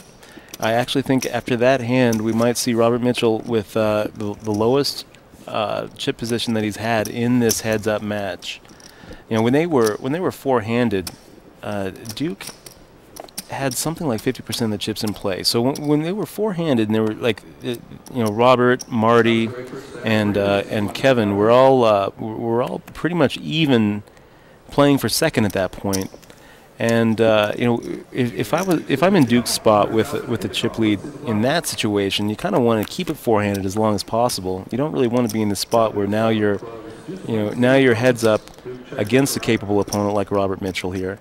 actually think after that hand we might see Robert Mitchell with the lowest chip position that he's had in this heads-up match. When they were four-handed, Duke had something like 50% of the chips in play. So when they were four-handed, and they were like, Robert, Marty, and Kevin were all pretty much even, playing for second at that point. And if I'm in Duke's spot with the chip lead in that situation, you kind of want to keep it four-handed as long as possible. You don't really want to be in the spot where now you're heads up against a capable opponent like Robert Mitchell here.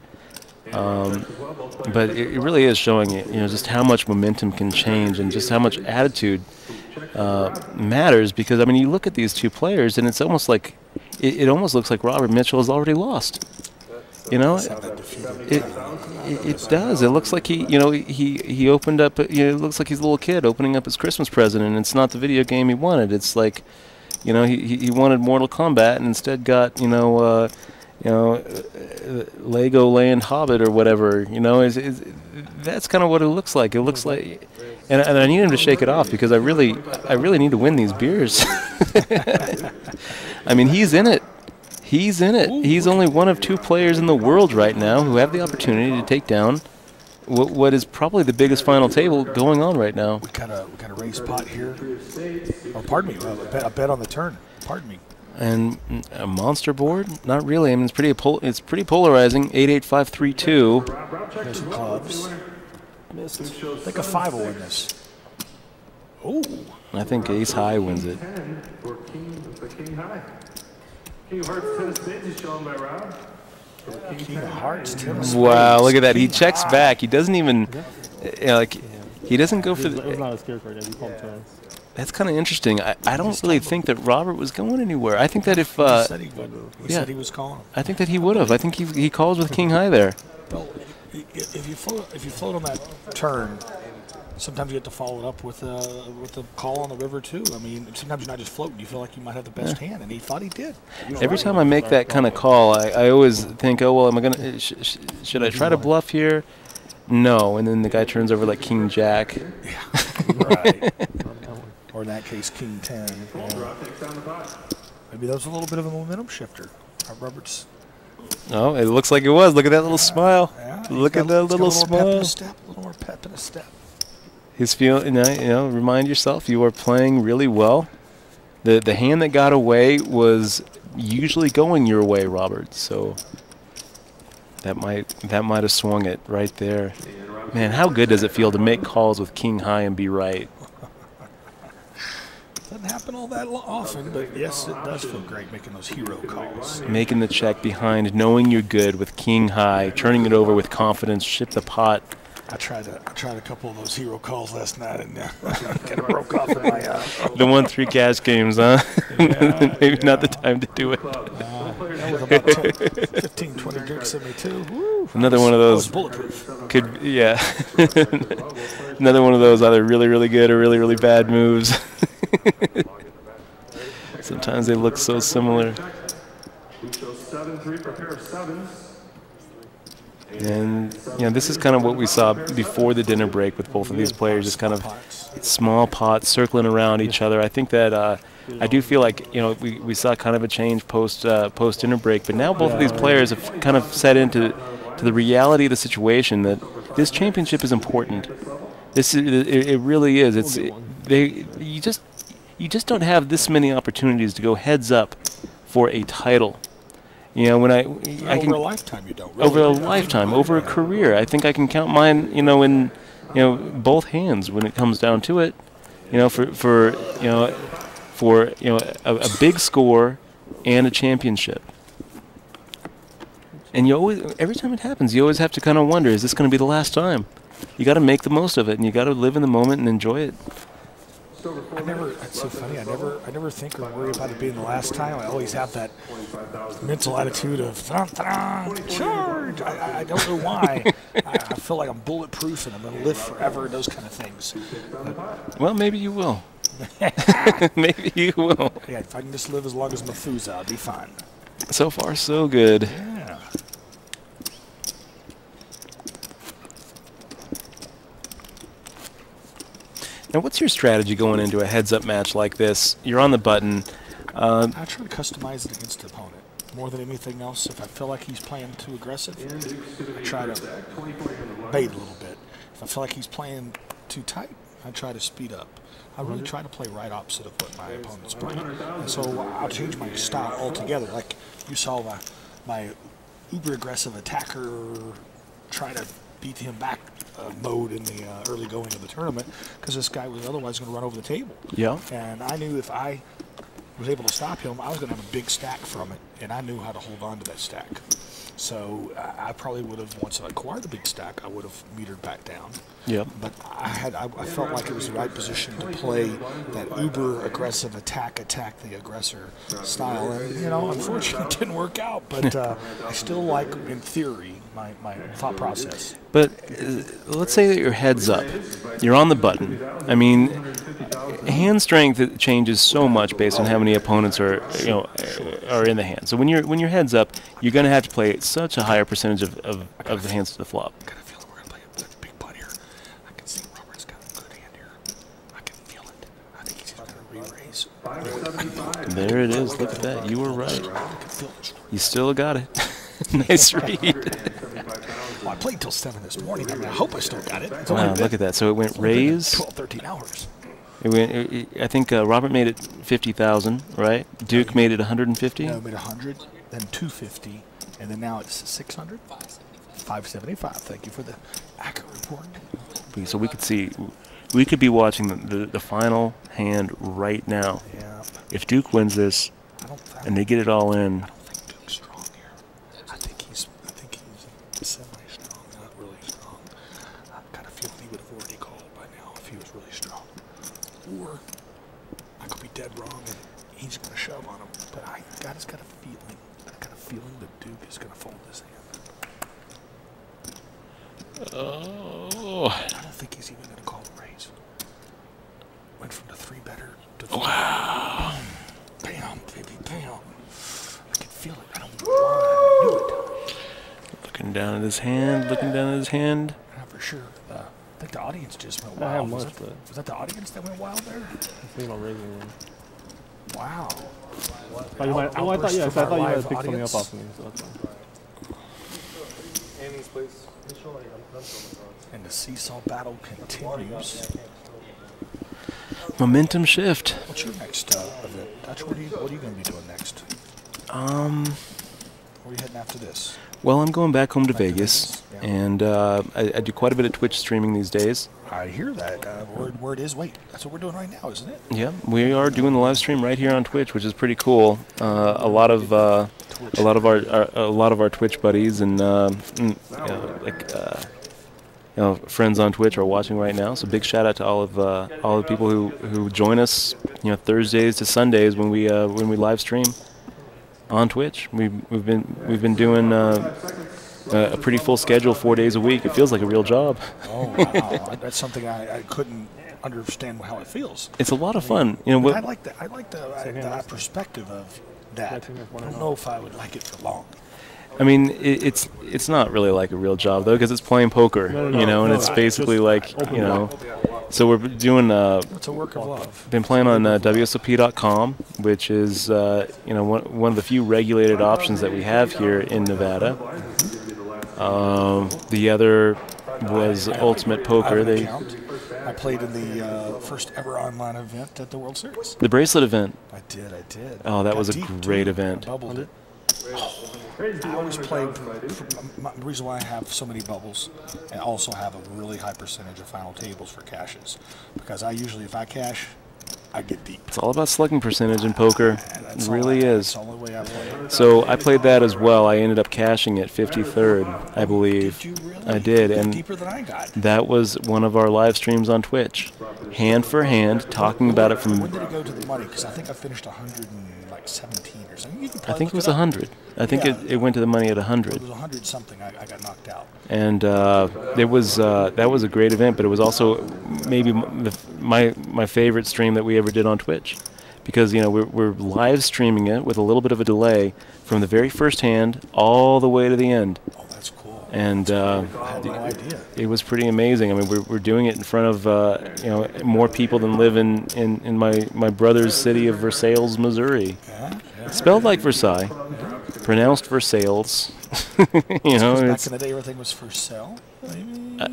But it really is showing just how much momentum can change and just how much attitude matters. Because I mean, you look at these two players, and it's almost like it almost looks like Robert Mitchell has already lost. It does. It looks like he opened up. It looks like he's a little kid opening up his Christmas present, and it's not the video game he wanted. It's like, he wanted Mortal Kombat and instead got Lego Land Hobbit or whatever. That's kind of what it looks like. It looks like, and I need him to shake it off because I really need to win these beers. I mean, he's in it. He's in it. He's only one of two players in the world right now who have the opportunity to take down what is probably the biggest final table going on right now. We got a race pot here. Oh, pardon me. A bet on the turn. Pardon me. And a monster board? Not really. I mean, it's pretty polarizing. 88532. There's some clubs. Missed. I think a 5 will win this. Oh. I think Ace High wins it. King of Hearts, 10 of spades is shown by Rob. King of Hearts, 10 of spades. Wow, look at that. He checks back. He doesn't even, he doesn't go for the... It was not a scare card. He called turns. That's kind of interesting. I don't really think that Robert was going anywhere. I think that if... he said he would. He said he was calling. I think that he would have. I think he calls with King High there. Well, if you float on that turn, sometimes you have to follow it up with a call on the river too. I mean, sometimes you're not just floating. You feel like you might have the best hand, and he thought he did. Every time I make that kind of call, I always think, oh well, am I gonna? Should I try to bluff here? No, and then the guy turns over like King Jack. Yeah, right. Or in that case, King 10. Maybe that was a little bit of a momentum shifter. Robert's. Oh, it looks like it was. Look at that little smile. Yeah, Look at that little smile. A little more pep in a step. His feel, remind yourself you are playing really well. The hand that got away was usually going your way, Robert. So that might have swung it right there. Man, how good does it feel to make calls with King High and be right? Doesn't happen all that often, but yes, it does feel great making those hero calls. Making the check behind, knowing you're good with King High, turning it over with confidence, ship the pot. I tried a couple of those hero calls last night and kind of broke off in my the 1-3 cash games, huh? Yeah, Maybe not the time to do it. That was about 15, 20 drinks in me too. Woo, Another one of those. Bulletproof. Another one of those either really, really good or really, really bad moves. Sometimes they look so similar. And this is kind of what we saw before the dinner break with both of these players, just kind of small pots circling around each other. I think that I do feel like we saw kind of a change post dinner break, but now both of these players have kind of set into the reality of the situation that this championship is important. It really is. You just don't have this many opportunities to go heads up for a title. When I can, over a lifetime, you don't. Really. Over a lifetime, over a career, I think I can count mine, in both hands when it comes down to it. For a big score and a championship. And every time it happens, you always have to kind of wonder, is this going to be the last time? You got to make the most of it, and you got to live in the moment and enjoy it. That's so funny. I never think or worry about it being the last time. I always have that mental attitude of charge. I don't know why. I feel like I'm bulletproof and I'm going to live forever. Those kind of things. Well, maybe you will. Maybe you will. Yeah, if I can just live as long as Methuselah, I'll be fine. So far, so good. Yeah. Now, what's your strategy going into a heads-up match like this? You're on the button. I try to customize it against the opponent. more than anything else. If I feel like he's playing too aggressive, I try to bait a little bit. If I feel like he's playing too tight, I try to speed up. I really try to play right opposite of what my opponent's playing. And so I'll change my style altogether. Like you saw my uber aggressive attacker try to beat him back mode in the early going of the tournament because this guy was otherwise going to run over the table. Yeah. And I knew if I was able to stop him, I was going to have a big stack from it, and I knew how to hold on to that stack. So I probably would have, once I acquired the big stack, I would have metered back down. Yeah. But I felt like it was the right position to play that uber aggressive attack the aggressor style. And, you know, unfortunately it didn't work out, but I still like, in theory, my thought process. But let's say that your head's up. You're on the button. I mean, hand strength changes so much based on how many opponents are in the hand. So when your head's up, you're going to have to play such a higher percentage of the hands to the flop. I got a feeling we're going to play a big putt here. I can see Robert's got a good hand here. I can feel it. I think he's just going to re-raise. There it is. Look at that. You were right. You still got it. Nice read. Well, I played till 7 this morning. I mean, I hope I still got it. Wow, look at that. So it went raise. 12, 13 hours. It went. I think Robert made it 50,000, right? Duke made it 150. No, made 100, then 250, and then now it's 600. 575. Thank you for the accurate report. So we could see, we could be watching the final hand right now. Yeah. If Duke wins this, and they get it all in. I don't think Duke's strong here. I think he's semi-strong, not really strong. I've got a feeling he would have already called by now if he was really strong. Or I could be dead wrong and he's going to shove on him. But I just got a feeling. I got a feeling that Duke is going to fold this hand. Oh. I don't think he's even going to call the raise. Went from the 3-better to 4. Wow. Bam, baby, bam. I can feel it. I don't know why. I knew it. Looking down at his hand, looking down at his hand. Yeah, for sure. I think the audience just went wild. Was that the audience that went wild there? Wow. I thought you might have picked something up off me. So that's fine. Annie's place. And the seesaw battle continues. Momentum shift. What's your next event? Dutch, what are you going to be doing next? Where are you heading after this? Well, I'm going back home to Vegas, and I do quite a bit of Twitch streaming these days. I hear that. Word is, wait, that's what we're doing right now, isn't it? Yeah, we are doing the live stream right here on Twitch, which is pretty cool. A lot of our Twitch buddies and friends on Twitch are watching right now. So big shout out to all the people who join us, Thursdays to Sundays when we live stream on Twitch. We've been doing a pretty full schedule, 4 days a week. It feels like a real job. Oh wow, that's something I couldn't understand how it feels. It's a lot of fun. I like the perspective of that. I don't know if I would like it for long. I mean, it's not really like a real job though, because it's playing poker, and it's basically like, So we're doing. It's a work of love. Been playing on WSOP.com, which is one of the few regulated options that we have here in Nevada. The other was Ultimate Poker. I played in the first ever online event at the World Series. The bracelet event. I did. Oh, that was a great event. Bubbled it. I always play. The reason why I have so many bubbles and also have a really high percentage of final tables for cashes, because if I cash, I get deep. It's all about slugging percentage in poker. It really is. That's the only way I play. So I played that as well. I ended up cashing at 53rd, I believe. Did you really? I did, You're and deeper than I got. That was one of our live streams on Twitch, hand for hand, talking about it from. When did it go to the money? Because I think I finished 117 or something. I think it was 100. I think it went to the money at 100. It was 100 something. I got knocked out. And that was a great event, but it was also maybe my favorite stream that we ever did on Twitch, because we're live streaming it with a little bit of a delay from the very first hand all the way to the end. Oh, that's cool. And I had no idea. It was pretty amazing. I mean, we're doing it in front of more people than live in my brother's city of Versailles, Missouri. Yeah. Spelled like Versailles. pronounced for sales. You know, back in the day, everything was for sale.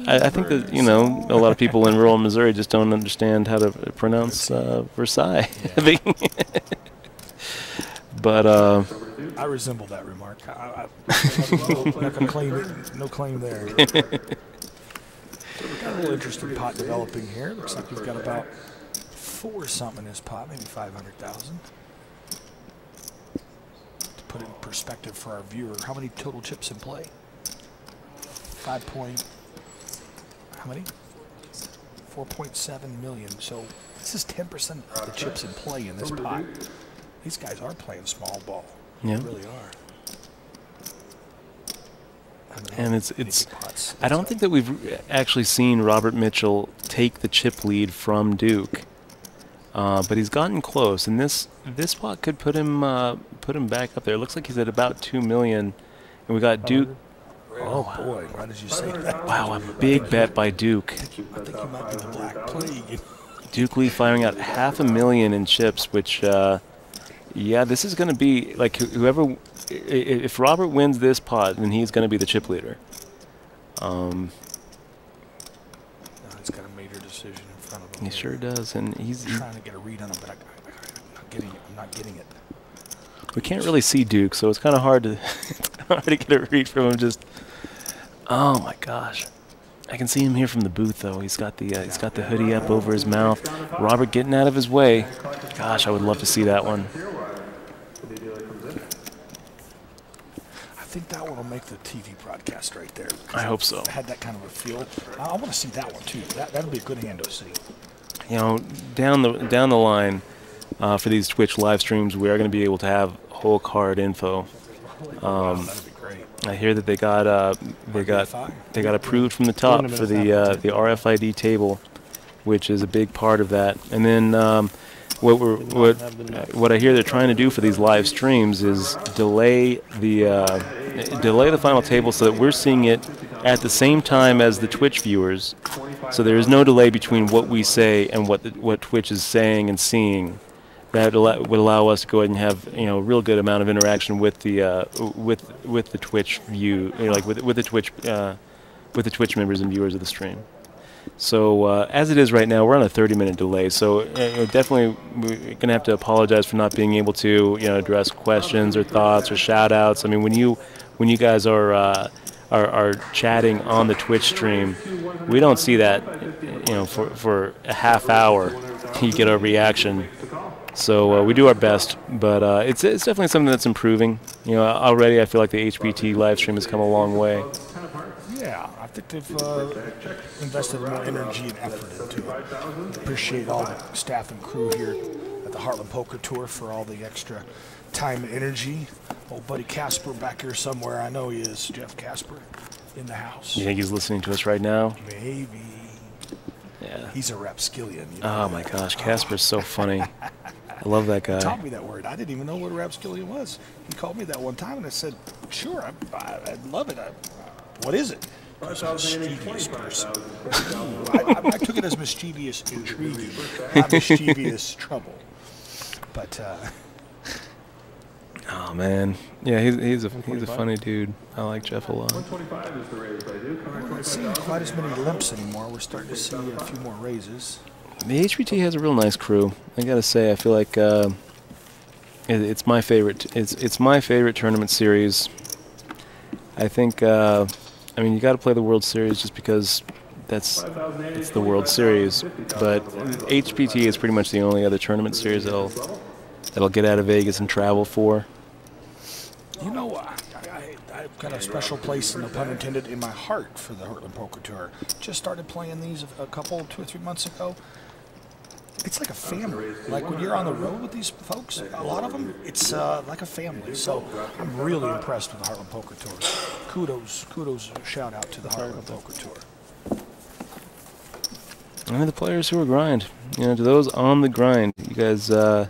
I think that, you know, a lot of people in rural Missouri just don't understand how to pronounce Versailles. Yeah. But I resemble that remark. No claim there. We've got a little interesting pot developing here. Looks like we've got about 4 something in this pot, maybe 500,000. To put it in perspective for our viewer, how many total chips in play? 5 point. How many? 4.7 million. So this is 10% of the chips in play in this pot. These guys are playing small ball. Yeah. They really are. And it's I don't think that we've actually seen Robert Mitchell take the chip lead from Duke, but he's gotten close, and this spot could put him back up there. It looks like he's at about 2 million, and we got Duke. Oh boy! Why did you say that? Wow, a big bet by Duke. I think you might be the Black Plague. Duke Lee firing out 500,000 in chips, which yeah, this is going to be like whoever. If Robert wins this pot, then he's going to be the chip leader. No, he's got a major decision in front of him. He sure does, and he's trying to get a read on him, but I'm not getting it. We can't really see Duke, so it's kind of hard to get a read from him. Just, oh my gosh, I can see him here from the booth though. He's got the hoodie up over his mouth. Robert getting out of his way. Gosh, I would love to see that one. I think that one will make the TV broadcast right there. I hope so. Had that kind of a feel. I want to see that one too. That'll be a good hand to see. You know, down the line for these Twitch live streams, we are going to be able to have whole card info. That'd be great. I hear that they got approved from the top for the RFID table, which is a big part of that. And then what I hear they're trying to do for these live streams is delay the final table so that we're seeing it at the same time as the Twitch viewers. So there is no delay between what we say and what Twitch is saying and seeing. That would allow us to go ahead and have, you know, a real good amount of interaction with the with the Twitch view, you know, like with the Twitch members and viewers of the stream. So as it is right now, we're on a 30-minute delay. So definitely we're going to have to apologize for not being able to, you know, address questions or thoughts or shout-outs. I mean, when you guys are chatting on the Twitch stream, we don't see that, you know, for a half hour. You get a reaction. So we do our best, but it's definitely something that's improving. You know, already I feel like the HPT live stream has come a long way. Yeah, I think they've invested more energy and effort into it. Appreciate all the staff and crew here at the Heartland Poker Tour for all the extra time and energy. Old buddy Casper back here somewhere. I know he is. Jeff Casper in the house. You think he's listening to us right now? Maybe. Yeah. He's a rapskillion. You know? Oh my gosh, Casper's so funny. I love that guy. He taught me that word. I didn't even know what a rapskillion was. He called me that one time, and I said, "Sure, I love it. What is it?" He was a mischievous person. I took it as mischievous intriguing, not mischievous trouble. But oh man, yeah, he's a funny dude. I like Jeff a lot. We're not seeing quite as many limps anymore. We're starting to see a few more raises. The HPT has a real nice crew. I gotta say, I feel like it's my favorite. It's my favorite tournament series. I think. I mean, you got to play the World Series just because it's the World Series. But HPT is pretty much the only other tournament series that'll get out of Vegas and travel for. You know, I've got a special place, no pun intended, in my heart for the Heartland Poker Tour. Just started playing these a couple, 2 or 3 months ago. It's like a family. Like when you're on the road with these folks, a lot of them, it's like a family. So I'm really impressed with the Heartland Poker Tour. Kudos, shout out to the Heartland Poker Tour. I mean, the players who are grind. You know, to those on the grind, you guys. I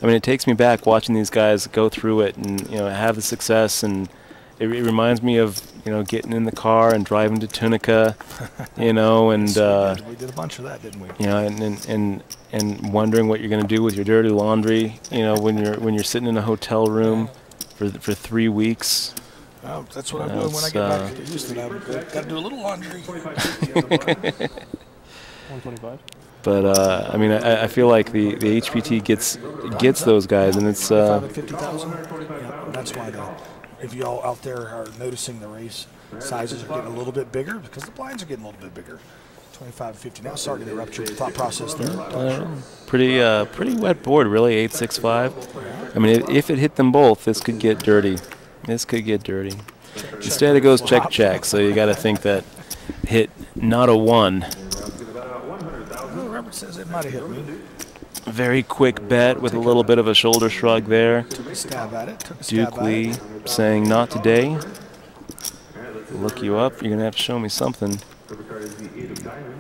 mean, it takes me back watching these guys go through it and, you know, have the success, and it reminds me of, you know, getting in the car and driving to Tunica, you know, and we did a bunch of that, didn't we? You know, and wondering what you're going to do with your dirty laundry, you know, when you're sitting in a hotel room for 3 weeks. Oh, that's what I'm doing when I get back to Houston. I've got to do a little laundry. 125. But I mean, I feel like the HPT gets those guys, and it's 50,000. Yeah, that's why if you all out there are noticing the race sizes are getting a little bit bigger because the blinds are getting a little bit bigger. 25 50. Now, sorry to interrupt your thought process there. Pretty wet board, really. 865. I mean, if it hit them both, this could get dirty. This could get dirty. Instead, it goes check check. So you got to think that hit not a 1. Robert says it might have hit me. Very quick bet with a little bit of a shoulder shrug there. Took a stab at it. Duke Lee saying not today. Look you up. You're gonna have to show me something.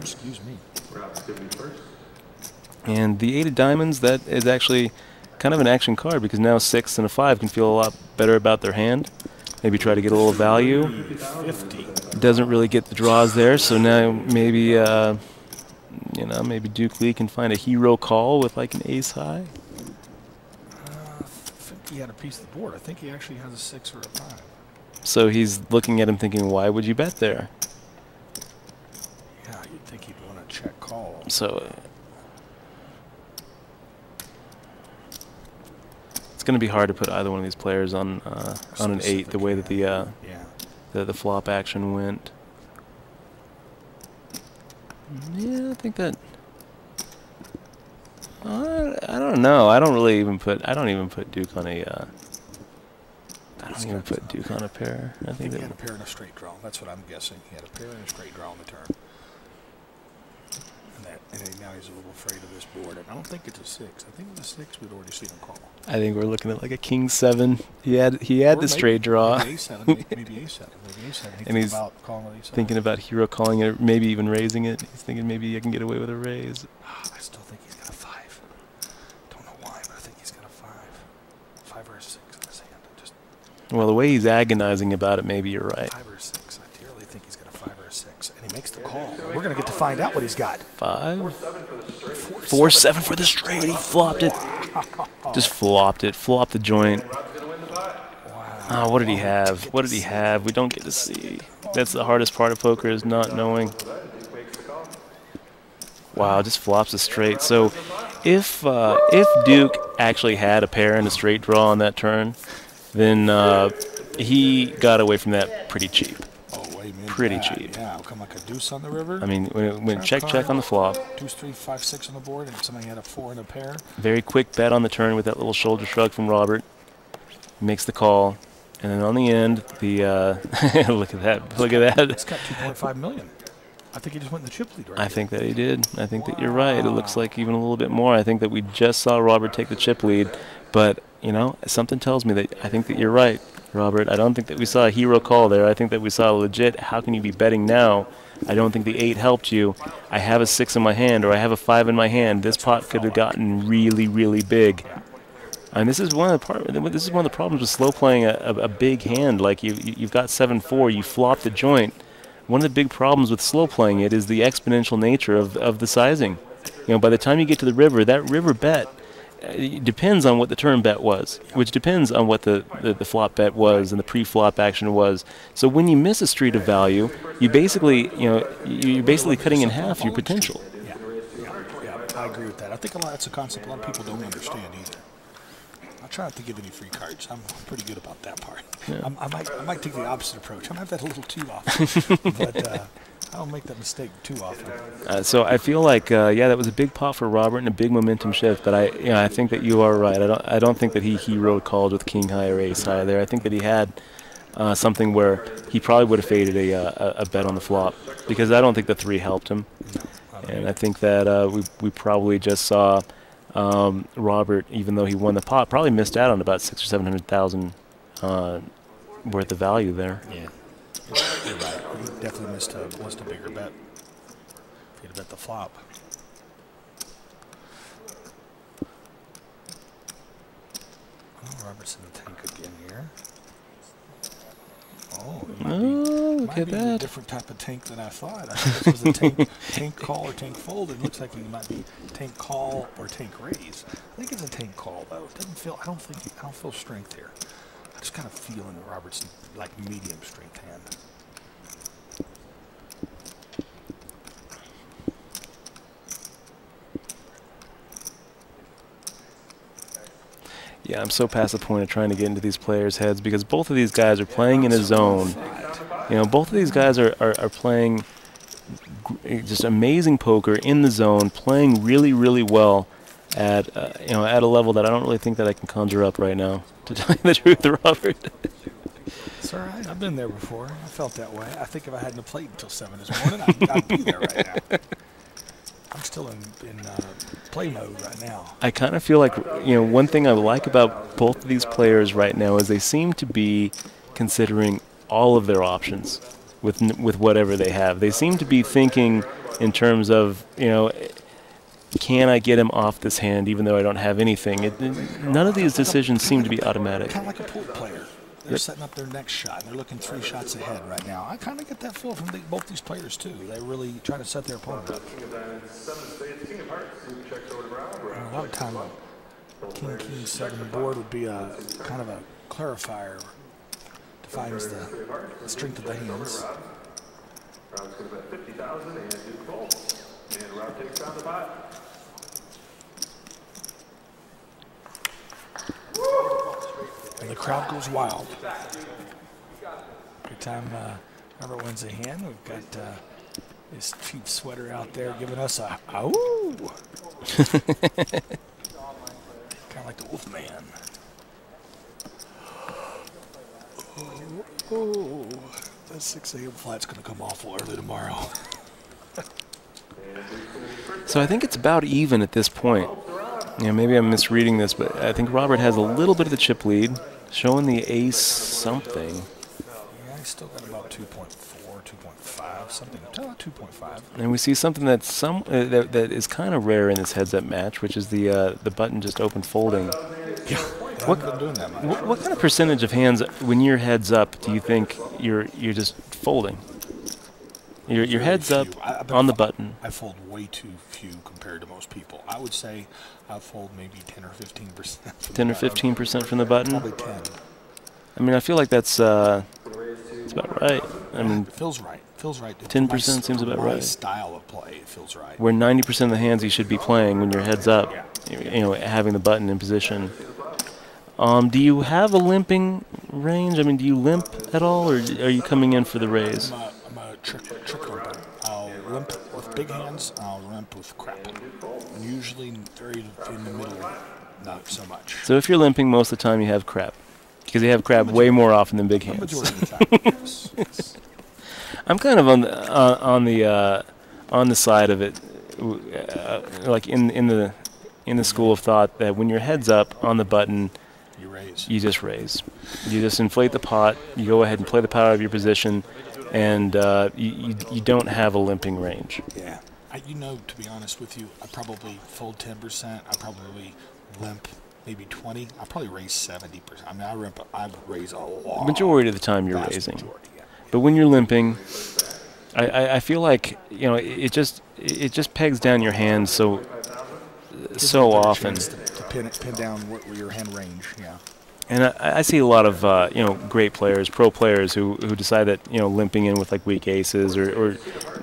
Excuse me. And the 8 of diamonds, that is actually kind of an action card because now 6 and a 5 can feel a lot better about their hand. Maybe try to get a little value. 50. Doesn't really get the draws there, so now maybe you know, maybe Duke Lee can find a hero call with like an ace high. I think he had a piece of the board. I think he actually has a 6 or a 5. So he's looking at him thinking, why would you bet there? Yeah, you'd think he'd want to check call. So it's going to be hard to put either one of these players on an 8 the way that the flop action went. Yeah, I think that. I don't know. I don't even put Duke on a. I don't even put Duke on a pair. I think he had a pair and a straight draw. That's what I'm guessing. He had a pair and a straight draw on the turn. And now he's a little afraid of this board. And I don't think it's a 6. I think with a 6 we'd already seen him call. I think we're looking at like a king 7. He had the straight draw. Maybe A7. Maybe A7. Maybe A7. And he's thinking about hero calling it, maybe even raising it. He's thinking maybe I can get away with a raise. I still think he's got a 5. Don't know why, but I think he's got a 5. 5 or a 6 in his hand. Well, the way he's agonizing about it, maybe you're right. 5 or a 6. I dearly think he's got a 5 or a 6. And he makes the call. We're going to get to find out what he's got. 5? 4-7 for the straight. He flopped it. Just flopped it. Flopped the joint. Wow. Oh, what did he have? What did he have? We don't get to see. That's the hardest part of poker, is not knowing. Wow, just flops a straight. So if Duke actually had a pair and a straight draw on that turn, then he got away from that pretty cheap. Pretty cheap. Yeah, it'll come like a deuce on the river. I mean, when it went check on the flop. Deuce 3, 5, 6 on the board, and somebody had a 4 and a pair. Very quick bet on the turn with that little shoulder shrug from Robert. Makes the call, and then on the end, the look at that! Look at that! It's got 2.5 million. I think he just went in the chip lead, right? I think that he did. I think that you're right. It looks like even a little bit more. I think that we just saw Robert take the chip lead, but you know, something tells me that I think that you're right, Robert. I don't think that we saw a hero call there. I think that we saw a legit, how can you be betting now? I don't think the 8 helped you. I have a 6 in my hand, or I have a 5 in my hand. This pot could have gotten really, really big. And this is one of the problems with slow playing a big hand. Like you've got 7-4, you flop the joint. One of the big problems with slow playing it is the exponential nature of the sizing. You know, by the time you get to the river, that river bet depends on what the turn bet was, which depends on what the flop bet was and the pre-flop action was. So when you miss a street of value, you're basically cutting in half your potential. Yeah, I agree with that. I think that's a concept a lot of people don't understand either. I try not to give any free cards. I'm pretty good about that part. Yeah. I might take the opposite approach. I might have that a little too often, but I don't make that mistake too often. So I feel like yeah, that was a big pot for Robert and a big momentum shift. But I think that you are right. I don't think that he hero called with king high or ace high there. I think that he had something where he probably would have faded a bet on the flop, because I don't think the 3 helped him. And I think that we probably just saw Robert, even though he won the pot, probably missed out on about 600,000 or 700,000 worth of value there. Yeah, you're right. He definitely missed a bigger bet. If he'd bet the flop. Oh, Robert's in the tank again here. Oh, look at that. A different type of tank than I thought. I thought this was a tank call or tank fold. It looks like it might be tank call or tank raise. I think it's a tank call though. It doesn't feel. I don't feel strength here. just kind of feeling Robert's like medium strength hand. Yeah, I'm so past the point of trying to get into these players' heads because both of these guys are playing in a zone. You know, both of these guys are playing just amazing poker in the zone, playing really, really well at you know, at a level that I don't really think that I can conjure up right now. To tell you the truth, Robert. It's all right. I've been there before. I felt that way. I think if I hadn't played until 7 this morning, I'd be there right now. I'm still in play mode right now. I kind of feel like, you know, one thing I like about both of these players right now is they seem to be considering all of their options with whatever they have. They seem to be thinking in terms of, you know, can I get him off this hand even though I don't have anything? None of these decisions seem to be automatic. Kind of like a pool player. They're setting up their next shot. They're looking 3 shots ahead right now. I kind of get that feel from both these players, too. They really try to set their opponent up. A lot of time, King, King, 7 board would be a kind of a clarifier. Defines the strength of the hands. Rob's going to bet 50,000 and Duke folds. And Rob takes down the pot. And the crowd goes wild. Every time Robert wins a hand, we've got his chief sweater out there giving us a ow. Kind of like the wolf man. Oh, that 6 a.m. flight's going to come awful early tomorrow. So I think it's about even at this point. Yeah, maybe I'm misreading this, but I think Robert has a little bit of the chip lead, showing the ace something. Yeah, he's still got about 2.4, 2.5, something, 2.5. And we see something that's that is kind of rare in this heads-up match, which is the button just open folding. Yeah, what kind of percentage of hands when you're heads up do you think you're just folding? Your heads up on the button. I fold way too few compared to most people. I would say I fold maybe 10 or 15%. 10 or 15% from the button? Probably 10. I mean, I feel like that's it's about right. I mean, it feels right. Feels right. 10% seems about right. Style of play, it feels right. Where 90% of the hands you should be playing when you're heads up, you know, having the button in position. Do you have a limping range? I mean, do you limp at all, or are you coming in for the raise? I'm a trick limper. I'll limp with big hands, I'll limp with crap. And usually very in the middle, not so much. So if you're limping, most of the time you have crap. Because you have crap way more often than big hands. Majority of the time, yes. I'm kind of on the side of it, like in the school of thought that when your head's up on the button, you just raise. You just inflate the pot. You go ahead and play the pot out of your position, and you don't have a limping range. Yeah, you know, to be honest with you, I probably fold 10%. I probably limp maybe 20. I probably raise 70%. I mean, I raise a lot. Majority of the time you're raising. Majority, yeah. But when you're limping, I feel like, you know, it just pegs down your hand so often. To pin down where your hand range, yeah. And I see a lot of you know, great players, pro players who decide that, you know, limping in with like weak aces or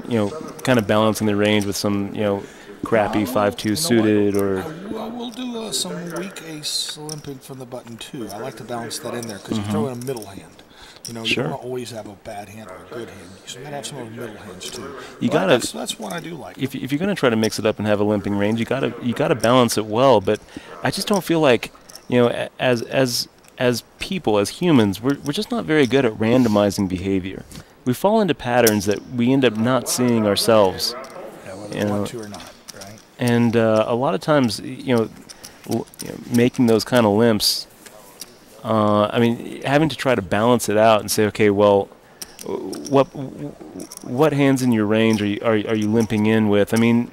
you know, kind of balancing the range with some, you know, crappy 5-2 suited or. We'll do some weak ace limping from the button too. I like to balance that in there because you throw in a middle hand. You know, you don't always have a bad hand or a good hand. So you gotta have some of the middle hands too. You gotta. That's one I do like. If you're gonna try to mix it up and have a limping range, you gotta balance it well. But I just don't feel like, you know, as people, as humans, we're just not very good at randomizing behavior. We fall into patterns that we end up not seeing ourselves. Yeah, whether we want to or not, right? And a lot of times, you know, making those kind of limps. I mean, having to try to balance it out and say, okay, well, what hands in your range are you limping in with? I mean,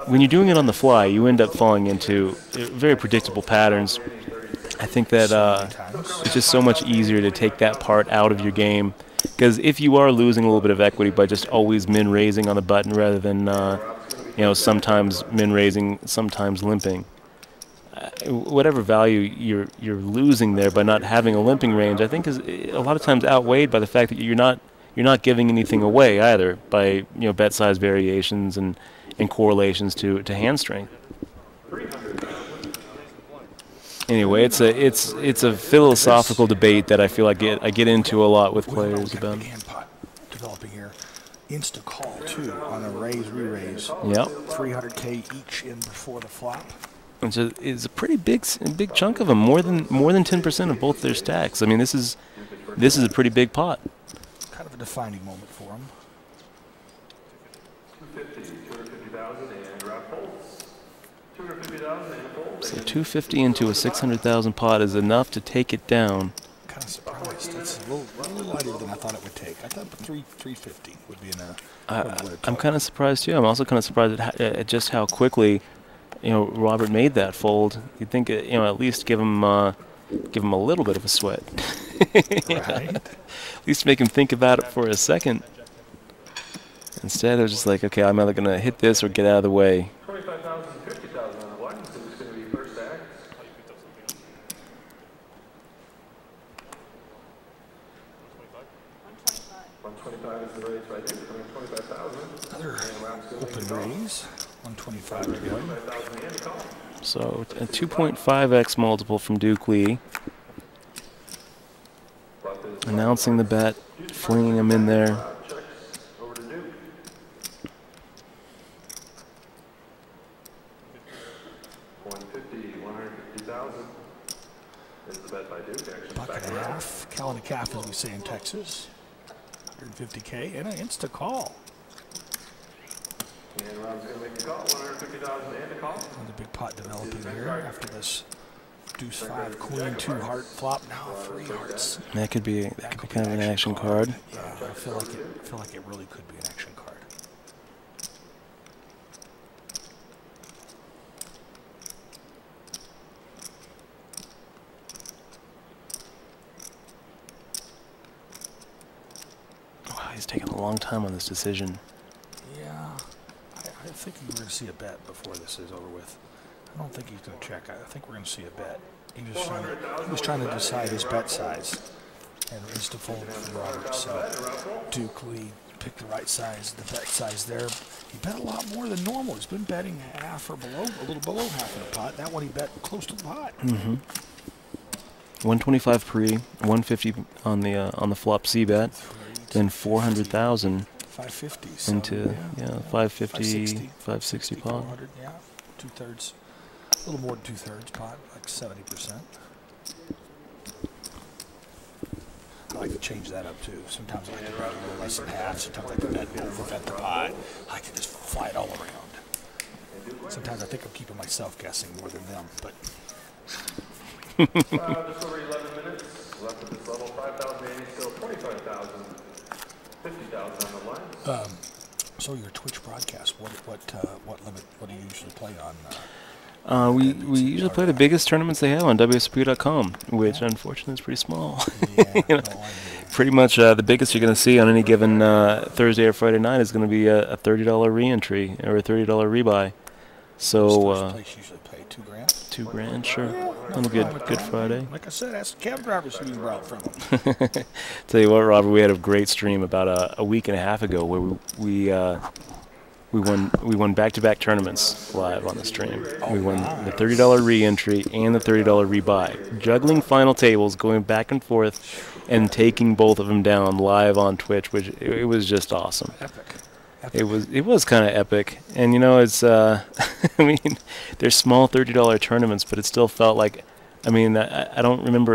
when you're doing it on the fly, you end up falling into very predictable patterns. I think that it's just so much easier to take that part out of your game, because if you are losing a little bit of equity by just always min-raising on the button rather than you know, sometimes min-raising, sometimes limping, whatever value you're losing there by not having a limping range, I think is a lot of times outweighed by the fact that you're not giving anything away either by bet size variations and correlations to hand strength. Anyway, it's a philosophical debate that I feel like I get into a lot with players about. Big hand pot developing here. Insta call too on a raise re-raise. Yep. 300K each in before the flop. It's a pretty big chunk of them, more than 10% of both their stacks. I mean, this is a pretty big pot. Kind of a defining moment for them. 250,000 and Rob folds. 250,000 and folds. So 250 into a 600,000 pot is enough to take it down. Kind of surprised. That's a little lighter than I thought it would take. I thought 350 would be enough. I'm kind of surprised too. I'm also kind of surprised at just how quickly, Robert made that fold. You'd think, at least give him a little bit of a sweat. Right. At least make him think about it for a second. Instead, I was just like, okay, I'm either gonna hit this or get out of the way. 25,000, 50,000 on the blinds. So it's going to be first stack. 125 is the raise right there. 25,000. Another open raise. 125 to go. So a 2.5x multiple from Duke Lee. Announcing the bet, flinging him in there. Over to Duke. 150,000 is the bet by Duke. Buck and a half. Cal and a calf, as we say in Texas. 150K and an insta call. And Rob's going to make the call. 150,000 and a call. Another big pot developing here after this deuce 5 queen 2 heart flop. Now 3 hearts. That could be kind of an action card. Yeah, I feel like it really could be an action card. Wow, he's taking a long time on this decision. Yeah, I think we're going to see a bet before this is over with. I don't think he's going to check. I think we're going to see a bet. He was trying to decide his bet size, and insta fold from Robert. So Duke Lee picked the right size, the bet size there. He bet a lot more than normal. He's been betting half or below, a little below half in the pot. That one he bet close to the pot. 125 pre, 150 on the flop C bet, then 400,000 550 into 550, 560 pot. 400, yeah, 2/3. A little more than 2/3 pot, like 70%. I like to change that up too. Sometimes I like to bet a little less than half. Sometimes I like to overbet the pot. I like to just fly it all around. Sometimes I think I'm keeping myself guessing more than them, but. Just over 11 minutes left at this level. 5,080 still. 25,000. 50,000 on the lines. So your Twitch broadcast, what limit? What do you usually play on? We usually play the biggest tournaments they have on WSOP.com, which unfortunately is pretty small. Yeah, pretty much the biggest you're going to see on any given Thursday or Friday night is going to be a $30 re-entry or a $30 rebuy. So first place usually pay $2,000. $2,000, sure, on a good Friday. Like I said, ask the cab drivers who you brought from them. Tell you what, Robert, we had a great stream about a week and a half ago where we won back-to-back tournaments live on the stream. We won the $30 re-entry and the $30 rebuy, juggling final tables, going back and forth, and taking both of them down live on Twitch, which it was just awesome. Epic. It was kind of epic, and it's I mean, they're small $30 tournaments, but it still felt like, I mean, I don't remember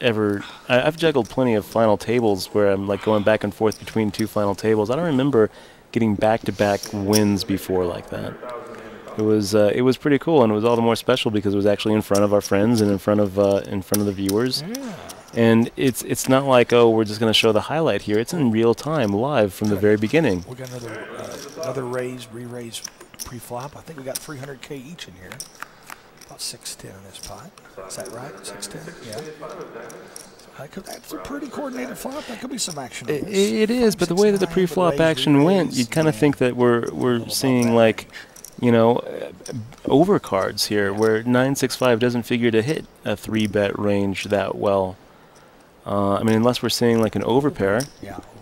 ever. I've juggled plenty of final tables where I'm like going back and forth between two final tables. I don't remember getting back-to-back wins before like that. It was pretty cool, and it was all the more special because it was actually in front of our friends and in front of the viewers. Yeah. And it's not like, oh, we're just going to show the highlight here. It's in real time, live from the very beginning. We got another re-raise pre-flop. I think we got 300K each in here. About 610 in this pot. Is that right? 610? Yeah. That's a pretty coordinated flop. That could be some action. It is, but the way that the pre-flop action went, you'd kind of think that we're seeing like overcards here where 965 doesn't figure to hit a 3-bet range that well. I mean, unless we're seeing like an overpair,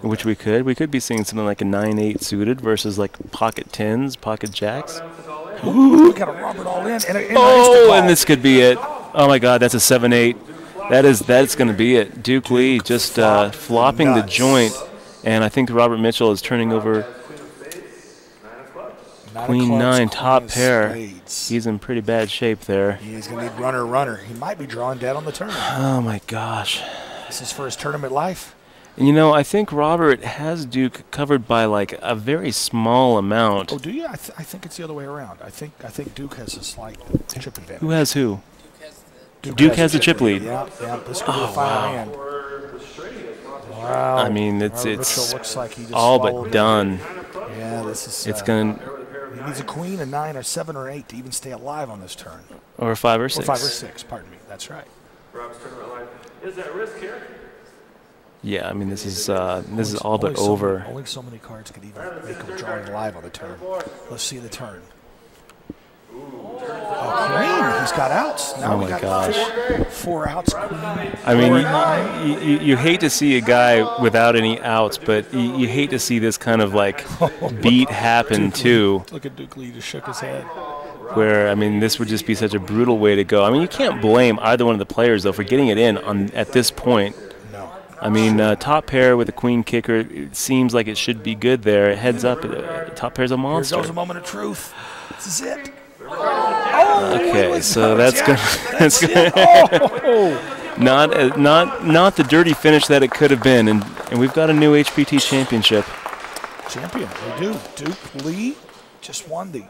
which we could be seeing something like a 9-8 suited versus like pocket 10s, pocket jacks. We got a Robert all in. And this could be it. Oh my God, that's a 7-8. That's going to be it. Duke Lee just flopping the joint, and I think Robert Mitchell is turning over Queen 9 top pair. He's in pretty bad shape there. He's going to need runner. He might be drawing dead on the turn. Oh my gosh. This is for his tournament life. And I think Robert has Duke covered by like a very small amount. Oh, do you? I think it's the other way around. I think Duke has a slight chip advantage. Who has who? Duke has the chip lead. Yeah. This could be the final hand. Wow. I mean, it's looks like he just all but done. Yeah, this is. It's going to. He needs a queen, a 9, or 7, or 8 to even stay alive on this turn. Or a 5 or 6. Or 5 or 6. Pardon me. That's right. Rob's tournament life is at risk here. Yeah, I mean, this is all but over. Only so many cards could even make him drawing live on the turn. Let's see the turn. Queen. He's got outs. Now oh my gosh. 4 outs. Queen. I mean, you hate to see a guy without any outs, but you hate to see this kind of like beat happen too. Look at Duke Lee just shook his head. Where, I mean, this would just be such a brutal way to go. I mean, you can't blame either one of the players, though, for getting it in at this point. No. I mean, top pair with a queen kicker, it seems like it should be good there. Heads up, top pair's a monster. Here goes a moment of truth. This is it. Okay, so that's good. Not the dirty finish that it could have been, and we've got a new HPT championship. Champion, we do. Duke Lee just won the.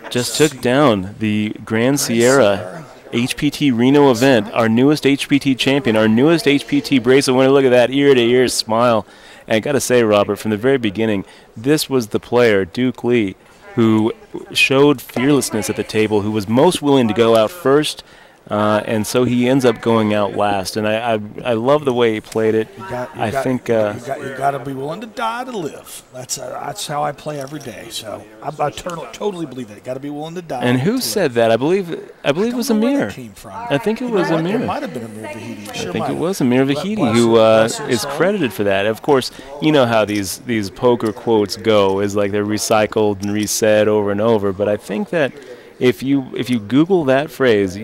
Just took down the Grand Sierra HPT Reno event, our newest HPT champion, our newest HPT bracelet winner. Look at that ear-to-ear smile. And I got to say, Robert, from the very beginning, this was the player, Duke Lee, who showed fearlessness at the table, who was most willing to go out first, and so he ends up going out last. And I love the way he played it. You got to be willing to die to live. That's how I play every day. So I totally believe that. You got to be willing to die. And who said that? I believe it was Amir. I think it was Amir. It might have been Amir Vahidi. I think it was Amir Vahidi who is credited for that. Of course, you know how these poker quotes go, is like they're recycled and resaid over and over. But I think that if you Google that phrase,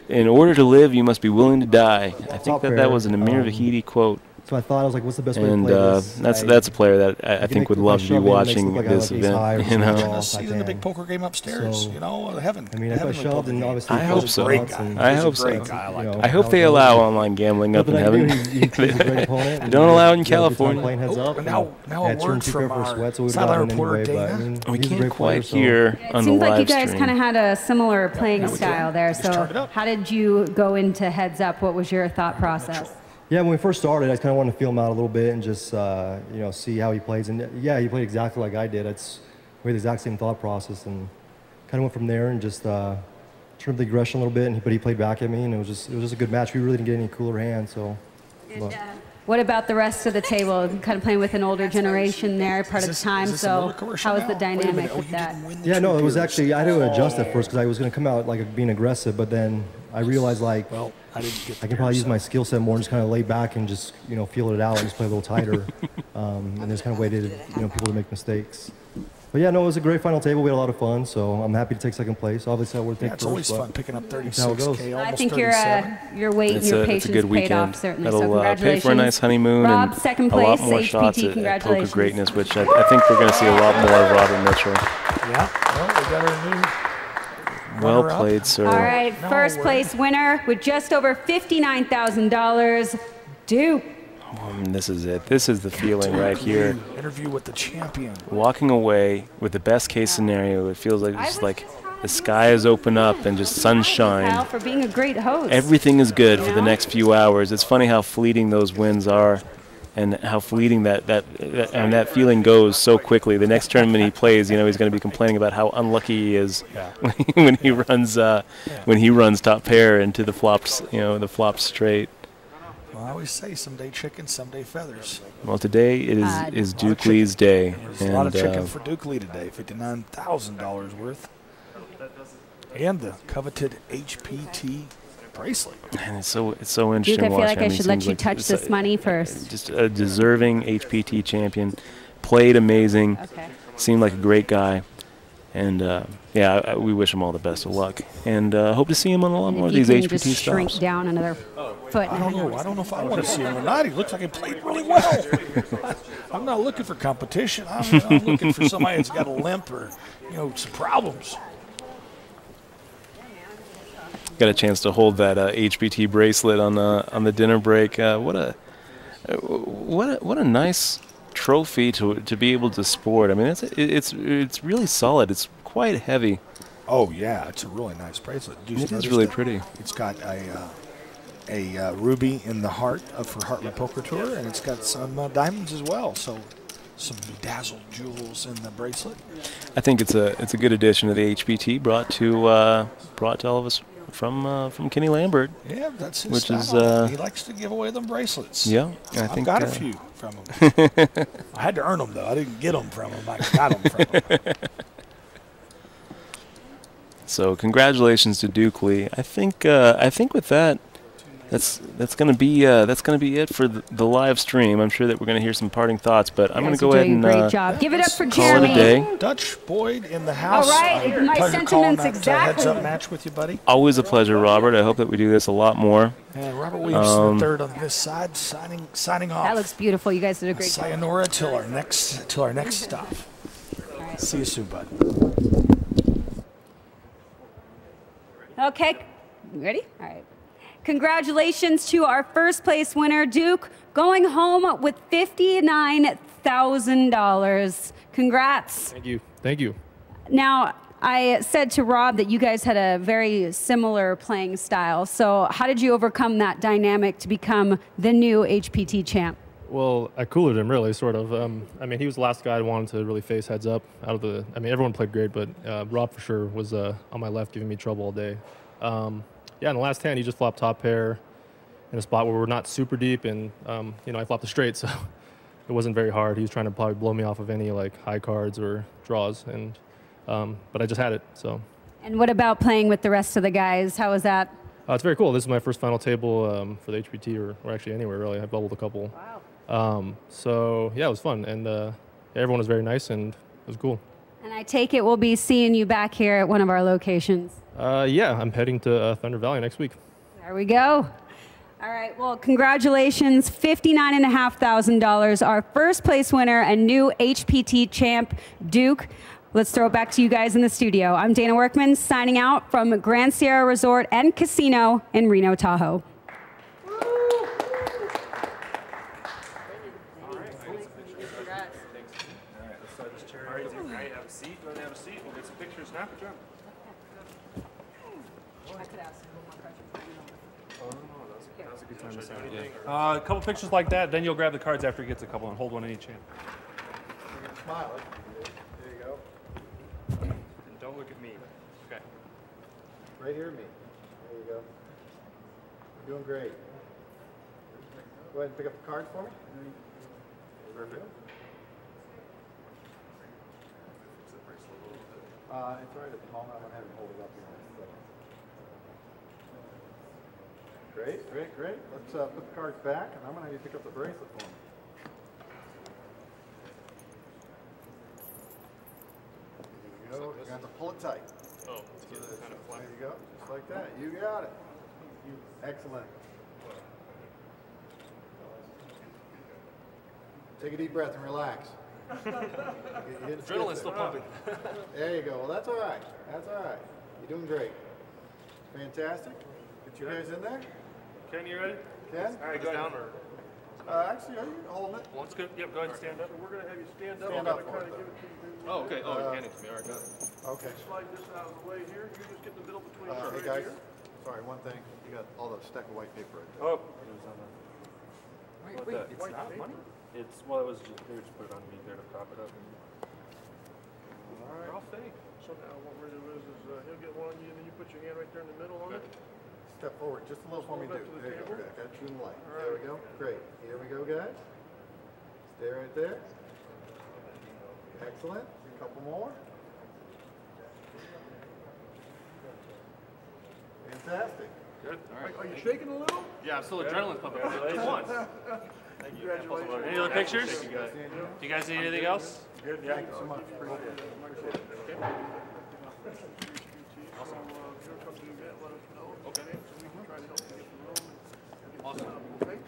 in order to live, you must be willing to die. I think that was an Amir Vahidi quote. So I thought, I was like, what's the best way to play this? That's a player that I think would love to be watching this event. See in the big poker game upstairs, heaven. I mean, if I shoved, and obviously I hope so. I hope so. I hope they allow online gambling up in heaven. They don't allow it in California. Now a word from our sideline reporter, Dana. We can't quite hear on the live stream. It seems like you guys kind of had a similar playing style there. So how did you go into heads up? What was your thought process? Yeah, when we first started, I kind of wanted to feel him out a little bit and just see how he plays. And yeah, he played exactly like I did. We had the exact same thought process, and kind of went from there and just trimmed the aggression a little bit. But he played back at me, and it was just a good match. We really didn't get any cooler hands. So. What about the rest of the table? Kind of playing with an older generation there, part of the time. So how was the dynamic with that? Yeah, no, it was actually, I had to adjust at first because I was going to come out like being aggressive, but then I realized I can probably use my skill set more and just kind of lay back and just feel it out and just play a little tighter, and just kind of waited people to make mistakes. But yeah, no, it was a great final table. We had a lot of fun, so I'm happy to take second place. Obviously, I would take it's first, always fun picking up 36K, almost I think your weight and your patience paid off, certainly. That'll so congratulations. pay for a nice honeymoon Rob, and second a place, lot more HPT, shots at poker congratulations. greatness, which I think we're going to see a lot more of Robert Mitchell. Yeah, well, we got our new well played, sir. All right, first place winner with just over $59,000, Duke. This is it. This is the feeling right here. Interview with the champion. Walking away with the best case scenario, it feels like just like the sky is open up and just sunshine. For being a great host. Everything is good for the next few hours. It's funny how fleeting those wins are, and how fleeting that feeling goes so quickly. The next tournament he plays, he's going to be complaining about how unlucky he is when he runs top pair into the flops, the flop straight. Well, I always say someday chicken, someday feathers. Well, today it is Duke Lee's day. There's a lot of chicken for Duke Lee today, $59,000 worth. And the coveted HPT bracelet. And it's so interesting. Duke, I feel like watching. I should let you touch this money first. Just a deserving HPT champion. Played amazing. Okay. Seemed like a great guy. And yeah, we wish him all the best of luck. And hope to see him on a lot more of these HPT just stops. shrink down another foot. I don't know. I don't know if I want to see him or not. He looks like he played really well. I'm not looking for competition. I'm looking for somebody that's got a limp or, some problems. Got a chance to hold that HPT bracelet on the dinner break. What a nice trophy to be able to sport. I mean, it's really solid. It's quite heavy. Oh yeah, it's a really nice bracelet. It is really pretty. It's got a ruby in the heart for Heartland Poker Tour, and it's got some diamonds as well. So some bedazzled jewels in the bracelet. I think it's a good addition to the HPT brought to all of us from Kenny Lambert. Yeah, that's his which style. is he likes to give away them bracelets. Yeah, I've got a few from him. I had to earn them though. I didn't get them from him. I got them from him. So congratulations to Duke Lee. I think with that, that's gonna be it for the live stream. I'm sure that we're gonna hear some parting thoughts, but I'm gonna go ahead and great job. Give it up for call Jeremy. it a day. Dutch Boyd in the house. All right, my pleasure sentiments calling that, exactly. heads-up match with you, buddy. Always a pleasure, Robert. I hope that we do this a lot more. And Robert Williams third on this side, signing off. That looks beautiful. You guys did a great job. Sayonara till our next stop. Right. See you soon, bud. Okay, ready? All right. Congratulations to our first place winner, Duke, going home with $59,000. Congrats. Thank you. Thank you. Now, I said to Rob that you guys had a very similar playing style. So how did you overcome that dynamic to become the new HPT champ? Well, I coolered him, really, sort of. I mean, he was the last guy I wanted to really face heads up out of the. I mean, everyone played great, but Rob for sure was on my left, giving me trouble all day. Yeah, in the last hand, he just flopped top pair in a spot where we're not super deep, and I flopped a straight, so it wasn't very hard. He was trying to probably blow me off of any high cards or draws, and but I just had it. So. And what about playing with the rest of the guys? How was that? It's very cool. This is my first final table for the HPT, or actually anywhere really. I bubbled a couple. Wow. So yeah, it was fun, and everyone was very nice, and it was cool. And I take it we'll be seeing you back here at one of our locations. Yeah, I'm heading to Thunder Valley next week. There we go. All right, well, congratulations, $59,500. Our first place winner and new HPT champ, Duke. Let's throw it back to you guys in the studio. I'm Dana Workman, signing out from Grand Sierra Resort and Casino in Reno, Tahoe. A couple pictures like that, then you'll grab the cards after he gets a couple and hold one in each hand. Smile. There you go. And don't look at me. Okay. Right here, me. There you go. You're doing great. Go ahead and pick up the cards for me. Perfect. It's right at the moment. I'm going to have him hold it up here. Great, great, great. Let's put the cards back, and I'm going to have you pick up the bracelet for me. There you go. You got to pull it tight. Oh, it's kind of flat. There you go. Just like that. You got it. Excellent. Take a deep breath and relax. Adrenaline's still pumping. There you go. Well, that's all right. That's all right. You're doing great. Fantastic. Get you guys in there. Ken, you ready? Ken? All right, go down. Or actually, are you holding it? One's good. Yep, go ahead and stand up. We're going to have you stand up. Stand up for it, Oh, okay. Oh, you're handing it to me. All right, got it. Okay. Slide this out of the way here. You just get in the middle between Hey guys, sorry, one thing. You got all the stack of white paper right there. Oh. Wait, it's white not paper? money? It's, well, it was just, they just put it on me there to prop it up. All right. I'll think. So now what we're going to do is he'll get one, and then you put your hand right there in the middle on it. step forward just a little for me, dude. There you go. I got you in the light. There we go. Great. Here we go, guys. Stay right there. Excellent. A couple more. Fantastic. Good. All right. Are you shaking a little? Yeah, I'm still adrenaline pumping. Congratulations. Thank you. Congratulations. Any other pictures? Do you guys need anything else? Good. Yeah. Thank you so much. Appreciate it. Awesome. Okay. Awesome.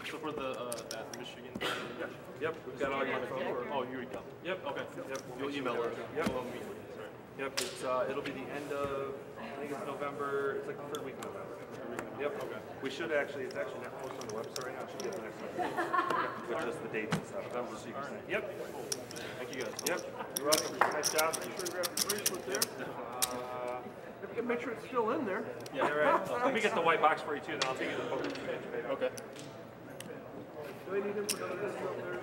So for that Michigan. Yep. We've got all your info. Oh, here we go. Yep. Okay. Yep. You'll email it. Yep. Yep. It's it'll be the end of, I think it's November. It's like the third week of November. Yep. Okay. We should actually. It's actually not posted on the website right now. It should be on the next one. With just the dates and stuff. That was the secret. Yep. Thank you guys. Yep. You're welcome. Nice job. Be sure to grab your bracelet there. You can make sure it's still in there. Yeah, right. Let me get the white box for you too, then I'll take you to the poker. Okay. Do I need him for another discount up there?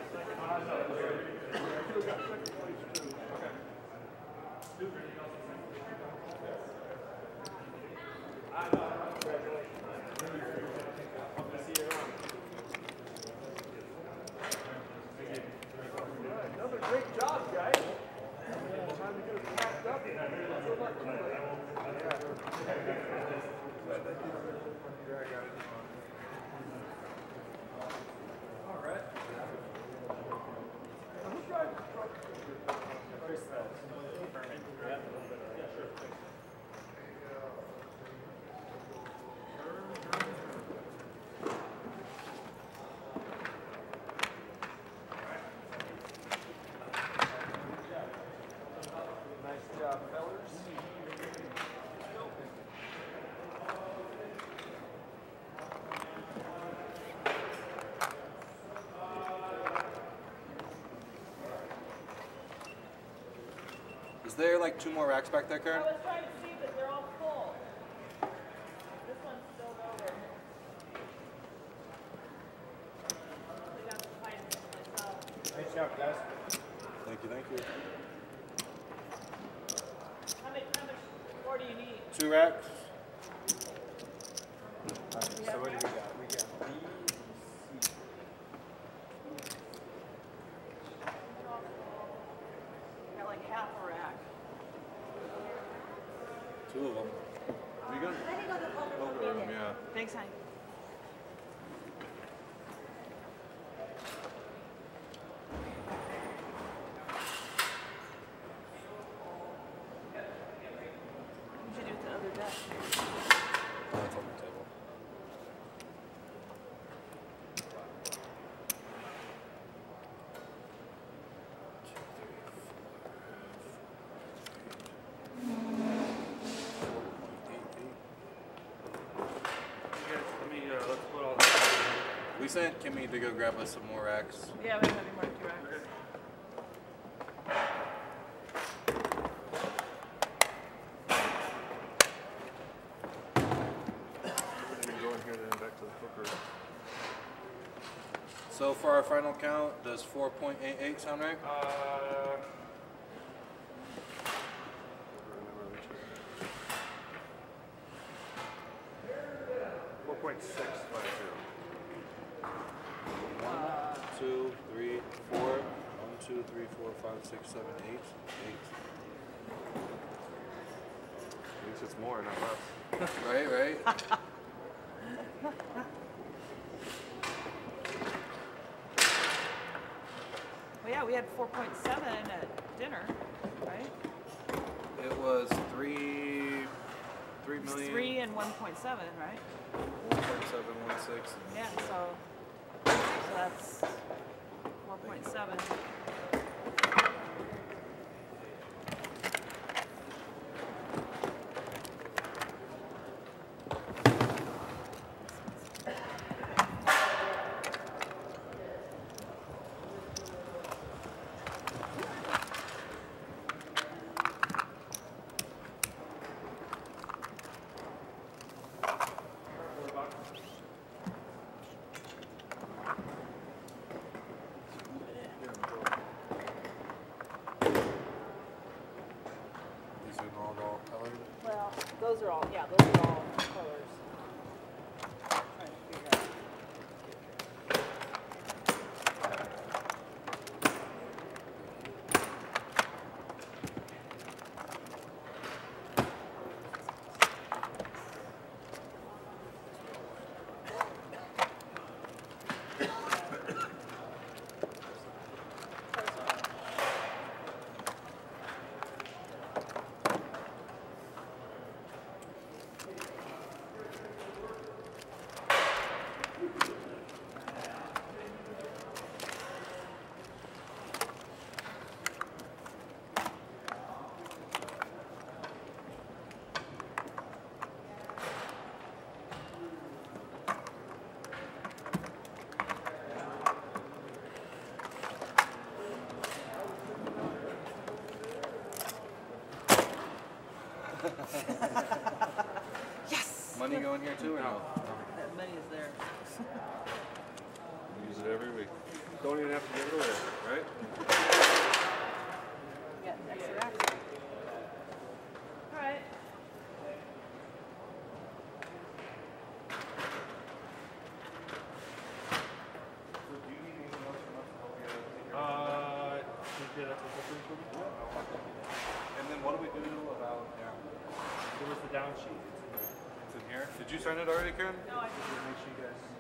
Another great job, guys. Time to get it packed up. Good luck to you. All right. Who's driving the truck? Nice job, fellas. Is there like 2 more racks back there, Karen? I was trying to see, but they're all full. This one's still over. I got to find it myself. Nice job, guys. Thank you, thank you. How much more do you need? 2 racks? So what do we got? We got B, C. Got like half a rack. 2 of them. You got? I think I'll go Both of them, yeah. Thanks, honey. You should do it the other desk. That's on the table. Let's put all that. We sent Kimmy to go grab us some more racks. Yeah, we don't have any more 2 racks. We're going to go in here and then back to the poker. So for our final count, does 4.88 sound right? 4.650. 1, 2, 3, 4. 1, 2, 3, 4, 5, 6, 7, 8. 8. Means it's more, not less. Right. Well, yeah, we had 4.7 at dinner, right? It was 3 million. 3 and 1.7, right? 1.716. Yeah, so that's 4.7. on here too, or no? That money is there. We use it every week. Don't even have to give it away, right? Yeah, extra racks. All right. And then what do we do about, there was the down sheet. It's in here. Did you sign it already, Karen? No, I didn't. Make sure you guys